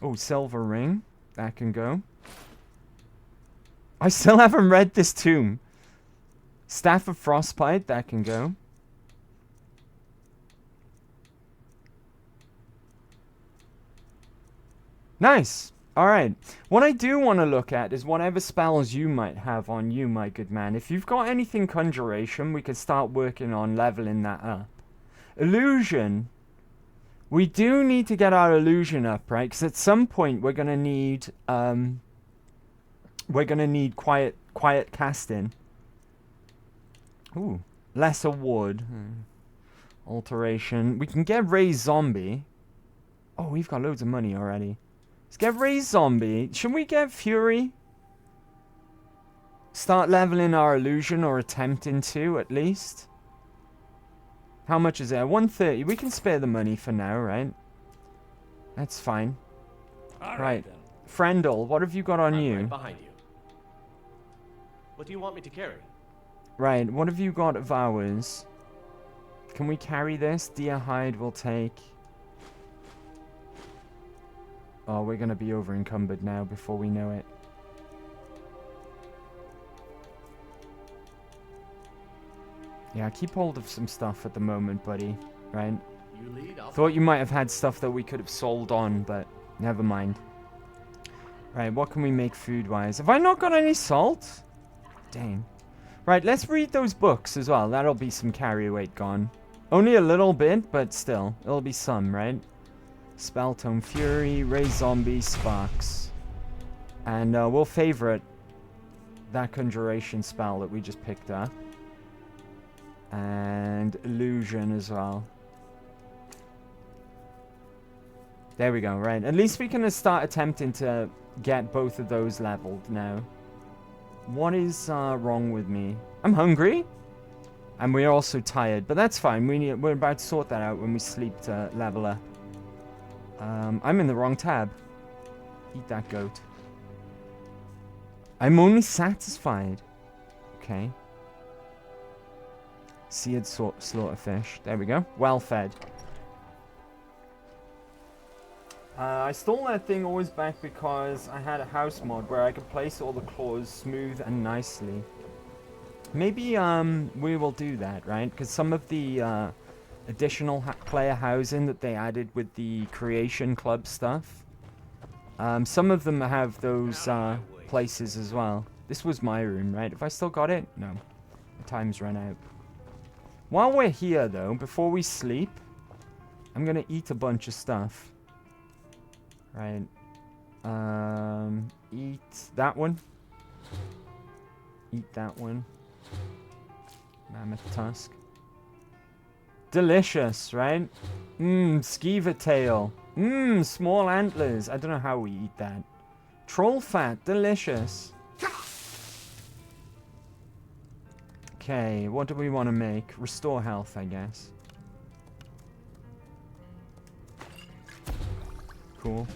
Speaker 1: Oh, Silver Ring. That can go. I still haven't read this tomb. Staff of Frostbite. That can go. Nice. Alright. What I do want to look at is whatever spells you might have on you, my good man. If you've got anything Conjuration, we could start working on leveling that up. Illusion. We do need to get our illusion up, right? Because at some point we're going to need quiet casting. Ooh. Lesser wood. Alteration. We can get Raised Zombie. Oh, we've got loads of money already. Let's get Raised Zombie. Should we get Fury? Start leveling our illusion, or attempting to, at least. How much is it? 130. We can spare the money for now, right? That's fine.
Speaker 12: All
Speaker 1: right.
Speaker 12: then.
Speaker 1: Frendel, what have you got on you?
Speaker 12: Right behind you. What do you want me to carry?
Speaker 1: Right, what have you got of ours? Can we carry this? Deer hide will take... Oh, we're going to be over encumbered now before we know it. Yeah, keep hold of some stuff at the moment, buddy. Right?
Speaker 12: You lead,
Speaker 1: Thought you might have had stuff that we could have sold on, but never mind. Right, what can we make food-wise? Have I not got any salt? Dang. Right, let's read those books as well. That'll be some carry weight gone. Only a little bit, but still. It'll be some, right? Spell Tome Fury, Raised Zombie, Sparks. And we'll favorite that Conjuration spell that we just picked up. And Illusion as well. There we go, right. At least we can start attempting to get both of those leveled now. What is wrong with me? I'm hungry. And we're also tired, but that's fine. We're about to sort that out when we sleep to level up. I'm in the wrong tab. Eat that goat. I'm only satisfied. Okay. Seared slaughterfish. There we go. Well fed. I stole that thing always back because I had a house mod where I could place all the claws smooth and nicely. Maybe we will do that, right? Because some of the additional player housing that they added with the Creation Club stuff, some of them have those places as well. This was my room, right? Have I still got it? No. The time's run out. While we're here, though, before we sleep, I'm going to eat a bunch of stuff. Right. Eat that one. Eat that one. Mammoth tusk. Delicious, right? Skeever tail. Small antlers. I don't know how we eat that. Troll fat. Delicious. Okay, what do we want to make? Restore health, I guess. Cool.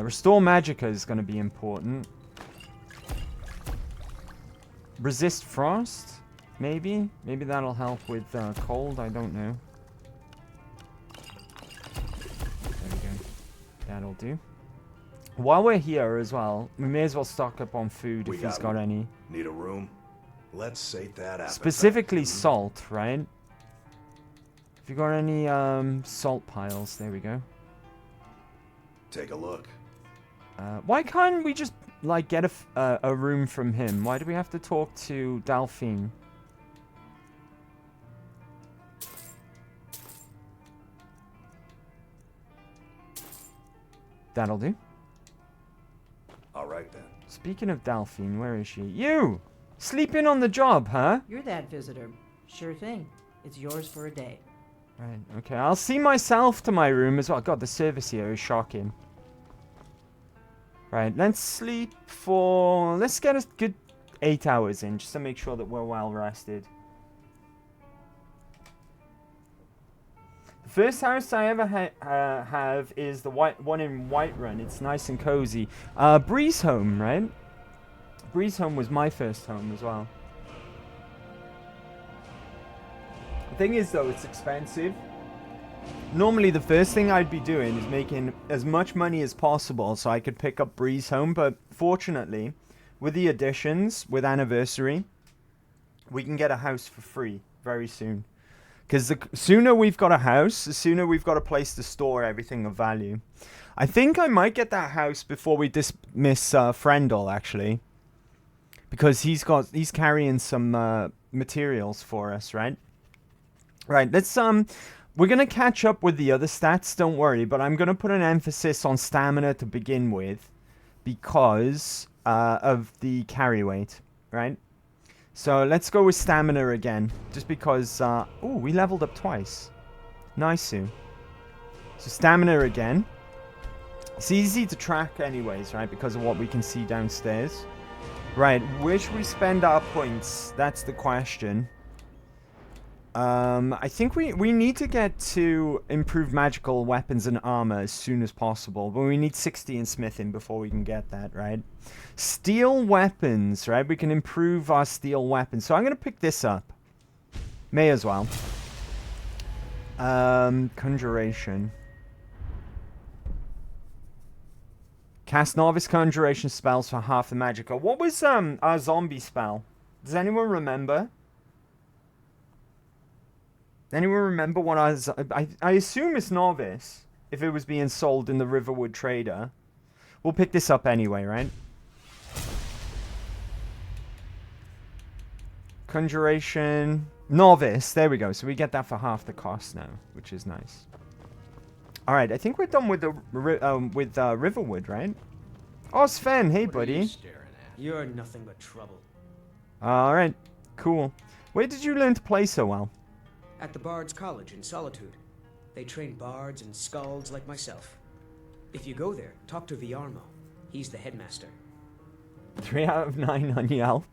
Speaker 1: Restore magicka is going to be important. Resist frost? Maybe? Maybe that'll help with cold, I don't know. There we go. That'll do. While we're here as well, we may as well stock up on food if he's got any.
Speaker 5: Need a room? Let's sate that appetite.
Speaker 1: Specifically salt, right? Have you got any salt piles? There we go.
Speaker 5: Take a look.
Speaker 1: Why can't we just, like, get a room from him? Why do we have to talk to Dovahkiin? That'll do.
Speaker 5: Alright then.
Speaker 1: Speaking of Dovahkiin, where is she? You! Sleeping on the job, huh?
Speaker 14: You're that visitor. Sure thing. It's yours for a day.
Speaker 1: Right, okay. I'll see myself to my room as well. God, the service here is shocking. Right, let's sleep for... Let's get a good 8 hours in, just to make sure that we're well rested. The first house I ever have is the one in Whiterun. It's nice and cozy. Breeze Home, right? Breeze Home was my first home as well. The thing is, though, it's expensive. Normally, the first thing I'd be doing is making as much money as possible so I could pick up Breeze Home. But fortunately, with the additions, with Anniversary, we can get a house for free very soon. Because the sooner we've got a house, the sooner we've got a place to store everything of value. I think I might get that house before we dismiss Frendel, actually. Because he's carrying some materials for us, right? Right, let's we're gonna catch up with the other stats, don't worry, but I'm gonna put an emphasis on stamina to begin with because of the carry weight, right? So let's go with stamina again, just because ooh, we leveled up twice. Nice, Sue. So stamina again. It's easy to track anyways, right? Because of what we can see downstairs. Right, where should we spend our points? That's the question. I think we need to get to improve magical weapons and armor as soon as possible. But we need 60 in smithing before we can get that, right? Steel weapons, right? We can improve our steel weapons. So I'm going to pick this up. May as well. Conjuration. Cast Novice Conjuration spells for half the magicka. What was our zombie spell? Does anyone remember? Anyone remember what I assume it's Novice, if it was being sold in the Riverwood Trader. We'll pick this up anyway, right? Conjuration. Novice. There we go. So we get that for half the cost now, which is nice. Alright, I think we're done with the Riverwood, right? Oh, Sven. Hey, buddy.
Speaker 12: You're nothing but trouble.
Speaker 1: Alright. Cool. Where did you learn to play so well?
Speaker 11: At the Bard's College in Solitude. They train bards and skalds like myself. If you go there, talk to Viarmo. He's the headmaster.
Speaker 1: 3 out of 9 on Yelp.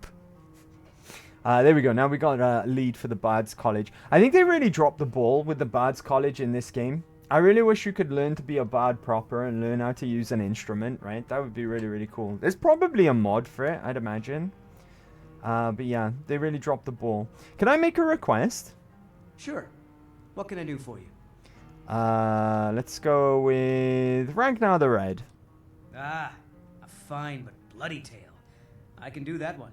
Speaker 1: There we go. Now we got a lead for the Bard's College. I think they really dropped the ball with the Bard's College in this game. I really wish you could learn to be a bard proper and learn how to use an instrument, right? That would be really, really cool. There's probably a mod for it, I'd imagine. But yeah, they really dropped the ball. Can I make a request?
Speaker 11: Sure. What can I do for you?
Speaker 1: Let's go with Ragnar the Red.
Speaker 11: Ah, a fine but bloody tale. I can do that one.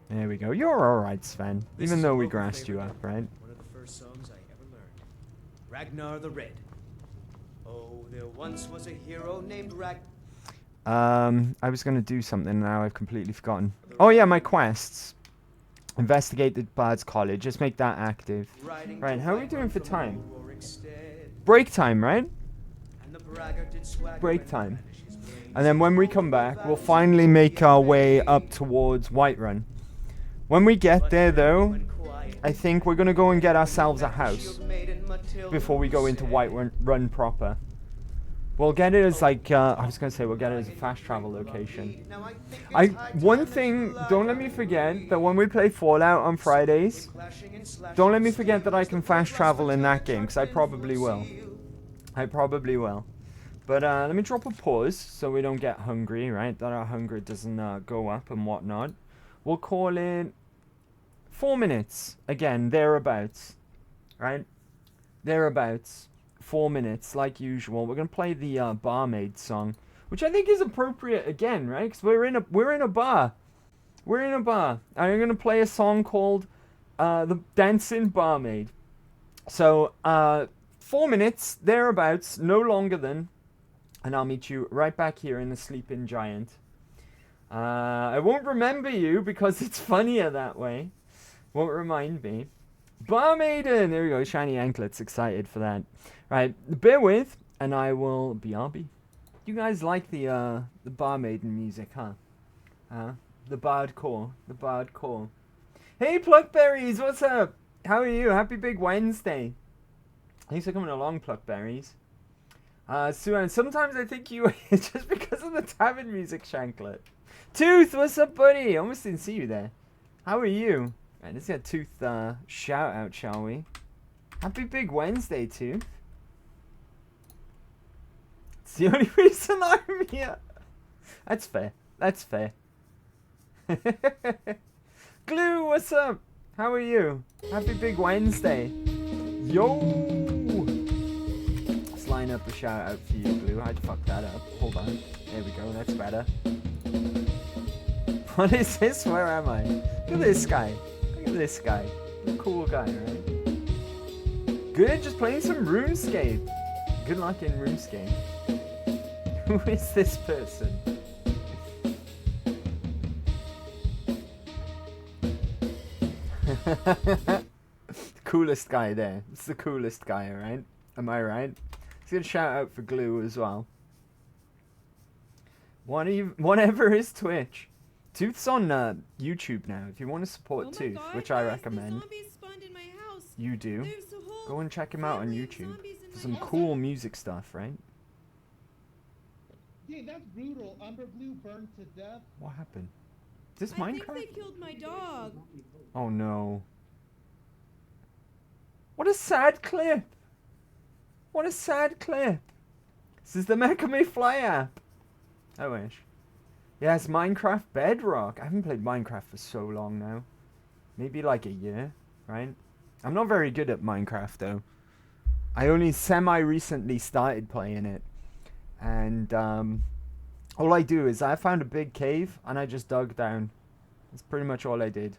Speaker 1: There we go. You're alright, Sven.
Speaker 11: This
Speaker 1: Even
Speaker 11: is
Speaker 1: though
Speaker 11: a
Speaker 1: we
Speaker 11: local
Speaker 1: grassed you
Speaker 11: favorite,
Speaker 1: up, right?
Speaker 11: One of the first songs I ever learned. Ragnar the Red. Oh, there once was a hero named
Speaker 1: I was going to do something, now I've completely forgotten. Oh yeah, my quests. Investigate the Bard's College. Just make that active. Right, how are we doing for time? Break time, right? Break time. And then when we come back, we'll finally make our way up towards Whiterun. When we get there, though, I think we're going to go and get ourselves a house before we go into Whiterun proper. We'll get it as like, I was going to say, we'll get it as a fast travel location. One thing, don't let me forget that when we play Fallout on Fridays, don't let me forget that I can fast travel in that game, because I probably will. I probably will. But let me drop a pause so we don't get hungry, right? That our hunger doesn't go up and whatnot. We'll call it 4 minutes. Again, thereabouts. Right? Thereabouts. 4 minutes, like usual. We're going to play the Barmaid song, which I think is appropriate again, right? Because we're in a bar. We're in a bar. And I'm going to play a song called The Dancing Barmaid. So, 4 minutes, thereabouts, no longer than. And I'll meet you right back here in the Sleeping Giant. I won't remember you because it's funnier that way. Won't remind me. Barmaiden! There we go, shiny anklets. Excited for that. Right, bear with, and I will BRB. You guys like the Barmaiden music, huh? The Bardcore. The Bardcore. Hey, Pluckberries, what's up? How are you? Happy Big Wednesday. Thanks for coming along, Pluckberries. Suan, sometimes I think you just because of the tavern music, Shanklet. Tooth, what's up, buddy? Almost didn't see you there. How are you? Right, let's get Tooth shout out, shall we? Happy Big Wednesday, Tooth. It's the only reason I'm here. That's fair. That's fair. Glue, what's up? How are you? Happy Big Wednesday. Yo! Let's line up a shout out for you, Glue. I'd fuck that up. Hold on. There we go. That's better. What is this? Where am I? Look at this guy. Look at this guy. A cool guy, right? Good, just playing some RuneScape. Good luck in RuneScape. Who is this person? Coolest guy there. It's the coolest guy, right? Am I right? Let's get a shout out for Glue as well. Whatever is Twitch. Tooth's on YouTube now. If you want to support Tooth, which I recommend, you do. Go and check him out on YouTube for some cool music stuff, right?
Speaker 20: Dude, that's brutal. Umber Blue burned to death.
Speaker 1: What happened? Is this Minecraft?
Speaker 21: I think they killed my dog.
Speaker 1: Oh no. What a sad clip. What a sad clip. This is the Mekame Fly app. I wish. Yes, Minecraft Bedrock. I haven't played Minecraft for so long now. Maybe like a year, right? I'm not very good at Minecraft though. I only semi-recently started playing it. And all I do is I found a big cave and I just dug down. That's pretty much all I did.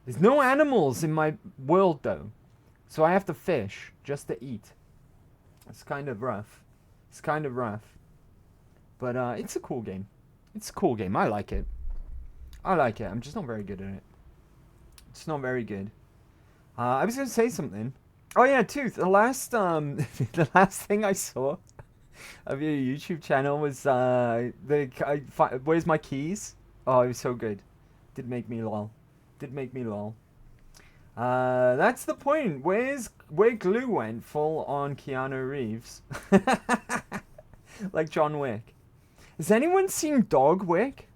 Speaker 1: There's no animals in my world though. So I have to fish just to eat. It's kind of rough. It's kind of rough. But it's a cool game. It's a cool game. I like it. I like it. I'm just not very good at it. It's not very good. I was going to say something. Oh yeah, Tooth. The last the last thing I saw of your YouTube channel was where's my keys? Oh, it was so good. Did make me lol. Did make me lol. That's the point. Where Glue went full on Keanu Reeves. Like John Wick. Has anyone seen Dog Wick?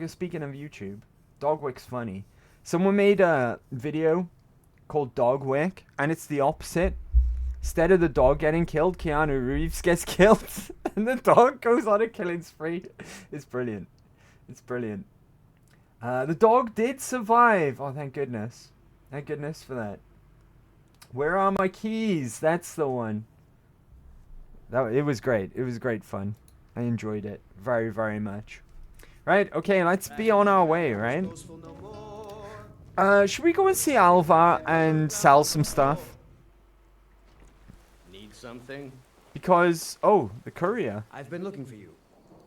Speaker 1: Speaking of YouTube, Dogwick's funny. Someone made a video called Dogwick, and it's the opposite. Instead of the dog getting killed, Keanu Reeves gets killed, and the dog goes on a killing spree. It's brilliant. It's brilliant. The dog did survive. Oh, thank goodness. Thank goodness for that. Where are my keys? That's the one. It was great. It was great fun. I enjoyed it very, very much. Right, okay, let's be on our way, right? Should we go and see Alva and sell some stuff?
Speaker 12: Need something?
Speaker 1: Because, oh, the courier.
Speaker 11: I've been looking for you.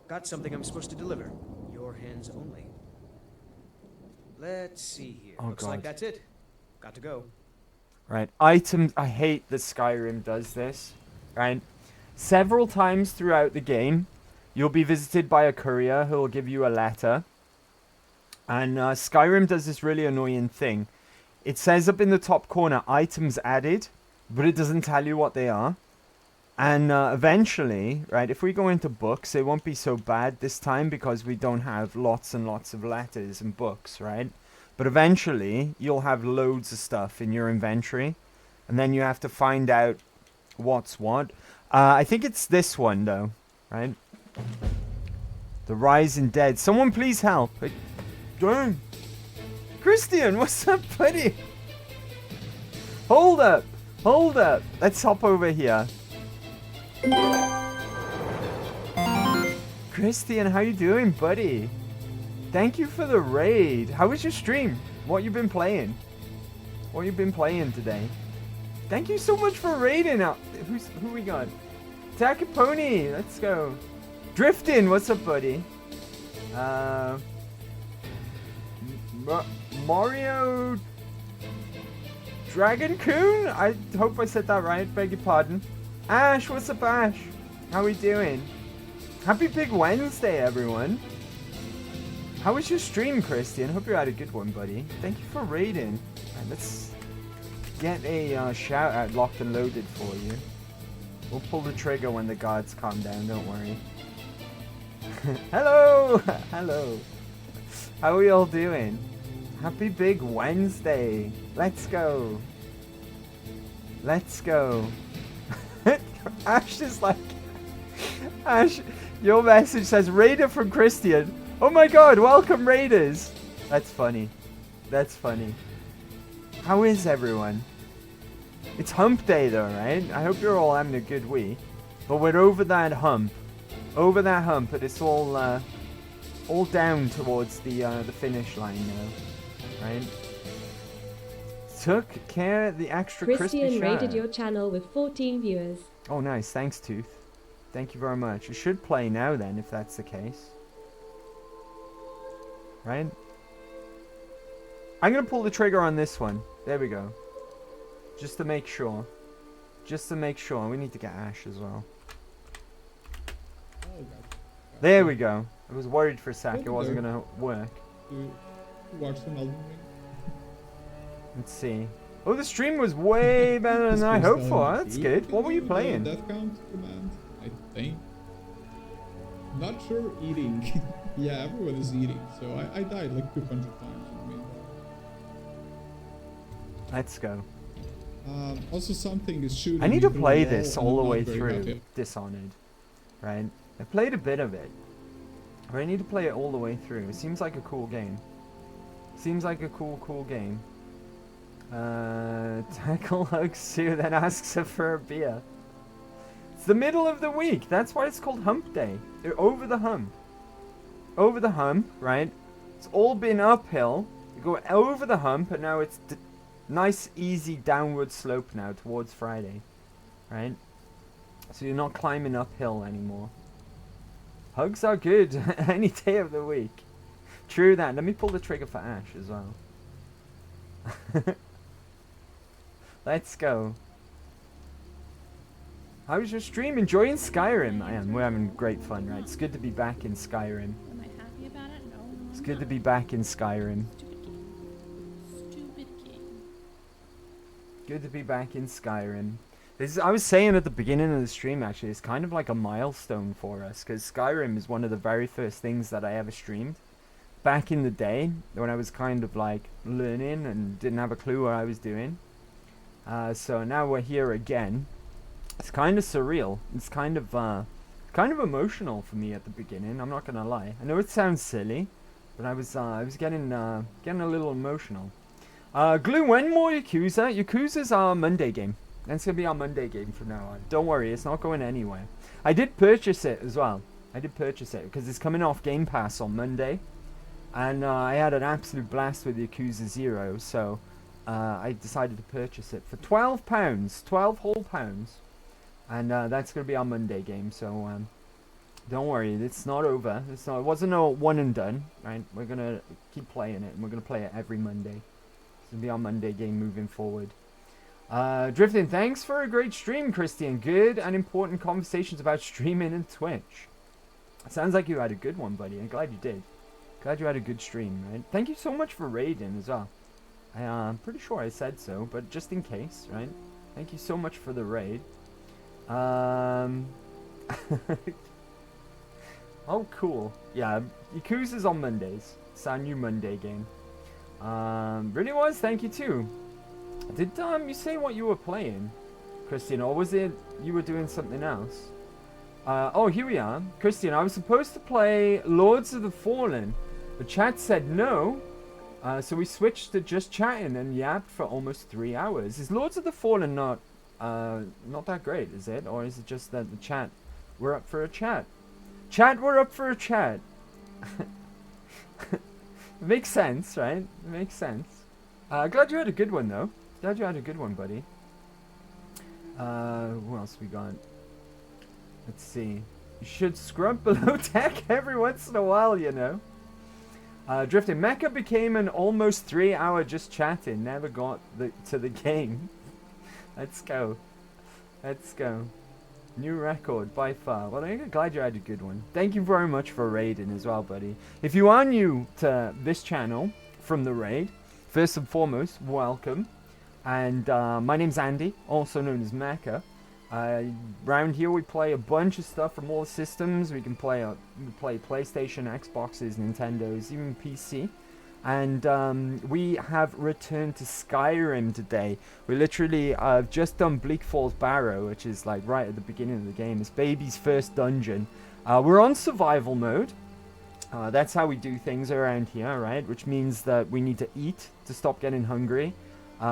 Speaker 11: Got something I'm supposed to deliver. Your hands only. Let's see here.
Speaker 1: Oh,
Speaker 11: Looks
Speaker 1: God.
Speaker 11: like that's it. Got to go.
Speaker 1: Right, items. I hate that Skyrim does this. Right? Several times throughout the game, you'll be visited by a courier who will give you a letter. And Skyrim does this really annoying thing. It says up in the top corner, items added, but it doesn't tell you what they are. And eventually, right, if we go into books, it won't be so bad this time because we don't have lots and lots of letters and books, right? But eventually, you'll have loads of stuff in your inventory. And then you have to find out what's what. I think it's this one, though, right? The Rising Dead. Someone please help. Dang. Christian, what's up, buddy? Hold up. Hold up. Let's hop over here. Christian, how you doing, buddy? Thank you for the raid. How was your stream? What you been playing? What you been playing today? Thank you so much for raiding out. Who we got? Takapony, let's go. Drifting, what's up, buddy? Mario Dragon Coon? I hope I said that right. Beg your pardon. Ash, what's up, Ash? How we doing? Happy Big Wednesday, everyone. How was your stream, Christian? Hope you had a good one, buddy. Thank you for raiding. Right, let's get a shout out locked and loaded for you. We'll pull the trigger when the guards calm down, don't worry. Hello! Hello. How are we all doing? Happy Big Wednesday. Let's go. Let's go. Ash is like... Ash, your message says, Raider from Christian. Oh my god, welcome Raiders. That's funny. That's funny. How is everyone? It's hump day though, right? I hope you're all having a good week. But we're over that hump. Over that hump, and it's all down towards the finish line now. Right? Took care of the extra crispy
Speaker 10: Christian
Speaker 1: shout.
Speaker 10: rated your channel with 14 viewers.
Speaker 1: Oh nice, thanks Tooth. Thank you very much. It should play now then, if that's the case. Right? I'm gonna pull the trigger on this one. There we go. Just to make sure. Just to make sure. We need to get Ash as well.
Speaker 20: Oh, God.
Speaker 1: There we go. I was worried for a sec it wasn't
Speaker 20: there.
Speaker 1: gonna work.
Speaker 20: You watch some Elden Ring?
Speaker 1: Let's see. Oh, the stream was way better than I hoped for. That's good. What were you playing?
Speaker 20: Death count command, I think. Not sure eating. Yeah, everyone is eating. So I died like 200 times. I mean.
Speaker 1: Let's go.
Speaker 20: Also, something is shooting.
Speaker 1: I need to
Speaker 20: me through
Speaker 1: play
Speaker 20: the
Speaker 1: this
Speaker 20: wall,
Speaker 1: all the
Speaker 20: and I'm
Speaker 1: way
Speaker 20: not very
Speaker 1: through
Speaker 20: happy.
Speaker 1: Dishonored. Right? I played a bit of it. But I need to play it all the way through. It seems like a cool game. Seems like a cool game. Tackle hugs Sue, then asks her for a beer. It's the middle of the week. That's why it's called Hump Day. They're over the hump. Over the hump, right? It's all been uphill. You go over the hump, and now it's nice, easy downward slope now towards Friday, right? So you're not climbing uphill anymore. Hugs are good any day of the week. True that. Let me pull the trigger for Ash as well. Let's go. How was your stream? Enjoying Skyrim? I am. We're having great fun, right? It's good to be back in Skyrim.
Speaker 9: Am I happy about it? No.
Speaker 1: It's good to be back in Skyrim.
Speaker 9: Stupid game.
Speaker 1: Good to be back in Skyrim. I was saying at the beginning of the stream, actually, it's kind of like a milestone for us, because Skyrim is one of the very first things that I ever streamed. back in the day when I was kind of like learning and didn't have a clue what I was doing. So now we're here again. It's kind of surreal. It's kind of emotional for me at the beginning. I'm not gonna lie. I know it sounds silly, but I was getting a little emotional. Glue, when more Yakuza? Yakuza's our Monday game. That's gonna be our Monday game from now on. Don't worry, it's not going anywhere. I did purchase it as well. I did purchase it because it's coming off Game Pass on Monday, and I had an absolute blast with Yakuza 0, so I decided to purchase it for £12, 12 whole pounds, and that's gonna be our Monday game. So don't worry, it's not over. It wasn't a one and done, right? We're gonna keep playing it, and we're gonna play it every Monday. It's gonna be our Monday game moving forward. Drifting, thanks for a great stream, Christian. Good and important conversations about streaming and Twitch. Sounds like you had a good one, buddy. I'm glad you did. Glad you had a good stream, right? Thank you so much for raiding as well. I'm pretty sure I said so, but just in case, right? Thank you so much for the raid. Oh, cool. Yeah, Yakuza's on Mondays. It's our new Monday game. Really was. Thank you too. Did you say what you were playing, Christian, or was it you were doing something else? Oh, here we are. Christian, I was supposed to play Lords of the Fallen, but chat said no, so we switched to just chatting and yapped for almost 3 hours. Is Lords of the Fallen not that great, is it? Or is it just that the chat, we're up for a chat? Chat, we're up for a chat. It makes sense, right? It makes sense. Glad you had a good one, though. Glad you had a good one, buddy. Who else we got? Let's see. You should scrub below tech every once in a while, you know. Drifting. Mecha became an almost 3 hour just chatting. Never got to the game. Let's go. Let's go. New record by far. Well, I'm glad you had a good one. Thank you very much for raiding as well, buddy. If you are new to this channel from the raid, first and foremost, welcome. And my name's Andy, also known as Mecha. Around here we play a bunch of stuff from all systems. We play PlayStation, Xboxes, Nintendos, even PC. And we have returned to Skyrim today. We literally have just done Bleak Falls Barrow, which is like right at the beginning of the game. It's baby's first dungeon. We're on survival mode. That's how we do things around here, right? Which means that we need to eat to stop getting hungry.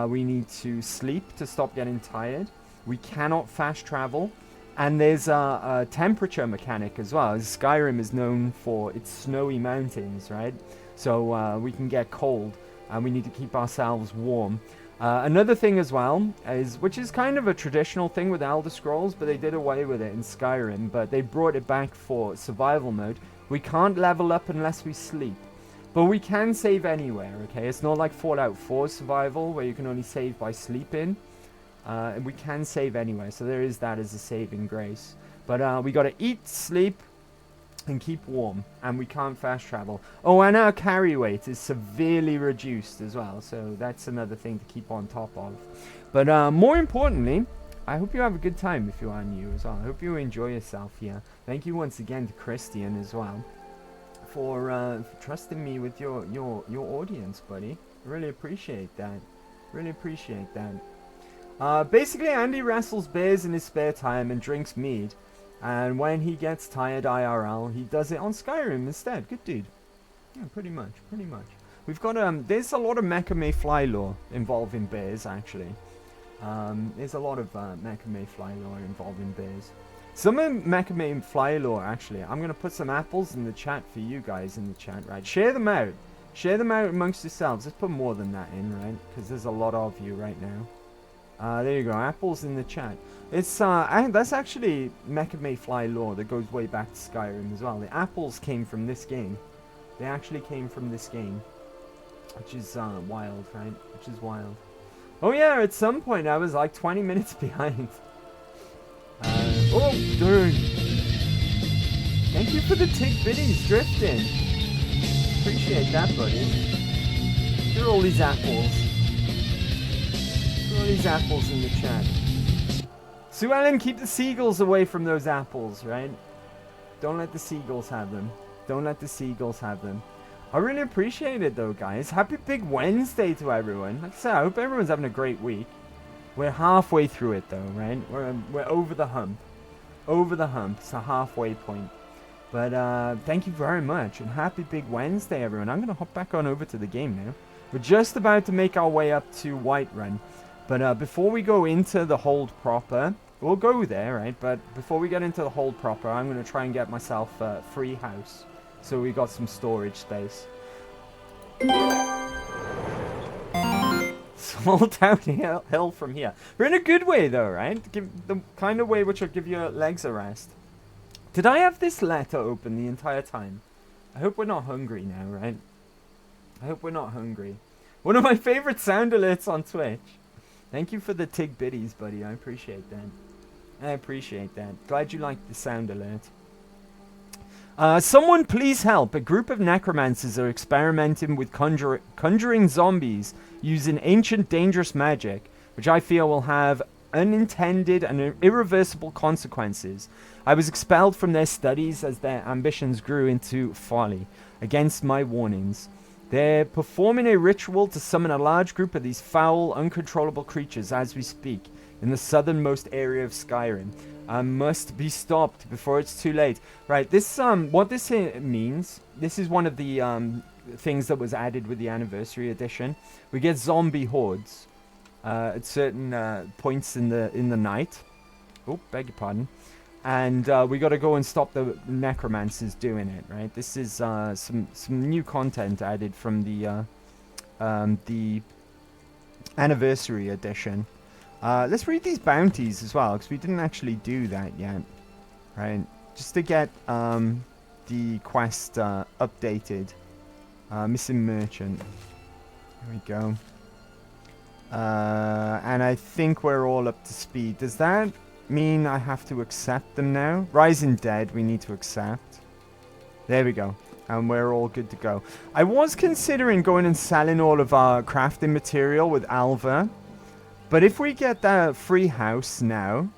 Speaker 1: We need to sleep to stop getting tired. We cannot fast travel. And there's a temperature mechanic as well. Skyrim is known for its snowy mountains, right? So we can get cold, and we need to keep ourselves warm. Another thing as well, which is kind of a traditional thing with Elder Scrolls, but they did away with it in Skyrim, but they brought it back for survival mode. We can't level up unless we sleep. But we can save anywhere, okay? It's not like Fallout 4 survival, where you can only save by sleeping. We can save anywhere, so there is that as a saving grace. But we gotta eat, sleep, and keep warm, and we can't fast travel. Oh, and our carry weight is severely reduced as well, so that's another thing to keep on top of. But more importantly, I hope you have a good time if you are new as well. I hope you enjoy yourself here. Thank you once again to Christian as well for trusting me with your audience, buddy. I really appreciate that. Really appreciate that. Basically, Andy wrestles bears in his spare time and drinks mead. And when he gets tired IRL, he does it on Skyrim instead. Good dude. Yeah, pretty much. We've got, there's a lot of Mecha May Fly lore involving bears, actually. There's a lot of Mecha May Fly lore involving bears. Some of Mecha May Fly lore, actually. I'm going to put some apples in the chat for you guys in the chat, right? Share them out. Share them out amongst yourselves. Let's put more than that in, right? Because there's a lot of you right now. There you go, apples in the chat. It's that's actually Mecha May Fly lore that goes way back to Skyrim as well. The apples came from this game. They actually came from this game, which is wild, right? Which is wild. Oh yeah, at some point I was like 20 minutes behind. Oh, dude! Thank you for the tick biddies, Drifting. Appreciate that, buddy. Look at all these apples. All these apples in the chat. Sue Ellen, keep the seagulls away from those apples, right? Don't let the seagulls have them. Don't let the seagulls have them. I really appreciate it though, guys. Happy Big Wednesday to everyone. Like I said, I hope everyone's having a great week. We're halfway through it though, right? We're over the hump. Over the hump. It's a halfway point. But thank you very much, and happy Big Wednesday, everyone. I'm going to hop back on over to the game now. We're just about to make our way up to Whiterun. But before we go into the hold proper, we'll go there, right? But before we get into the hold proper, I'm going to try and get myself a free house. So we got some storage space. It's all downhill from here. We're in a good way, though, right? The kind of way which will give your legs a rest. Did I have this letter open the entire time? I hope we're not hungry now, right? I hope we're not hungry. One of my favorite sound alerts on Twitch. Thank you for the tig biddies, buddy. I appreciate that. I appreciate that. Glad you liked the sound alert. Someone please help. A group of necromancers are experimenting with conjuring zombies using ancient dangerous magic, which I feel will have unintended and irreversible consequences. I was expelled from their studies as their ambitions grew into folly, against my warnings. They're performing a ritual to summon a large group of these foul, uncontrollable creatures as we speak, in the southernmost area of Skyrim. I must be stopped before it's too late. Right, this what this means, this is one of the things that was added with the anniversary edition. We get zombie hordes at certain points in the night. Oh, beg your pardon. And we got to go and stop the necromancers doing it, right? This is some new content added from the anniversary edition. Let's read these bounties as well, because we didn't actually do that yet, right? Just to get the quest updated. Missing merchant. There we go. And I think we're all up to speed. Does that mean I have to accept them now? Rising Dead we need to accept. There we go. And we're all good to go. I was considering going and selling all of our crafting material with Alva. But if we get that free house now,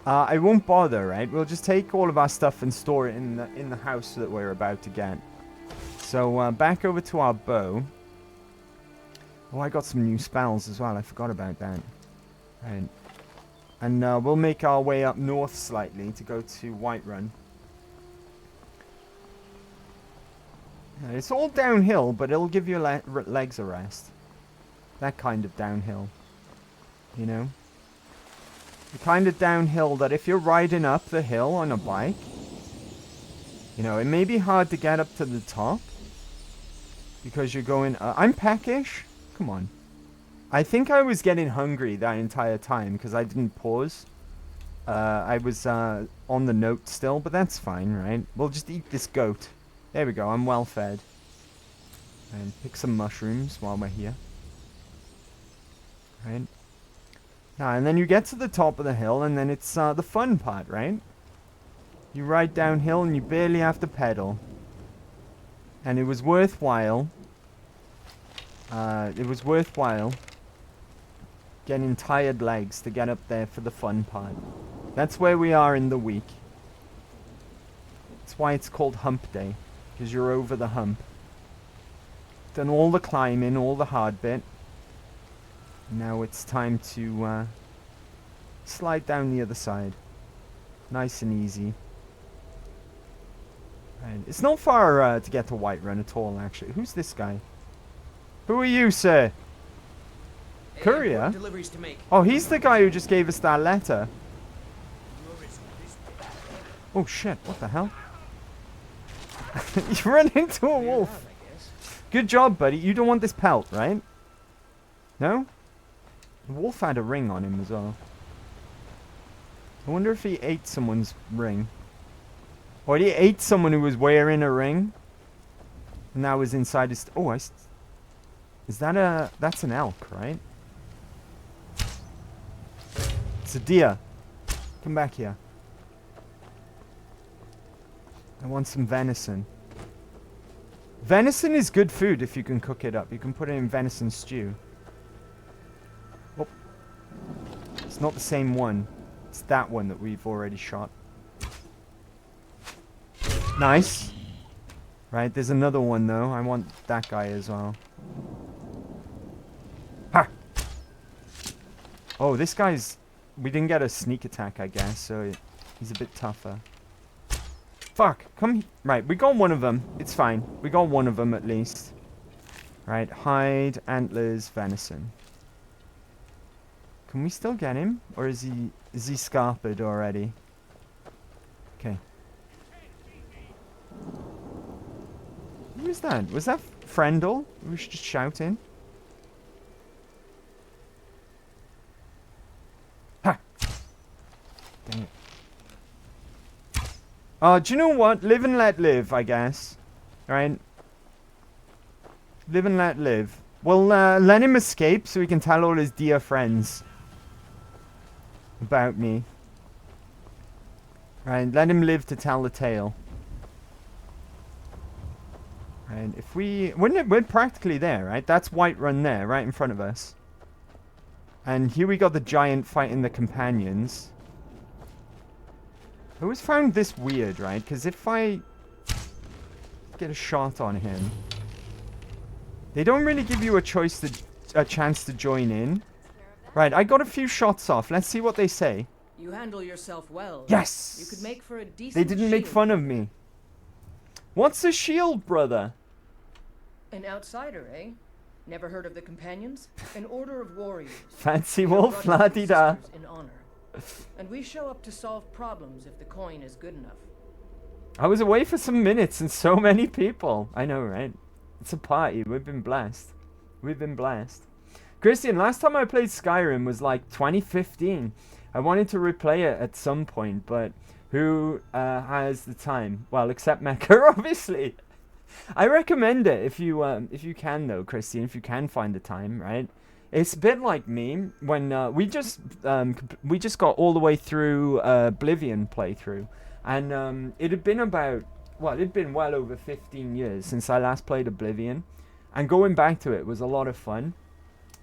Speaker 1: I won't bother, right? We'll just take all of our stuff and store it in the house that we're about to get. So back over to our bow. Oh, I got some new spells as well. I forgot about that. Right. And we'll make our way up north slightly to go to Whiterun. It's all downhill, but it'll give your legs a rest. That kind of downhill. You know? The kind of downhill that if you're riding up the hill on a bike, you know, it may be hard to get up to the top. Because you're going... I'm peckish. Come on. I think I was getting hungry that entire time because I didn't pause. I was on the note still, but that's fine, right? We'll just eat this goat. There we go, I'm well fed. And pick some mushrooms while we're here. Right? Now, and then you get to the top of the hill, and then it's the fun part, right? You ride downhill and you barely have to pedal. And it was worthwhile. It was worthwhile getting tired legs to get up there for the fun part. That's where we are in the week. That's why it's called Hump Day, because you're over the hump. Done all the climbing, all the hard bit. Now it's time to slide down the other side. Nice and easy. Right. It's not far to get to Whiterun at all, actually. Who's this guy? Who are you, sir? Courier?
Speaker 12: Deliveries to make.
Speaker 1: Oh, he's the guy who just gave us that letter. Oh shit, what the hell? You ran into a wolf. Good job, buddy. You don't want this pelt, right? No? The wolf had a ring on him as well. I wonder if he ate someone's ring. Or he ate someone who was wearing a ring. And that was inside his... Oh, is that a... That's an elk, right? It's a deer. Come back here. I want some venison. Venison is good food if you can cook it up. You can put it in venison stew. Oh. It's not the same one. It's that one that we've already shot. Nice. Right, there's another one though. I want that guy as well. Ha! Oh, this guy's... We didn't get a sneak attack, I guess, so he's a bit tougher. Fuck, come... Right, we got one of them. It's fine. We got one of them at least. Right, hide, antlers, venison. Can we still get him? Or is he scarpered already? Okay. Who is that? Was that Frendel? We was just shouting. Ha! Dang it. Oh, do you know what? Live and let live, I guess. Right? Live and let live. Well, let him escape so he can tell all his dear friends about me. Right, let him live to tell the tale. And if we... We're practically there, right? That's Whiterun there, right in front of us. And here we got the giant fighting the companions. I always found this weird, right? Because if I get a shot on him... They don't really give you a chance to join in. Right, I got a few shots off. Let's see what they say.
Speaker 21: You handle yourself well.
Speaker 1: Yes!
Speaker 21: You could make for a decent
Speaker 1: They didn't make fun of me. What's a shield, brother?
Speaker 21: An outsider, eh? Never heard of the Companions? An order of warriors.
Speaker 1: Fancy wolf, la-di-da.
Speaker 21: In honor. And we show up to solve problems if the coin is good enough.
Speaker 1: I was away for some minutes and so many people. I know, right? It's a party. We've been blessed. We've been blessed. Christian, last time I played Skyrim was like 2015. I wanted to replay it at some point, but who has the time? Well, except Mecca, obviously. I recommend it if you can, though, Christian, if you can find the time, right? It's a bit like me when we just got all the way through Oblivion playthrough, and it had been about, well, it'd been well over 15 years since I last played Oblivion, and going back to it was a lot of fun.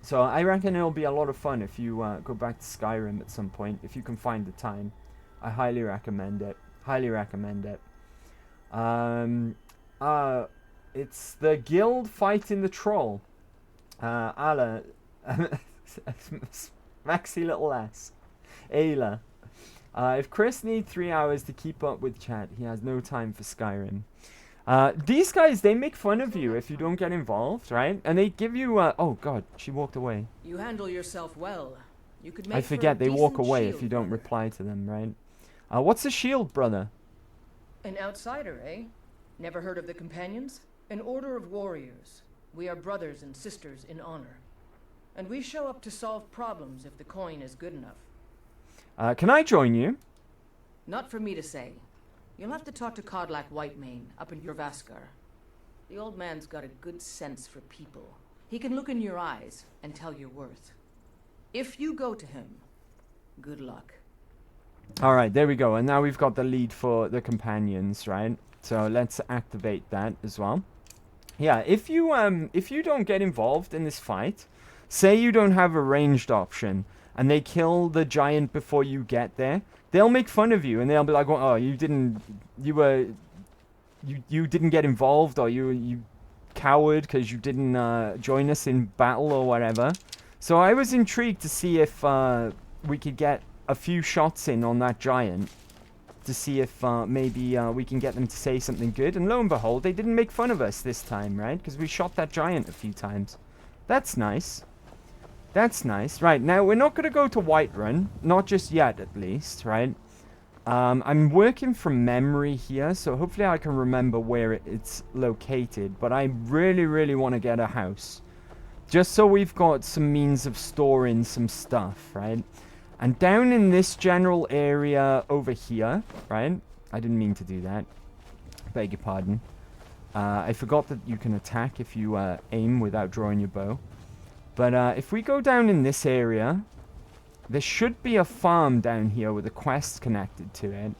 Speaker 1: So I reckon it'll be a lot of fun if you go back to Skyrim at some point, if you can find the time. I highly recommend it. Highly recommend it. It's the guild fighting the troll. Ala. Maxi little S. Ayla. If Chris needs 3 hours to keep up with chat, he has no time for Skyrim. These guys, they make fun of you if you don't get involved, right? And they give you, oh god, she walked away.
Speaker 21: You handle yourself well. You could make
Speaker 1: I forget,
Speaker 21: for a
Speaker 1: they walk
Speaker 21: decent
Speaker 1: away
Speaker 21: shield,
Speaker 1: if you don't
Speaker 21: brother.
Speaker 1: reply to them, right? What's a shield, brother?
Speaker 21: An outsider, eh? Never heard of the Companions? An order of warriors. We are brothers and sisters in honor. And we show up to solve problems if the coin is good enough.
Speaker 1: Can I join you?
Speaker 21: Not for me to say. You'll have to talk to Codlac Whitemane up in Jorvaskar. The old man's got a good sense for people. He can look in your eyes and tell your worth. If you go to him, good luck.
Speaker 1: Alright, there we go. And now we've got the lead for the companions, right? So let's activate that as well. Yeah, if you don't get involved in this fight, say you don't have a ranged option, and they kill the giant before you get there, they'll make fun of you, and they'll be like, "Oh, you didn't get involved, or you coward because you didn't join us in battle or whatever." So I was intrigued to see if we could get a few shots in on that giant, to see if maybe we can get them to say something good. And lo and behold, they didn't make fun of us this time, right? Because we shot that giant a few times. That's nice. That's nice. Right, now we're not going to go to Whiterun. Not just yet, at least, right? I'm working from memory here, so hopefully I can remember where it's located. But I really, really want to get a house. Just so we've got some means of storing some stuff, right? And down in this general area over here, right? I didn't mean to do that. Beg your pardon. I forgot that you can attack if you aim without drawing your bow. But if we go down in this area, there should be a farm down here with a quest connected to it,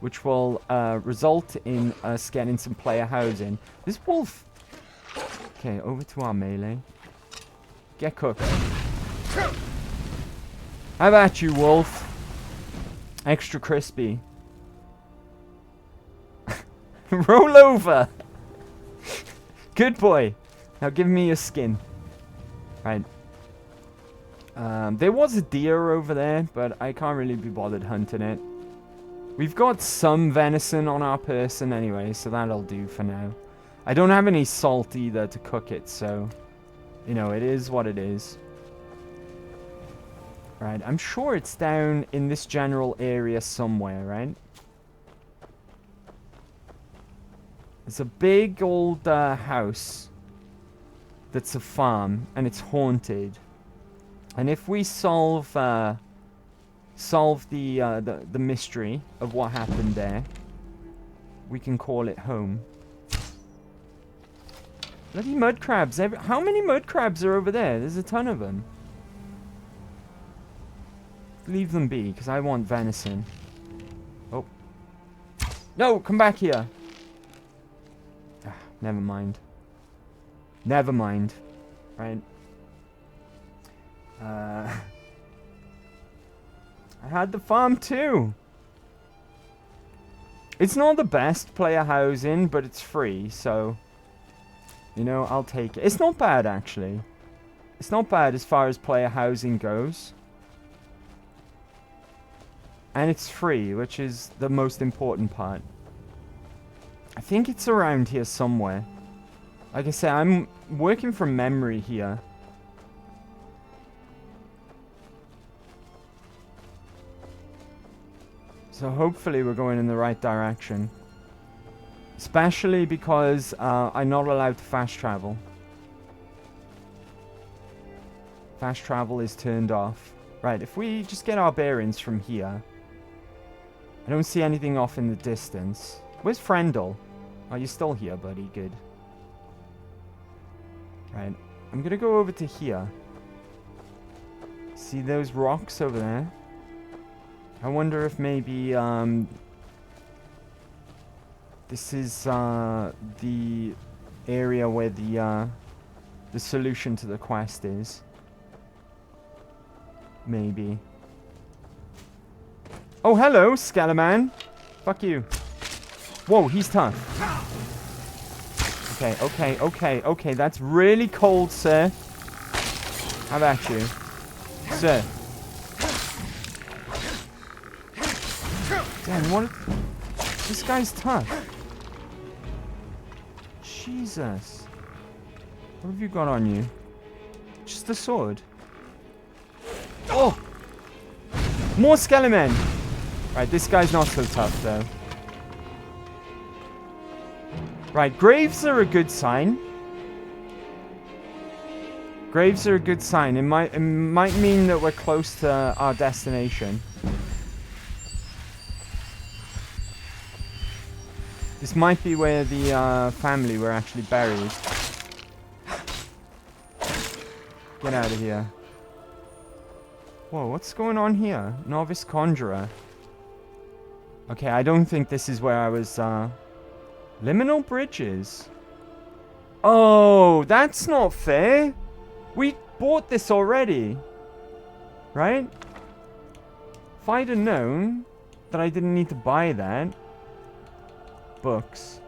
Speaker 1: which will result in us getting some player housing. This wolf... Okay, over to our melee. Get cooked. How about you, wolf? Extra crispy. Roll over! Good boy. Now give me your skin. Right. There was a deer over there, but I can't really be bothered hunting it. We've got some venison on our person anyway, so that'll do for now. I don't have any salt either to cook it, so... You know, it is what it is. Right, I'm sure it's down in this general area somewhere, right? It's a big old house that's a farm, and it's haunted. And if we solve the mystery of what happened there, we can call it home. Bloody mud crabs! How many mud crabs are over there? There's a ton of them. Leave them be, because I want venison. Oh. No, come back here. Ah, never mind. Never mind. Right. I had the farm too. It's not the best player housing, but it's free, so... You know, I'll take it. It's not bad, actually. It's not bad as far as player housing goes. And it's free, which is the most important part. I think it's around here somewhere. Like I say, I'm working from memory here. So hopefully we're going in the right direction. Especially because I'm not allowed to fast travel. Fast travel is turned off. Right, if we just get our bearings from here. I don't see anything off in the distance. Where's Frendel? Oh, you're still here, buddy. Good. Right, I'm gonna go over to here. See those rocks over there? I wonder if maybe, this is, the area where the solution to the quest is. Maybe. Oh, hello, Skeleman. Fuck you. Whoa, he's tough. Okay, that's really cold, sir. How about you? Sir. Damn, what? This guy's tough. Jesus. What have you got on you? Just a sword. Oh! More Skelemen! Right, this guy's not so tough, though. Right, graves are a good sign. Graves are a good sign. It might mean that we're close to our destination. This might be where the family were actually buried. Get out of here. Whoa, what's going on here? Novice Conjurer. Okay, I don't think this is where I was, Liminal Bridges. Oh, that's not fair. We bought this already. Right? If I'd have known that I didn't need to buy that. Books.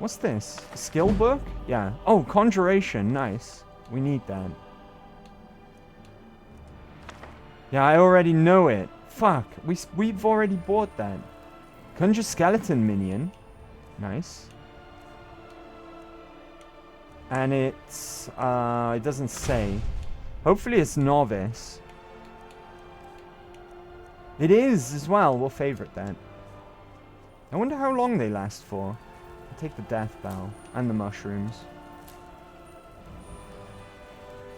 Speaker 1: What's this? A skill book? Yeah. Oh, Conjuration. Nice. We need that. Yeah, I already know it. Fuck. We've already bought that. Conjure Skeleton Minion. Nice. And it's... it doesn't say. Hopefully it's Novice. It is as well. We'll favorite that. I wonder how long they last for. I'll take the Death Bell and the mushrooms.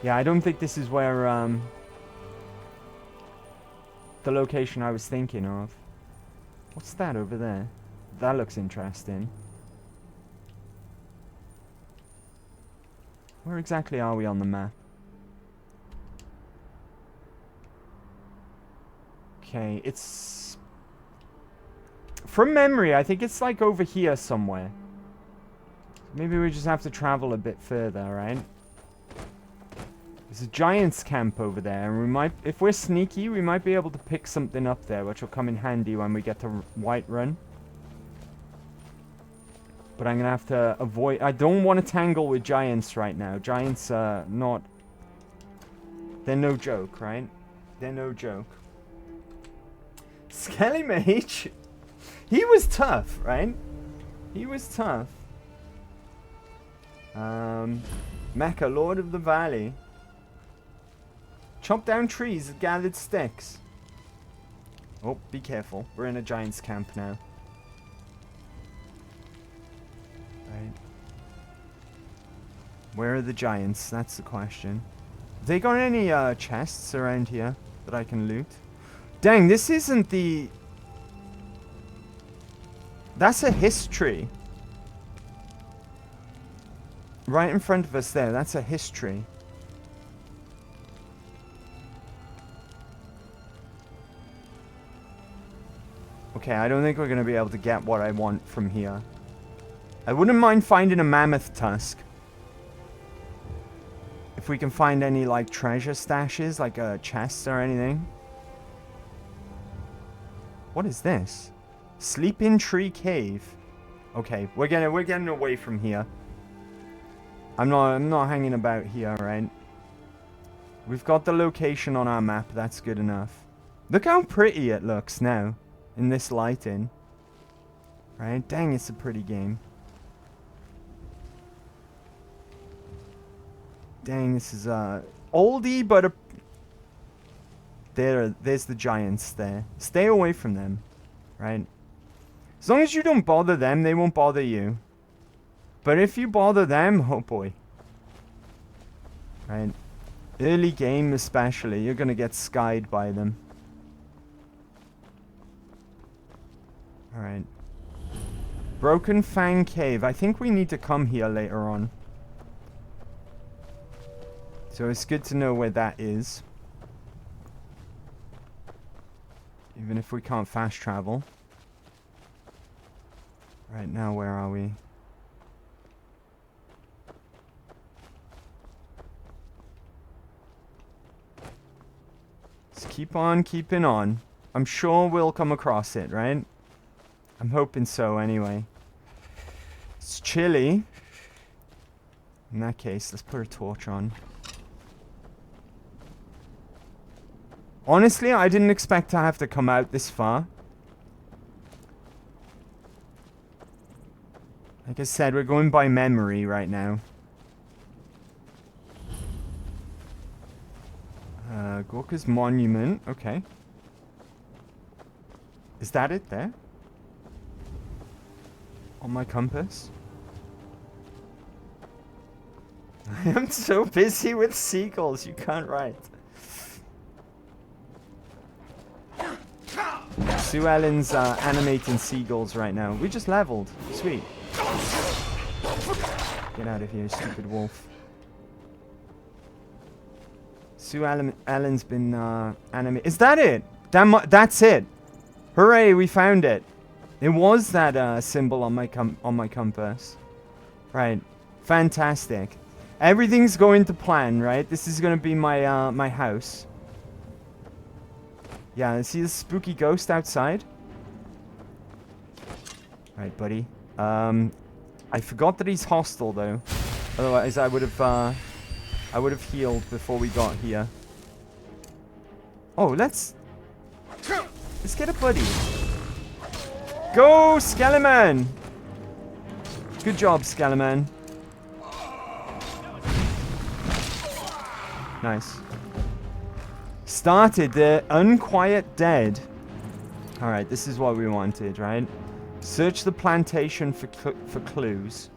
Speaker 1: Yeah, I don't think this is where, the location I was thinking of. What's that over there? That looks interesting. Where exactly are we on the map? Okay, it's... From memory, I think it's like over here somewhere. Maybe we just have to travel a bit further, right? There's a giant's camp over there, and we might, if we're sneaky, we might be able to pick something up there, which will come in handy when we get to Whiterun. But I'm gonna have to avoid... I don't want to tangle with giants right now. Giants are not... They're no joke, right? They're no joke. Skelly Mage! He was tough, right? He was tough. Mecha, Lord of the Valley. Chop down trees and gathered sticks. Oh, be careful. We're in a giant's camp now. Right. Where are the giants? That's the question. Have they got any chests around here that I can loot? Dang, this isn't the... That's a history. Right in front of us there, that's a history. Okay, I don't think we're going to be able to get what I want from here. I wouldn't mind finding a mammoth tusk. If we can find any, like, treasure stashes, like chests or anything. What is this? Sleeping Tree Cave. Okay, we're getting away from here. I'm not hanging about here, right? We've got the location on our map, that's good enough. Look how pretty it looks now. In this lighting. Right? Dang, it's a pretty game. Dang, this is oldie but a... There's the giants there. Stay away from them. Right? As long as you don't bother them, they won't bother you. But if you bother them, oh boy. Right? Early game especially, you're gonna get skied by them. Alright. Broken Fang Cave. I think we need to come here later on. So it's good to know where that is. Even if we can't fast travel. Right now, where are we? Just keep on keeping on. I'm sure we'll come across it, right? I'm hoping so, anyway. It's chilly. In that case, let's put a torch on. Honestly, I didn't expect to have to come out this far. Like I said, we're going by memory right now. Gorka's Monument. Okay. Is that it there? On my compass? I am so busy with seagulls, you can't write. Sue Ellen's animating seagulls right now. We just leveled. Sweet. Get out of here, stupid wolf. Sue Ellen's been animating. Is that it? That's it. Hooray, we found it. It was that symbol on my compass. Right. Fantastic. Everything's going to plan, right? This is going to be my my house. Yeah, see the spooky ghost outside? Right, buddy. I forgot that he's hostile though. Otherwise I would have healed before we got here. Oh, let's get a buddy. Go, Skeleman! Good job, Skeleman. Nice. Started the Unquiet Dead. Alright, this is what we wanted, right? Search the plantation for clues.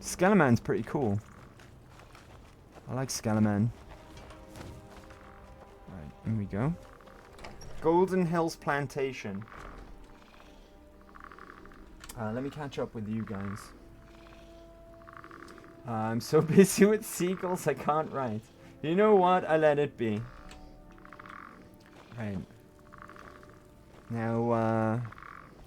Speaker 1: Skeleman's pretty cool. I like Skeleman. Right, here we go. Golden Hills Plantation. Let me catch up with you guys. I'm so busy with seagulls I can't write. You know what? I let it be. Right. Now,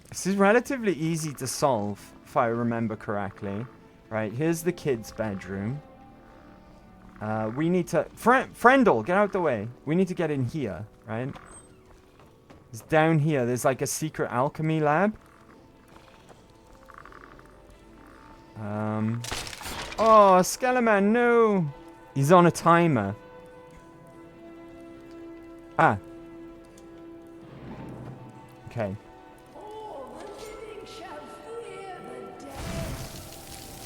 Speaker 1: this is relatively easy to solve, if I remember correctly. Right, here's the kids' bedroom. We need to... Friendle, get out the way. We need to get in here, right? It's down here. There's like a secret alchemy lab. Oh, Skeleman, no! He's on a timer. Ah. Okay.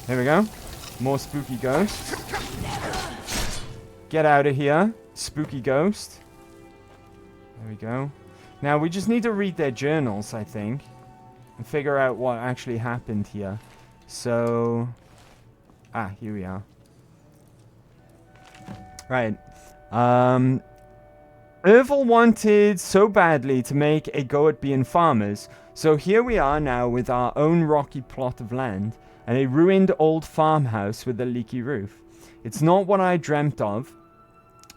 Speaker 1: Here we go. More spooky ghosts. Get out of here, spooky ghost. There we go. Now we just need to read their journals, I think, and figure out what actually happened here. So, here we are. Right. Ervil wanted so badly to make a go at being farmers, so here we are now with our own rocky plot of land and a ruined old farmhouse with a leaky roof. It's not what I dreamt of,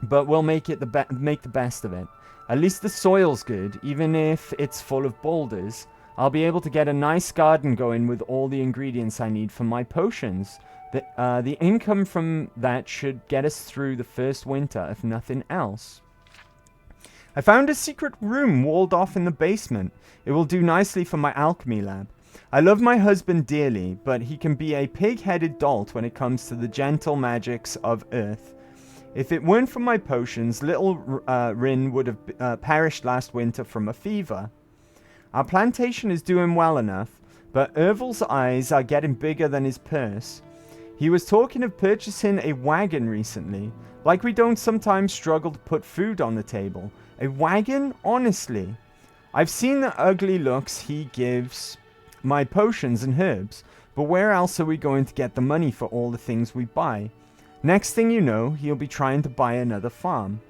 Speaker 1: but we'll make the best of it. At least the soil's good, even if it's full of boulders. I'll be able to get a nice garden going with all the ingredients I need for my potions. The income from that should get us through the first winter, if nothing else. I found a secret room walled off in the basement. It will do nicely for my alchemy lab. I love my husband dearly, but he can be a pig-headed dolt when it comes to the gentle magics of Earth. If it weren't for my potions, little Rin would have perished last winter from a fever. Our plantation is doing well enough, but Ervil's eyes are getting bigger than his purse. He was talking of purchasing a wagon recently, like we don't sometimes struggle to put food on the table. A wagon? Honestly. I've seen the ugly looks he gives my potions and herbs, but where else are we going to get the money for all the things we buy? Next thing you know, he'll be trying to buy another farm.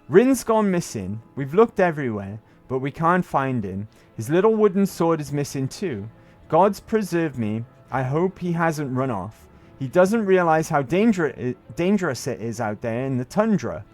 Speaker 1: Rin's gone missing. We've looked everywhere, but we can't find him. His little wooden sword is missing too. Gods preserve me. I hope he hasn't run off. He doesn't realize how dangerous it is out there in the tundra.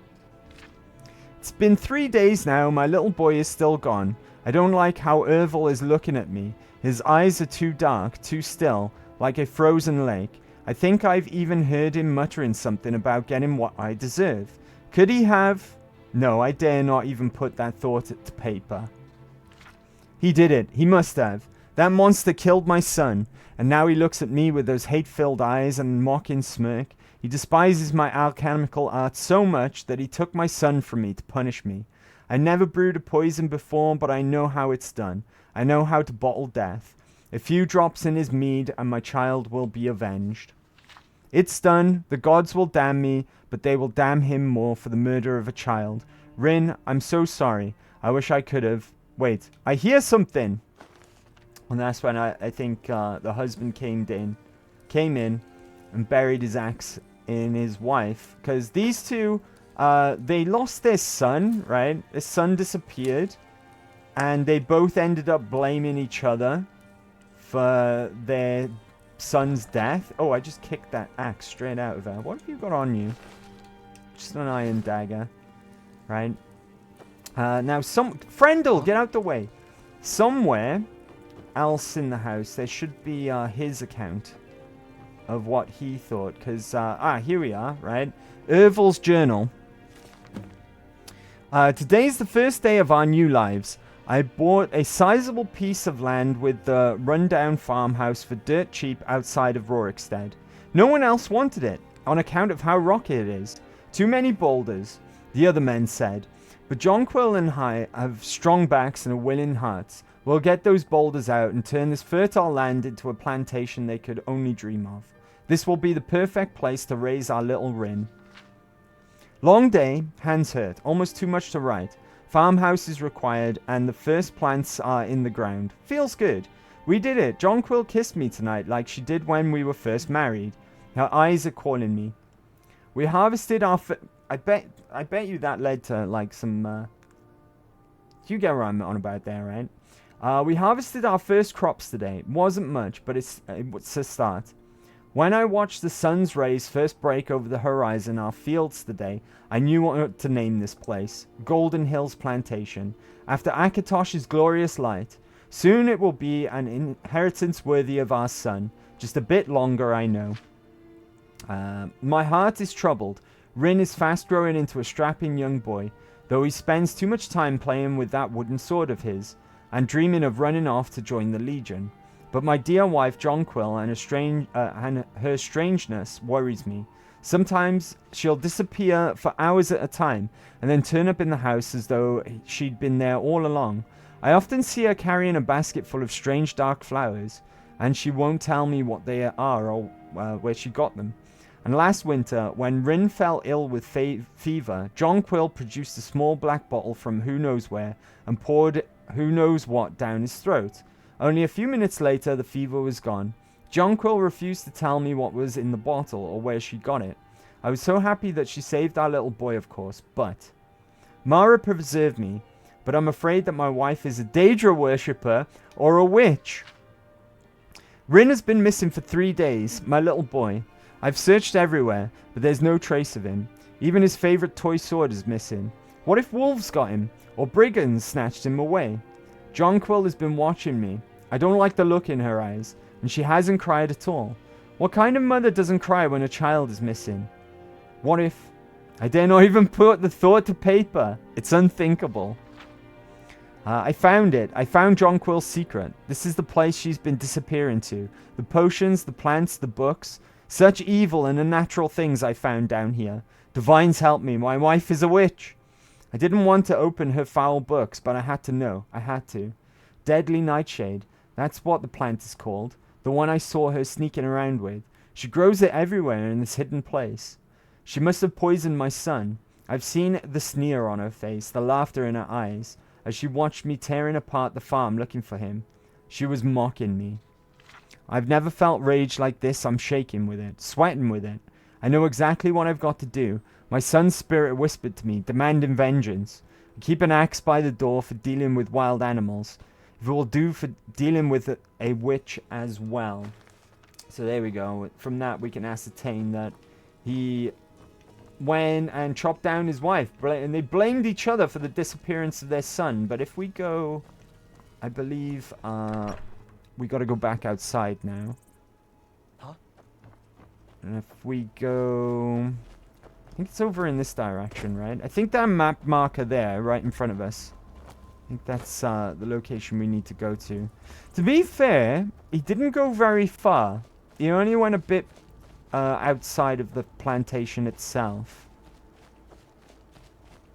Speaker 1: It's been 3 days now. My little boy is still gone. I don't like how Ervil is looking at me. His eyes are too dark, too still, like a frozen lake. I think I've even heard him muttering something about getting what I deserve. Could he have? No, I dare not even put that thought to paper. He did it. He must have. That monster killed my son, and now he looks at me with those hate-filled eyes and mocking smirk. He despises my alchemical art so much that he took my son from me to punish me. I never brewed a poison before, but I know how it's done. I know how to bottle death. A few drops in his mead, and my child will be avenged. It's done. The gods will damn me, but they will damn him more for the murder of a child. Rin, I'm so sorry. I wish I could have. Wait, I hear something. And that's when I think the husband came in and buried his axe in his wife. Because these two, they lost their son, right? Their son disappeared. And they both ended up blaming each other for their son's death. Oh, I just kicked that axe straight out of her. What have you got on you? Just an iron dagger. Right? Now, Frendel, get out the way. Somewhere else in the house, there should be his account of what he thought. Because, here we are, right? Ervil's journal. Today's the first day of our new lives. I bought a sizable piece of land with the rundown farmhouse for dirt cheap outside of Rorikstead. No one else wanted it, on account of how rocky it is. Too many boulders, the other men said. But Jonquil and I have strong backs and a willing hearts. We'll get those boulders out and turn this fertile land into a plantation they could only dream of. This will be the perfect place to raise our little Rin. Long day, hands hurt, almost too much to write. Farmhouse is required, and the first plants are in the ground. Feels good. We did it. Jonquil kissed me tonight like she did when we were first married. Her eyes are calling me. We harvested our... I bet you that led to, like, some... You get what I'm on about there, right? We harvested our first crops today. It wasn't much, but it's a start. When I watched the sun's rays first break over the horizon our fields today, I knew what to name this place. Golden Hills Plantation. After Akatosh's glorious light. Soon it will be an inheritance worthy of our son. Just a bit longer, I know. My heart is troubled. Rin is fast growing into a strapping young boy, though he spends too much time playing with that wooden sword of his, and dreaming of running off to join the Legion. But my dear wife Jonquil and her strangeness worries me. Sometimes she'll disappear for hours at a time and then turn up in the house as though she'd been there all along. I often see her carrying a basket full of strange dark flowers, and she won't tell me what they are or where she got them. And last winter, when Rin fell ill with fever, Jonquil produced a small black bottle from who knows where and poured who knows what down his throat. Only a few minutes later, the fever was gone. Jonquil refused to tell me what was in the bottle or where she got it. I was so happy that she saved our little boy, of course, but... Mara preserved me, but I'm afraid that my wife is a Daedra worshipper or a witch. Rin has been missing for 3 days, my little boy. I've searched everywhere, but there's no trace of him. Even his favorite toy sword is missing. What if wolves got him, or brigands snatched him away? Jonquil has been watching me. I don't like the look in her eyes, and she hasn't cried at all. What kind of mother doesn't cry when a child is missing? What if... I dare not even put the thought to paper. It's unthinkable. I found it. I found Jonquil's secret. This is the place she's been disappearing to. The potions, the plants, the books. Such evil and unnatural things I found down here. Divines help me. My wife is a witch. I didn't want to open her foul books, but I had to know. I had to. Deadly nightshade. That's what the plant is called. The one I saw her sneaking around with. She grows it everywhere in this hidden place. She must have poisoned my son. I've seen the sneer on her face, the laughter in her eyes, as she watched me tearing apart the farm looking for him. She was mocking me. I've never felt rage like this. I'm shaking with it, sweating with it. I know exactly what I've got to do. My son's spirit whispered to me, demanding vengeance. I keep an axe by the door for dealing with wild animals. If it will do for dealing with a witch as well. So there we go. From that we can ascertain that he went and chopped down his wife. And they blamed each other for the disappearance of their son. But if we go... I believe we got to go back outside now.
Speaker 12: Huh?
Speaker 1: And if we go... I think it's over in this direction, right? I think that map marker there, right in front of us. I think that's the location we need to go to. To be fair, he didn't go very far. He only went a bit outside of the plantation itself.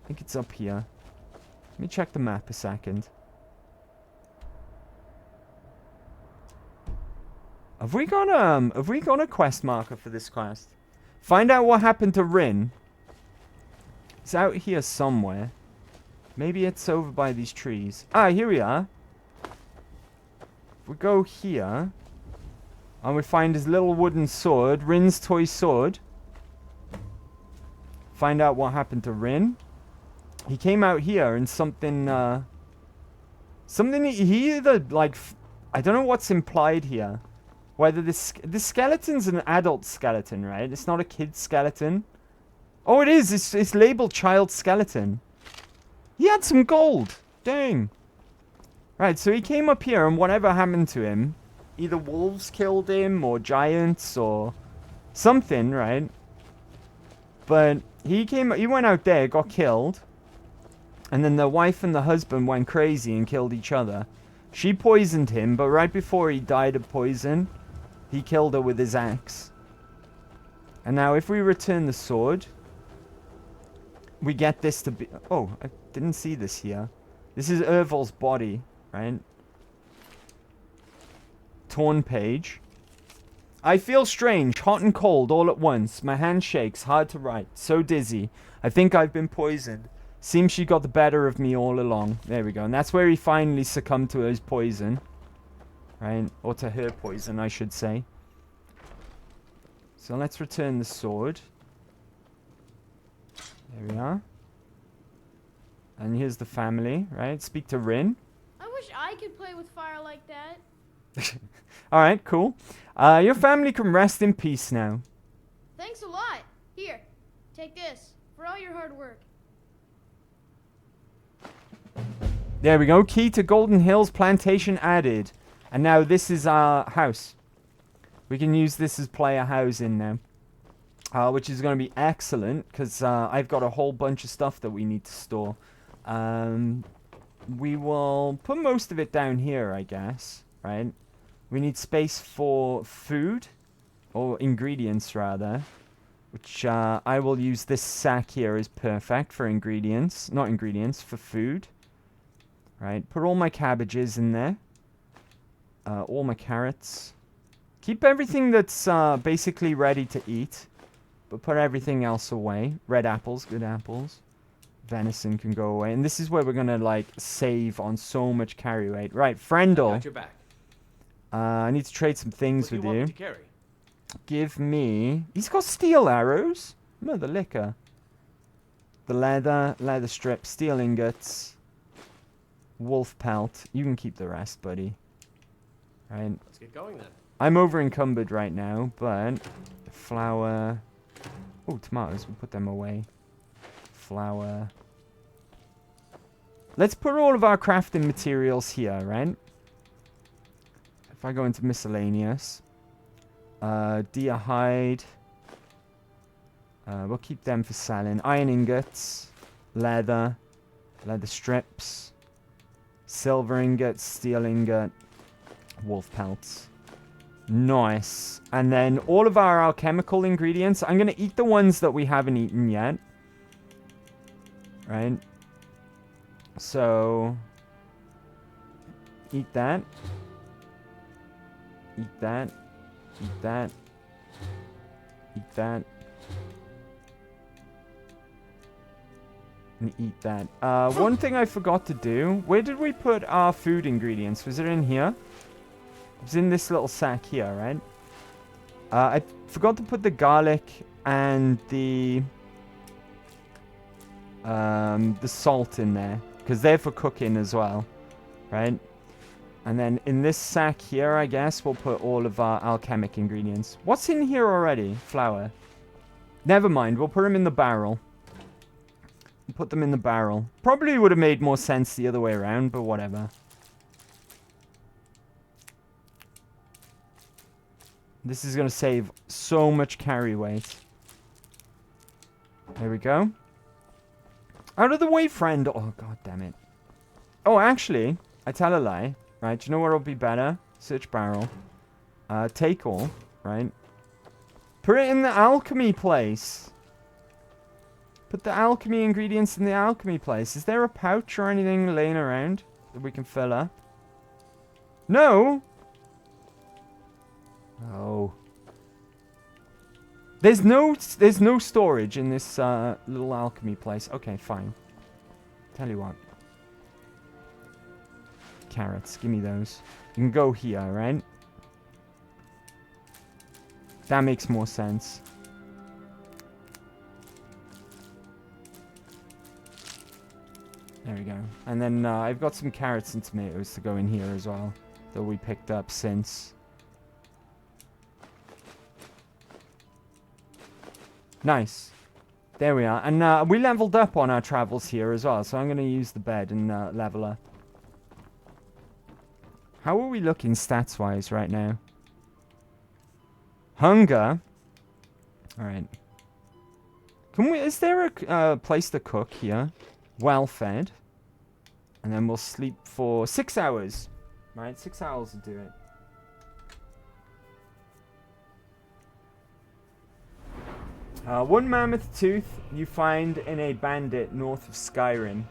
Speaker 1: I think it's up here. Let me check the map a second. Have we got a quest marker for this quest? Find out what happened to Rin. It's out here somewhere. Maybe it's over by these trees. Ah, here we are. If we go here, and we find his little wooden sword, Rin's toy sword. Find out what happened to Rin. He came out here and something he either, like, I don't know what's implied here. Whether this skeleton's an adult skeleton, right? It's not a kid skeleton. Oh, it is. It's labeled child skeleton. He had some gold. Dang. Right, so he came up here, and whatever happened to him, either wolves killed him, or giants, or something, right? But he went out there, got killed, and then the wife and the husband went crazy and killed each other. She poisoned him, but right before he died of poison, he killed her with his axe. And now if we return the sword, we get this to be... Oh, I didn't see this here. This is Ervol's body, right? Torn page. I feel strange, hot and cold all at once. My hand shakes, hard to write. So dizzy. I think I've been poisoned. Seems she got the better of me all along. There we go. And that's where he finally succumbed to his poison. Right? Or to her poison, I should say. So let's return the sword. There we are. And here's the family, right? Speak to Rin.
Speaker 3: I wish I could play with fire like that.
Speaker 1: Alright, cool. Your family can rest in peace now.
Speaker 3: Thanks a lot. Here, take this for all your hard work.
Speaker 1: There we go. Key to Golden Hills Plantation added. And now this is our house. We can use this as player housing now. Which is going to be excellent, because I've got a whole bunch of stuff that we need to store. We will put most of it down here, I guess. Right? We need space for food, or ingredients rather, which I will use this sack here is perfect for ingredients, not ingredients, for food. Right, put all my cabbages in there, all my carrots. Keep everything that's basically ready to eat, but put everything else away. Red apples, good apples. Venison can go away, and this is where we're gonna like save on so much carry weight. Right, Frendel.
Speaker 12: Got your back.
Speaker 1: I need to trade some things
Speaker 12: What
Speaker 1: with
Speaker 12: do you want
Speaker 1: you.
Speaker 12: me to carry?
Speaker 1: Give me... He's got steel arrows. Mother liquor. The leather strip, steel ingots, wolf pelt. You can keep the rest, buddy. Right.
Speaker 12: Let's get going then.
Speaker 1: I'm over encumbered right now, but flour. Oh, tomatoes. We'll put them away. Flour. Let's put all of our crafting materials here, right? If I go into miscellaneous. Deer hide. We'll keep them for selling. Iron ingots. Leather strips. Silver ingot. Steel ingot. Wolf pelts. Nice. And then all of our alchemical ingredients. I'm going to eat the ones that we haven't eaten yet. Right? So... Eat that. Eat that. Eat that. Eat that. And eat that. One thing I forgot to do. Where did we put our food ingredients? Was it in here? It was in this little sack here, right? I forgot to put the garlic and the salt in there. Because they're for cooking as well. Right? And then in this sack here, I guess, we'll put all of our alchemic ingredients. What's in here already? Flour. Never mind. We'll put them in the barrel. Put them in the barrel. Probably would have made more sense the other way around, but whatever. This is going to save so much carry weight. There we go. Out of the way, friend. Oh, god damn it. Oh, actually, I tell a lie. Right, do you know what will be better? Search barrel. Take all, right? Put it in the alchemy place. Put the alchemy ingredients in the alchemy place. Is there a pouch or anything laying around that we can fill up? No! Oh. There's no storage in this little alchemy place. Okay, fine. Tell you what. Carrots, give me those. You can go here, right? That makes more sense. There we go. And then I've got some carrots and tomatoes to go in here as well. That we picked up since. Nice. There we are. And we leveled up on our travels here as well. So I'm going to use the bed and level up. How are we looking stats-wise right now? Hunger. Alright. Is there a place to cook here? Well fed. And then we'll sleep for 6 hours. Right, 6 hours will do it. One mammoth tooth you find in a bandit north of Skyrim.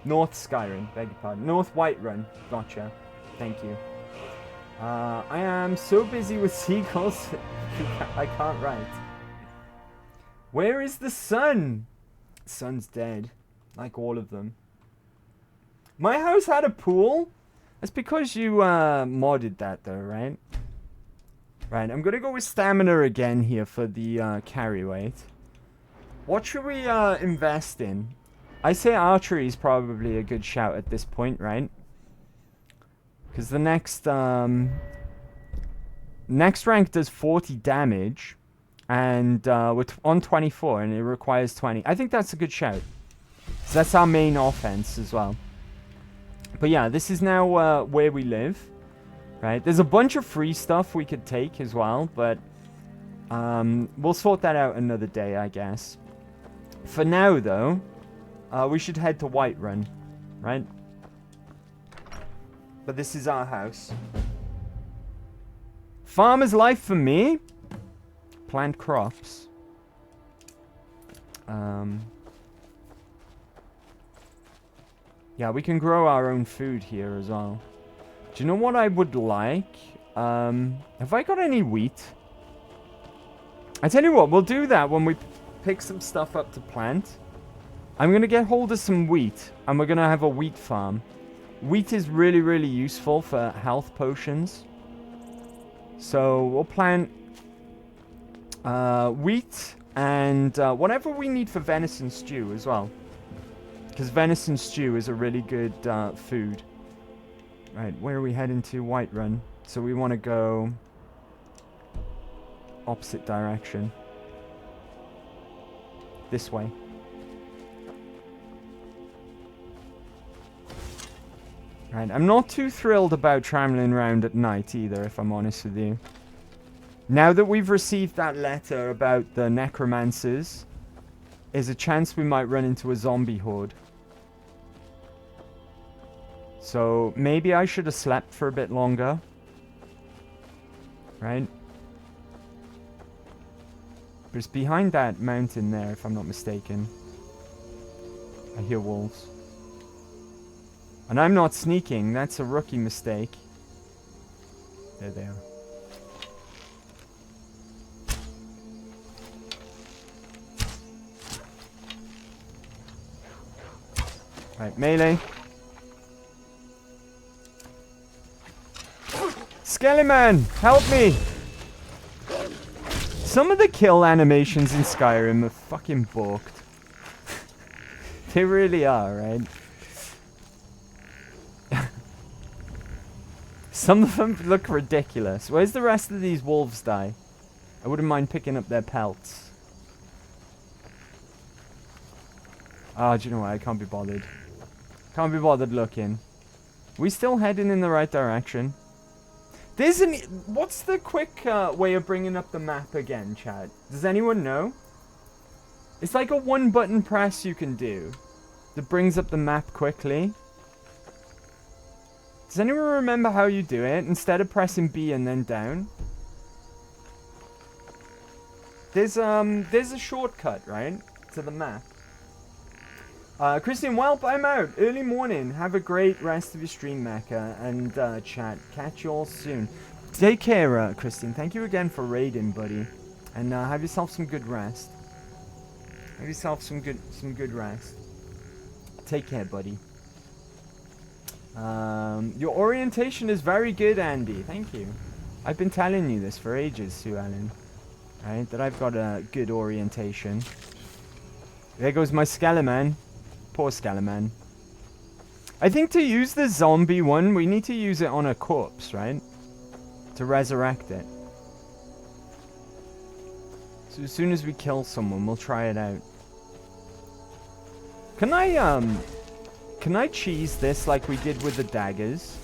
Speaker 1: North Skyrim, beg your pardon. North Whiterun. Gotcha. Thank you. I am so busy with seagulls, I can't write. Where is the sun? The sun's dead. Like all of them. My house had a pool? That's because you modded that though, right? Right, I'm gonna go with stamina again here for the carry weight. What should we invest in? I say archery is probably a good shout at this point, right? Because the next rank does 40 damage, and we're on 24, and it requires 20. I think that's a good shout. So that's our main offense as well. But yeah, this is now where we live, right? There's a bunch of free stuff we could take as well, but we'll sort that out another day, I guess. For now, though, we should head to Whiterun, right? But this is our house. Farmer's life for me. Plant crops. Yeah, we can grow our own food here as well. Do you know what I would like? Have I got any wheat? I tell you what, we'll do that when we pick some stuff up to plant. I'm going to get hold of some wheat, and we're going to have a wheat farm. Wheat is really, really useful for health potions. So we'll plant wheat and whatever we need for venison stew as well. Because venison stew is a really good food. Right, where are we heading to? Whiterun. So we want to go opposite direction. This way. Right, I'm not too thrilled about traveling around at night either, if I'm honest with you. Now that we've received that letter about the necromancers, there's a chance we might run into a zombie horde. So maybe I should have slept for a bit longer. Right? But it's behind that mountain there, if I'm not mistaken. I hear wolves. And I'm not sneaking, that's a rookie mistake. There they are. Right, melee. Skellyman, help me! Some of the kill animations in Skyrim are fucking balked. They really are, right? Some of them look ridiculous. Where's the rest of these wolves die? I wouldn't mind picking up their pelts. Ah, do you know what? I can't be bothered. Can't be bothered looking. We still heading in the right direction? There's an... What's the quick way of bringing up the map again, chat? Does anyone know? It's like a one button press you can do that brings up the map quickly. Does anyone remember how you do it? Instead of pressing B and then down? There's a shortcut, right? To the map. Christian, welp, I'm out. Early morning. Have a great rest of your stream, Mecca. And chat. Catch you all soon. Take care, Christian. Thank you again for raiding, buddy. And have yourself some good rest. Have yourself some good rest. Take care, buddy. Your orientation is very good, Andy. Thank you. I've been telling you this for ages, Sue Ellen. Right? That I've got a good orientation. There goes my Skeleman. Poor Skeleman. I think to use the zombie one, we need to use it on a corpse, right? To resurrect it. So as soon as we kill someone, we'll try it out. Can I cheese this like we did with the daggers?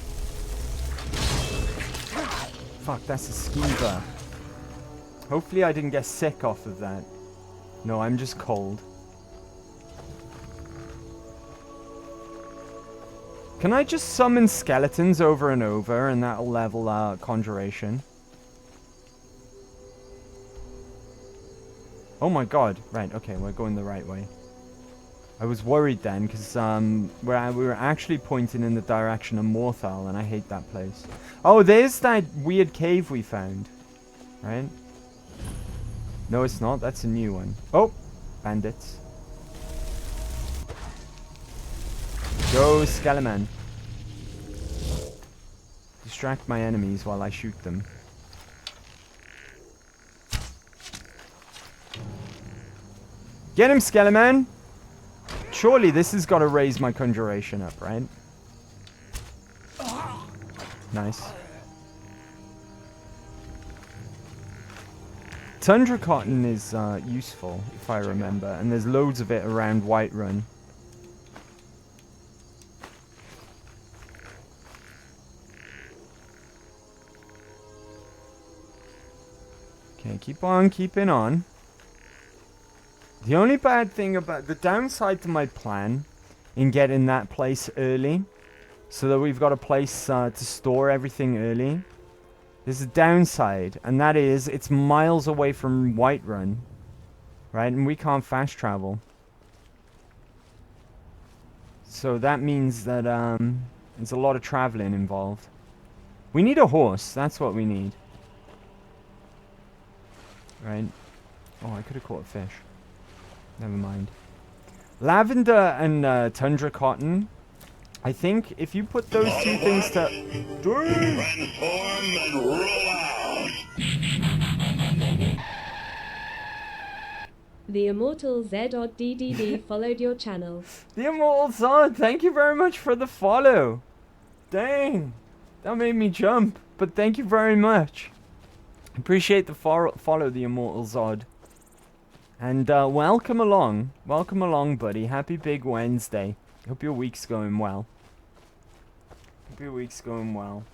Speaker 1: Fuck, that's a skeever. Hopefully I didn't get sick off of that. No, I'm just cold. Can I just summon skeletons over and over and that'll level conjuration? Oh my god. Right, okay, we're going the right way. I was worried then, because we were actually pointing in the direction of Morthal, and I hate that place. Oh, there's that weird cave we found. Right? No, it's not. That's a new one. Oh! Bandits. Go, Skeleman. Distract my enemies while I shoot them. Get him, Skeleman! Surely this has got to raise my conjuration up, right? Nice. Tundra cotton is useful, if I remember, and there's loads of it around Whiterun. Okay, keep on keeping on. The only bad thing about the downside to my plan in getting that place early, so that we've got a place to store everything early, There's a downside, and that is it's miles away from Whiterun, right? And we can't fast travel. So that means that there's a lot of traveling involved. We need a horse. That's what we need. Right? Oh, I could have caught a fish. Never mind. Lavender and tundra cotton. I think if you put those two things to...
Speaker 2: Transform and roll out.
Speaker 10: The immortal Z.DDD followed your channel.
Speaker 1: The immortal Zod, thank you very much for the follow. Dang. That made me jump. But thank you very much. Appreciate the follow, the immortal Zod. And welcome along. Welcome along, buddy. Happy Big Wednesday. Hope your week's going well. Hope your week's going well.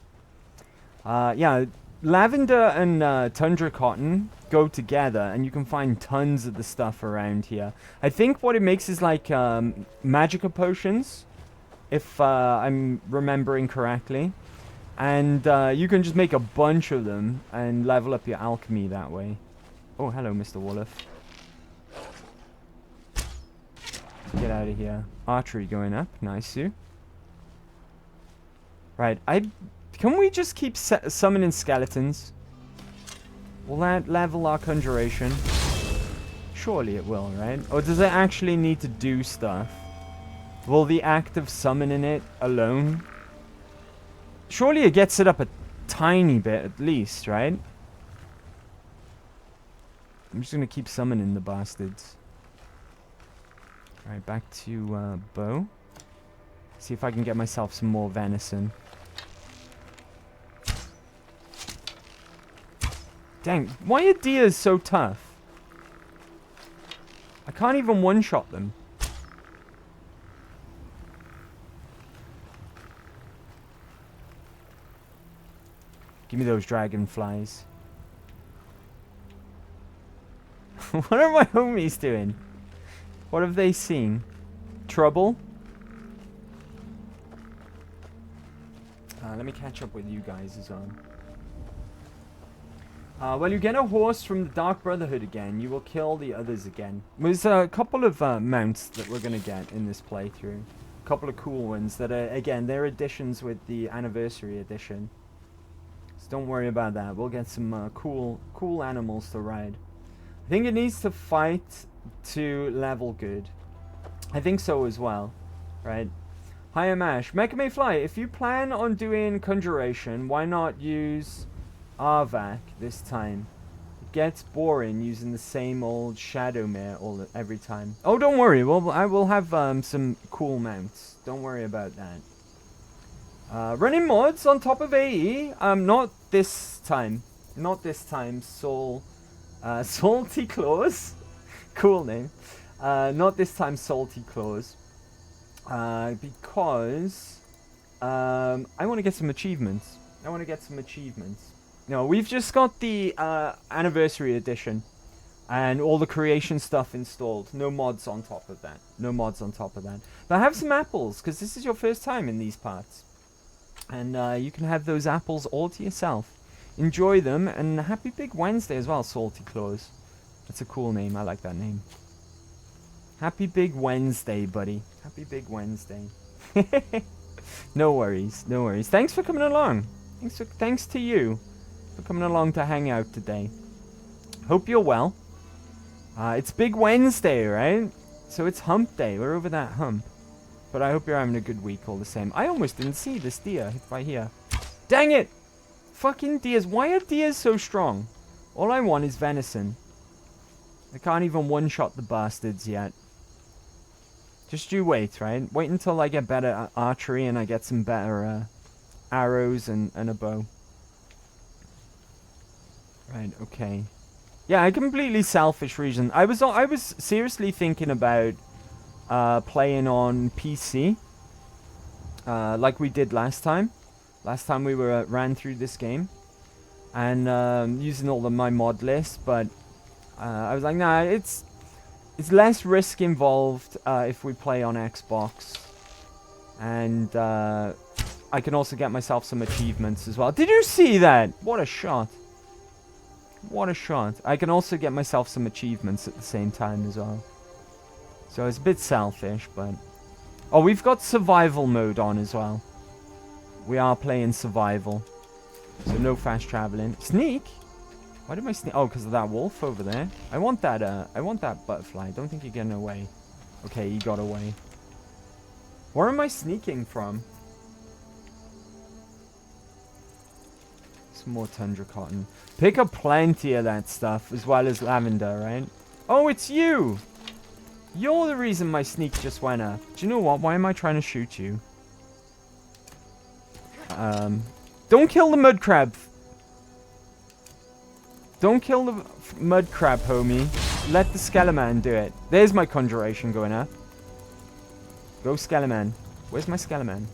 Speaker 1: Yeah, lavender and tundra cotton go together, and you can find tons of the stuff around here. I think what it makes is like magica potions, if I'm remembering correctly. And you can just make a bunch of them and level up your alchemy that way. Oh, hello, Mr. Wolof. Get out of here. Archery going up. Nice, you. Right, can we just keep summoning skeletons? Will that level our conjuration? Surely it will, right? Or does it actually need to do stuff? Will the act of summoning it alone? Surely it gets it up a tiny bit at least, right? I'm just gonna keep summoning the bastards. Alright, back to bow. See if I can get myself some more venison. Dang, why are deers so tough? I can't even one-shot them. Give me those dragonflies. What are my homies doing? What have they seen? Trouble? Let me catch up with you guys as well. When you get a horse from the Dark Brotherhood again, you will kill the others again. There's a couple of mounts that we're going to get in this playthrough. A couple of cool ones that are, again, they're additions with the Anniversary Edition. So don't worry about that. We'll get some cool animals to ride. I think it needs to fight to level good. I think so as well, right? Hi, I'm Ash. Mecha May Fly, if you plan on doing Conjuration, why not use Arvac this time? It gets boring using the same old Shadowmare every time. Oh, don't worry. I will have some cool mounts. Don't worry about that. Running mods on top of AE. Not this time. Not this time. Salty Claws. Cool name. Not this time, Salty Claws. Because I want to get some achievements. No, we've just got the Anniversary Edition and all the creation stuff installed. No mods on top of that. But have some apples, because this is your first time in these parts. And you can have those apples all to yourself. Enjoy them, and happy Big Wednesday as well, Salty Claws. That's a cool name. I like that name. Happy Big Wednesday, buddy. Happy Big Wednesday. No worries. Thanks for coming along. Thanks to you for coming along to hang out today. Hope you're well. It's Big Wednesday, right? So it's hump day. We're over that hump. But I hope you're having a good week all the same. I almost didn't see this deer right here. Dang it! Fucking deers. Why are deers so strong? All I want is venison. I can't even one-shot the bastards yet. Just you wait, right? Wait until I get better at archery and I get some better arrows and a bow. Right, okay. Yeah, a completely selfish reason. I was seriously thinking about playing on PC. Like we did last time. Last time we were ran through this game. And using all of my mod list, but I was like, nah, it's less risk involved if we play on Xbox. And I can also get myself some achievements as well. Did you see that? What a shot. What a shot. I can also get myself some achievements at the same time as well. So it's a bit selfish, but... Oh, we've got survival mode on as well. We are playing survival. So no fast traveling. Sneak? Why did my sneak... Oh, because of that wolf over there. I want that butterfly. I don't think you're getting away. Okay, he got away. Where am I sneaking from? Some more tundra cotton. Pick up plenty of that stuff, as well as lavender, right? Oh, it's you! You're the reason my sneak just went up. Do you know what? Why am I trying to shoot you? Don't kill the mud crab. Don't kill the mud crab, homie. Let the Skeleman do it. There's my conjuration going up. Go Skeleman. Where's my Skeleman?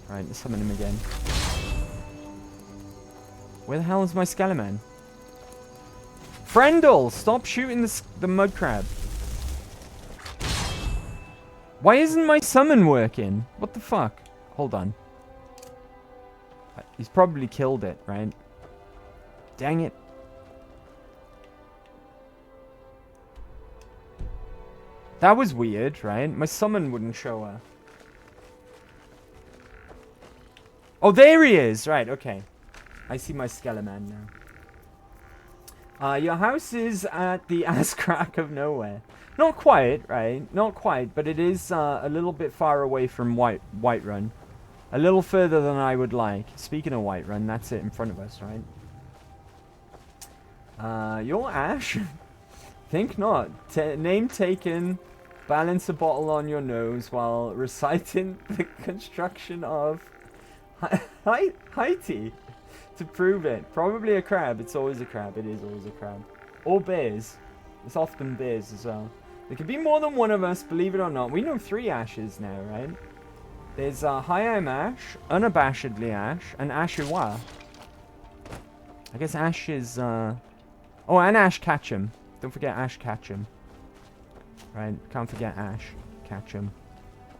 Speaker 1: Alright, let's summon him again. Where the hell is my Skeleman? Frendel! Stop shooting the mud crab. Why isn't my summon working? What the fuck? Hold on. He's probably killed it, right? Dang it. That was weird, right? My summon wouldn't show up. Oh, there he is! Right, okay. I see my Skeleman now. Your house is at the ass crack of nowhere. Not quite, right? Not quite, but it is a little bit far away from Whiterun. A little further than I would like. Speaking of Whiterun, that's it in front of us, right? You're Ash? Think not. Name taken. Balance a bottle on your nose while reciting the construction of Haiti. To prove it. Probably a crab. It's always a crab. It is always a crab. Or bears. It's often bears as well. There could be more than one of us, believe it or not. We know 3 Ashes now, right? There's Hi, I'm Ash, Unabashedly Ash, and Ashua. I guess Ash is... Oh, and Ash Ketchum. Don't forget Ash Ketchum. Right, can't forget Ash Ketchum.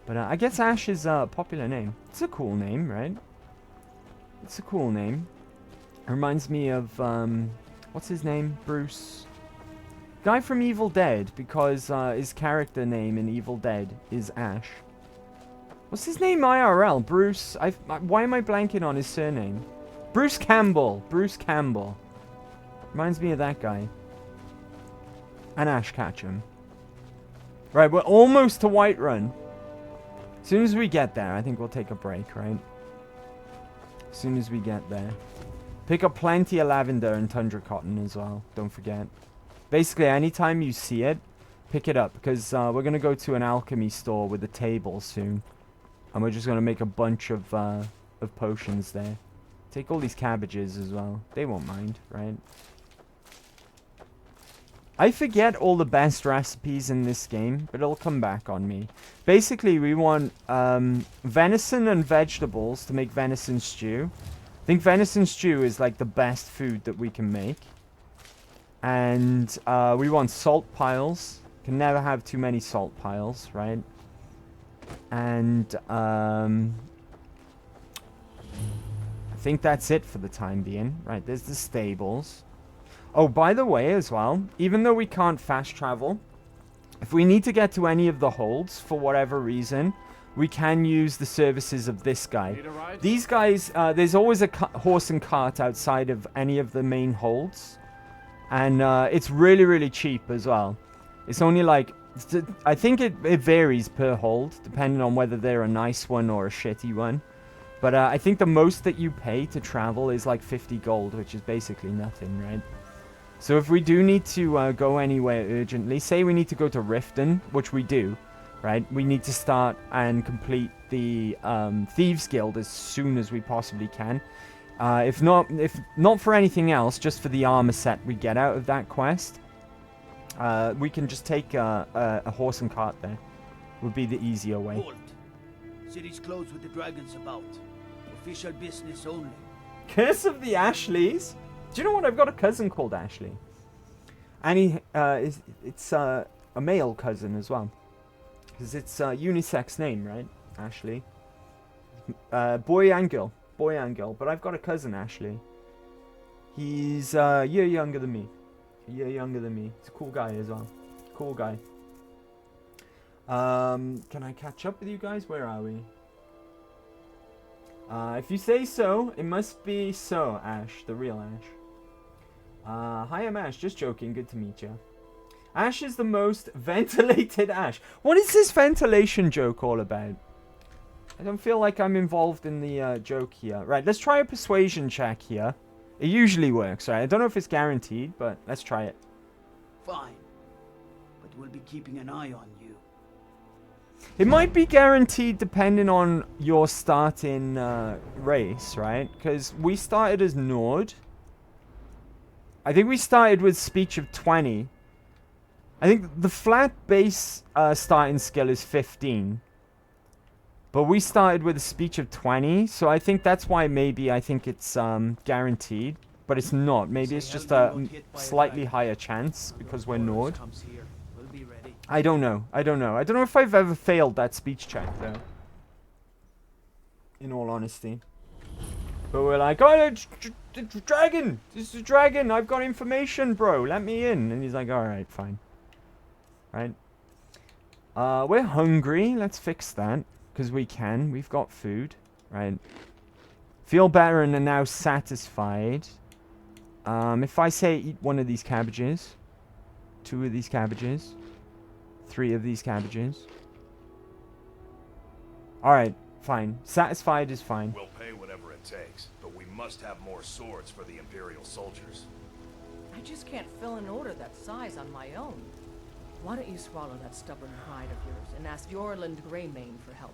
Speaker 1: But I guess Ash is a popular name. It's a cool name, right? It's a cool name. It reminds me of, what's his name? Bruce. Guy from Evil Dead, because his character name in Evil Dead is Ash. What's his name IRL? Bruce. Why am I blanking on his surname? Bruce Campbell. Bruce Campbell. Reminds me of that guy. And Ash Ketchum. Right, we're almost to Whiterun. As soon as we get there, I think we'll take a break, right? As soon as we get there. Pick up plenty of lavender and tundra cotton as well. Don't forget. Basically, anytime you see it, pick it up. Because we're going to go to an alchemy store with a table soon. And we're just going to make a bunch of potions there. Take all these cabbages as well. They won't mind, right? I forget all the best recipes in this game, but it'll come back on me. Basically, we want venison and vegetables to make venison stew. I think venison stew is like the best food that we can make. And we want salt piles. Can never have too many salt piles, right? And I think that's it for the time being. Right, there's the stables. Oh, by the way as well, even though we can't fast travel, if we need to get to any of the holds for whatever reason, we can use the services of this guy. These guys, there's always a horse and cart outside of any of the main holds. And it's really, really cheap as well. It's only like, I think it varies per hold, depending on whether they're a nice one or a shitty one. But I think the most that you pay to travel is like 50 gold, which is basically nothing, right? So if we do need to go anywhere urgently, say we need to go to Riften, which we do, right? We need to start and complete the Thieves Guild as soon as we possibly can. If not for anything else, just for the armor set we get out of that quest, we can just take a horse and cart there. Would be the easier way.
Speaker 2: Hold. City's closed with the dragons about. Official business only.
Speaker 1: Curse of the Ashleys? Do you know what? I've got a cousin called Ashley. And it's a male cousin as well. Because it's a unisex name, right? Ashley. Boy and girl. Boy and girl. But I've got a cousin, actually. He's a year younger than me. A year younger than me. He's a cool guy as well. Cool guy. Can I catch up with you guys? Where are we? If you say so, it must be so, Ash. The real Ash. Hi, I'm Ash. Just joking. Good to meet you. Ash is the most ventilated Ash. What is this ventilation joke all about? I don't feel like I'm involved in the joke here. Right, let's try a persuasion check here. It usually works, right? I don't know if it's guaranteed, but let's try it.
Speaker 2: Fine. But we'll be keeping an eye on you.
Speaker 1: It might be guaranteed depending on your starting race, right? Because we started as Nord. I think we started with speech of 20. I think the flat base starting skill is 15. But we started with a speech of 20, so I think that's why maybe I think it's guaranteed. But it's not. Maybe it's just a slightly higher chance because we're Nord. I don't know. I don't know. I don't know if I've ever failed that speech check, though. In all honesty. But we're like, oh, dragon! This is a dragon! I've got information, bro! Let me in! And he's like, alright, fine. Right? We're hungry. Let's fix that. Because we can. We've got food. Right? Feel better and are now satisfied. If I say eat one of these cabbages. 2 of these cabbages. 3 of these cabbages. Alright, fine. Satisfied is fine.
Speaker 5: We'll pay whatever it takes, but we must have more swords for the Imperial soldiers.
Speaker 21: I just can't fill an order that size on my own. Why don't you swallow that stubborn pride of yours and ask Yorland Greymane for help?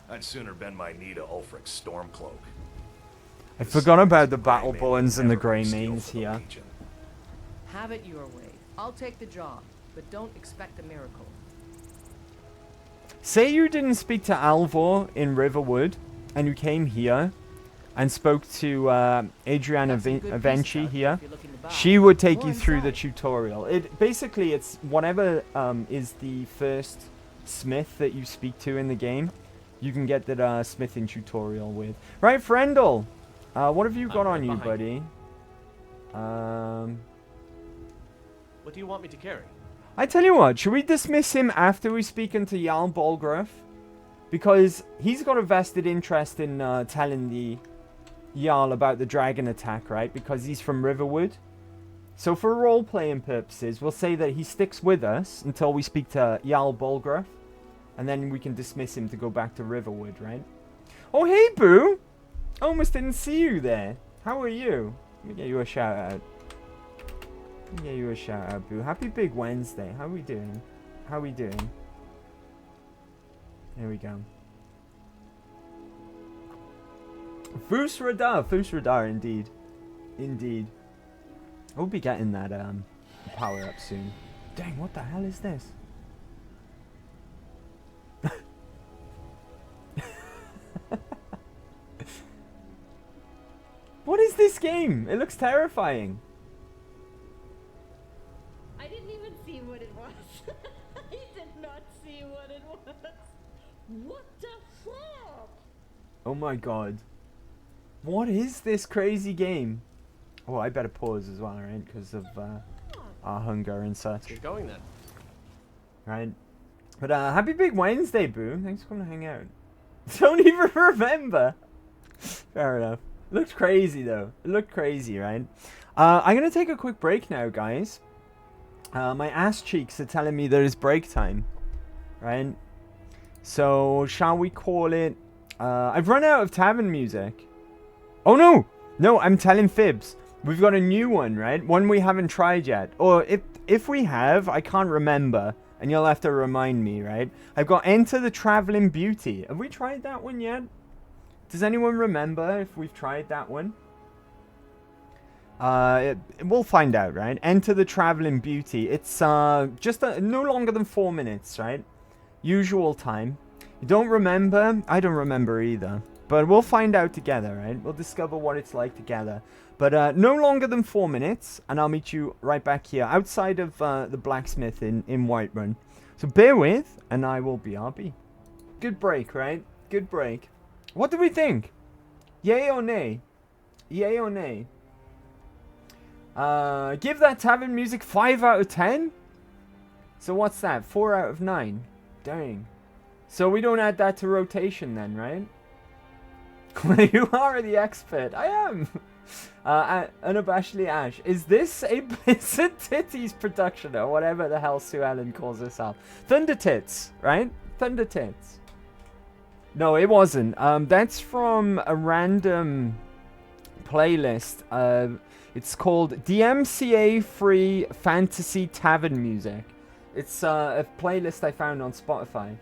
Speaker 5: I'd sooner bend my knee to Ulfric's Stormcloak.
Speaker 1: I forgot about the battle bones and the Greymanes here.
Speaker 21: Have it your way. I'll take the job, but don't expect a miracle.
Speaker 1: Say you didn't speak to Alvor in Riverwood, and you came here and spoke to Adriana Avenchi here. She would take you through the tutorial. Basically, it's whatever is the first smith that you speak to in the game, you can get that smithing tutorial with. Right, Frendel, what have you got on you, buddy?
Speaker 12: What do you want me to carry?
Speaker 1: I tell you what, should we dismiss him after we speak into Jarl Balgruuf? Because he's got a vested interest in telling the Jarl about the dragon attack, right? Because he's from Riverwood. So for role-playing purposes, we'll say that he sticks with us until we speak to Jarl Balgruuf. And then we can dismiss him to go back to Riverwood, right? Oh, hey, Boo! Almost didn't see you there. How are you? Let me get you a shout-out. Let me get you a shout-out, Boo. Happy Big Wednesday. How are we doing? How are we doing? There we go. Fus Radar, indeed. Indeed. We'll be getting that power up soon. Dang, what the hell is this? What is this game? It looks terrifying.
Speaker 9: I didn't even see what it was. I did not see what it was. What the fuck?
Speaker 1: Oh my god. What is this crazy game? Oh, I better pause as well, right? Because of our hunger and such.
Speaker 12: You're going then.
Speaker 1: Right. But happy Big Wednesday, Boo. Thanks for coming to hang out. Don't even remember. Fair enough. Looked crazy, though. It looked crazy, right? I'm going to take a quick break now, guys. My ass cheeks are telling me there is break time. Right? So, shall we call it... I've run out of tavern music. Oh, no! No, I'm telling fibs. We've got a new one, right? One we haven't tried yet. Or if we have, I can't remember. And you'll have to remind me, right? I've got Enter the Traveling Beauty. Have we tried that one yet? Does anyone remember if we've tried that one? We'll find out, right? Enter the Traveling Beauty. It's just no longer than 4 minutes, right? Usual time. You don't remember? I don't remember either. But we'll find out together, right? We'll discover what it's like together. But no longer than 4 minutes, and I'll meet you right back here outside of the blacksmith in Whiterun. So bear with, and I will BRB. Good break, right? Good break. What do we think? Yay or nay? Yay or nay? Give that tavern music 5 out of 10? So what's that? 4 out of 9? Dang. So we don't add that to rotation then, right? You are the expert. I am. Unabashedly Ash. Is this a Blizzard Titties production or whatever the hell Sue Ellen calls herself? Thunder Tits, right? Thunder Tits. No, it wasn't. That's from a random playlist. It's called DMCA Free Fantasy Tavern Music. It's a playlist I found on Spotify.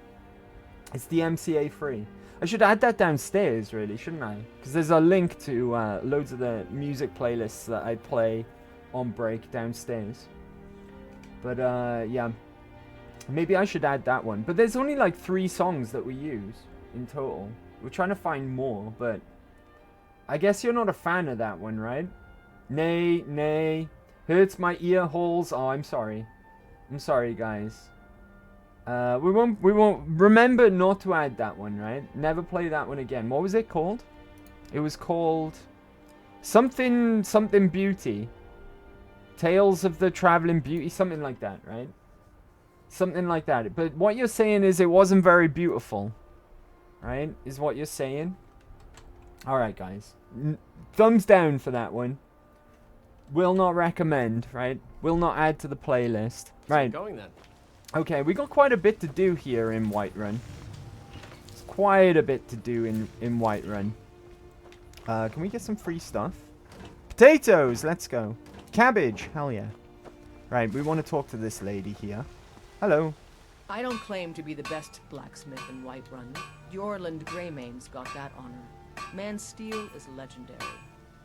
Speaker 1: It's DMCA free. I should add that downstairs, really, shouldn't I? Because there's a link to loads of the music playlists that I play on break downstairs. But yeah, maybe I should add that one. But there's only like 3 songs that we use in total. We're trying to find more, but I guess you're not a fan of that one, right? Nay, nay. Hurts my ear holes. Oh, I'm sorry. I'm sorry, guys. We won't remember not to add that one, right? Never play that one again. What was it called? It was called something beauty. Tales of the Traveling Beauty, something like that, right? Something like that. But what you're saying is it wasn't very beautiful, right? Is what you're saying. All right, guys. Thumbs down for that one. Will not recommend, right? Will not add to the playlist. Right.
Speaker 12: Going then.
Speaker 1: Okay, we got quite a bit to do here in Whiterun. It's quite a bit to do in Whiterun. Can we get some free stuff? Potatoes, let's go. Cabbage, hell yeah. Right, we want to talk to this lady here. Hello.
Speaker 21: I don't claim to be the best blacksmith in Whiterun. Yorland Greymane's got that honor. Man's steel is legendary.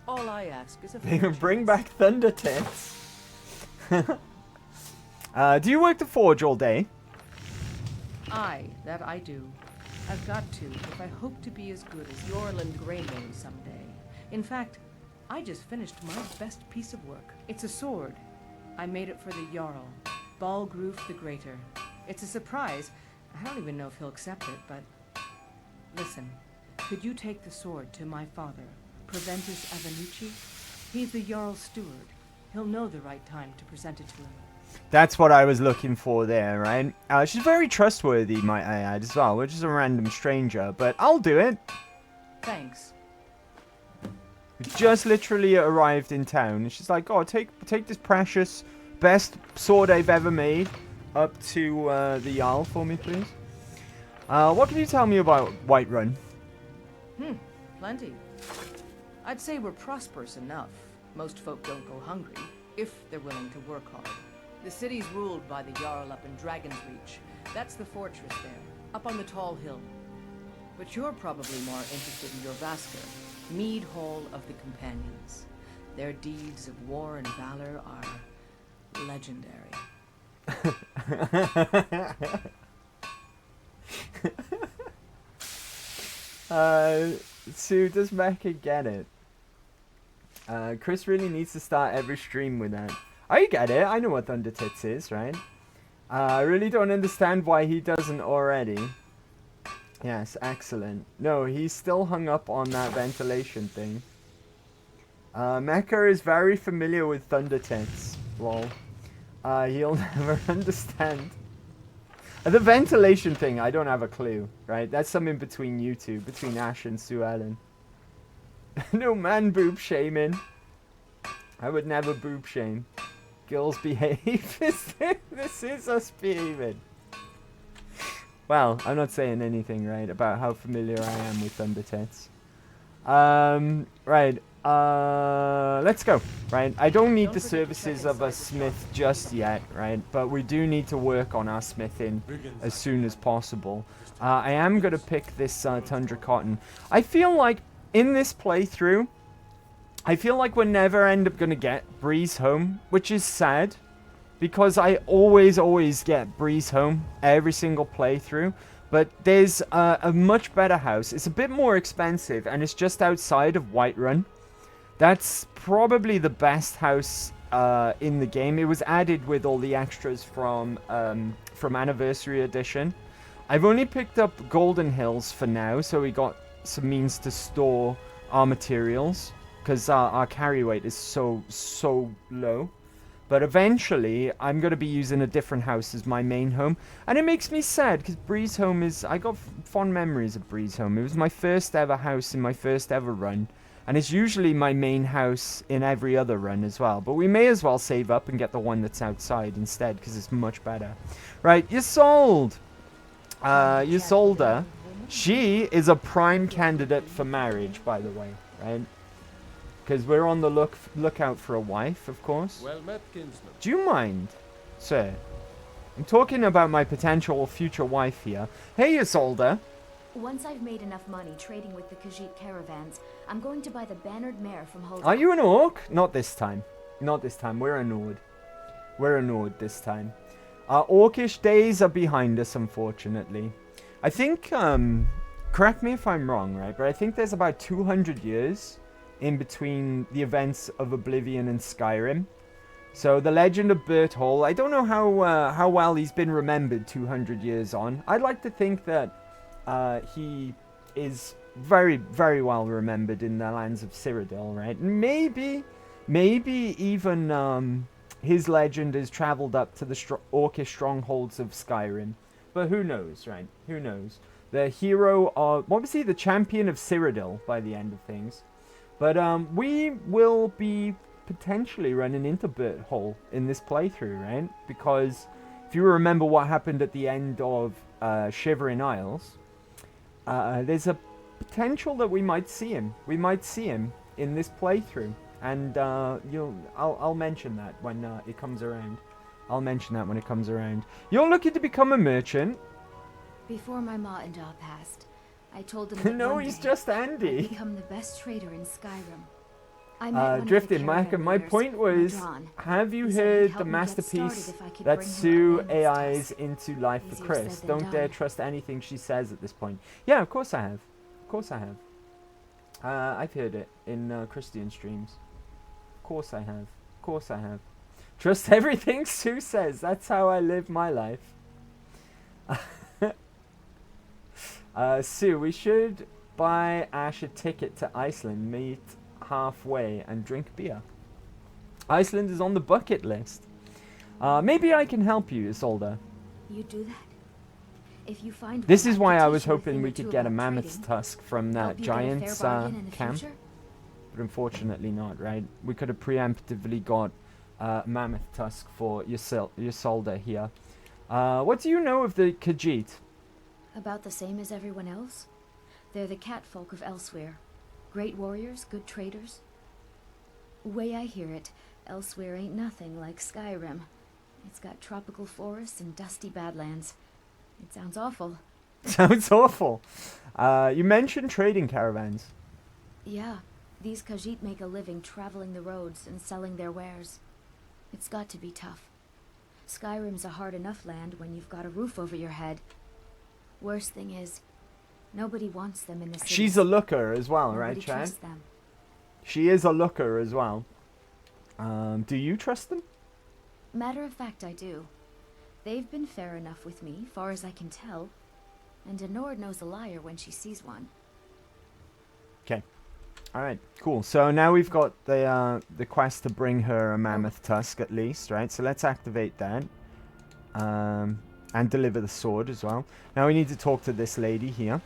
Speaker 21: All I ask is a
Speaker 1: bring back Thunder Tits. Do you work the forge all day?
Speaker 21: Aye, that I do. I've got to, if I hope to be as good as Yorland Greymane someday. In fact, I just finished my best piece of work. It's a sword. I made it for the Jarl, Balgroof the Greater. It's a surprise. I don't even know if he'll accept it, but... Listen, could you take the sword to my father, Proventus Avenucci? He's the Jarl's steward. He'll know the right time to present it to him.
Speaker 1: That's what I was looking for there, right? She's very trustworthy, might I add, as well, which is a random stranger, but I'll do it.
Speaker 21: Thanks.
Speaker 1: We just literally arrived in town, and she's like, oh, take this precious, best sword I've ever made up to the Jarl for me, please. What can you tell me about Whiterun?
Speaker 21: Plenty. I'd say we're prosperous enough. Most folk don't go hungry, if they're willing to work hard. The city's ruled by the Jarl up in Dragon's Reach. That's the fortress there, up on the tall hill. But you're probably more interested in your Vasker, Mead Hall of the Companions. Their deeds of war and valor are legendary.
Speaker 1: Sue, does Mecca get it? Chris really needs to start every stream with that. I get it. I know what Thunder Tits is, right? I really don't understand why he doesn't already. Yes, excellent. No, he's still hung up on that ventilation thing. Mecha is very familiar with Thunder Tits. Lol. He'll never understand. The ventilation thing, I don't have a clue, right? That's something between you two, between Ash and Sue Ellen. No man boob shaming. I would never boob shame. Girls behave. This is us behaving. Well, I'm not saying anything, right, about how familiar I am with Thunder Tits. Right. Let's go, right? I don't need the services of a smith just yet, right? But we do need to work on our smithing as soon as possible. I am going to pick this Tundra Cotton. I feel like in this playthrough, I feel like we're never end up going to get Breeze home, which is sad. Because I always get Breeze home every single playthrough. But there's a much better house. It's a bit more expensive and it's just outside of Whiterun. That's probably the best house in the game. It was added with all the extras from Anniversary Edition. I've only picked up Golden Hills for now, so we got some means to store our materials, because our carry weight is so low. But eventually, I'm going to be using a different house as my main home. And it makes me sad, because Breeze Home is... I got fond memories of Breeze Home. It was my first ever house in my first ever run. And it's usually my main house in every other run as well. But we may as well save up and get the one that's outside instead, because it's much better. Right, you sold! You sold her. She is a prime candidate for marriage, by the way, right? Because we're on the lookout for a wife, of course.
Speaker 4: Well met, kinsman.
Speaker 1: Do you mind, sir? I'm talking about my potential future wife here. Hey, Isolde.
Speaker 7: Once I've made enough money trading with the Khajiit caravans, I'm going to buy the bannered mare from Hulda.
Speaker 1: Are you an orc? Not this time. Not this time. We're a Nord. We're a Nord this time. Our orcish days are behind us, unfortunately. I think, correct me if I'm wrong, right? But I think there's about 200 years in between the events of Oblivion and Skyrim. So the legend of Bert Hall, I don't know how well he's been remembered 200 years on. I'd like to think that he is very, very well remembered in the lands of Cyrodiil, right? Maybe even his legend has traveled up to the orcish strongholds of Skyrim. But who knows, right? Who knows? The hero of... What was he? The champion of Cyrodiil by the end of things. But we will be potentially running into Bert Hall in this playthrough, right? Because if you remember what happened at the end of Shivering Isles, there's a potential that we might see him. We might see him in this playthrough. And I'll mention that when it comes around. I'll mention that when it comes around. You're looking to become a merchant.
Speaker 7: Before my ma and Da passed, I told them that
Speaker 1: no,
Speaker 7: one
Speaker 1: he's
Speaker 7: day
Speaker 1: just Andy.
Speaker 7: I'd become the best trader in Skyrim. I met one
Speaker 1: Drifting,
Speaker 7: of the
Speaker 1: Mike, my
Speaker 7: caravan
Speaker 1: point
Speaker 7: leaders,
Speaker 1: was,
Speaker 7: Madron.
Speaker 1: have you
Speaker 7: He said he'd
Speaker 1: heard
Speaker 7: help
Speaker 1: the
Speaker 7: me get
Speaker 1: masterpiece
Speaker 7: started if I could
Speaker 1: that
Speaker 7: bring him
Speaker 1: Sue
Speaker 7: up Land's
Speaker 1: AI's
Speaker 7: tusk.
Speaker 1: into life for
Speaker 7: Easier
Speaker 1: Chris?
Speaker 7: said than
Speaker 1: Don't dare
Speaker 7: done.
Speaker 1: trust anything she says at this point. Yeah, of course I have. Of course I have. I've heard it in Christian streams. Of course I have. Of course I have. Trust everything Sue says. That's how I live my life. Sue, we should buy Ash a ticket to Iceland, meet halfway, and drink beer. Iceland is on the bucket list. Maybe I can help you, Isolde.
Speaker 7: You do that? If you find
Speaker 1: This
Speaker 7: one,
Speaker 1: is
Speaker 7: I
Speaker 1: why
Speaker 7: could
Speaker 1: I
Speaker 7: teach
Speaker 1: was
Speaker 7: you a
Speaker 1: hoping
Speaker 7: thing
Speaker 1: we
Speaker 7: or two
Speaker 1: could get a
Speaker 7: about
Speaker 1: mammoth's
Speaker 7: trading.
Speaker 1: tusk from that
Speaker 7: Help you get a fair
Speaker 1: giant's
Speaker 7: bargain in the
Speaker 1: camp.
Speaker 7: future?
Speaker 1: But unfortunately not, right? We could have preemptively got mammoth tusk for Isolde here. What do you know of the Khajiit?
Speaker 7: About the same as everyone else. They're the catfolk of elsewhere. Great warriors, good traders. Way I hear it, elsewhere ain't nothing like Skyrim. It's got tropical forests and dusty badlands. It sounds awful.
Speaker 1: Sounds awful. You mentioned trading caravans.
Speaker 7: Yeah, these Khajiit make a living traveling the roads and selling their wares. It's got to be tough. Skyrim's a hard enough land when you've got a roof over your head. Worst thing is, nobody wants them in the city.
Speaker 1: She's a looker as well, right,
Speaker 7: Nobody
Speaker 1: Chad?
Speaker 7: trusts them.
Speaker 1: She is a looker as well. Do you trust them?
Speaker 7: Matter of fact, I do. They've been fair enough with me, far as I can tell. And a Nord knows a liar when she sees one.
Speaker 1: Okay. Alright, cool. So now we've got the quest to bring her a mammoth tusk at least, right? So let's activate that. And deliver the sword as well. Now we need to talk to this lady here.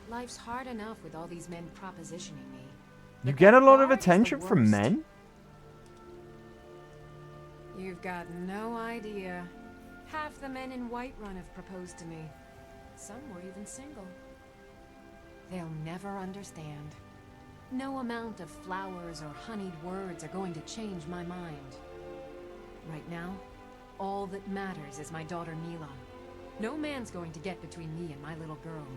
Speaker 6: Life's hard enough with all these men propositioning me.
Speaker 1: You get a lot of attention from men?
Speaker 6: You've got no idea. Half the men in Whiterun have proposed to me. Some were even single. They'll never understand. No amount of flowers or honeyed words are going to change my mind. Right now, all that matters is my daughter Neela. No man's going to get between me and my little girl.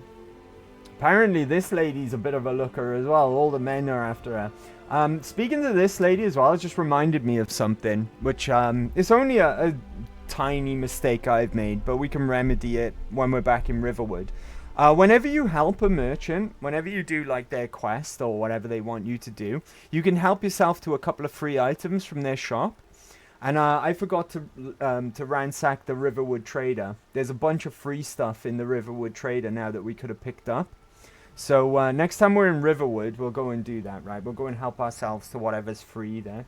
Speaker 1: Apparently this lady's a bit of a looker as well. All the men are after her. Speaking to this lady as well, it just reminded me of something. Which, it's only a tiny mistake I've made, but we can remedy it when we're back in Riverwood. Whenever you help a merchant, whenever you do like their quest or whatever they want you to do, you can help yourself to a couple of free items from their shop. And I forgot to ransack the Riverwood Trader. There's a bunch of free stuff in the Riverwood Trader now that we could have picked up. So next time we're in Riverwood, we'll go and do that, right? We'll go and help ourselves to whatever's free there.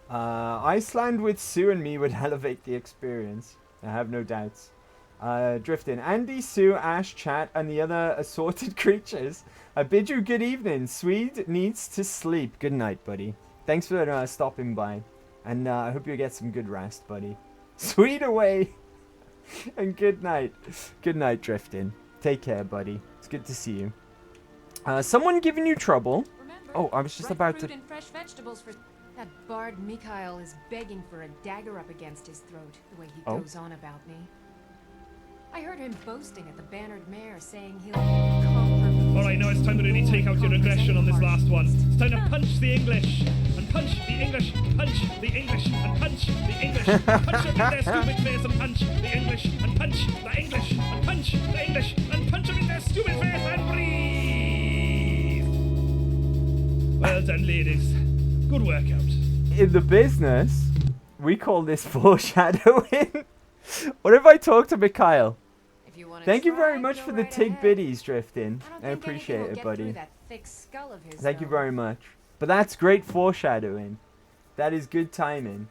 Speaker 1: Iceland with Sue and me would elevate the experience. I have no doubts. Drifting. Andy, Sue, Ash, Chat, and the other assorted creatures. I bid you good evening. Swede needs to sleep. Good night, buddy. Thanks for stopping by. And I hope you get some good rest, buddy. Swede away. And good night. Good night, Drifting. Take care, buddy. It's good to see you. Someone giving you trouble?
Speaker 6: Remember,
Speaker 1: Oh, I was just about to...
Speaker 6: and fresh vegetables for... That bard Mikhail is begging for a dagger up against his throat, the way he goes on about me. I heard him boasting at the Bannered Mare, saying he'll conquer...
Speaker 8: Alright, now it's time to really take out your aggression on this last one. It's time to punch the English! And punch the English! Punch the English! And punch the English! Punch them in their stupid face and punch the English! And punch the English! And punch the English! And punch them in their stupid face and breathe! Well done, ladies. Good workout.
Speaker 1: In the business, we call this foreshadowing. What if I talk to Mikhail? Thank you very much for the tig biddies, Drifting. I appreciate it, buddy. Thank you very much. But that's great foreshadowing. That is good timing.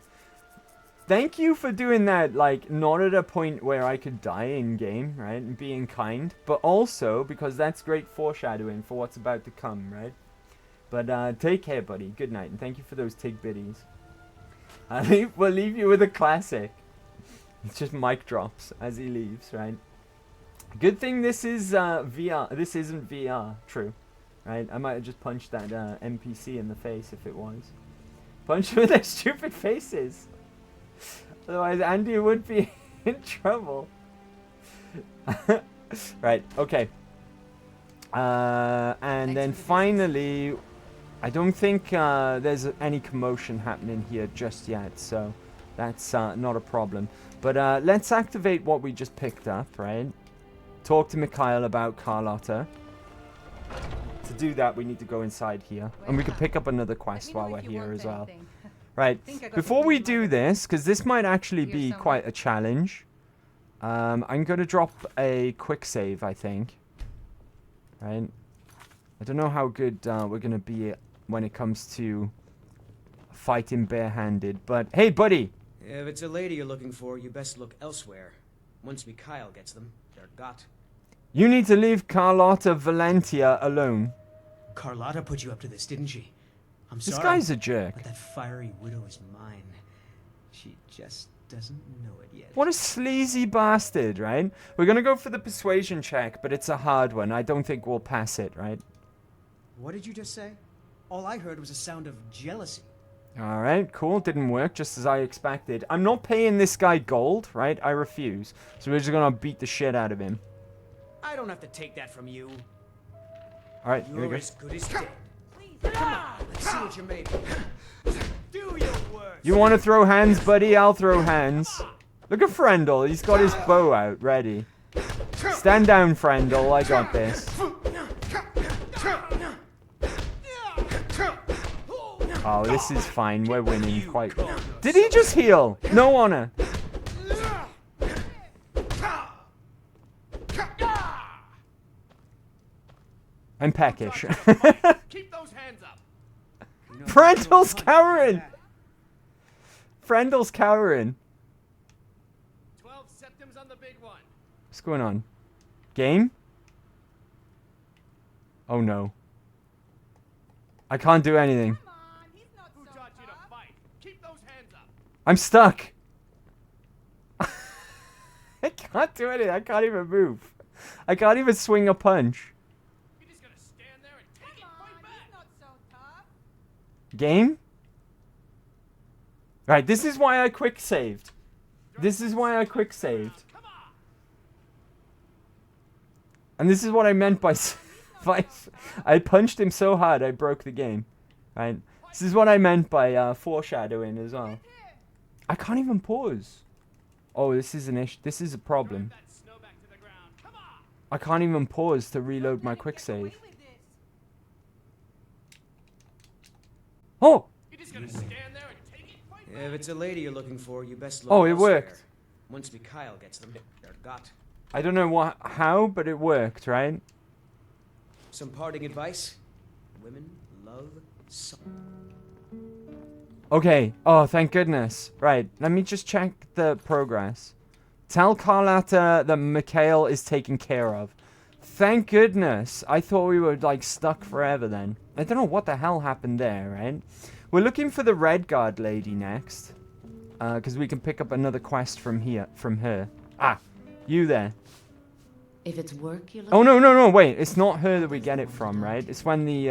Speaker 1: Thank you for doing that, like, not at a point where I could die in game, right? And being kind. But also, because that's great foreshadowing for what's about to come, right? But take care, buddy. Good night. And thank you for those tig biddies. We'll leave you with a classic. It's just mic drops as he leaves, right? Good thing this is VR. This isn't VR. True. Right? I might have just punched that NPC in the face if it was. Punch them with their stupid faces. Otherwise, Andy would be in trouble. Right. Okay. And then finally, I don't think there's any commotion happening here just yet, so that's not a problem. But let's activate what we just picked up, right? Talk to Mikhail about Carlotta. To do that, we need to go inside here. And we can pick up another quest while we're here as well. Right, before we do this, because this might actually be quite a challenge, I'm going to drop a quick save, I think. Right? I don't know how good we're going to be when it comes to fighting barehanded, but hey, buddy!
Speaker 11: If it's a lady you're looking for, you best look elsewhere. Once Mikhail gets them, they're got.
Speaker 1: You need to leave Carlotta Valentia alone.
Speaker 11: Carlotta put you up to this, didn't she? I'm sorry.
Speaker 1: This guy's a jerk.
Speaker 11: But that fiery widow is mine. She just doesn't know it yet.
Speaker 1: What a sleazy bastard, right? We're gonna go for the persuasion check, but it's a hard one. I don't think we'll pass it, right?
Speaker 11: What did you just say? All I heard was a sound of jealousy.
Speaker 1: Alright, cool. Didn't work, just as I expected. I'm not paying this guy gold, right? I refuse. So we're just gonna beat the shit out of him.
Speaker 11: I don't have to take that from you.
Speaker 1: Alright, here we
Speaker 11: You're
Speaker 1: go.
Speaker 11: as good as dead. Come on, let's see what you're made of. Do your worst.
Speaker 1: You want to throw hands, buddy? I'll throw hands. Look at Frendel. He's got his bow out, ready. Stand down, Frendel. I got this. Oh, this is fine. We're winning quite... Did he just heal? No honor. I'm peckish.
Speaker 16: Keep those hands up.
Speaker 1: Frendel's cowering! Frendel's cowering.
Speaker 16: 12 septims on the big one.
Speaker 1: What's going on? Game? Oh no. I can't do anything.
Speaker 16: Who taught you to fight? Keep those hands up.
Speaker 1: I'm stuck. I can't do anything. I can't even move. I can't even swing a punch.
Speaker 16: You're just gonna stand there and take it. Fight back. Not so tough.
Speaker 1: Game? Right, this is why I quick saved. This is why I quick saved. And this is what I meant by... I punched him so hard I broke the game. Right? This is what I meant by foreshadowing as well. I can't even pause. Oh, this is an issue. This is a problem. I can't even pause to reload my quick save. Oh!
Speaker 16: You're just gonna stand there and take it. Fight
Speaker 11: If it's a lady you're looking for, you best look
Speaker 1: Oh, it
Speaker 11: elsewhere.
Speaker 1: worked.
Speaker 11: Once Mikhail gets them, they're got.
Speaker 1: I don't know how, but it worked, right?
Speaker 11: Some parting advice? Women love some.
Speaker 1: Okay. Oh, thank goodness. Right. Let me just check the progress. Tell Carlotta that Mikhail is taken care of. Thank goodness. I thought we were, like, stuck forever then. I don't know what the hell happened there, right? We're looking for the Red Guard lady next. Because we can pick up another quest from her. Ah, you there.
Speaker 14: If it's work you're
Speaker 1: Oh, no, wait. It's not her that we get it from, right? It's when the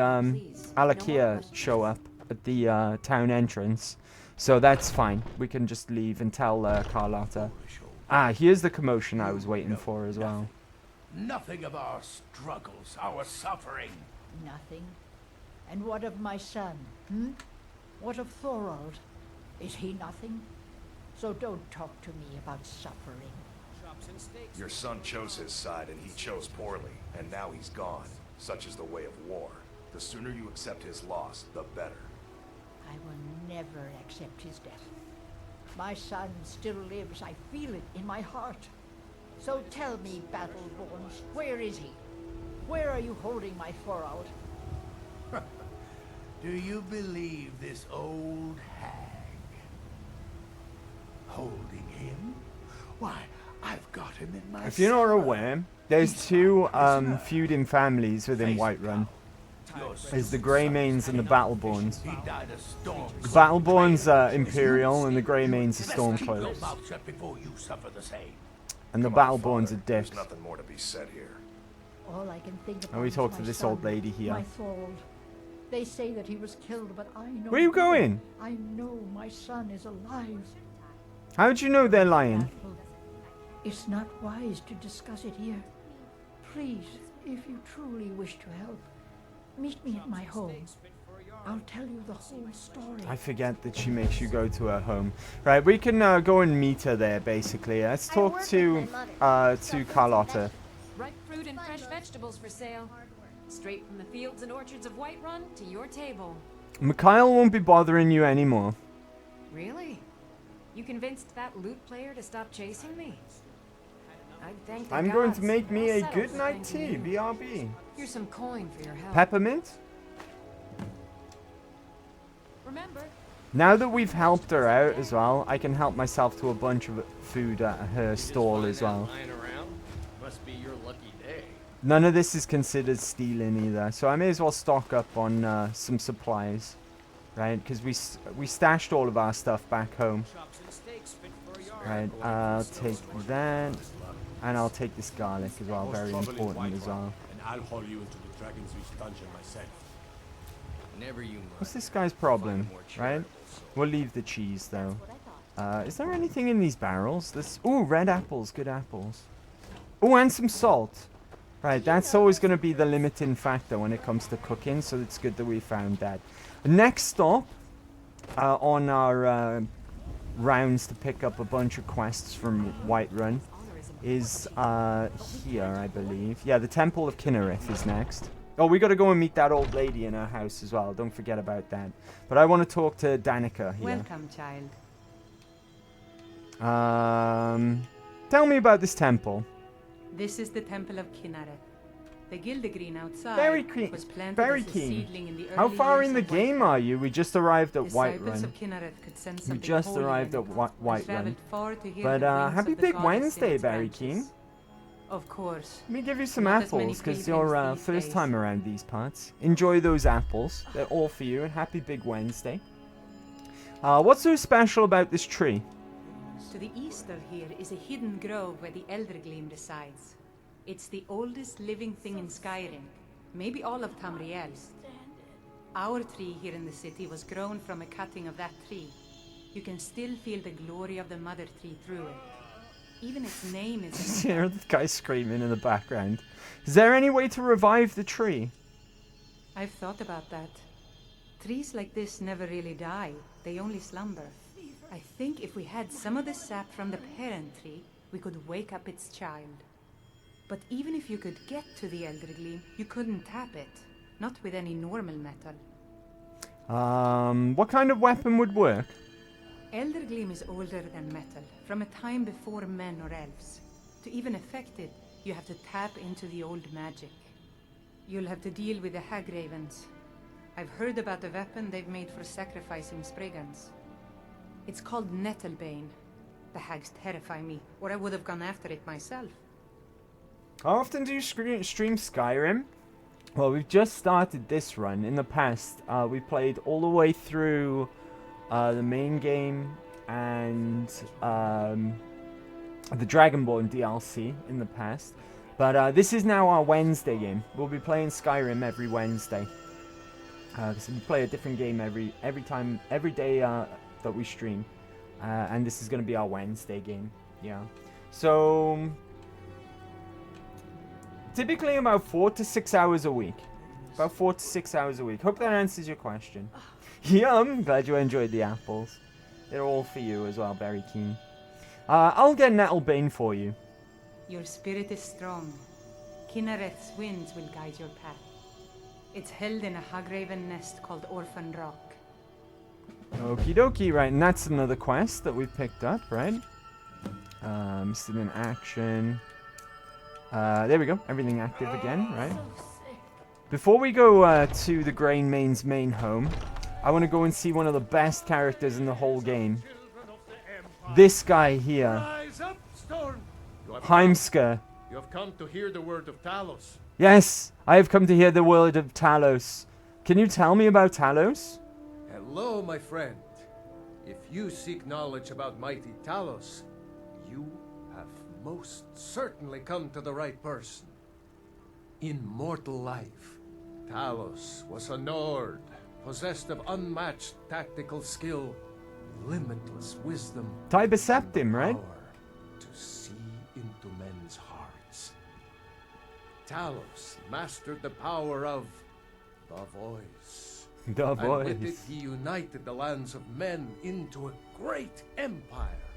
Speaker 1: Alakia show up at the town entrance. So that's fine. We can just leave and tell Carlotta. Ah, here's the commotion I was waiting for as well.
Speaker 16: Nothing of our struggles, our suffering.
Speaker 19: Nothing. And what of my son? What of Thorold? Is he nothing? So don't talk to me about suffering.
Speaker 5: Your son chose his side and he chose poorly, and now he's gone. Such is the way of war. The sooner you accept his loss, the better.
Speaker 19: I will never accept his death. My son still lives. I feel it in my heart. So tell me, Battleborns, where is he? Where are you holding my Thorold?
Speaker 16: Do you believe this old hag? Holding him? Why, I've got him in my
Speaker 1: If you're not aware, there's two feuding families within Whiterun. There's the Greymanes and the Battleborns. The Battleborns are Imperial and the Greymanes are Stormcloaks. And the Battleborns are
Speaker 5: There's
Speaker 1: dicks.
Speaker 5: nothing more to be said here.
Speaker 19: All I can think of
Speaker 1: And we
Speaker 19: is
Speaker 1: talk
Speaker 19: my
Speaker 1: to this
Speaker 19: son,
Speaker 1: old lady here.
Speaker 19: My Thorold. They say that he was killed, but I know.
Speaker 1: Where are you going?
Speaker 19: I know my son is alive.
Speaker 1: How'd you know they're lying?
Speaker 19: It's not wise to discuss it here. Please, if you truly wish to help, meet me at my home. I'll tell you the whole story.
Speaker 1: I forget that she makes you go to her home. Right, we can go and meet her there, basically. Let's talk to Carlotta.
Speaker 6: Ripe fruit and fresh vegetables for sale. Straight from the fields and orchards of Whiterun to your table.
Speaker 1: Mikhail won't be bothering you anymore.
Speaker 6: Really? You convinced that lute player to stop chasing me? I'd thank the
Speaker 1: I'm going to
Speaker 6: gods.
Speaker 1: make me
Speaker 6: I'll
Speaker 1: a
Speaker 6: settle
Speaker 1: good
Speaker 6: for
Speaker 1: night
Speaker 6: thanking
Speaker 1: tea,
Speaker 6: you.
Speaker 1: BRB.
Speaker 6: Here's some coin for your help.
Speaker 1: Peppermint?
Speaker 6: Remember,
Speaker 1: Now that we've helped her out as well, I can help myself to a bunch of food at her stall as well.
Speaker 12: Lying around? Must be your lucky day.
Speaker 1: None of this is considered stealing either, so I may as well stock up on some supplies, right? Because we stashed all of our stuff back home. Right, I'll take that, and I'll take this garlic as well, very important as well.
Speaker 16: And I'll haul you into the Dragon's Reach dungeon myself.
Speaker 12: Never you mind.
Speaker 1: What's this guy's problem, right? We'll leave the cheese though. Is there anything in these barrels? Ooh, red apples, good apples. Oh, and some salt. Right, that's always going to be the limiting factor when it comes to cooking, so it's good that we found that. Next stop on our rounds to pick up a bunch of quests from Whiterun is here, I believe. Yeah, the Temple of Kinnereth is next. Oh, we got to go and meet that old lady in her house as well. Don't forget about that. But I want to talk to Danica here.
Speaker 14: Welcome, child.
Speaker 1: Tell me about this temple.
Speaker 14: This is the Temple of Kinnereth. The Gildegreen outside was planted
Speaker 1: Very
Speaker 14: as a
Speaker 1: keen.
Speaker 14: seedling in the
Speaker 1: How
Speaker 14: early
Speaker 1: far
Speaker 14: years
Speaker 1: in the
Speaker 14: of
Speaker 1: game are you? We just arrived at
Speaker 14: Disciples
Speaker 1: Whiterun.
Speaker 14: of Kinnereth could sense
Speaker 1: We
Speaker 14: something
Speaker 1: just
Speaker 14: holy
Speaker 1: arrived
Speaker 14: in
Speaker 1: at
Speaker 14: it and
Speaker 1: Whiterun.
Speaker 14: traveled far to hear
Speaker 1: But
Speaker 14: the wings
Speaker 1: happy
Speaker 14: of the
Speaker 1: Big
Speaker 14: goddess in
Speaker 1: Wednesday,
Speaker 14: its
Speaker 1: Barry
Speaker 14: branches.
Speaker 1: Keen.
Speaker 14: Of course.
Speaker 1: Let me give you some
Speaker 14: Not as many
Speaker 1: apples because
Speaker 14: pilgrims
Speaker 1: you're
Speaker 14: these
Speaker 1: first
Speaker 14: days.
Speaker 1: time around these parts. Enjoy those apples. They're all for you. And happy Big Wednesday. What's so special about this tree?
Speaker 14: To the east of here is a hidden grove where the Eldergleam resides. It's the oldest living thing in Skyrim, maybe all of Tamriel. Our tree here in the city was grown from a cutting of that tree. You can still feel the glory of the mother tree through it. Even its name is...
Speaker 1: Hear the guy screaming in the background. Is there any way to revive the tree?
Speaker 14: I've thought about that. Trees like this never really die, they only slumber. I think if we had some of the sap from the parent tree, we could wake up its child. But even if you could get to the Eldergleam, you couldn't tap it. Not with any normal metal.
Speaker 1: What kind of weapon would work?
Speaker 14: Eldergleam is older than metal, from a time before men or elves. To even affect it, you have to tap into the old magic. You'll have to deal with the Hag Ravens. I've heard about the weapon they've made for sacrificing Spriggans. It's called Nettlebane. The hags terrify me, or I would have gone after it myself.
Speaker 1: How often do you stream Skyrim? Well, we've just started this run. In the past, we played all the way through the main game and the Dragonborn DLC in the past. But this is now our Wednesday game. We'll be playing Skyrim every Wednesday. So we play a different game every day that we stream. And this is going to be our Wednesday game. Yeah. So typically about 4 to 6 hours a week. About 4 to 6 hours a week. Hope that answers your question. Yum! Glad you enjoyed the apples. They're all for you as well, very keen. I'll get Nettlebane for you.
Speaker 14: Your spirit is strong. Kinnereth's winds will guide your path. It's held in a Hagraven nest called Orphan Rock.
Speaker 1: Okie dokie, right, and that's another quest that we've picked up, right? Still in action. There we go, everything active again, right? Before we go to the Grain Main's main home, I want to go and see one of the best characters in the whole game. This guy here.
Speaker 16: Rise up, Storm.
Speaker 1: Heimska.
Speaker 16: You have come to hear the word of Talos.
Speaker 1: Yes, I have come to hear the word of Talos. Can you tell me about Talos?
Speaker 16: Hello, my friend. If you seek knowledge about mighty Talos, you have most certainly come to the right person. In mortal life, Talos was a Nord, possessed of unmatched tactical skill, limitless wisdom,
Speaker 1: Tiber Septim, right?
Speaker 16: to see into men's hearts. Talos mastered the power of the voice.
Speaker 1: The
Speaker 16: And with it,
Speaker 1: voice.
Speaker 16: he united the lands of men into a great empire.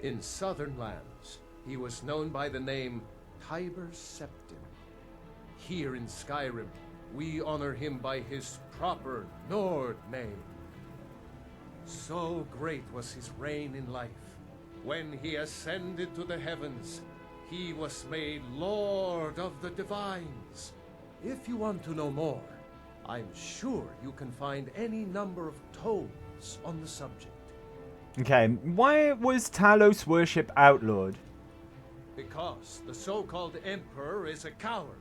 Speaker 16: In southern lands, he was known by the name Tiber Septim. Here in Skyrim, we honor him by his proper Nord name. So great was his reign in life. When he ascended to the heavens, he was made Lord of the Divines. If you want to know more, I'm sure you can find any number of tomes on the subject.
Speaker 1: Okay, why was Talos worship outlawed?
Speaker 16: Because the so-called Emperor is a coward.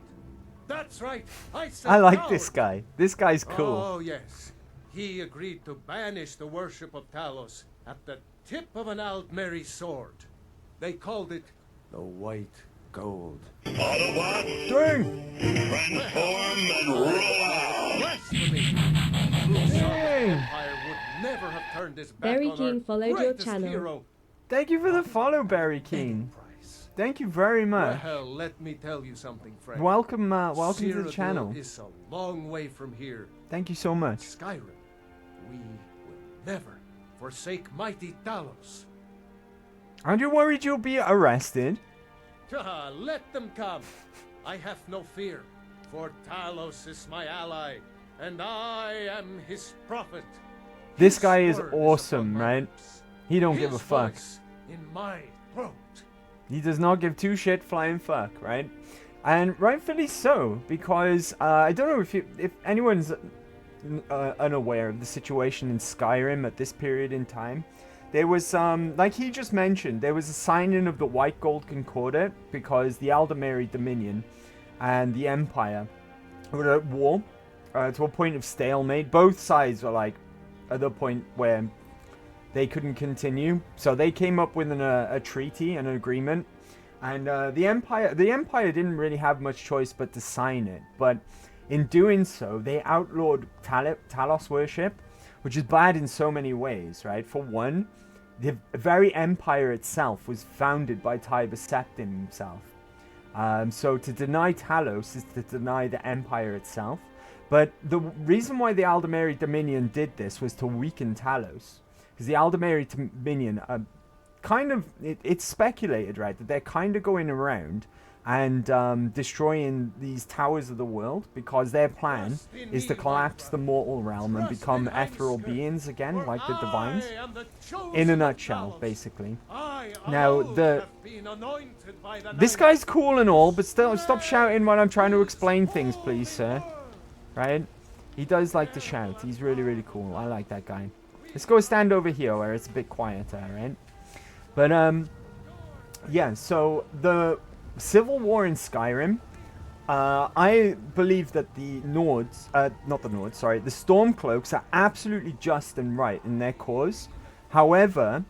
Speaker 16: That's right, I said
Speaker 1: I like
Speaker 16: coward.
Speaker 1: this guy. This guy's cool.
Speaker 16: Oh, yes. He agreed to banish the worship of Talos at the tip of an Aldmeri sword. They called it the White Gold.
Speaker 1: Dang!
Speaker 16: Transform and roll out! Blasphemy! The Empire would never have turned his back
Speaker 10: Berry
Speaker 16: on
Speaker 10: King
Speaker 16: our
Speaker 10: followed your
Speaker 16: greatest
Speaker 10: channel.
Speaker 16: hero.
Speaker 1: Thank you for the follow, Berry King. Thank you very much.
Speaker 16: Well, let me tell you something, friend.
Speaker 1: Welcome to the
Speaker 16: Cyrodiil
Speaker 1: channel.
Speaker 16: is a long way from here.
Speaker 1: Thank you so much.
Speaker 16: Skyrim, we will never forsake mighty Talos.
Speaker 1: Aren't you worried you'll be arrested?
Speaker 16: Let them come. I have no fear, for Talos is my ally, and I am his prophet.
Speaker 1: This
Speaker 16: His
Speaker 1: guy is
Speaker 16: word
Speaker 1: awesome,
Speaker 16: upon my
Speaker 1: right?
Speaker 16: lips.
Speaker 1: He don't
Speaker 16: His
Speaker 1: give a fuck.
Speaker 16: voice in my throat.
Speaker 1: He does not give two shit flying fuck, right? And rightfully so, because I don't know if anyone's unaware of the situation in Skyrim at this period in time. There was, like he just mentioned, there was a signing of the White Gold Concordat because the Aldmeri Dominion and the Empire were at war to a point of stalemate. Both sides were like at the point where they couldn't continue, so they came up with a treaty, an agreement, and the Empire didn't really have much choice but to sign it. But in doing so, they outlawed Talos worship, which is bad in so many ways, right? For one, the very empire itself was founded by Tiber Septim himself. So to deny Talos is to deny the empire itself. But the reason why the Aldmeri Dominion did this was to weaken Talos. Because the Aldmeri Dominion, it's speculated, right, that they're kind of going around and destroying these towers of the world, because their plan is to collapse the mortal realm and become ethereal beings again, like the divines. In a nutshell, basically. Now, this guy's cool and all, but still, stop shouting when I'm trying to explain things, please, sir. Right? He does like to shout. He's really, really cool. I like that guy. Let's go stand over here where it's a bit quieter, right? But, yeah, so the Civil War in Skyrim, I believe that the Nords, not the Nords, sorry, the Stormcloaks are absolutely just and right in their cause. However,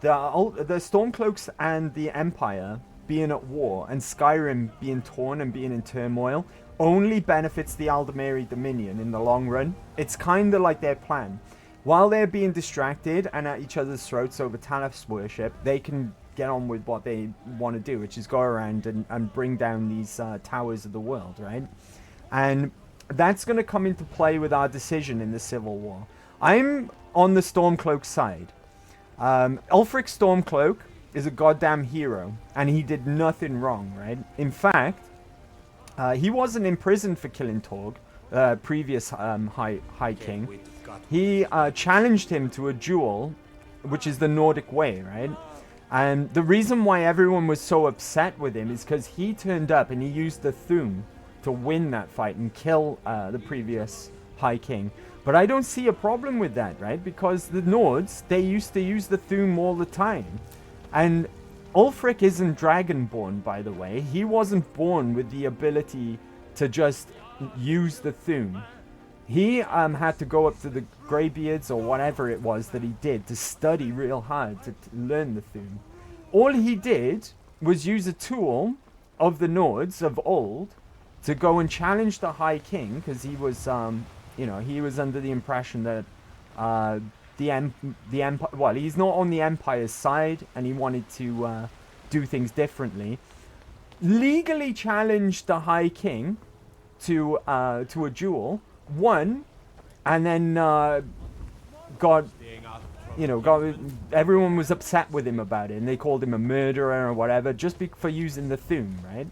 Speaker 1: the Stormcloaks and the Empire being at war and Skyrim being torn and being in turmoil only benefits the Aldmeri Dominion in the long run. It's kind of like their plan. While they're being distracted and at each other's throats over Talos worship, they can get on with what they want to do, which is go around and bring down these towers of the world, right? And that's going to come into play with our decision in the Civil War. I'm on the Stormcloak side. Ulfric Stormcloak is a goddamn hero, and he did nothing wrong, right? In fact, he wasn't imprisoned for killing Torg, previous High King. He challenged him to a duel, which is the Nordic way, right? And the reason why everyone was so upset with him is because he turned up and he used the Thum to win that fight and kill the previous High King. But I don't see a problem with that, right? Because the Nords, they used to use the Thum all the time. And Ulfric isn't Dragonborn, by the way. He wasn't born with the ability to just use the Thum. He had to go up to the Greybeards or whatever it was that he did to study real hard to learn the Thum. All he did was use a tool of the Nords of old to go and challenge the High King, because he was, you know, he was under the impression that the Empire, well, he's not on the Empire's side, and he wanted to do things differently. Legally challenged the High King to a duel. Won, and then everyone was upset with him about it, and they called him a murderer or whatever, just for using the Thum, right?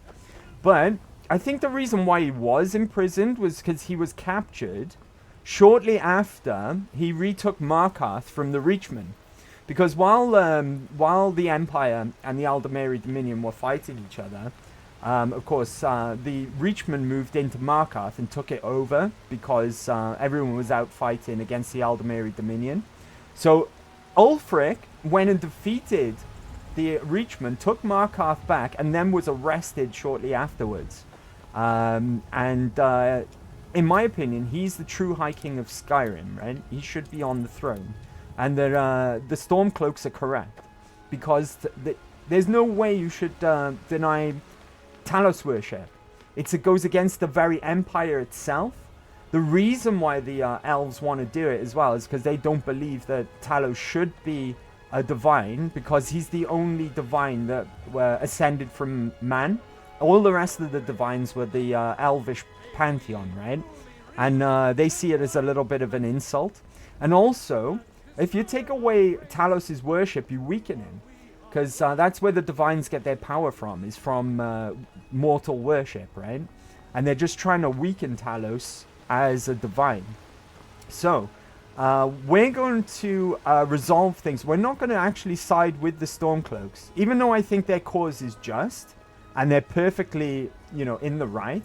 Speaker 1: But I think the reason why he was imprisoned was because he was captured shortly after he retook Markarth from the Reachmen. Because while the Empire and the Aldmeri Dominion were fighting each other, of course, the Reachmen moved into Markarth and took it over because everyone was out fighting against the Aldmeri Dominion. So Ulfric went and defeated the Reachmen, took Markarth back, and then was arrested shortly afterwards. In my opinion, he's the true High King of Skyrim, right? He should be on the throne. And the Stormcloaks are correct. Because there's no way you should deny Talos worship. It goes against the very Empire itself. The reason why the elves want to do it as well is because they don't believe that Talos should be a divine, because he's the only divine that were ascended from man. All the rest of the divines were the elvish pantheon, right? And they see it as a little bit of an insult. And also, if you take away Talos' worship, you weaken him. Because that's where the divines get their power from, is from mortal worship, right? And they're just trying to weaken Talos as a divine. So, we're going to resolve things. We're not going to actually side with the Stormcloaks. Even though I think their cause is just, and they're perfectly, you know, in the right,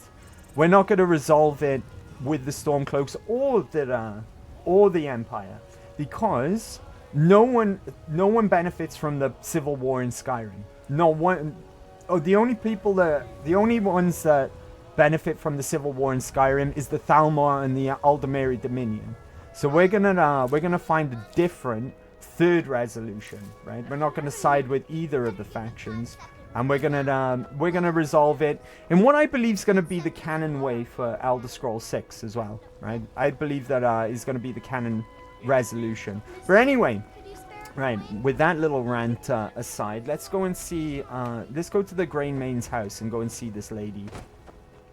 Speaker 1: we're not going to resolve it with the Stormcloaks or the Empire. Because no one benefits from the Civil War in Skyrim. No one. Oh, the only ones that benefit from the Civil War in Skyrim is the Thalmor and the Aldmeri Dominion. So we're gonna find a different third resolution, right? We're not gonna side with either of the factions, and we're gonna resolve it in what I believe is gonna be the canon way for Elder Scrolls 6 as well, right? I believe that is gonna be the canon resolution. But anyway, right, with that little rant aside, let's go and see, let's go to the Grainmane's house and go and see this lady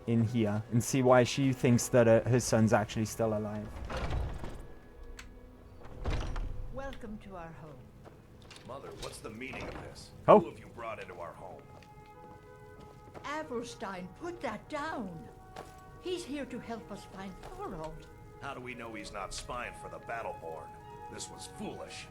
Speaker 1: in here and see why she thinks that her son's actually still alive.
Speaker 19: Welcome to our home.
Speaker 5: Mother, what's the meaning of this?
Speaker 1: Oh.
Speaker 5: Who have you brought into our home?
Speaker 19: Avelstein, put that down. He's here to help us find Thorold.
Speaker 5: How do we know he's not spying for the Battleborn? This was foolish.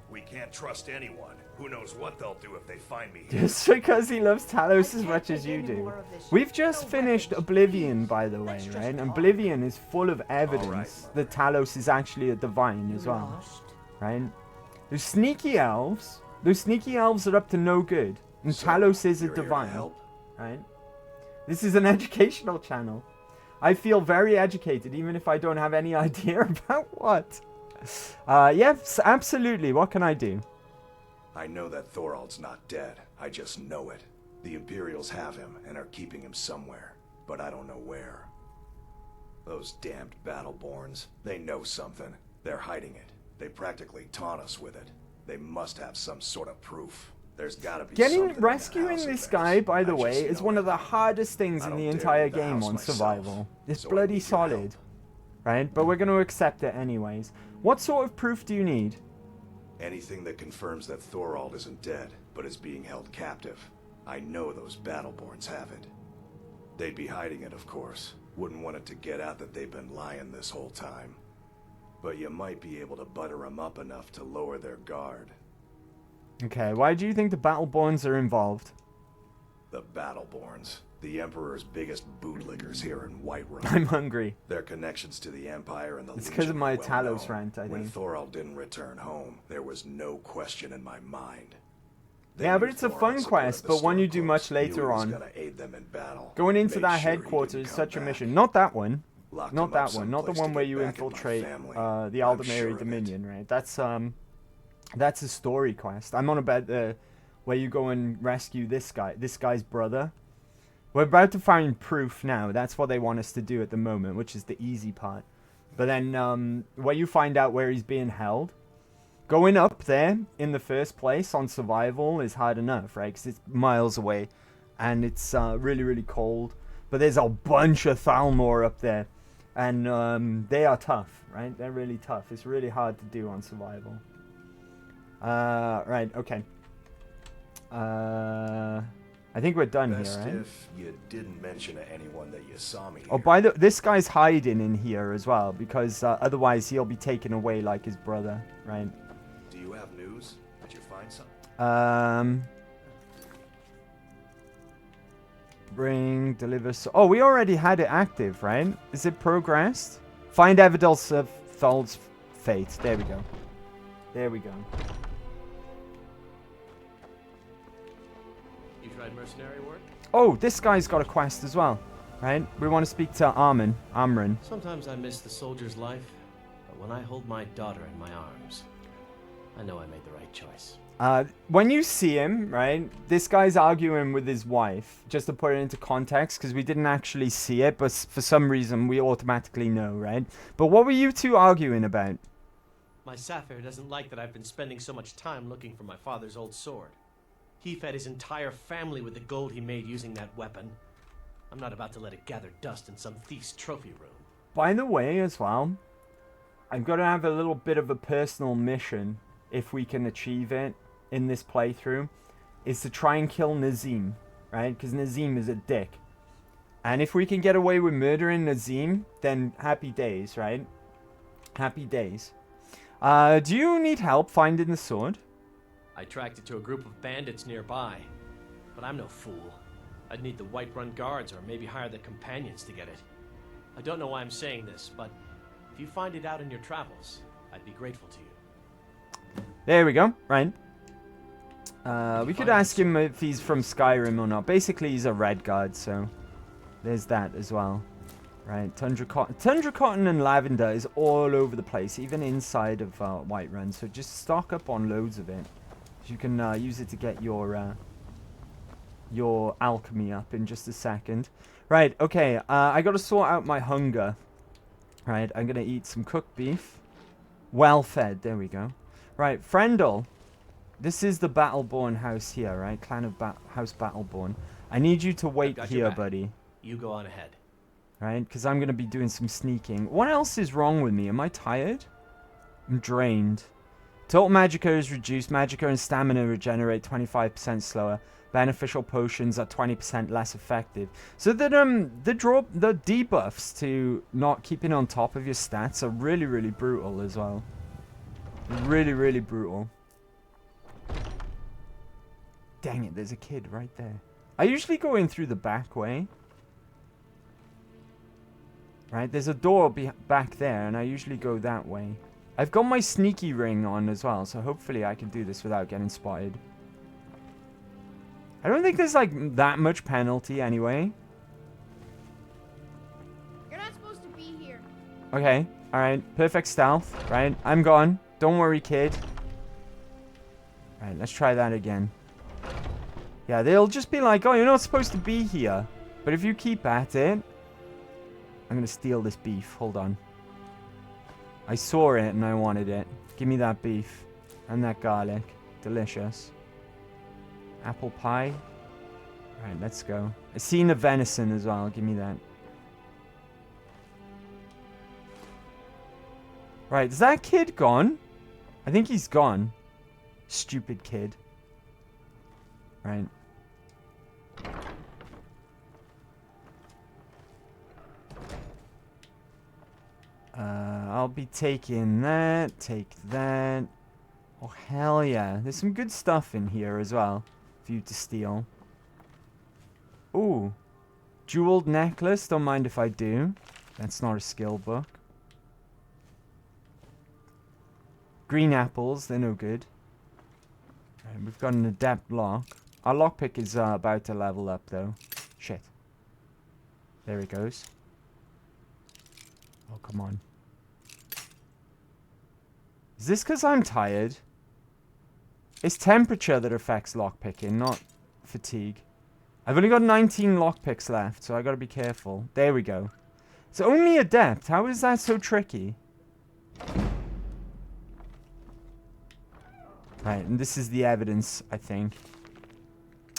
Speaker 5: We can't trust anyone. Who knows what they'll do if they find me here.
Speaker 1: Just because he loves Talos as much as you do. We've just finished Oblivion, by the way, right? And Oblivion is full of evidence that Talos is actually a divine as well, right? Those sneaky elves are up to no good. And Talos is a divine, right? This is an educational channel. I feel very educated, even if I don't have any idea about what. Yes, absolutely. What can I do?
Speaker 5: I know that Thorold's not dead. I just know it. The Imperials have him and are keeping him somewhere, but I don't know where. Those damned Battleborns, they know something. They're hiding it. They practically taunt us with it. They must have some sort of proof. There's gotta be
Speaker 1: Rescuing this guy, by the way, is one of the hardest things in the entire game on survival. It's bloody solid, right? But we're going to accept it anyways. What sort of proof do you need?
Speaker 5: Anything that confirms that Thorold isn't dead, but is being held captive. I know those Battleborns have it. They'd be hiding it, of course. Wouldn't want it to get out that they've been lying this whole time. But you might be able to butter them up enough to lower their guard.
Speaker 1: Okay, why do you think the Battleborns are involved?
Speaker 5: The Battleborns. The Emperor's biggest bootlickers here in Whiterun.
Speaker 1: I'm hungry.
Speaker 5: Their connections to the Empire and the
Speaker 1: It's because of my
Speaker 5: Legion
Speaker 1: Talos rant, I
Speaker 5: When
Speaker 1: think.
Speaker 5: Thorold didn't return home, there was no question in my mind.
Speaker 1: Yeah, but it's a fun quest, but one you do much later on. Going into that headquarters is such a mission. Not that one. Not that one. Not the one where you infiltrate the Aldemary Dominion, right? That's a story quest. I'm on about the where you go and rescue this guy's brother. We're about to find proof now. That's what they want us to do at the moment, which is the easy part. But then where you find out where he's being held, going up there in the first place on survival is hard enough, right? Because it's miles away and it's really, really cold. But there's a bunch of Thalmor up there. And they are tough, right? They're really tough. It's really hard to do on survival. Right, okay. I think we're done here, right?
Speaker 5: If you didn't mention to anyone that you saw me.
Speaker 1: Oh, this guy's hiding in here as well, because otherwise he'll be taken away like his brother, right?
Speaker 5: Do you have news? Did you find something?
Speaker 1: Deliver. Oh, we already had it active, right? Is it progressed? Find evidence of Thal's fate. There we go. There we go.
Speaker 12: You tried mercenary work?
Speaker 1: Oh, this guy's got a quest as well, right? We want to speak to Amran.
Speaker 12: Sometimes I miss the soldier's life, but when I hold my daughter in my arms, I know I made the right choice.
Speaker 1: When you see him, right, this guy's arguing with his wife, just to put it into context, because we didn't actually see it, but for some reason we automatically know, right? But what were you two arguing about?
Speaker 12: My Sapphire doesn't like that I've been spending so much time looking for my father's old sword. He fed his entire family with the gold he made using that weapon. I'm not about to let it gather dust in some thief's trophy room.
Speaker 1: By the way, as well, I'm going to have a little bit of a personal mission, if we can achieve it in this playthrough, is to try and kill Nazim, right? Because Nazim is a dick. And if we can get away with murdering Nazim, then happy days, right? Happy days. Do you need help finding the sword?
Speaker 12: I tracked it to a group of bandits nearby, but I'm no fool. I'd need the Whiterun guards or maybe hire the companions to get it. I don't know why I'm saying this, but if you find it out in your travels, I'd be grateful to you.
Speaker 1: There we go, right. We could ask him if he's from Skyrim or not. Basically, he's a red guard, so there's that as well. Right, Tundra Cotton and Lavender is all over the place, even inside of Whiterun, so just stock up on loads of it. You can use it to get your alchemy up in just a second. Right, okay, I gotta sort out my hunger. Right, I'm gonna eat some cooked beef. Well fed, there we go. Right, Frendel. This is the Battleborn house here, right? Clan of House Battleborn. I need you to wait here, buddy.
Speaker 12: You go on ahead.
Speaker 1: Right, because I'm going to be doing some sneaking. What else is wrong with me? Am I tired? I'm drained. Total magicka is reduced. Magicka and stamina regenerate 25% slower. Beneficial potions are 20% less effective. So that the debuffs to not keeping on top of your stats are really, really brutal as well. Really, really brutal. Dang it, there's a kid right there. I usually go in through the back way. Right, there's a door back there, and I usually go that way. I've got my sneaky ring on as well, so hopefully I can do this without getting spotted. I don't think there's, like, that much penalty anyway.
Speaker 3: You're not supposed to be here.
Speaker 1: Okay, alright. Perfect stealth, right? I'm gone. Don't worry, kid. Alright, let's try that again. Yeah, they'll just be like, oh, you're not supposed to be here. But if you keep at it... I'm gonna steal this beef. Hold on. I saw it and I wanted it. Give me that beef. And that garlic. Delicious. Apple pie. Alright, let's go. I seen the venison as well. Give me that. Right, is that kid gone? I think he's gone. Stupid kid. Right. I'll be taking that. Take that. Oh, hell yeah. There's some good stuff in here as well for you to steal. Ooh. Jeweled necklace. Don't mind if I do. That's not a skill book. Green apples. They're no good. Right, we've got an adept lock. Our lockpick is about to level up, though. Shit. There it goes. Oh, come on. Is this because I'm tired? It's temperature that affects lockpicking, not fatigue. I've only got 19 lockpicks left, so I gotta be careful. There we go. It's only adept. How is that so tricky? Right, and this is the evidence, I think.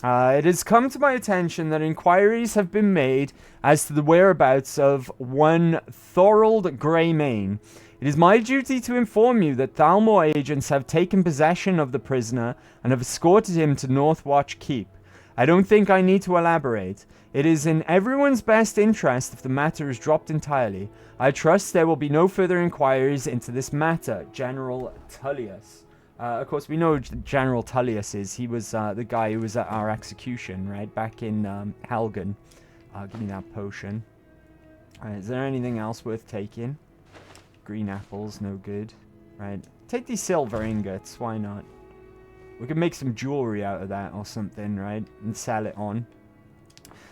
Speaker 1: It has come to my attention that inquiries have been made as to the whereabouts of one Thorold Greymane. It is my duty to inform you that Thalmor agents have taken possession of the prisoner and have escorted him to Northwatch Keep. I don't think I need to elaborate. It is in everyone's best interest if the matter is dropped entirely. I trust there will be no further inquiries into this matter. General Tullius. Of course, we know General Tullius is. He was the guy who was at our execution, right? Back in Helgen. Give me that potion. Alright, is there anything else worth taking? Green apples, no good. Right. Take these silver ingots. Why not? We could make some jewelry out of that or something, right? And sell it on.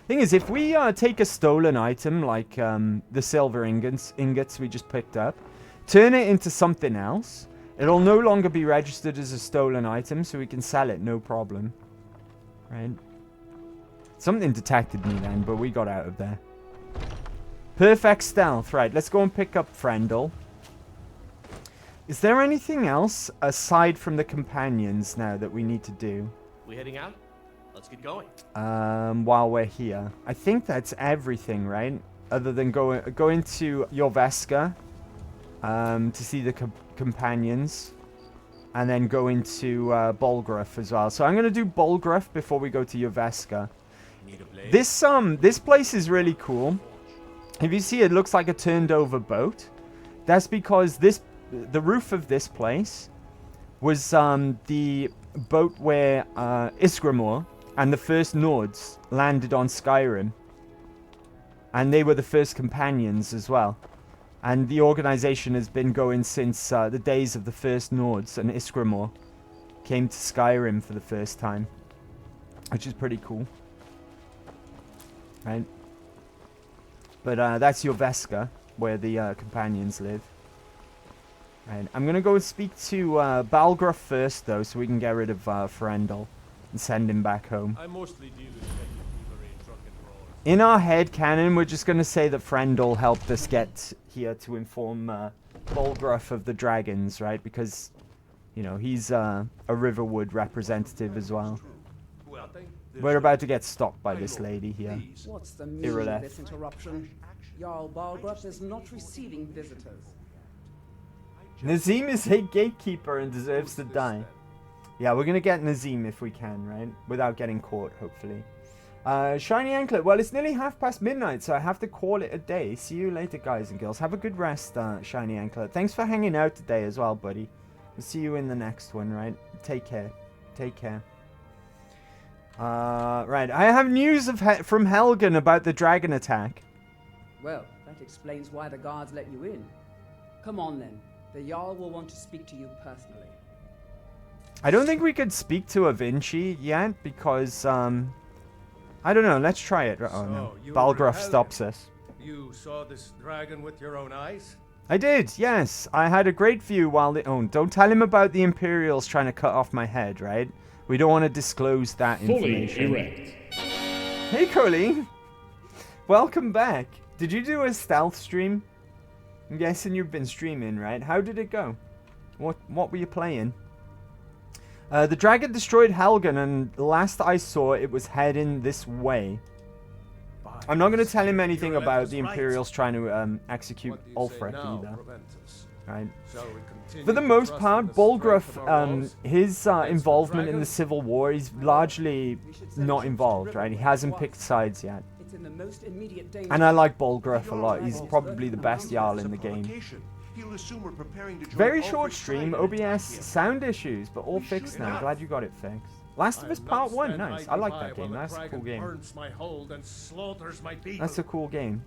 Speaker 1: Thing is, if we take a stolen item like the silver ingots we just picked up, turn it into something else, it'll no longer be registered as a stolen item, so we can sell it, no problem. Right? Something detected me then, but we got out of there. Perfect stealth. Right, let's go and pick up Frendel. Is there anything else aside from the companions now that we need to do?
Speaker 12: We heading out? Let's get going.
Speaker 1: While we're here. I think that's everything, right? Other than going to Jorveska, to see the companions, and then go into Bolgruff as well. So I'm gonna do Bolgruff before we go to Jorveska. This place is really cool. If you see, it looks like a turned over boat. That's because the roof of this place was the boat where Isgramor and the first Nords landed on Skyrim. And they were the first companions as well. And the organization has been going since the days of the first Nords, and Isgramor came to Skyrim for the first time. Which is pretty cool. Right? But that's Jorveska, where the companions live. Right, I'm going to go and speak to Balgruff first, though, so we can get rid of Frendel and send him back home.
Speaker 12: I mostly deal with petty drunken brawlers.
Speaker 1: In our head canon, we're just going to say that Frendel helped us get here to inform Balgruff of the dragons, right? Because, you know, he's a Riverwood representative as well. We're about to get stopped by this lady here.
Speaker 15: What's the meaning of this interruption? Jarl Balgruff is not receiving visitors.
Speaker 1: Nazim is a gatekeeper and deserves to die. Yeah, we're gonna get Nazim if we can, right? Without getting caught, hopefully. Shiny Anklet. Well, it's nearly midnight, so I have to call it a day. See you later, guys and girls. Have a good rest, Shiny Anklet. Thanks for hanging out today as well, buddy. We'll see you in the next one, right? Take care. Take care. Right. I have news from Helgen about the dragon attack.
Speaker 15: Well, that explains why the guards let you in. Come on, then. The Jarl will want to speak to you personally.
Speaker 1: I don't think we could speak to a Vinci yet, because, I don't know. Let's try it. Oh, no. Balgruff stops us.
Speaker 4: You saw this dragon with your own eyes?
Speaker 1: I did, yes. I had a great view while the... Oh, don't tell him about the Imperials trying to cut off my head, right? We don't want to disclose that information.
Speaker 18: Fully erect.
Speaker 1: Hey, Colleen. Welcome back. Did you do a stealth stream? I'm guessing you've been streaming, right? How did it go? What were you playing? The dragon destroyed Helgen, and last I saw, it was heading this way. I'm not going to tell him anything about the Imperials trying to execute Ulfric either. Right. For the most part, Balgruff, his involvement in the Civil War, he's largely not involved, right? He hasn't picked sides yet. And I like Balgruff a lot. He's probably the best Jarl in the game. Very short stream, OBS sound issues, but all fixed now. Glad you got it fixed. Last of Us Part 1, nice. I like that game. That's a cool game. That's a cool game.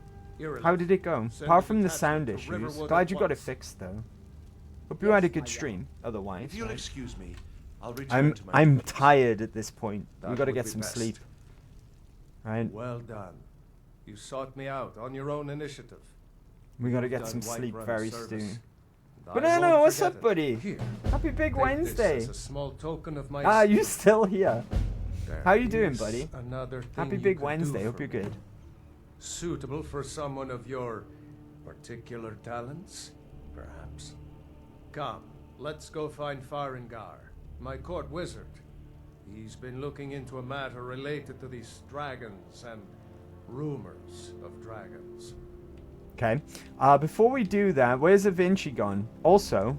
Speaker 1: How did it go? Apart from the sound issues, glad you got it fixed though. Hope you had a good stream. Otherwise,
Speaker 5: if you'll excuse me, I'll return to my
Speaker 1: I'm tired at this point. We got to get some sleep. Right?
Speaker 4: Well done. You sought me out on your own initiative.
Speaker 1: We got to get some sleep very soon. Banana, what's up, buddy? Happy Big Wednesday.
Speaker 4: This as a small token of my
Speaker 1: you still here?
Speaker 4: There
Speaker 1: How you doing,
Speaker 4: is
Speaker 1: buddy?
Speaker 4: another thing
Speaker 1: Happy
Speaker 4: you
Speaker 1: Big
Speaker 4: could
Speaker 1: Wednesday.
Speaker 4: do
Speaker 1: Hope
Speaker 4: for
Speaker 1: you're good.
Speaker 4: me. Suitable for someone of your particular talents, perhaps. Come, let's go find Farengar, my court wizard. He's been looking into a matter related to these dragons and rumors of dragons.
Speaker 1: Okay. Before we do that, where's Da Vinci gone? Also,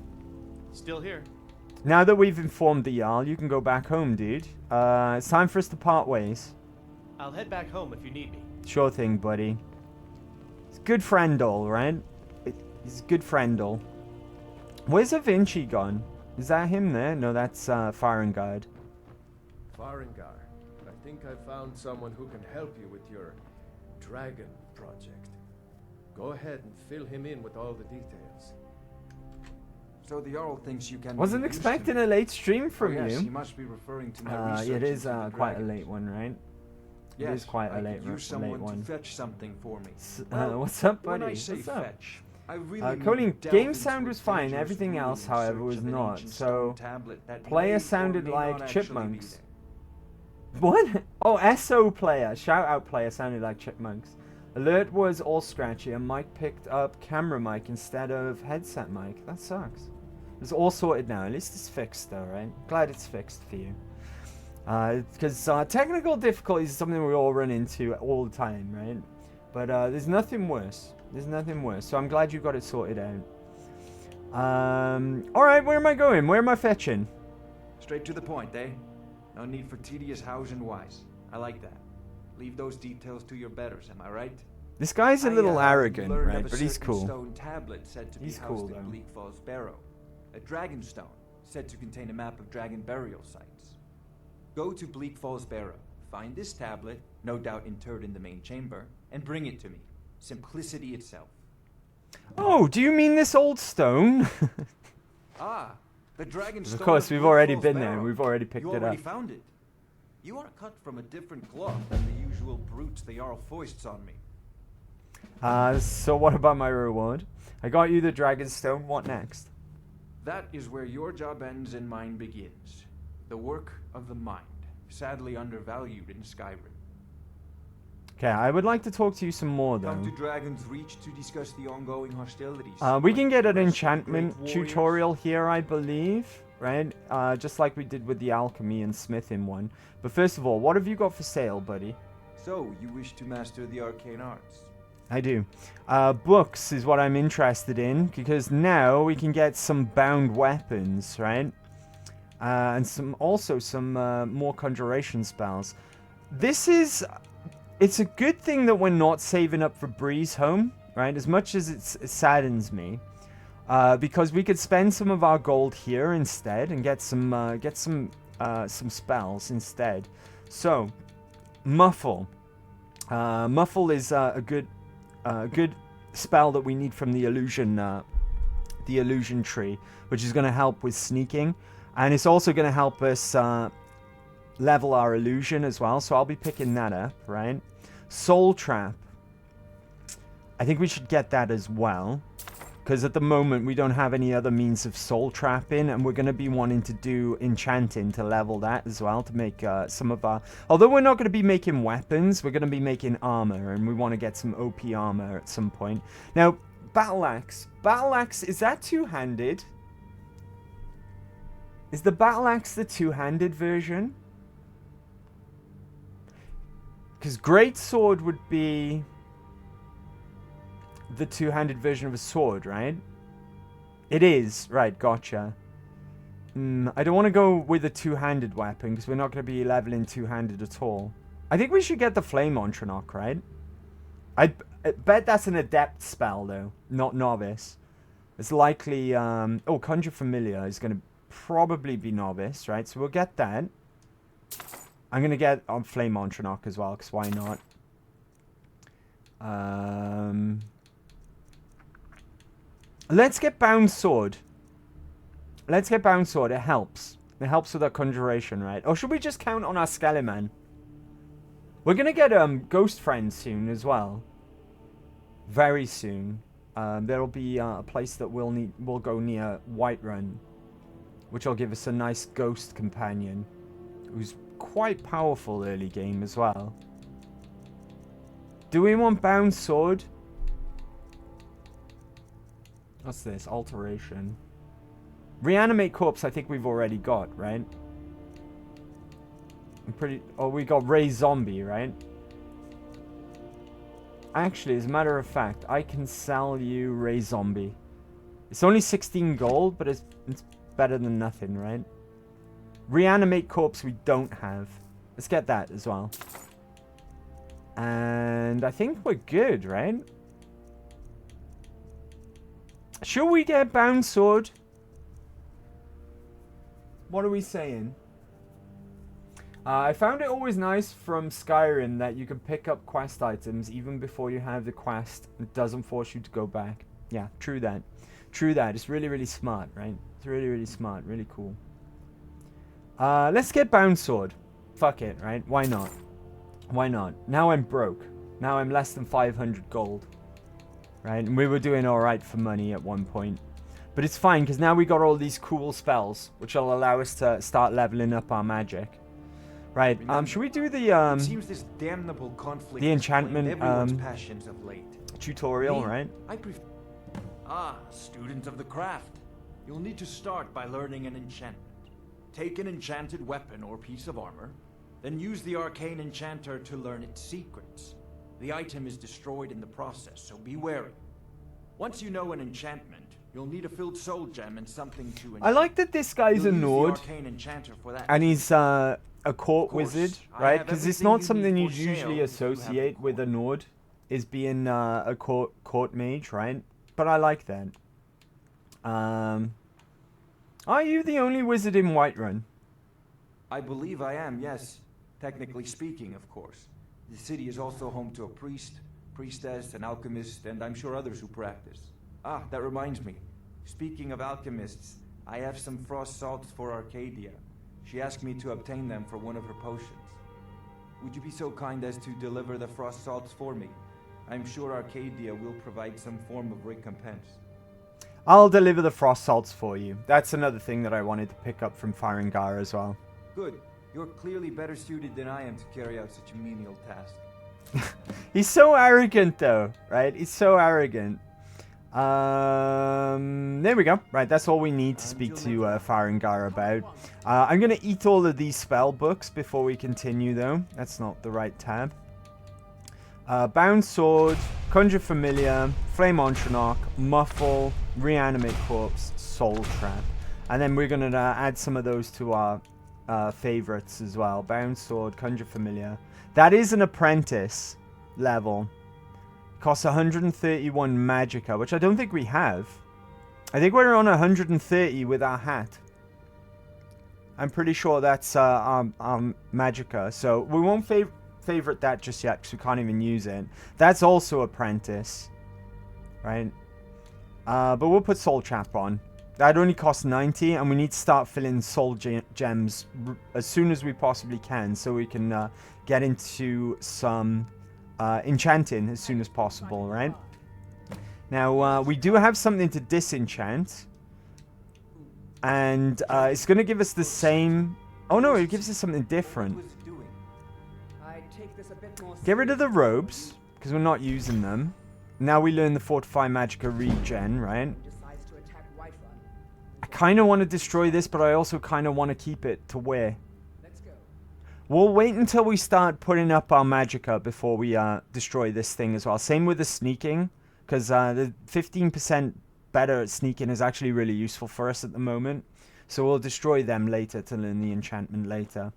Speaker 12: Still here.
Speaker 1: now that we've informed the Jarl, you can go back home, dude. It's time for us to part ways.
Speaker 12: I'll head back home if you need me.
Speaker 1: Sure thing, buddy. It's good friendal, right? He's a good friendal. Where's Da Vinci gone? Is that him there? No, that's Farengar.
Speaker 4: Farengar, I think I found someone who can help you with your dragon project. Go ahead and fill him in with all the details.
Speaker 22: So the Jarl thinks you can...
Speaker 1: Wasn't expecting a late stream from
Speaker 22: yes,
Speaker 1: you.
Speaker 22: he must be referring to my research
Speaker 1: Yeah, it is
Speaker 22: into the
Speaker 1: quite a
Speaker 22: dragons.
Speaker 1: late one, right?
Speaker 22: Yes,
Speaker 1: it is quite a
Speaker 22: I
Speaker 1: late,
Speaker 22: could use
Speaker 1: late
Speaker 22: someone
Speaker 1: one.
Speaker 22: to fetch something for me.
Speaker 1: What's up,
Speaker 22: when
Speaker 1: buddy?
Speaker 22: I say
Speaker 1: What's up?
Speaker 22: fetch, I really
Speaker 1: Colleen,
Speaker 22: mean delve
Speaker 1: game
Speaker 22: into
Speaker 1: sound
Speaker 22: a
Speaker 1: was fine.
Speaker 22: dangerous
Speaker 1: Everything
Speaker 22: room
Speaker 1: else,
Speaker 22: in
Speaker 1: however,
Speaker 22: search
Speaker 1: was
Speaker 22: of an
Speaker 1: not.
Speaker 22: ancient
Speaker 1: So,
Speaker 22: stone tablet that
Speaker 1: player
Speaker 22: may or
Speaker 1: sounded
Speaker 22: may
Speaker 1: like
Speaker 22: not actually be
Speaker 1: chipmunks.
Speaker 22: there.
Speaker 1: What? Oh, SO player. Shout out player sounded like chipmunks. Alert was all scratchy and Mike picked up camera mic instead of headset mic. That sucks. It's all sorted now. At least it's fixed though, right? Glad it's fixed for you. Because technical difficulties is something we all run into all the time, right? But there's nothing worse. There's nothing worse. So I'm glad you got it sorted out. Alright, where am I going? Where am I fetching?
Speaker 22: Straight to the point, eh? No need for tedious hows and whys. I like that. Leave those details to your betters, am I right?
Speaker 1: This guy's a little arrogant,
Speaker 22: learned
Speaker 1: right?
Speaker 22: of a
Speaker 1: But he's
Speaker 22: certain
Speaker 1: cool.
Speaker 22: Stone tablet said to
Speaker 1: He's
Speaker 22: be
Speaker 1: cool,
Speaker 22: housed
Speaker 1: though.
Speaker 22: in Bleak Falls Barrow. A dragon stone said to contain a map of dragon burial sites. Go to Bleak Falls Barrow, find this tablet, no doubt interred in the main chamber, and bring it to me. Simplicity itself.
Speaker 1: Oh, do you mean this old stone?
Speaker 22: Ah, the dragon stone.
Speaker 1: Of course, we've
Speaker 22: Bleak
Speaker 1: already
Speaker 22: Falls
Speaker 1: been there.
Speaker 22: Barrow.
Speaker 1: We've already picked
Speaker 22: You
Speaker 1: it
Speaker 22: already
Speaker 1: up.
Speaker 22: found it. You are cut from a different cloth than the usual brutes the Jarl foists on me.
Speaker 1: So what about my reward? I got you the dragon stone. What next?
Speaker 22: That is where your job ends and mine begins. The work of the mind, sadly undervalued in Skyrim.
Speaker 1: Okay, I would like to talk to you some more
Speaker 22: Come
Speaker 1: though.
Speaker 22: to Dragon's Reach to discuss the ongoing hostilities.
Speaker 1: We can get an enchantment
Speaker 22: great warriors.
Speaker 1: tutorial here, I believe, right? Just like we did with the alchemy and smithing one. But first of all, what have you got for sale, buddy?
Speaker 22: So, you wish to master the arcane arts?
Speaker 1: I do. Books is what I'm interested in, because now we can get some bound weapons, right? And some more conjuration spells. It's a good thing that we're not saving up for Breeze Home, right? As much as it saddens me, because we could spend some of our gold here instead and get some spells instead. So, Muffle. Muffle is a good spell that we need from the illusion tree, which is going to help with sneaking, and it's also going to help us level our illusion as well. So I'll be picking that up, right? Soul Trap. I think we should get that as well, because at the moment we don't have any other means of soul trapping, and we're going to be wanting to do enchanting to level that as well, to make some of our... Although we're not going to be making weapons, we're going to be making armor, and we want to get some OP armor at some point. Now, Battle Axe. Battle Axe, is that two-handed? Is the Battle Axe the two-handed version? Because Great Sword would be the two-handed version of a sword, right? It is. Right, gotcha. I don't want to go with a two-handed weapon, because we're not going to be leveling two-handed at all. I think we should get the Flame Ontranok, right? I bet that's an adept spell, though, not novice. It's likely... oh, Conjure Familiar is going to probably be novice, right? So we'll get that. I'm going to get Flame Ontranok as well, because why not? Let's get Bound Sword. Let's get Bound Sword. It helps. It helps with our conjuration, right? Or should we just count on our Skeleman? We're going to get Ghost Friend soon as well. Very soon. There'll be a place that we'll go near Whiterun, which will give us a nice ghost companion who's quite powerful early game as well. Do we want Bound Sword? What's this? Alteration. Reanimate Corpse I think we've already got, right? Oh, we got Ray Zombie, right? Actually, as a matter of fact, I can sell you Ray Zombie. It's only 16 gold, but it's better than nothing, right? Reanimate Corpse we don't have. Let's get that as well. And I think we're good, right? Should we get Bound Sword? What are we saying? I found it always nice from Skyrim that you can pick up quest items even before you have the quest. It doesn't force you to go back. Yeah, true that. True that. It's really, really smart, right? It's really, really smart. Really cool. Let's get Bound Sword. Fuck it, right? Why not? Why not? Now I'm broke. Now I'm less than 500 gold. Right? And we were doing alright for money at one point. But it's fine, because now we got all these cool spells, which will allow us to start leveling up our magic. Right, should we do the,
Speaker 22: it seems this damnable conflict
Speaker 1: the enchantment,
Speaker 22: everyone's passions of late.
Speaker 1: tutorial,
Speaker 22: Me?
Speaker 1: right?
Speaker 22: I prefer... Ah, student of the craft. You'll need to start by learning an enchantment. Take an enchanted weapon or piece of armor, then use the arcane enchanter to learn its secrets. The item is destroyed in the process, so be wary. Once you know an enchantment, you'll need a filled soul gem and something to enchant.
Speaker 1: I like that this guy's a Nord, and he's a court wizard, right? Because it's not something you'd usually associate with a Nord, is being a court mage, right? But I like that. Are you the only wizard in Whiterun?
Speaker 22: I believe I am, yes. Technically speaking, of course. The city is also home to a priest, priestess, an alchemist, and I'm sure others who practice. Ah, that reminds me. Speaking of alchemists, I have some frost salts for Arcadia. She asked me to obtain them for one of her potions. Would you be so kind as to deliver the frost salts for me? I'm sure Arcadia will provide some form of recompense.
Speaker 1: I'll deliver the frost salts for you. That's another thing that I wanted to pick up from Farengar as well.
Speaker 22: Good. You're clearly better suited than I am to carry out such a menial task.
Speaker 1: He's so arrogant, though, right? He's so arrogant. There we go. Right, that's all we need to speak to Farengar about. I'm going to eat all of these spell books before we continue, though. That's not the right tab. Bound Sword, Conjure Familiar, Flame Ontronach, Muffle, Reanimate Corpse, Soul Trap. And then we're going to add some of those to our favorites as well. Bound Sword, Conjure Familiar. That is an apprentice level. Costs 131 Magicka, which I don't think we have. I think we're on 130 with our hat. I'm pretty sure that's our Magicka. So we won't favorite that just yet because we can't even use it. That's also apprentice. Right? But we'll put Soul Trap on. That only costs 90 and we need to start filling soul gems as soon as we possibly can so we can get into some enchanting as soon as possible, right? Now, we do have something to disenchant. And it's going to give us the same... Oh no, it gives us something different. Get rid of the robes, because we're not using them. Now we learn the Fortify Magicka regen, right? I kind of want to destroy this, but I also kind of want to keep it to wear. We'll wait until we start putting up our Magicka before we destroy this thing as well. Same with the sneaking, because the 15% better at sneaking is actually really useful for us at the moment. So we'll destroy them later to learn the enchantment later.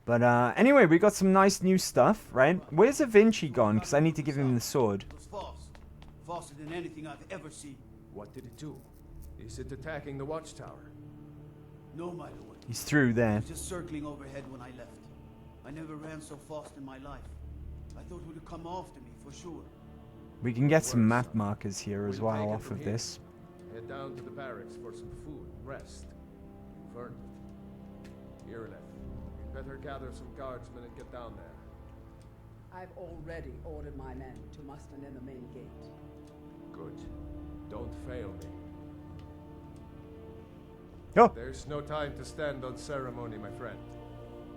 Speaker 1: But anyway, we got some nice new stuff, right? Where's Da Vinci gone? Because I need to give him the sword.
Speaker 2: It was fast. Faster than anything I've ever seen.
Speaker 4: What did it do? Is it attacking the watchtower?
Speaker 2: No, my lord.
Speaker 1: He's through there.
Speaker 2: It was just circling overhead when I left. I never ran so fast in my life. I thought it would come after me, for sure.
Speaker 1: We can get some map markers here as well off of this.
Speaker 4: Head down to the barracks for some food and rest. You've earned it. Irileth, you'd better gather some guardsmen and get down there.
Speaker 15: I've already ordered my men to muster near the main gate.
Speaker 4: Good. Don't fail me.
Speaker 1: Oh.
Speaker 4: There's no time to stand on ceremony, my friend.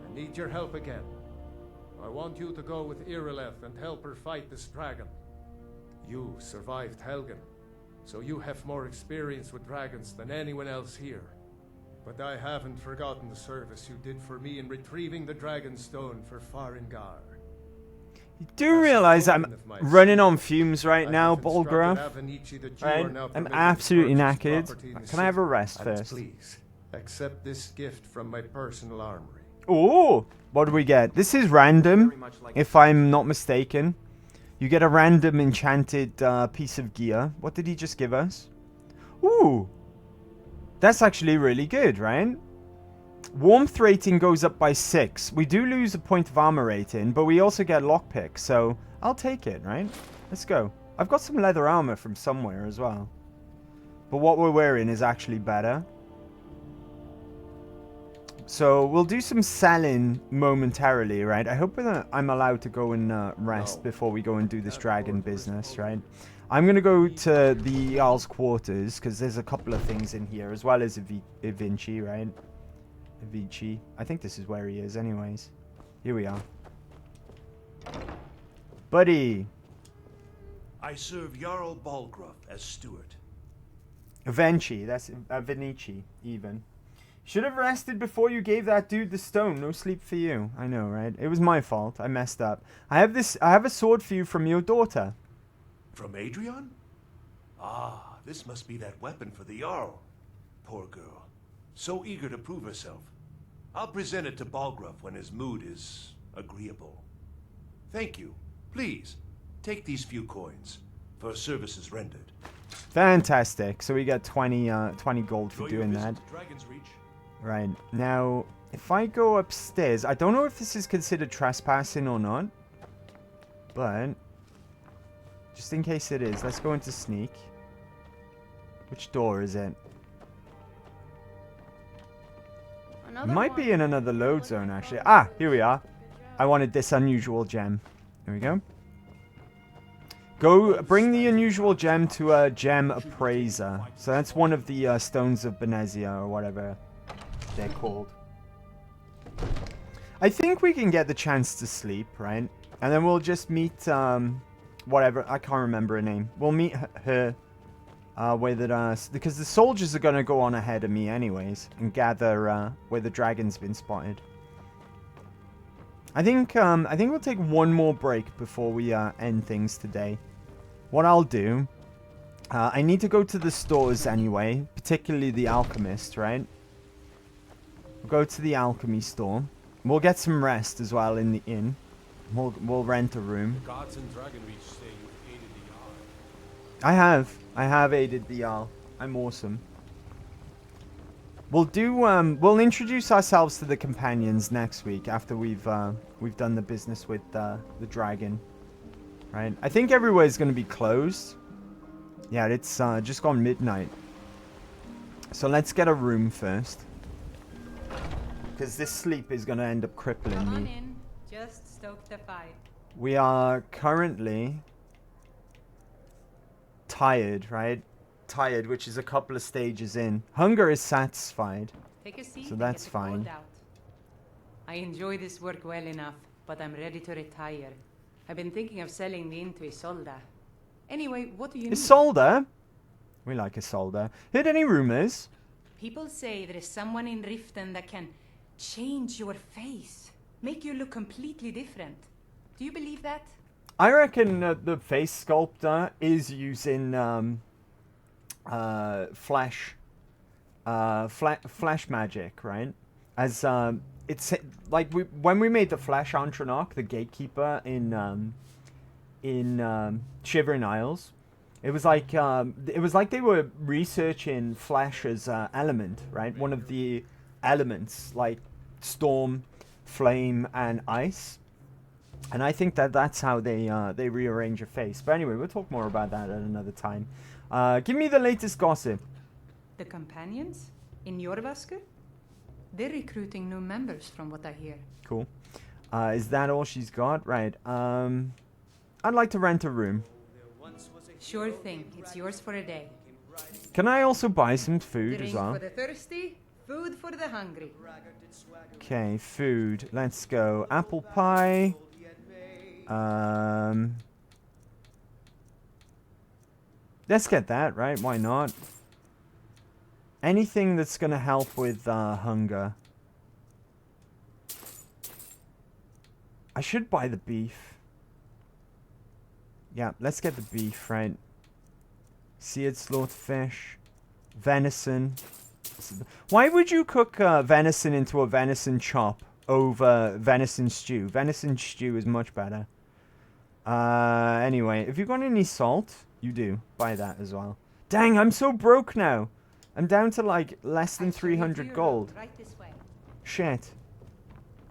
Speaker 4: I need your help again. I want you to go with Irileth and help her fight this dragon. You survived Helgen, so you have more experience with dragons than anyone else here. But I haven't forgotten the service you did for me in retrieving the Dragon Stone for Farengar.
Speaker 1: You do realize I'm running on fumes right now, Bolgraf? Right? I'm absolutely knackered. Can I have a rest first?
Speaker 4: Please, accept this gift from my personal armory.
Speaker 1: Oh, what do we get? This is random, if I'm not mistaken. You get a random enchanted piece of gear. What did he just give us? Ooh, that's actually really good, right? Warmth rating goes up by 6. We do lose a point of armor rating, but we also get lockpick, so I'll take it, right? Let's go. I've got some leather armor from somewhere as well. But what we're wearing is actually better. So we'll do some selling momentarily, right? I hope that I'm allowed to go and rest before we go and do this dragon business, right? I'm going to go to the Jarl's quarters, because there's a couple of things in here, as well as Da Vinci, right? Vici. I think this is where he is anyways. Here we are. Buddy!
Speaker 16: I serve Jarl Balgruuf as steward.
Speaker 1: Vinci. That's Vinici, even. Should have rested before you gave that dude the stone. No sleep for you. I know, right? It was my fault. I messed up. I have a sword for you from your daughter.
Speaker 16: From Adrian? Ah, this must be that weapon for the Jarl. Poor girl. So eager to prove herself. I'll present it to Balgruuf when his mood is agreeable. Thank you. Please, take these few coins for services rendered.
Speaker 1: Fantastic. So we got 20 gold for doing that.
Speaker 16: Dragon's Reach.
Speaker 1: Right. Now, if I go upstairs, I don't know if this is considered trespassing or not. But, just in case it is, let's go into sneak. Which door is it? Might be in another load zone, actually. Ah, here we are. I wanted this unusual gem. There we go. Go bring the unusual gem to a gem appraiser. So that's one of the stones of Benezia, or whatever they're called. I think we can get the chance to sleep, right? And then we'll just meet, whatever, I can't remember her name. We'll meet her. Because the soldiers are going to go on ahead of me anyways and gather where the dragon's been spotted. I think we'll take one more break before we end things today. What I'll do, I need to go to the stores anyway, particularly the alchemist, right? We'll go to the alchemy store. We'll get some rest as well in the inn. We'll rent a room.
Speaker 4: The gods in Dragonreach say you've aided the Jarl.
Speaker 1: I have aided the Jarl. I'm awesome. We'll introduce ourselves to the companions next week after we've done the business with the dragon. Right? I think everywhere's going to be closed. Yeah, it's just gone midnight. So let's get a room first. Because this sleep is going to end up crippling
Speaker 14: Come on
Speaker 1: me.
Speaker 14: in. Just stoke the fire.
Speaker 1: We are currently tired, right? Tired, which is a couple of stages in. Hunger is satisfied.
Speaker 14: Take a seat
Speaker 1: So
Speaker 14: and
Speaker 1: that's
Speaker 14: get the cold
Speaker 1: fine.
Speaker 14: out. I enjoy this work well enough, but I'm ready to retire. I've been thinking of selling the inn to Isolda. Anyway, what do you need?
Speaker 1: Isolda? We like Isolda. Heard any rumors?
Speaker 14: People say there is someone in Riften that can change your face, make you look completely different. Do you believe that?
Speaker 1: I reckon the face sculptor is using flash magic, right? As it's like when we made the Flash Antronach, the gatekeeper in Shivering Isles, it was like they were researching flash as element, right? One of the elements like storm, flame, and ice. And I think that's how they rearrange your face. But anyway, we'll talk more about that at another time. Give me the latest gossip.
Speaker 14: The companions in Jorvasker? They're recruiting new members from what I hear.
Speaker 1: Cool. Is that all she's got? Right. I'd like to rent a room.
Speaker 14: Sure thing. It's yours for a day.
Speaker 1: Can I also buy some food
Speaker 14: Drink
Speaker 1: as well?
Speaker 14: for the thirsty, food for the hungry.
Speaker 1: Okay, food. Let's go. Apple pie. Let's get that, right? Why not? Anything that's gonna help with hunger. I should buy the beef. Yeah, let's get the beef, right? Seared slaughtered fish. Venison. Why would you cook venison into a venison chop over venison stew? Venison stew is much better. Anyway, if you got any salt, you do. Buy that as well. Dang, I'm so broke now. I'm down to like less than 300 gold.
Speaker 14: Right this way.
Speaker 1: Shit.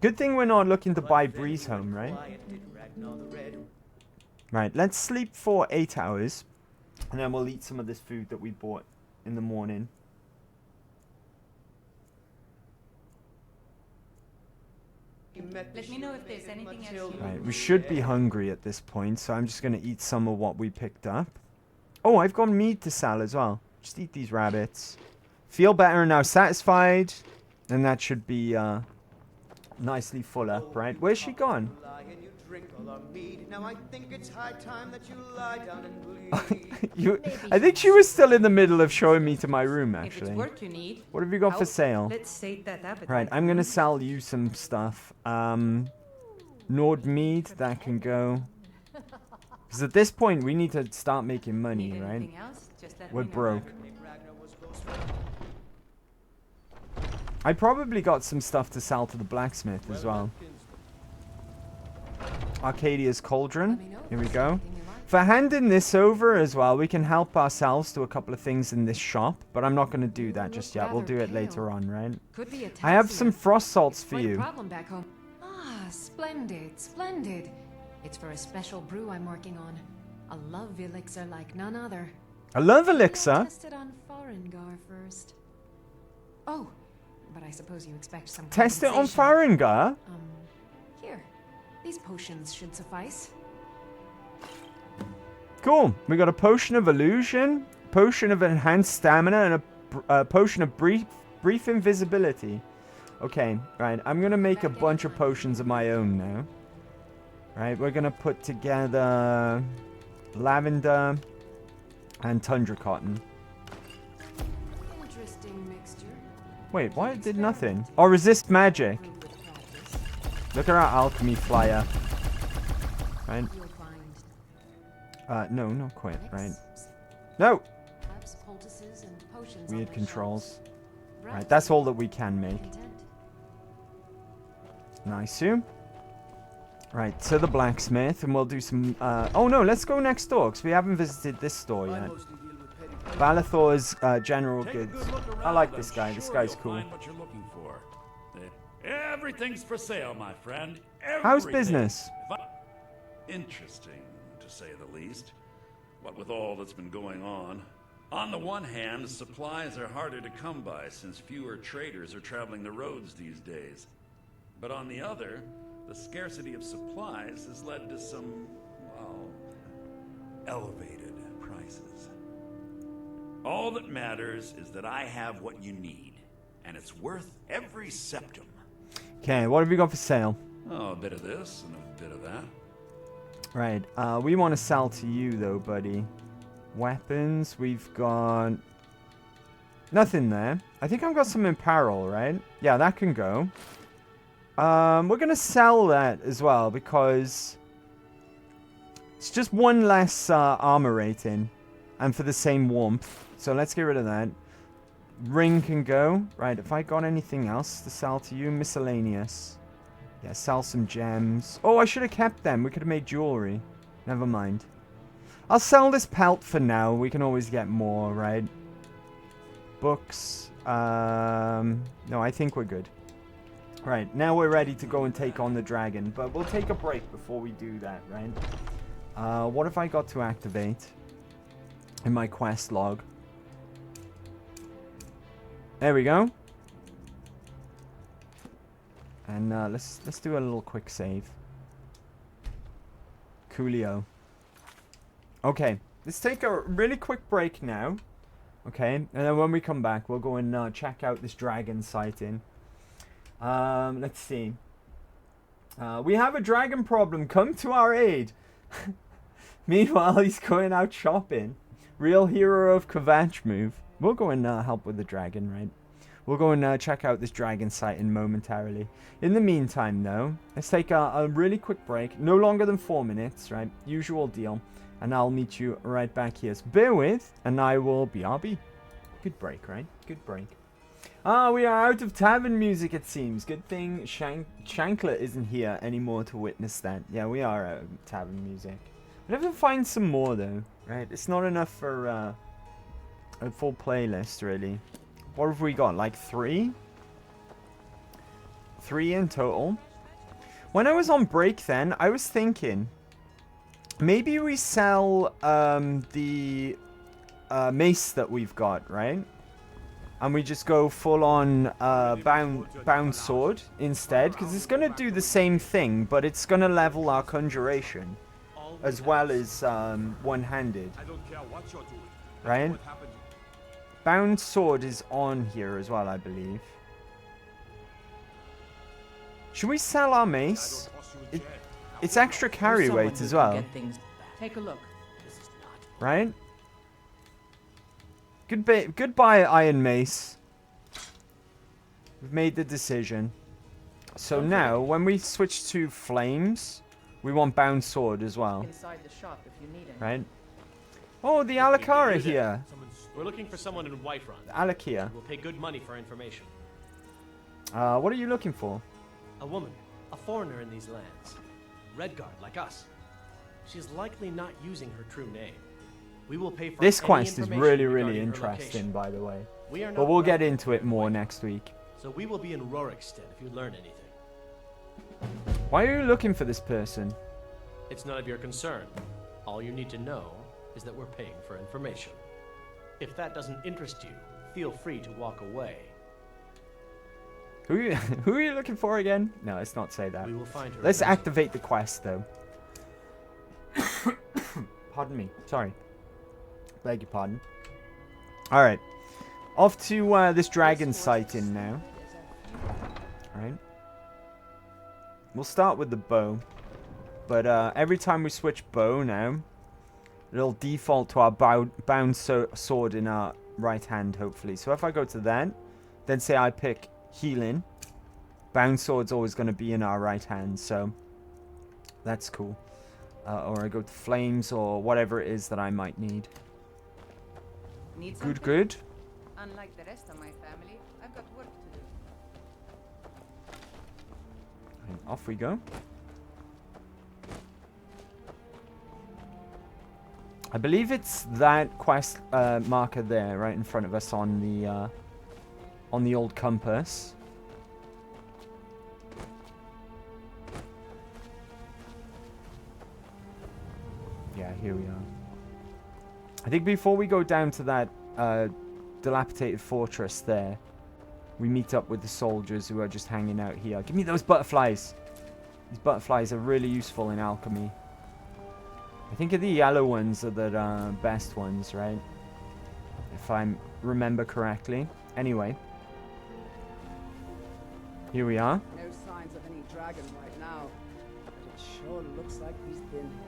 Speaker 1: Good thing we're not looking to buy Breeze home, right? Right, let's sleep for 8 hours. And then we'll eat some of this food that we bought in the morning.
Speaker 14: Let me know if there's anything else.
Speaker 1: Right, we should be hungry at this point, so I'm just going to eat some of what we picked up. Oh, I've got meat to sell as well. Just eat these rabbits. Feel better now, satisfied. And that should be nicely full up, right? Where's she gone?
Speaker 2: Now I think it's high time that you lie down and bleed.
Speaker 1: I think she was still in the middle of showing me to my room,
Speaker 14: If it's
Speaker 1: actually.
Speaker 14: work you need,
Speaker 1: What have you got for sale?
Speaker 14: Let's sate that appetite.
Speaker 1: Right, I'm gonna sell you some stuff. Nord mead, that can go. Because at this point, we need to start making money,
Speaker 14: Need
Speaker 1: right?
Speaker 14: anything else? Just let
Speaker 1: We're
Speaker 14: me know.
Speaker 1: broke. I probably got some stuff to sell to the blacksmith as well. Arcadia's Cauldron. Here we go. For handing this over as well, we can help ourselves to a couple of things in this shop, but I'm not going to do that just yet. We'll do it later on, right?
Speaker 6: Could be a
Speaker 1: I have
Speaker 6: taxi.
Speaker 1: some frost salts for
Speaker 6: Quite a
Speaker 1: you.
Speaker 6: problem back home. Ah, splendid, splendid. It's for a special brew I'm working on. A love elixir like none other.
Speaker 1: A love elixir?
Speaker 6: Test it on Farengar first. Oh, but I suppose you expect some
Speaker 1: Test it on
Speaker 6: compensation.
Speaker 1: Farengar?
Speaker 6: Here. These potions should suffice.
Speaker 1: Cool. We got a potion of illusion, potion of enhanced stamina, and a potion of brief invisibility. Okay, right. I'm gonna make a bunch of potions of my own now. Right, we're gonna put together lavender and tundra cotton.
Speaker 6: Interesting mixture.
Speaker 1: Wait, why it did nothing? Oh, resist magic. Look at our alchemy flyer. Right? No, not quite. Right? No! Weird controls. Right, that's all that we can make. Nice. Right, to the blacksmith, and we'll do some... oh no, let's go next door, because we haven't visited this store yet. Balathor's general goods. I like this guy. This guy's cool.
Speaker 13: What you're looking for. Everything's for sale, my friend.
Speaker 1: How's
Speaker 13: Everything.
Speaker 1: business?
Speaker 13: Interesting, to say the least. What with all that's been going on. On the one hand, supplies are harder to come by since fewer traders are traveling the roads these days. But on the other, the scarcity of supplies has led to some, well, elevated prices. All that matters is that I have what you need, and it's worth every septum.
Speaker 1: Okay, what have you got for sale?
Speaker 13: Oh, a bit of this and a bit of that.
Speaker 1: Right, we want to sell to you though, buddy. Weapons, we've got... nothing there. I think I've got some apparel, right? Yeah, that can go. We're going to sell that as well because it's just one less armor rating and for the same warmth. So let's get rid of that. Ring can go. Right, if I got anything else to sell to you, miscellaneous. Yeah, sell some gems. Oh, I should have kept them. We could have made jewelry. Never mind. I'll sell this pelt for now. We can always get more, right? Books. No, I think we're good. Right, now we're ready to go and take on the dragon. But we'll take a break before we do that, right? What have I got to activate in my quest log? There we go. And let's do a little quick save. Coolio. Okay, let's take a really quick break now. Okay, and then when we come back, we'll go and check out this dragon sighting. Let's see. We have a dragon problem. Come to our aid. Meanwhile, he's going out shopping. Real hero of Kvatch move. We'll go and help with the dragon, right? We'll go and check out this dragon sighting momentarily. In the meantime, though, let's take a really quick break. No longer than 4 minutes, right? Usual deal. And I'll meet you right back here. So bear with, and I will BRB. Good break, right? Good break. Ah, we are out of tavern music, it seems. Good thing Shankler isn't here anymore to witness that. Yeah, we are out of tavern music. We'll have to find some more, though, right? It's not enough for a full playlist, really. What have we got? Like 3? 3 in total. When I was on break then, I was thinking... maybe we sell the mace that we've got, right? And we just go full on bound sword instead. Because it's going to do the same thing, but it's going to level our conjuration. As well as one-handed. Right? Bound sword is on here as well, I believe. Should we sell our mace? It's extra carry weight as well.
Speaker 21: Take a look.
Speaker 1: Right? Goodbye, Iron Mace. We've made the decision. So now, when we switch to flames, we want bound sword as well.
Speaker 21: Inside the shop if you need it.
Speaker 1: Right? Oh, the Alakara here.
Speaker 12: We're looking for someone in Whiterun.
Speaker 1: Alakia.
Speaker 12: We'll pay good money for information.
Speaker 1: What are you looking for?
Speaker 12: A woman, a foreigner in these lands. Redguard, like us. She's likely not using her true name. We will pay for
Speaker 1: This
Speaker 12: any
Speaker 1: quest is
Speaker 12: information
Speaker 1: really,
Speaker 12: regarding
Speaker 1: really
Speaker 12: her
Speaker 1: interesting,
Speaker 12: location.
Speaker 1: by the way.
Speaker 12: We are
Speaker 1: But
Speaker 12: not
Speaker 1: we'll get
Speaker 12: welcome
Speaker 1: into it more next week.
Speaker 12: So we will be in Rorikstead if you learn anything.
Speaker 1: Why are you looking for this person?
Speaker 12: It's none of your concern. All you need to know is that we're paying for information. If that doesn't interest you, feel free to walk away.
Speaker 1: Who are you looking for again? No, let's not say that.
Speaker 12: We will find her
Speaker 1: Let's
Speaker 12: eventually.
Speaker 1: activate the quest, though. Pardon me. Sorry. Beg your pardon. Alright. Off to this dragon sighting now. Alright. We'll start with the bow. But every time we switch bow now, it'll default to our bound sword in our right hand, hopefully. So if I go to that, then say I pick healing, bound sword's always going to be in our right hand, so that's cool. Or I go to flames or whatever it is that I might need.
Speaker 14: Need
Speaker 1: Good,
Speaker 14: something?
Speaker 1: good.
Speaker 14: Unlike the rest of my family, I've got work to do.
Speaker 1: And off we go. I believe it's that quest marker there, right in front of us on the old compass. Yeah, here we are. I think before we go down to that dilapidated fortress there, we meet up with the soldiers who are just hanging out here. Give me those butterflies. These butterflies are really useful in alchemy. I think the yellow ones are the best ones, right? If I remember correctly. Anyway. Here we are.
Speaker 15: No signs of any dragon right now, but it sure looks like he's been here.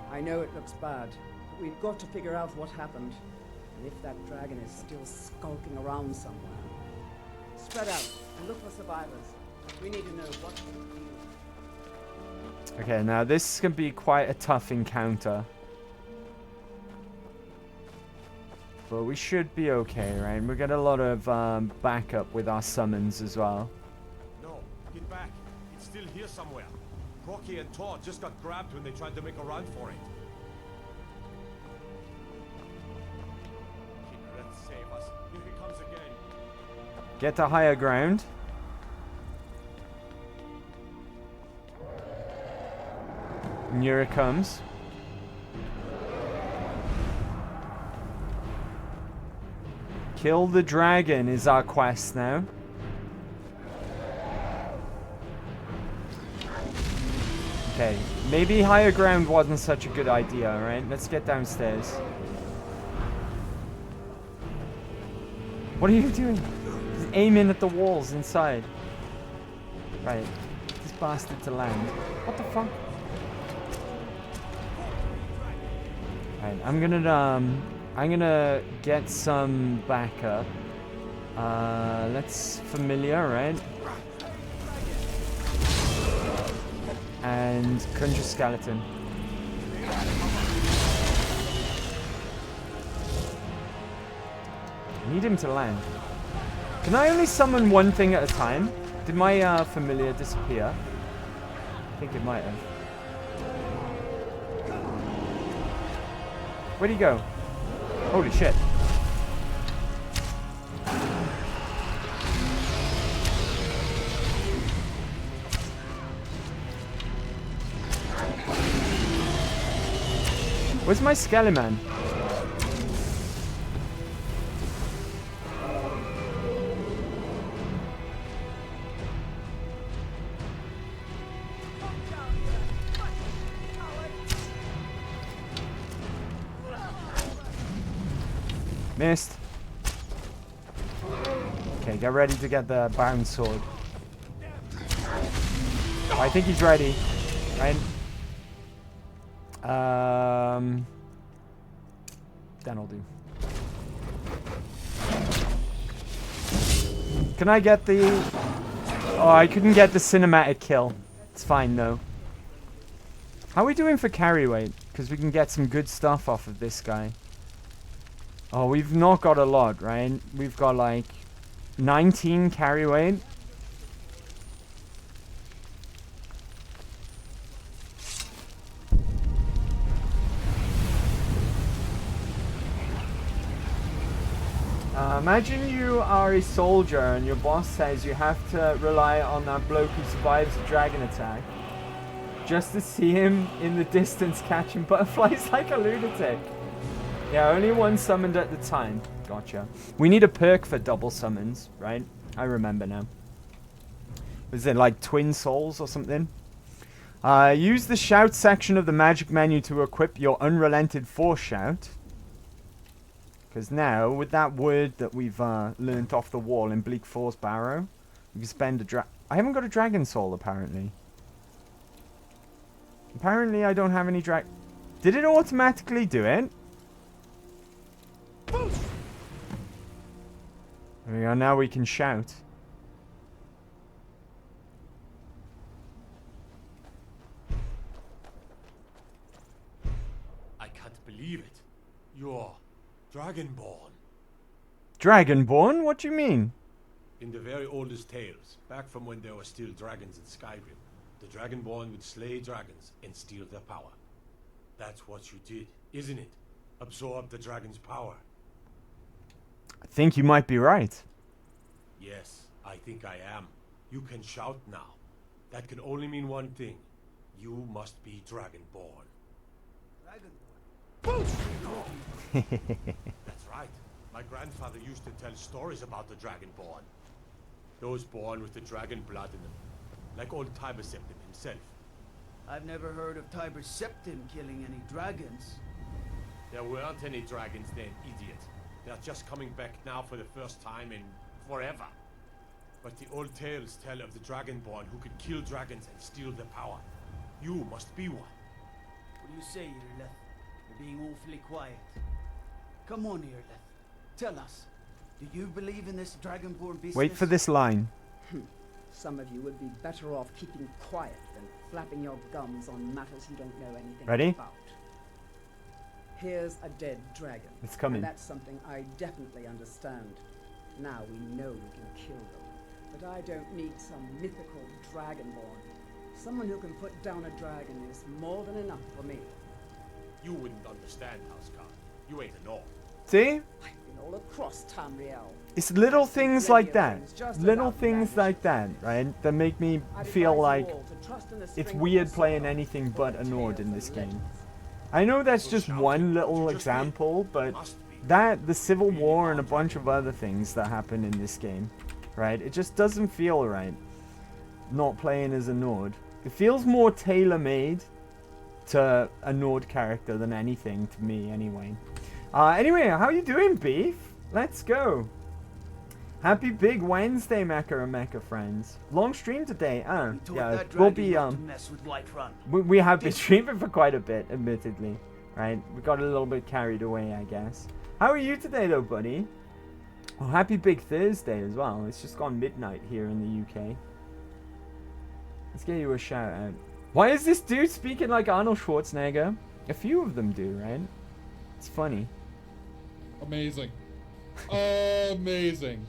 Speaker 15: I know it looks bad, but we've got to figure out what happened, and if that dragon is still skulking around somewhere. Spread out and look for survivors. We need to know what to do.
Speaker 1: Okay, now this can be quite a tough encounter. But we should be okay, right? We get a lot of backup with our summons as well.
Speaker 16: No, get back. It's still here somewhere. Rocky and Todd just got grabbed when they tried to make a run for it. Let's save us. Here he comes again.
Speaker 1: Get to higher ground. And here it comes. Kill the dragon is our quest now. Okay, maybe higher ground wasn't such a good idea, right? Let's get downstairs. What are you doing? He's aiming at the walls inside. Right, this bastard to land. What the fuck? Right, I'm gonna get some backup. Let's familiar, right? And conjure skeleton. I need him to land. Can I only summon one thing at a time? Did my familiar disappear? I think it might have. Where'd he go? Holy shit. Where's my Skeleman? Missed. Okay, get ready to get the bound sword. Oh, I think he's ready. Right? That'll do. Can I get the... Oh, I couldn't get the cinematic kill. It's fine, though. How are we doing for carry weight? Because we can get some good stuff off of this guy. Oh, we've not got a lot, right? We've got, like, 19 carry weight. Imagine you are a soldier and your boss says you have to rely on that bloke who survives a dragon attack just to see him in the distance catching butterflies like a lunatic. Yeah, only one summoned at the time. Gotcha. We need a perk for double summons, right? I remember now. Was it like twin souls or something? Use the shout section of the magic menu to equip your unrelented force shout. Because now, with that word that we've learnt off the wall in Bleak Falls Barrow, we can spend a I haven't got a dragon soul, apparently. Apparently, I don't have any Did it automatically do it? There we go, now we can shout.
Speaker 16: believe it. You're Dragonborn.
Speaker 1: Dragonborn? What do you mean?
Speaker 16: In the very oldest tales, back from when there were still dragons in Skyrim, the Dragonborn would slay dragons and steal their power. That's what you did, isn't it? Absorb the dragon's power.
Speaker 1: I think you might be right.
Speaker 16: Yes, I think I am. You can shout now. That can only mean one thing. You must be Dragonborn. That's right. My grandfather used to tell stories about the Dragonborn. Those born with the dragon blood in them. Like old Tiber Septim himself.
Speaker 2: I've never heard of Tiber Septim killing any dragons.
Speaker 16: There weren't any dragons then, idiot. They're just coming back now for the first time in forever. But the old tales tell of the Dragonborn who could kill dragons and steal their power. You must be one.
Speaker 2: What do you say, Irleth? You're being awfully quiet. Come on, Irleth. Tell us. Do you believe in this Dragonborn business?
Speaker 1: Wait for this line.
Speaker 15: Some of you would be better off keeping quiet than flapping your gums on matters you don't know anything
Speaker 1: Ready?
Speaker 15: about. Here's a dead dragon.
Speaker 1: It's coming.
Speaker 15: And that's something I definitely understand. Now we know we can kill them. But I don't need some mythical dragonborn. Someone who can put down a dragon is more than enough for me.
Speaker 16: You wouldn't understand, Houseguard. You ain't a North.
Speaker 1: See?
Speaker 15: I've been all across Tamriel.
Speaker 1: It's little things like that. Little things like that, right? That make me feel like it's weird playing anything but a Nord in this game. I know that's just one little example, but the Civil War and a bunch of other things that happen in this game, right? It just doesn't feel right not playing as a Nord. It feels more tailor-made to a Nord character than anything to me, anyway. Anyway, how you doing, Beef? Let's go. Happy Big Wednesday, Mecha and Mecha friends. Long stream today. Yeah, we'll be we have been streaming for quite a bit, admittedly. Right? We got a little bit carried away, I guess. How are you today, though, buddy? Oh, happy Big Thursday as well. It's just gone midnight here in the UK. Let's get you a shout out. Why is this dude speaking like Arnold Schwarzenegger? A few of them do, right? It's funny.
Speaker 18: Amazing. Amazing.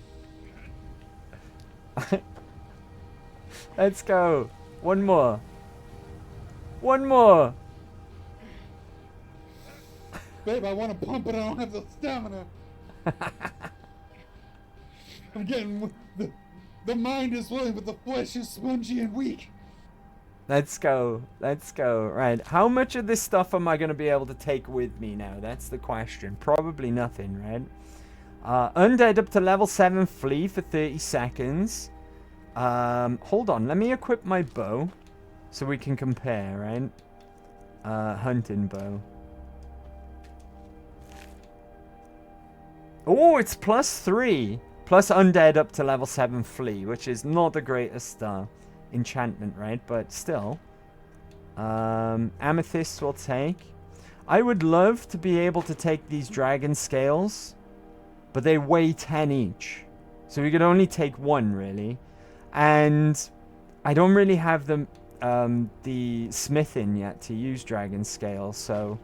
Speaker 1: Let's go. One more. One more.
Speaker 18: Babe, I want to pump, but I don't have the stamina. I'm getting... The mind is willing, but the flesh is spongy and weak.
Speaker 1: Let's go. Let's go. Right. How much of this stuff am I going to be able to take with me now? That's the question. Probably nothing, right? Undead up to level 7 flee for 30 seconds. Hold on. Let me equip my bow so we can compare, right? Hunting bow. Oh, it's +3. Plus undead up to level 7 flee, which is not the greatest enchantment, right? But still. Amethysts will take. I would love to be able to take these dragon scales, but they weigh 10 each. So we could only take one, really. And I don't really have the smithing yet to use dragon scales, so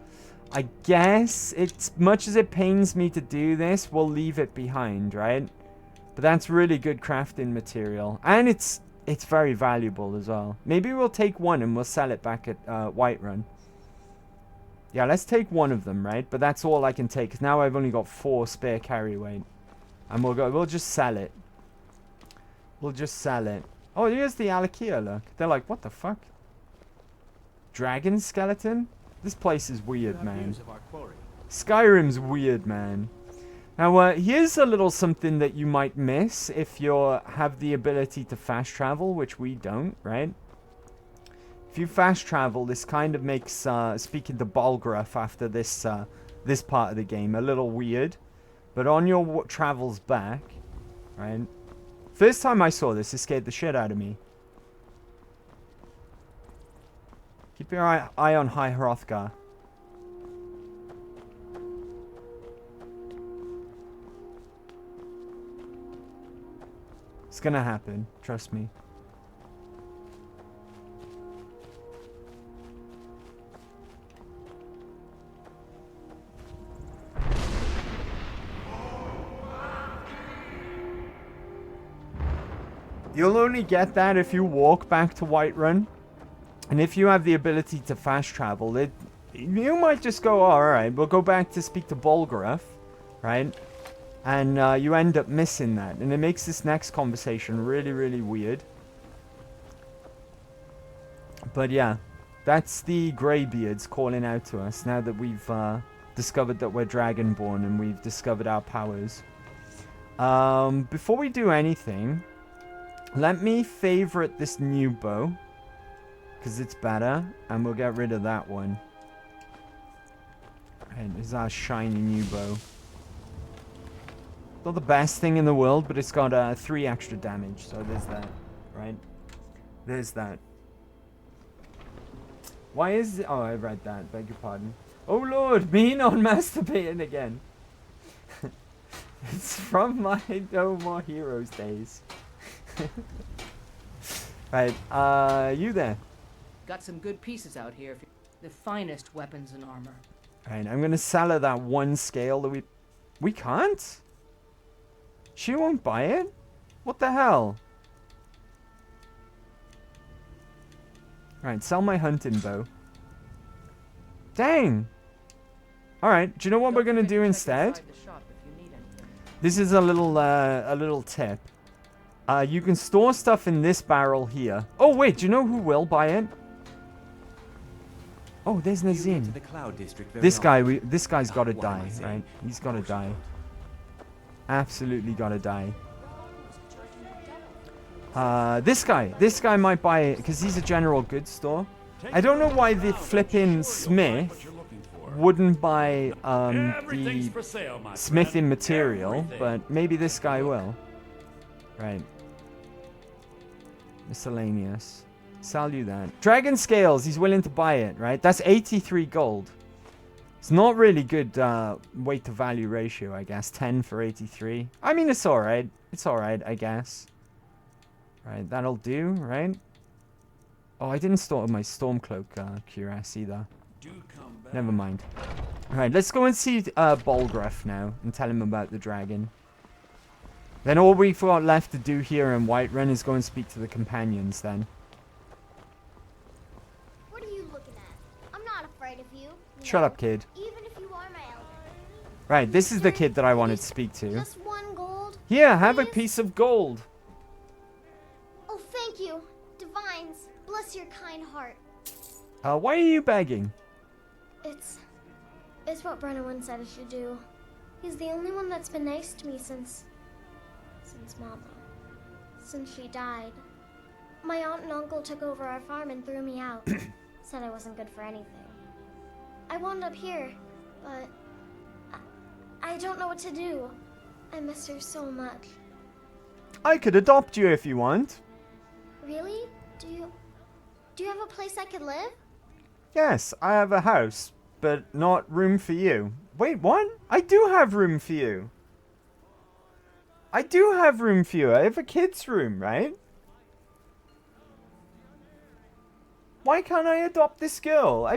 Speaker 1: I guess, it's much as it pains me to do this, we'll leave it behind, right? But that's really good crafting material. And it's very valuable as well. Maybe we'll take one and we'll sell it back at Whiterun. Yeah, let's take one of them, right? But that's all I can take, because now I've only got 4 spare carry weight. And we'll just sell it. We'll just sell it. Oh, here's the Alakia, look. They're like, what the fuck? Dragon skeleton? This place is weird, man. Skyrim's weird, man. Now, here's a little something that you might miss if you have the ability to fast travel, which we don't, right? If you fast travel, this kind of makes speaking to Balgruff after this this part of the game a little weird. But on your travels back, right? First time I saw this, it scared the shit out of me. Keep your eye on High Hrothgar. It's gonna happen, trust me. You'll only get that if you walk back to Whiterun. And if you have the ability to fast travel, you might just go, oh, alright, we'll go back to speak to Bolgruff, right? And you end up missing that. And it makes this next conversation really, really weird. But yeah, that's the Greybeards calling out to us now that we've discovered that we're Dragonborn and we've discovered our powers. Before we do anything, let me favorite this new bow, because it's better, and we'll get rid of that one. And this is our shiny new bow. Not the best thing in the world, but it's got 3 extra damage, so there's that, right? There's that. Why is it? Oh, I read that, beg your pardon. Oh lord, me not masturbating again. It's from my No More Heroes days. Right, you there?
Speaker 21: Got some good pieces out here. The finest weapons and armor.
Speaker 1: Right, I'm gonna sell her that 1 scale that we can't? She won't buy it? What the hell? Right, sell my hunting bow. Dang! Alright, do you know what we're gonna do instead? This is a little tip. You can store stuff in this barrel here. Oh wait, do you know who will buy it? Oh, there's Nazim. This guy's gotta die, right? He's gotta die. Absolutely gotta die. This guy might buy it because he's a general goods store. I don't know why the flipping smith wouldn't buy the smithing material, but maybe this guy will. Right. Miscellaneous. Sell you that. Dragon scales, he's willing to buy it, right? That's 83 gold. It's not really good weight to value ratio, I guess. 10 for 83. I mean, it's alright. It's alright, I guess. Right, that'll do, right? Oh, I didn't store my Stormcloak cuirass either. Never mind. Alright, let's go and see Bolgruff now and tell him about the dragon. Then all we've got left to do here in Whiterun is go and speak to the companions then.
Speaker 3: What are you looking at? I'm not afraid of you.
Speaker 1: Shut up, kid.
Speaker 3: Even if you are my elder.
Speaker 1: Right, this is the kid that I wanted to speak to.
Speaker 3: Just 1 gold?
Speaker 1: Here, have a piece of gold.
Speaker 3: Oh, thank you. Divines, bless your kind heart.
Speaker 1: Why are you begging?
Speaker 3: It's what Brennan said I should do. He's the only one that's been nice to me since Mama. Since she died. My aunt and uncle took over our farm and threw me out. Said I wasn't good for anything. I wound up here, but I don't know what to do. I miss her so much.
Speaker 1: I could adopt you if you want.
Speaker 3: Really? Do you have a place I could live?
Speaker 1: Yes, I have a house, but not room for you. Wait, what? I do have room for you. I do have room for you. I have a kid's room, right? Why can't I adopt this girl?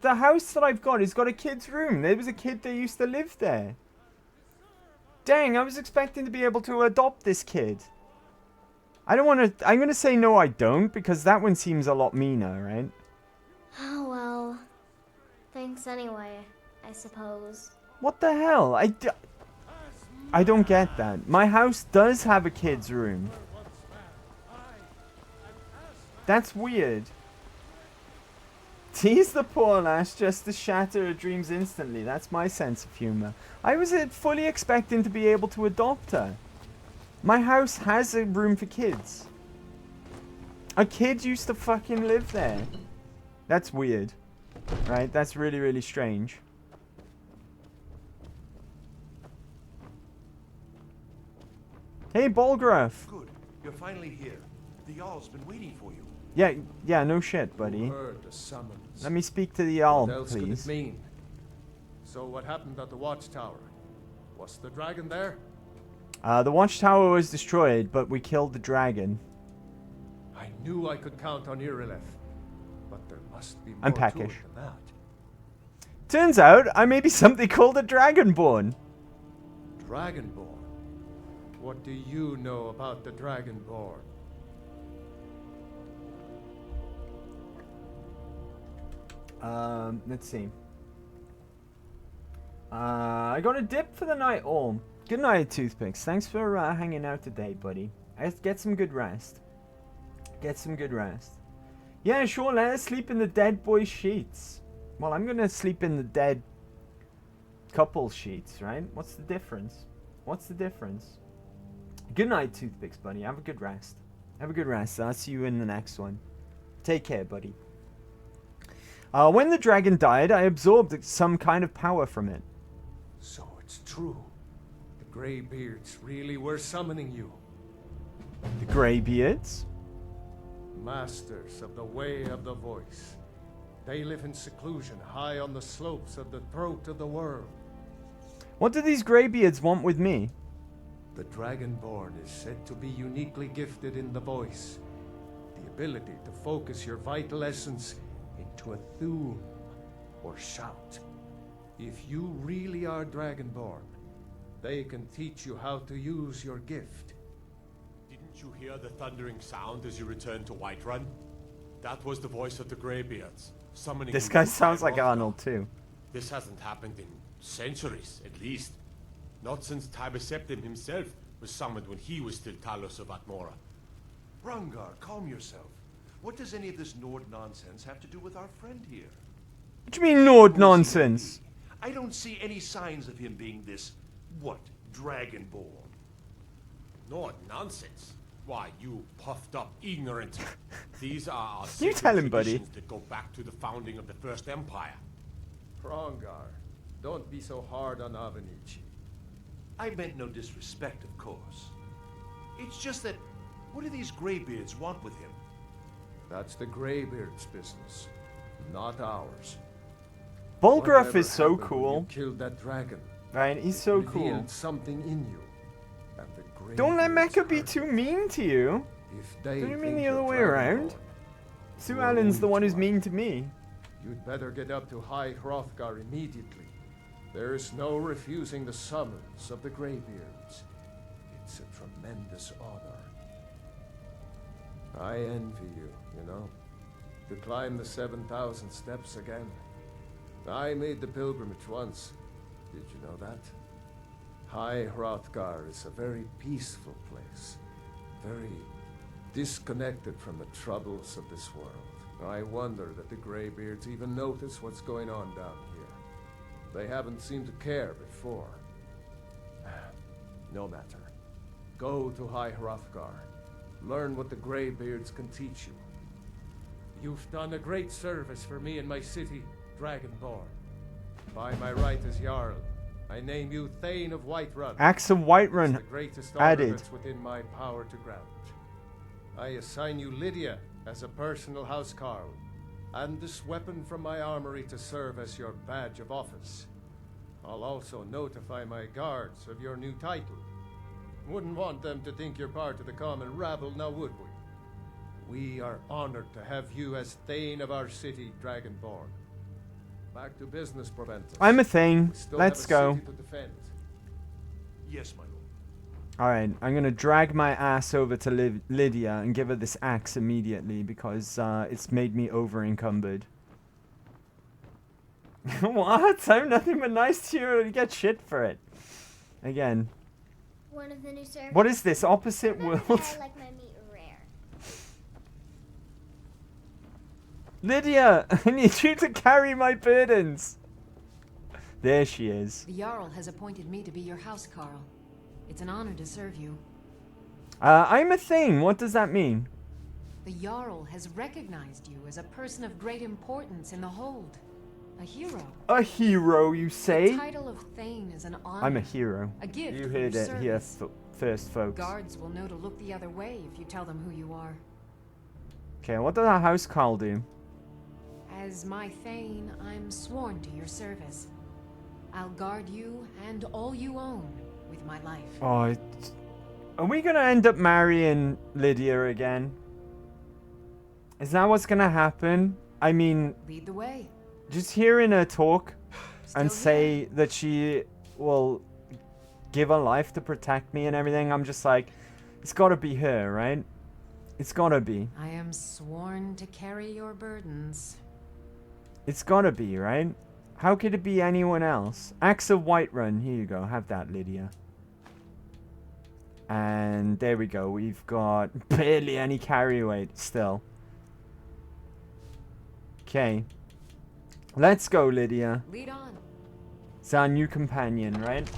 Speaker 1: The house that I've got has got a kid's room. There was a kid that used to live there. Dang, I was expecting to be able to adopt this kid. I don't want to... I'm going to say no, I don't, because that one seems a lot meaner, right?
Speaker 3: Oh, well. Thanks anyway, I suppose.
Speaker 1: What the hell? I don't get that. My house does have a kid's room. That's weird. Tease the poor lass just to shatter her dreams instantly. That's my sense of humor. I was fully expecting to be able to adopt her. My house has a room for kids. A kid used to fucking live there. That's weird. Right? That's really, really strange. Hey, Bolgruff.
Speaker 16: Good. You're finally here. The Jarl's been waiting for you.
Speaker 1: Yeah, no shit, buddy.
Speaker 4: Heard the summons.
Speaker 1: Let me speak to the Jarl,
Speaker 4: What else could
Speaker 1: please.
Speaker 4: it mean? So what happened at the watchtower? Was the dragon there?
Speaker 1: The watchtower was destroyed, but we killed the dragon.
Speaker 4: I knew I could count on Irileth, but there must be more
Speaker 1: I'm
Speaker 4: to
Speaker 1: peckish.
Speaker 4: it than that.
Speaker 1: Turns out, I may be something called a Dragonborn.
Speaker 4: Dragonborn? What do you know about the Dragonborn?
Speaker 1: Let's see. I got a dip for the night all. Good night, Toothpicks. Thanks for hanging out today, buddy. Get some good rest. Get some good rest. Yeah, sure, let us sleep in the dead boy's sheets. Well, I'm gonna sleep in the dead couple sheets, right? What's the difference? What's the difference? Good night, Toothpicks, buddy. Have a good rest. Have a good rest. I'll see you in the next one. Take care, buddy. When the dragon died, I absorbed some kind of power from it.
Speaker 4: So it's true. The Greybeards really were summoning you.
Speaker 1: The Greybeards?
Speaker 4: Masters of the way of the voice. They live in seclusion high on the slopes of the throat of the world.
Speaker 1: What do these Greybeards want with me?
Speaker 4: The Dragonborn is said to be uniquely gifted in the voice. The ability to focus your vital essence into a thum or shout. If you really are Dragonborn, they can teach you how to use your gift.
Speaker 17: Didn't you hear the thundering sound as you returned to Whiterun? That was the voice of the Greybeards, summoning
Speaker 1: This
Speaker 17: you
Speaker 1: guy
Speaker 17: from
Speaker 1: sounds like
Speaker 17: Hrothgar.
Speaker 1: Arnold too.
Speaker 17: This hasn't happened in centuries, at least. Not since Tiber Septim himself was summoned when he was still Talos of Atmora.
Speaker 5: Rungar, calm yourself. What does any of this Nord nonsense have to do with our friend here?
Speaker 1: What do you mean Nord nonsense?
Speaker 5: I don't see any signs of him being this, what, Dragonborn?
Speaker 17: Nord nonsense? Why, you puffed up ignorant. These are our
Speaker 1: You
Speaker 17: sacred
Speaker 1: tell him, buddy.
Speaker 17: traditions that go back to the founding of the First Empire.
Speaker 4: Hrongar, don't be so hard on Avenici.
Speaker 5: I meant no disrespect, of course. It's just that, what do these Greybeards want with him?
Speaker 4: That's the Greybeards' business, not ours.
Speaker 1: Volgruff
Speaker 4: Whatever
Speaker 1: is so
Speaker 4: happened when
Speaker 1: cool.
Speaker 4: You killed that dragon.
Speaker 1: Right, he's so
Speaker 4: It
Speaker 1: cool.
Speaker 4: revealed something in you. And the
Speaker 1: Don't let
Speaker 4: Greybeards
Speaker 1: Mecha be
Speaker 4: hurt
Speaker 1: too mean to you.
Speaker 4: If they
Speaker 1: Don't you mean
Speaker 4: think
Speaker 1: the
Speaker 4: you're
Speaker 1: other way
Speaker 4: Dragonborn,
Speaker 1: around? Sue
Speaker 4: you're
Speaker 1: Allen's the
Speaker 4: weak
Speaker 1: one who's
Speaker 4: one.
Speaker 1: mean to me.
Speaker 4: You'd better get up to High Hrothgar immediately. There is no refusing the summons of the Greybeards. It's a tremendous honor. I envy you, you know. To climb the 7,000 steps again. I made the pilgrimage once. Did you know that? High Hrothgar is a very peaceful place. Very disconnected from the troubles of this world. I wonder that the Greybeards even notice what's going on down here. They haven't seemed to care before. No matter. Go to High Hrothgar. Learn what the Greybeards can teach you. You've done a great service for me and my city, Dragonborn. By my right as Jarl, I name you Thane of Whiterun.
Speaker 1: Axe of Whiterun
Speaker 4: It's the greatest honor
Speaker 1: added.
Speaker 4: that's within my power to grant. I assign you Lydia as a personal housecarl, and this weapon from my armory to serve as your badge of office. I'll also notify my guards of your new title. Wouldn't want them to think you're part of the common rabble, now would we? We are honored to have you as Thane of our city, Dragonborn. Back to business, Proventus.
Speaker 1: I'm a Thane.
Speaker 4: We still
Speaker 1: Let's
Speaker 4: have a
Speaker 1: go.
Speaker 4: city to defend.
Speaker 5: Yes, my lord.
Speaker 1: Alright, I'm gonna drag my ass over to Lydia and give her this axe immediately because it's made me over encumbered. What? I'm nothing but nice to you and get shit for it. Again.
Speaker 3: One of the new servants.
Speaker 1: What is this? Opposite
Speaker 3: Remember
Speaker 1: world?
Speaker 3: that I like my meat rare.
Speaker 1: Lydia, I need you to carry my burdens. There she is.
Speaker 6: The Jarl has appointed me to be your housecarl. It's an honor to serve you.
Speaker 1: I'm a Thane. What does that mean?
Speaker 6: The Jarl has recognized you as a person of great importance in the hold. A hero.
Speaker 1: A hero, you say?
Speaker 6: The title of Thane is an honor.
Speaker 1: I'm a hero.
Speaker 6: A gift
Speaker 1: You
Speaker 6: for
Speaker 1: heard
Speaker 6: your
Speaker 1: it here
Speaker 6: service.
Speaker 1: first, folks.
Speaker 6: Guards will know to look the other way if you tell them who you are.
Speaker 1: Okay, what does our housecarl do?
Speaker 6: As my Thane, I'm sworn to your service. I'll guard you and all you own with my life.
Speaker 1: Oh, are we gonna end up marrying Lydia again? Is that what's gonna happen? I mean,
Speaker 6: Lead the way.
Speaker 1: just hearing her talk and say that she will give her life to protect me and everything, I'm just like, it's gotta be her, right? It's gotta be.
Speaker 6: I am sworn to carry your burdens.
Speaker 1: It's gotta be, right? How could it be anyone else? Axe of Whiterun. Here you go. Have that, Lydia. And there we go. We've got barely any carry weight still. Okay. Let's go, Lydia.
Speaker 6: Lead on.
Speaker 1: It's our new companion, right?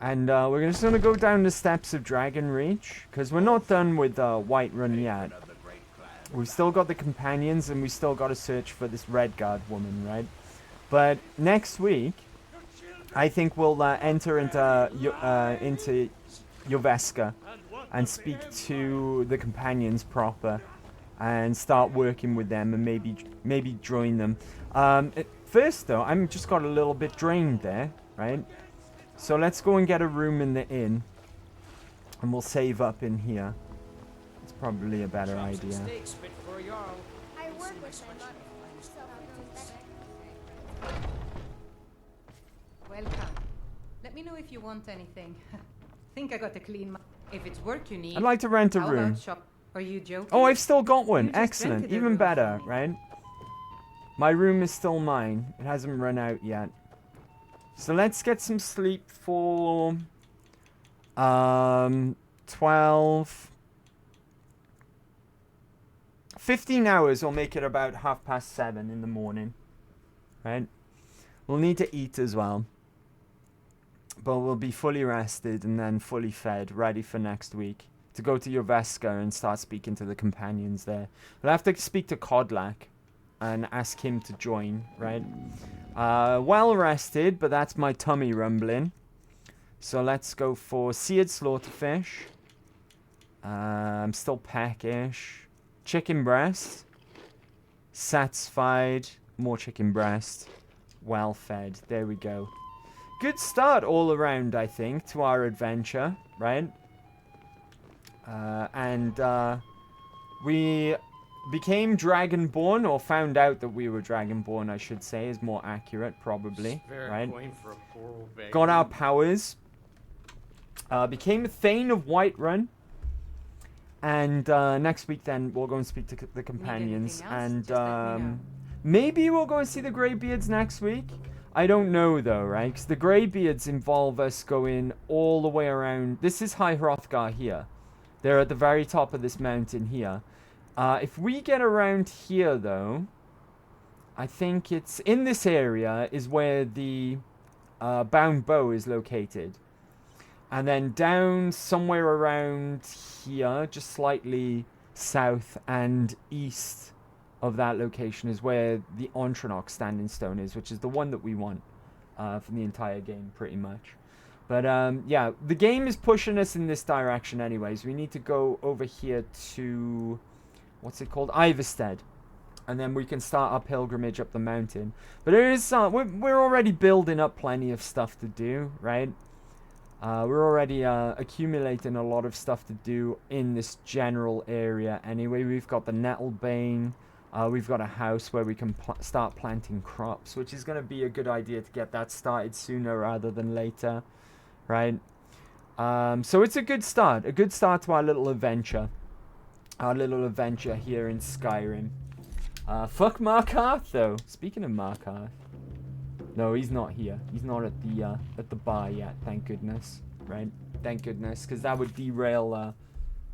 Speaker 1: And we're just going to go down the steps of Dragon Reach. Because we're not done with Whiterun yet. We've still got the companions and we still got to search for this Redguard woman, right? But next week, I think we'll enter into Joveska and speak to the companions proper and start working with them and maybe join them. First though, I'm just got a little bit drained there, right? So let's go and get a room in the inn and we'll save up in here. It's probably a better idea.
Speaker 3: I work with my mother, so I know better.
Speaker 14: Welcome. Let me know if you want anything. Think I got to clean my... If it's work you need...
Speaker 1: I'd like to rent a
Speaker 14: how
Speaker 1: room.
Speaker 14: about shop? Are you joking?
Speaker 1: Oh, I've still got one.
Speaker 14: You just
Speaker 1: Excellent.
Speaker 14: rented a
Speaker 1: Even
Speaker 14: room
Speaker 1: better,
Speaker 14: for me.
Speaker 1: right? My room is still mine. It hasn't run out yet. So let's get some sleep for 12... 15 hours will make it about 7:30 in the morning. Right? We'll need to eat as well. But we'll be fully rested and then fully fed, ready for next week. To go to Joveska and start speaking to the companions there. We'll have to speak to Kodlak and ask him to join, right? Well rested, but that's my tummy rumbling. So let's go for seared slaughterfish. I'm still peckish. Chicken breast. Satisfied. More chicken breast. Well fed. There we go. Good start all around, I think, to our adventure, right? We became Dragonborn, or found out that we were Dragonborn, I should say, is more accurate, probably, right? Got our powers. Became a Thane of Whiterun. And next week, then, we'll go and speak to the companions. And maybe we'll go and see the Greybeards next week. I don't know, though, right? Because the Greybeards involve us going all the way around. This is High Hrothgar here. They're at the very top of this mountain here. If we get around here, though, I think it's in this area is where the Bound Bow is located. And then down somewhere around here, just slightly south and east of that location is where the Ontranok Standing Stone is, which is the one that we want for the entire game, pretty much. But, yeah, the game is pushing us in this direction anyways. We need to go over here to, what's it called? Iverstead. And then we can start our pilgrimage up the mountain. But it is, we're already building up plenty of stuff to do, right? We're already accumulating a lot of stuff to do in this general area anyway. We've got the Nettlebane. We've got a house where we can start planting crops, which is going to be a good idea to get that started sooner rather than later, right? So it's a good start to our little adventure. Our little adventure here in Skyrim. Fuck Markarth, though. Speaking of Markarth. No, he's not here. He's not at the bar yet, thank goodness, right? Thank goodness, because that would derail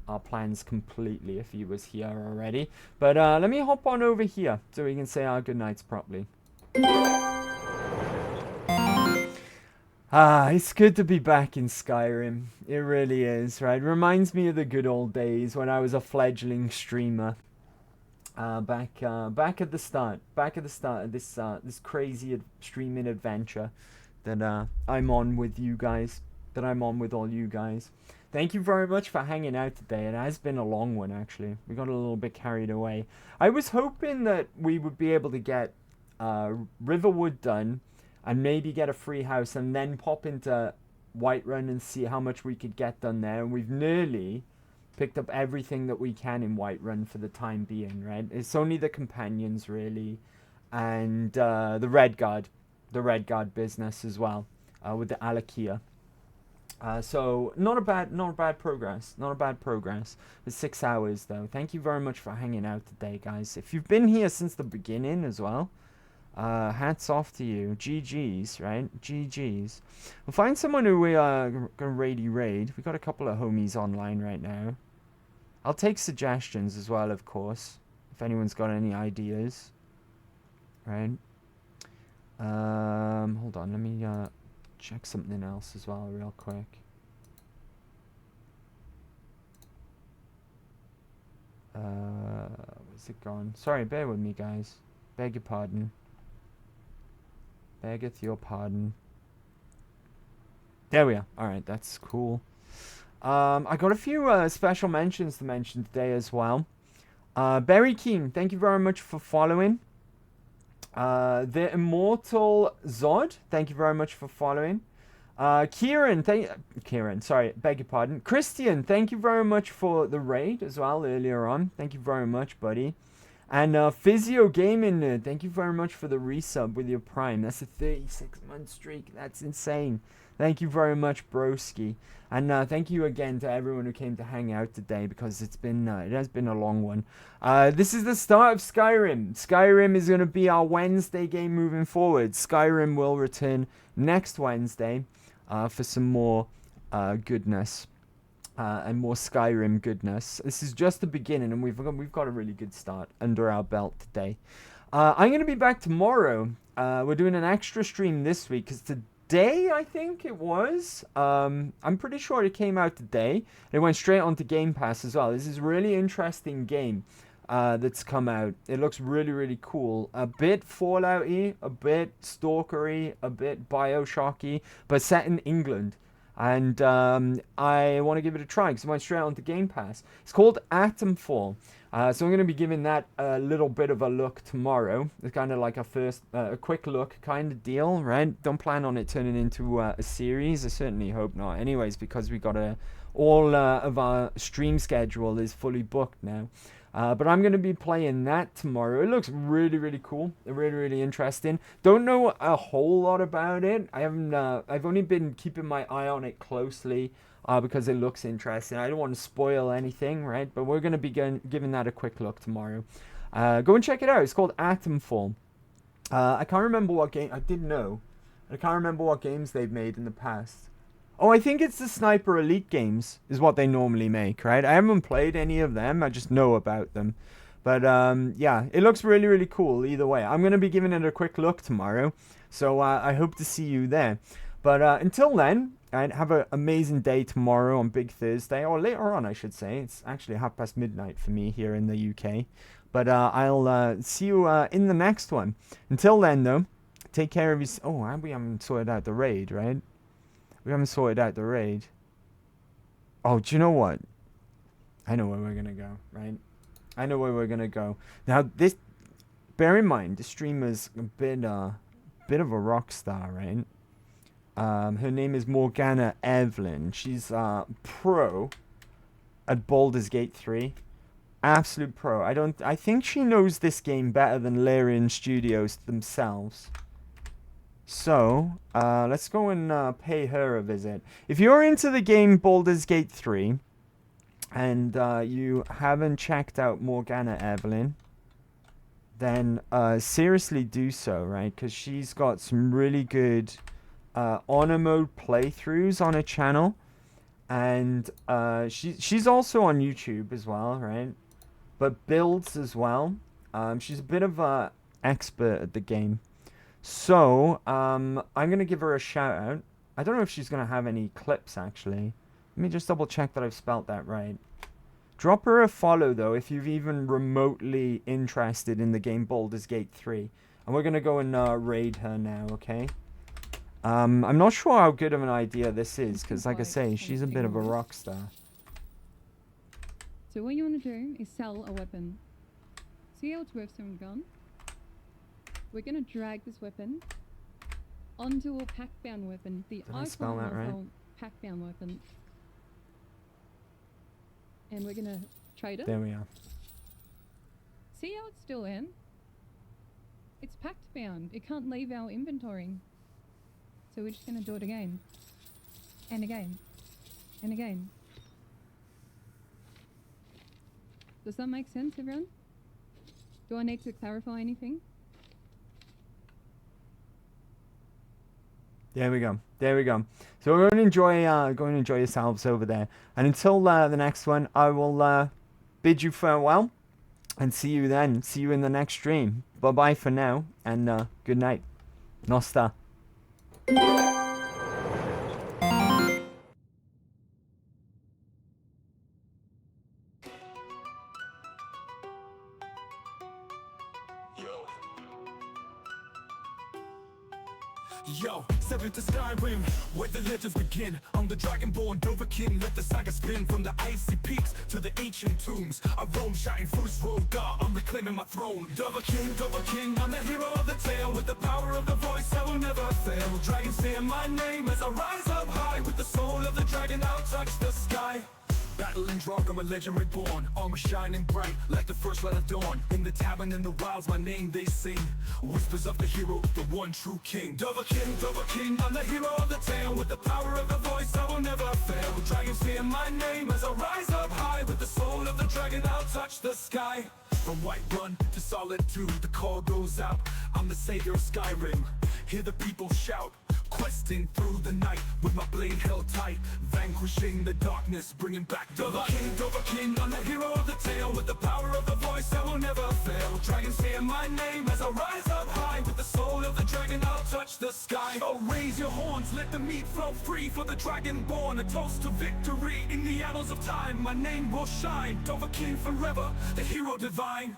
Speaker 1: our plans completely if he was here already. But let me hop on over here so we can say our goodnights properly. It's good to be back in Skyrim. It really is, right? Reminds me of the good old days when I was a fledgling streamer. Back at the start of this crazy streaming adventure that I'm on with you guys, that I'm on with all you guys. Thank you very much for hanging out today. It has been a long one, actually. We got a little bit carried away. I was hoping that we would be able to get Riverwood done and maybe get a free house and then pop into Whiterun and see how much we could get done there. And we've nearly picked up everything that we can in Whiterun for the time being, right? It's only the companions, really, and the Redguard business as well, with the Alakia. So not a bad progress. It's 6 hours though. Thank you very much for hanging out today, guys. If you've been here since the beginning as well, Hats off to you. GG's, right? GG's. We'll find someone who we are gonna raid. We got a couple of homies online right now. I'll take suggestions as well, of course, if anyone's got any ideas. Right? Hold on, let me check something else as well real quick. Where's it gone? Sorry, bear with me, guys. Beg your pardon. Beggeth your pardon. There we are. Alright, that's cool. I got a few special mentions to mention today as well. Berry Keen, thank you very much for following. The Immortal Zod, thank you very much for following. Kieran, sorry, beg your pardon. Christian, thank you very much for the raid as well earlier on. Thank you very much, buddy. And Physio Gaming Nerd, thank you very much for the resub with your Prime. That's a 36-month streak. That's insane. Thank you very much, broski. And thank you again to everyone who came to hang out today, because it has been a long one. This is the start of Skyrim. Skyrim is going to be our Wednesday game moving forward. Skyrim will return next Wednesday for some more goodness. And more Skyrim goodness. This is just the beginning, and we've got a really good start under our belt today. I'm going to be back tomorrow. We're doing an extra stream this week, because today, I think it was. I'm pretty sure it came out today. It went straight onto Game Pass as well. This is a really interesting game that's come out. It looks really, really cool. A bit Fallout-y, a bit Stalker-y, a bit Bioshock-y, but set in England. And I want to give it a try because it went straight onto Game Pass. It's called Atomfall. So I'm going to be giving that a little bit of a look tomorrow. It's kind of like a quick look kind of deal, right? Don't plan on it turning into a series. I certainly hope not. Anyways, because we got all of our stream schedule is fully booked now. But I'm going to be playing that tomorrow. It looks really, really cool. Really, really interesting. Don't know a whole lot about it. I've only been keeping my eye on it closely because it looks interesting. I don't want to spoil anything, right? But we're going to be giving that a quick look tomorrow. Go and check it out. It's called Atomfall. I can't remember what game. I did know. I can't remember what games they've made in the past. Oh, I think it's the Sniper Elite games is what they normally make, right? I haven't played any of them. I just know about them. But, yeah, it looks really, really cool either way. I'm going to be giving it a quick look tomorrow. So I hope to see you there. But until then, have an amazing day tomorrow on Big Thursday. Or later on, I should say. It's actually midnight for me here in the UK. But I'll see you in the next one. Until then, though, take care of yourself. Oh, we haven't sorted out the raid, right? We haven't sorted out the raid. Oh, do you know what? I know where we're going to go, right? I know where we're going to go. Now, bear in mind, the streamer's a bit of a rock star, right? Her name is Morgana Evelyn. She's pro at Baldur's Gate 3. Absolute pro. I think she knows this game better than Larian Studios themselves. So, let's go and pay her a visit. If you're into the game Baldur's Gate 3, and you haven't checked out Morgana Evelyn, then seriously do so, right? Because she's got some really good honor mode playthroughs on her channel. And she's also on YouTube as well, right? But builds as well. She's a bit of an expert at the game. So, I'm going to give her a shout out. I don't know if she's going to have any clips, actually. Let me just double check that I've spelt that right. Drop her a follow, though, if you're even remotely interested in the game Baldur's Gate 3. And we're going to go and raid her now, okay? I'm not sure how good of an idea this is, because, like I say, she's a bit of a rock star.
Speaker 9: So what you want to do is sell a weapon. See how it's worth some gun? We're going to drag this weapon onto a pack-bound weapon. The
Speaker 1: Did I spell that right?
Speaker 9: Pack-bound weapon. And we're going to trade it.
Speaker 1: There we are.
Speaker 9: See how it's still in? It's pack-bound. It can't leave our inventory. So we're just going to do it again. And again. And again. Does that make sense, everyone? Do I need to clarify anything?
Speaker 1: There we go. There we go. So go and enjoy yourselves over there. And until the next one, I will bid you farewell and see you then. See you in the next stream. Bye bye for now, and good night. Nosta.
Speaker 7: Yo, step into Skyrim, where the legends begin. I'm the dragonborn Dovahkiin, let the saga spin. From the icy peaks to the ancient tombs, I roam shouting through this road, God, I'm reclaiming my throne. Dovahkiin, Dovahkiin, I'm the hero of the tale. With the power of the voice, I will never fail. Dragons say my name as I rise up high. With the soul of the dragon, I'll touch the sky. Battling drunk, I'm a legend reborn. Armor shining bright, like the first light of dawn. In the tavern, in the wilds, my name they sing. Whispers of the hero, the one true king. Dovahkiin, Dovahkiin, I'm the hero of the tale. With the power of the voice, I will never fail. Dragons fear my name as I rise up high. With the soul of the dragon, I'll touch the sky. From Whiterun to Solitude, the call goes out. I'm the savior of Skyrim. Hear the people shout, questing through the night with my blade held tight, vanquishing the darkness, bringing back Dovahkiin, Dovahkiin, I'm the hero of the tale. With the power of the voice, I will never fail. Dragons fear my name as I rise up high. With the soul of the dragon, I'll touch the sky. Oh, raise your horns, let the meat flow free for the dragonborn. A toast to victory in the annals of time. My name will shine, Dovahkiin forever, the hero divine.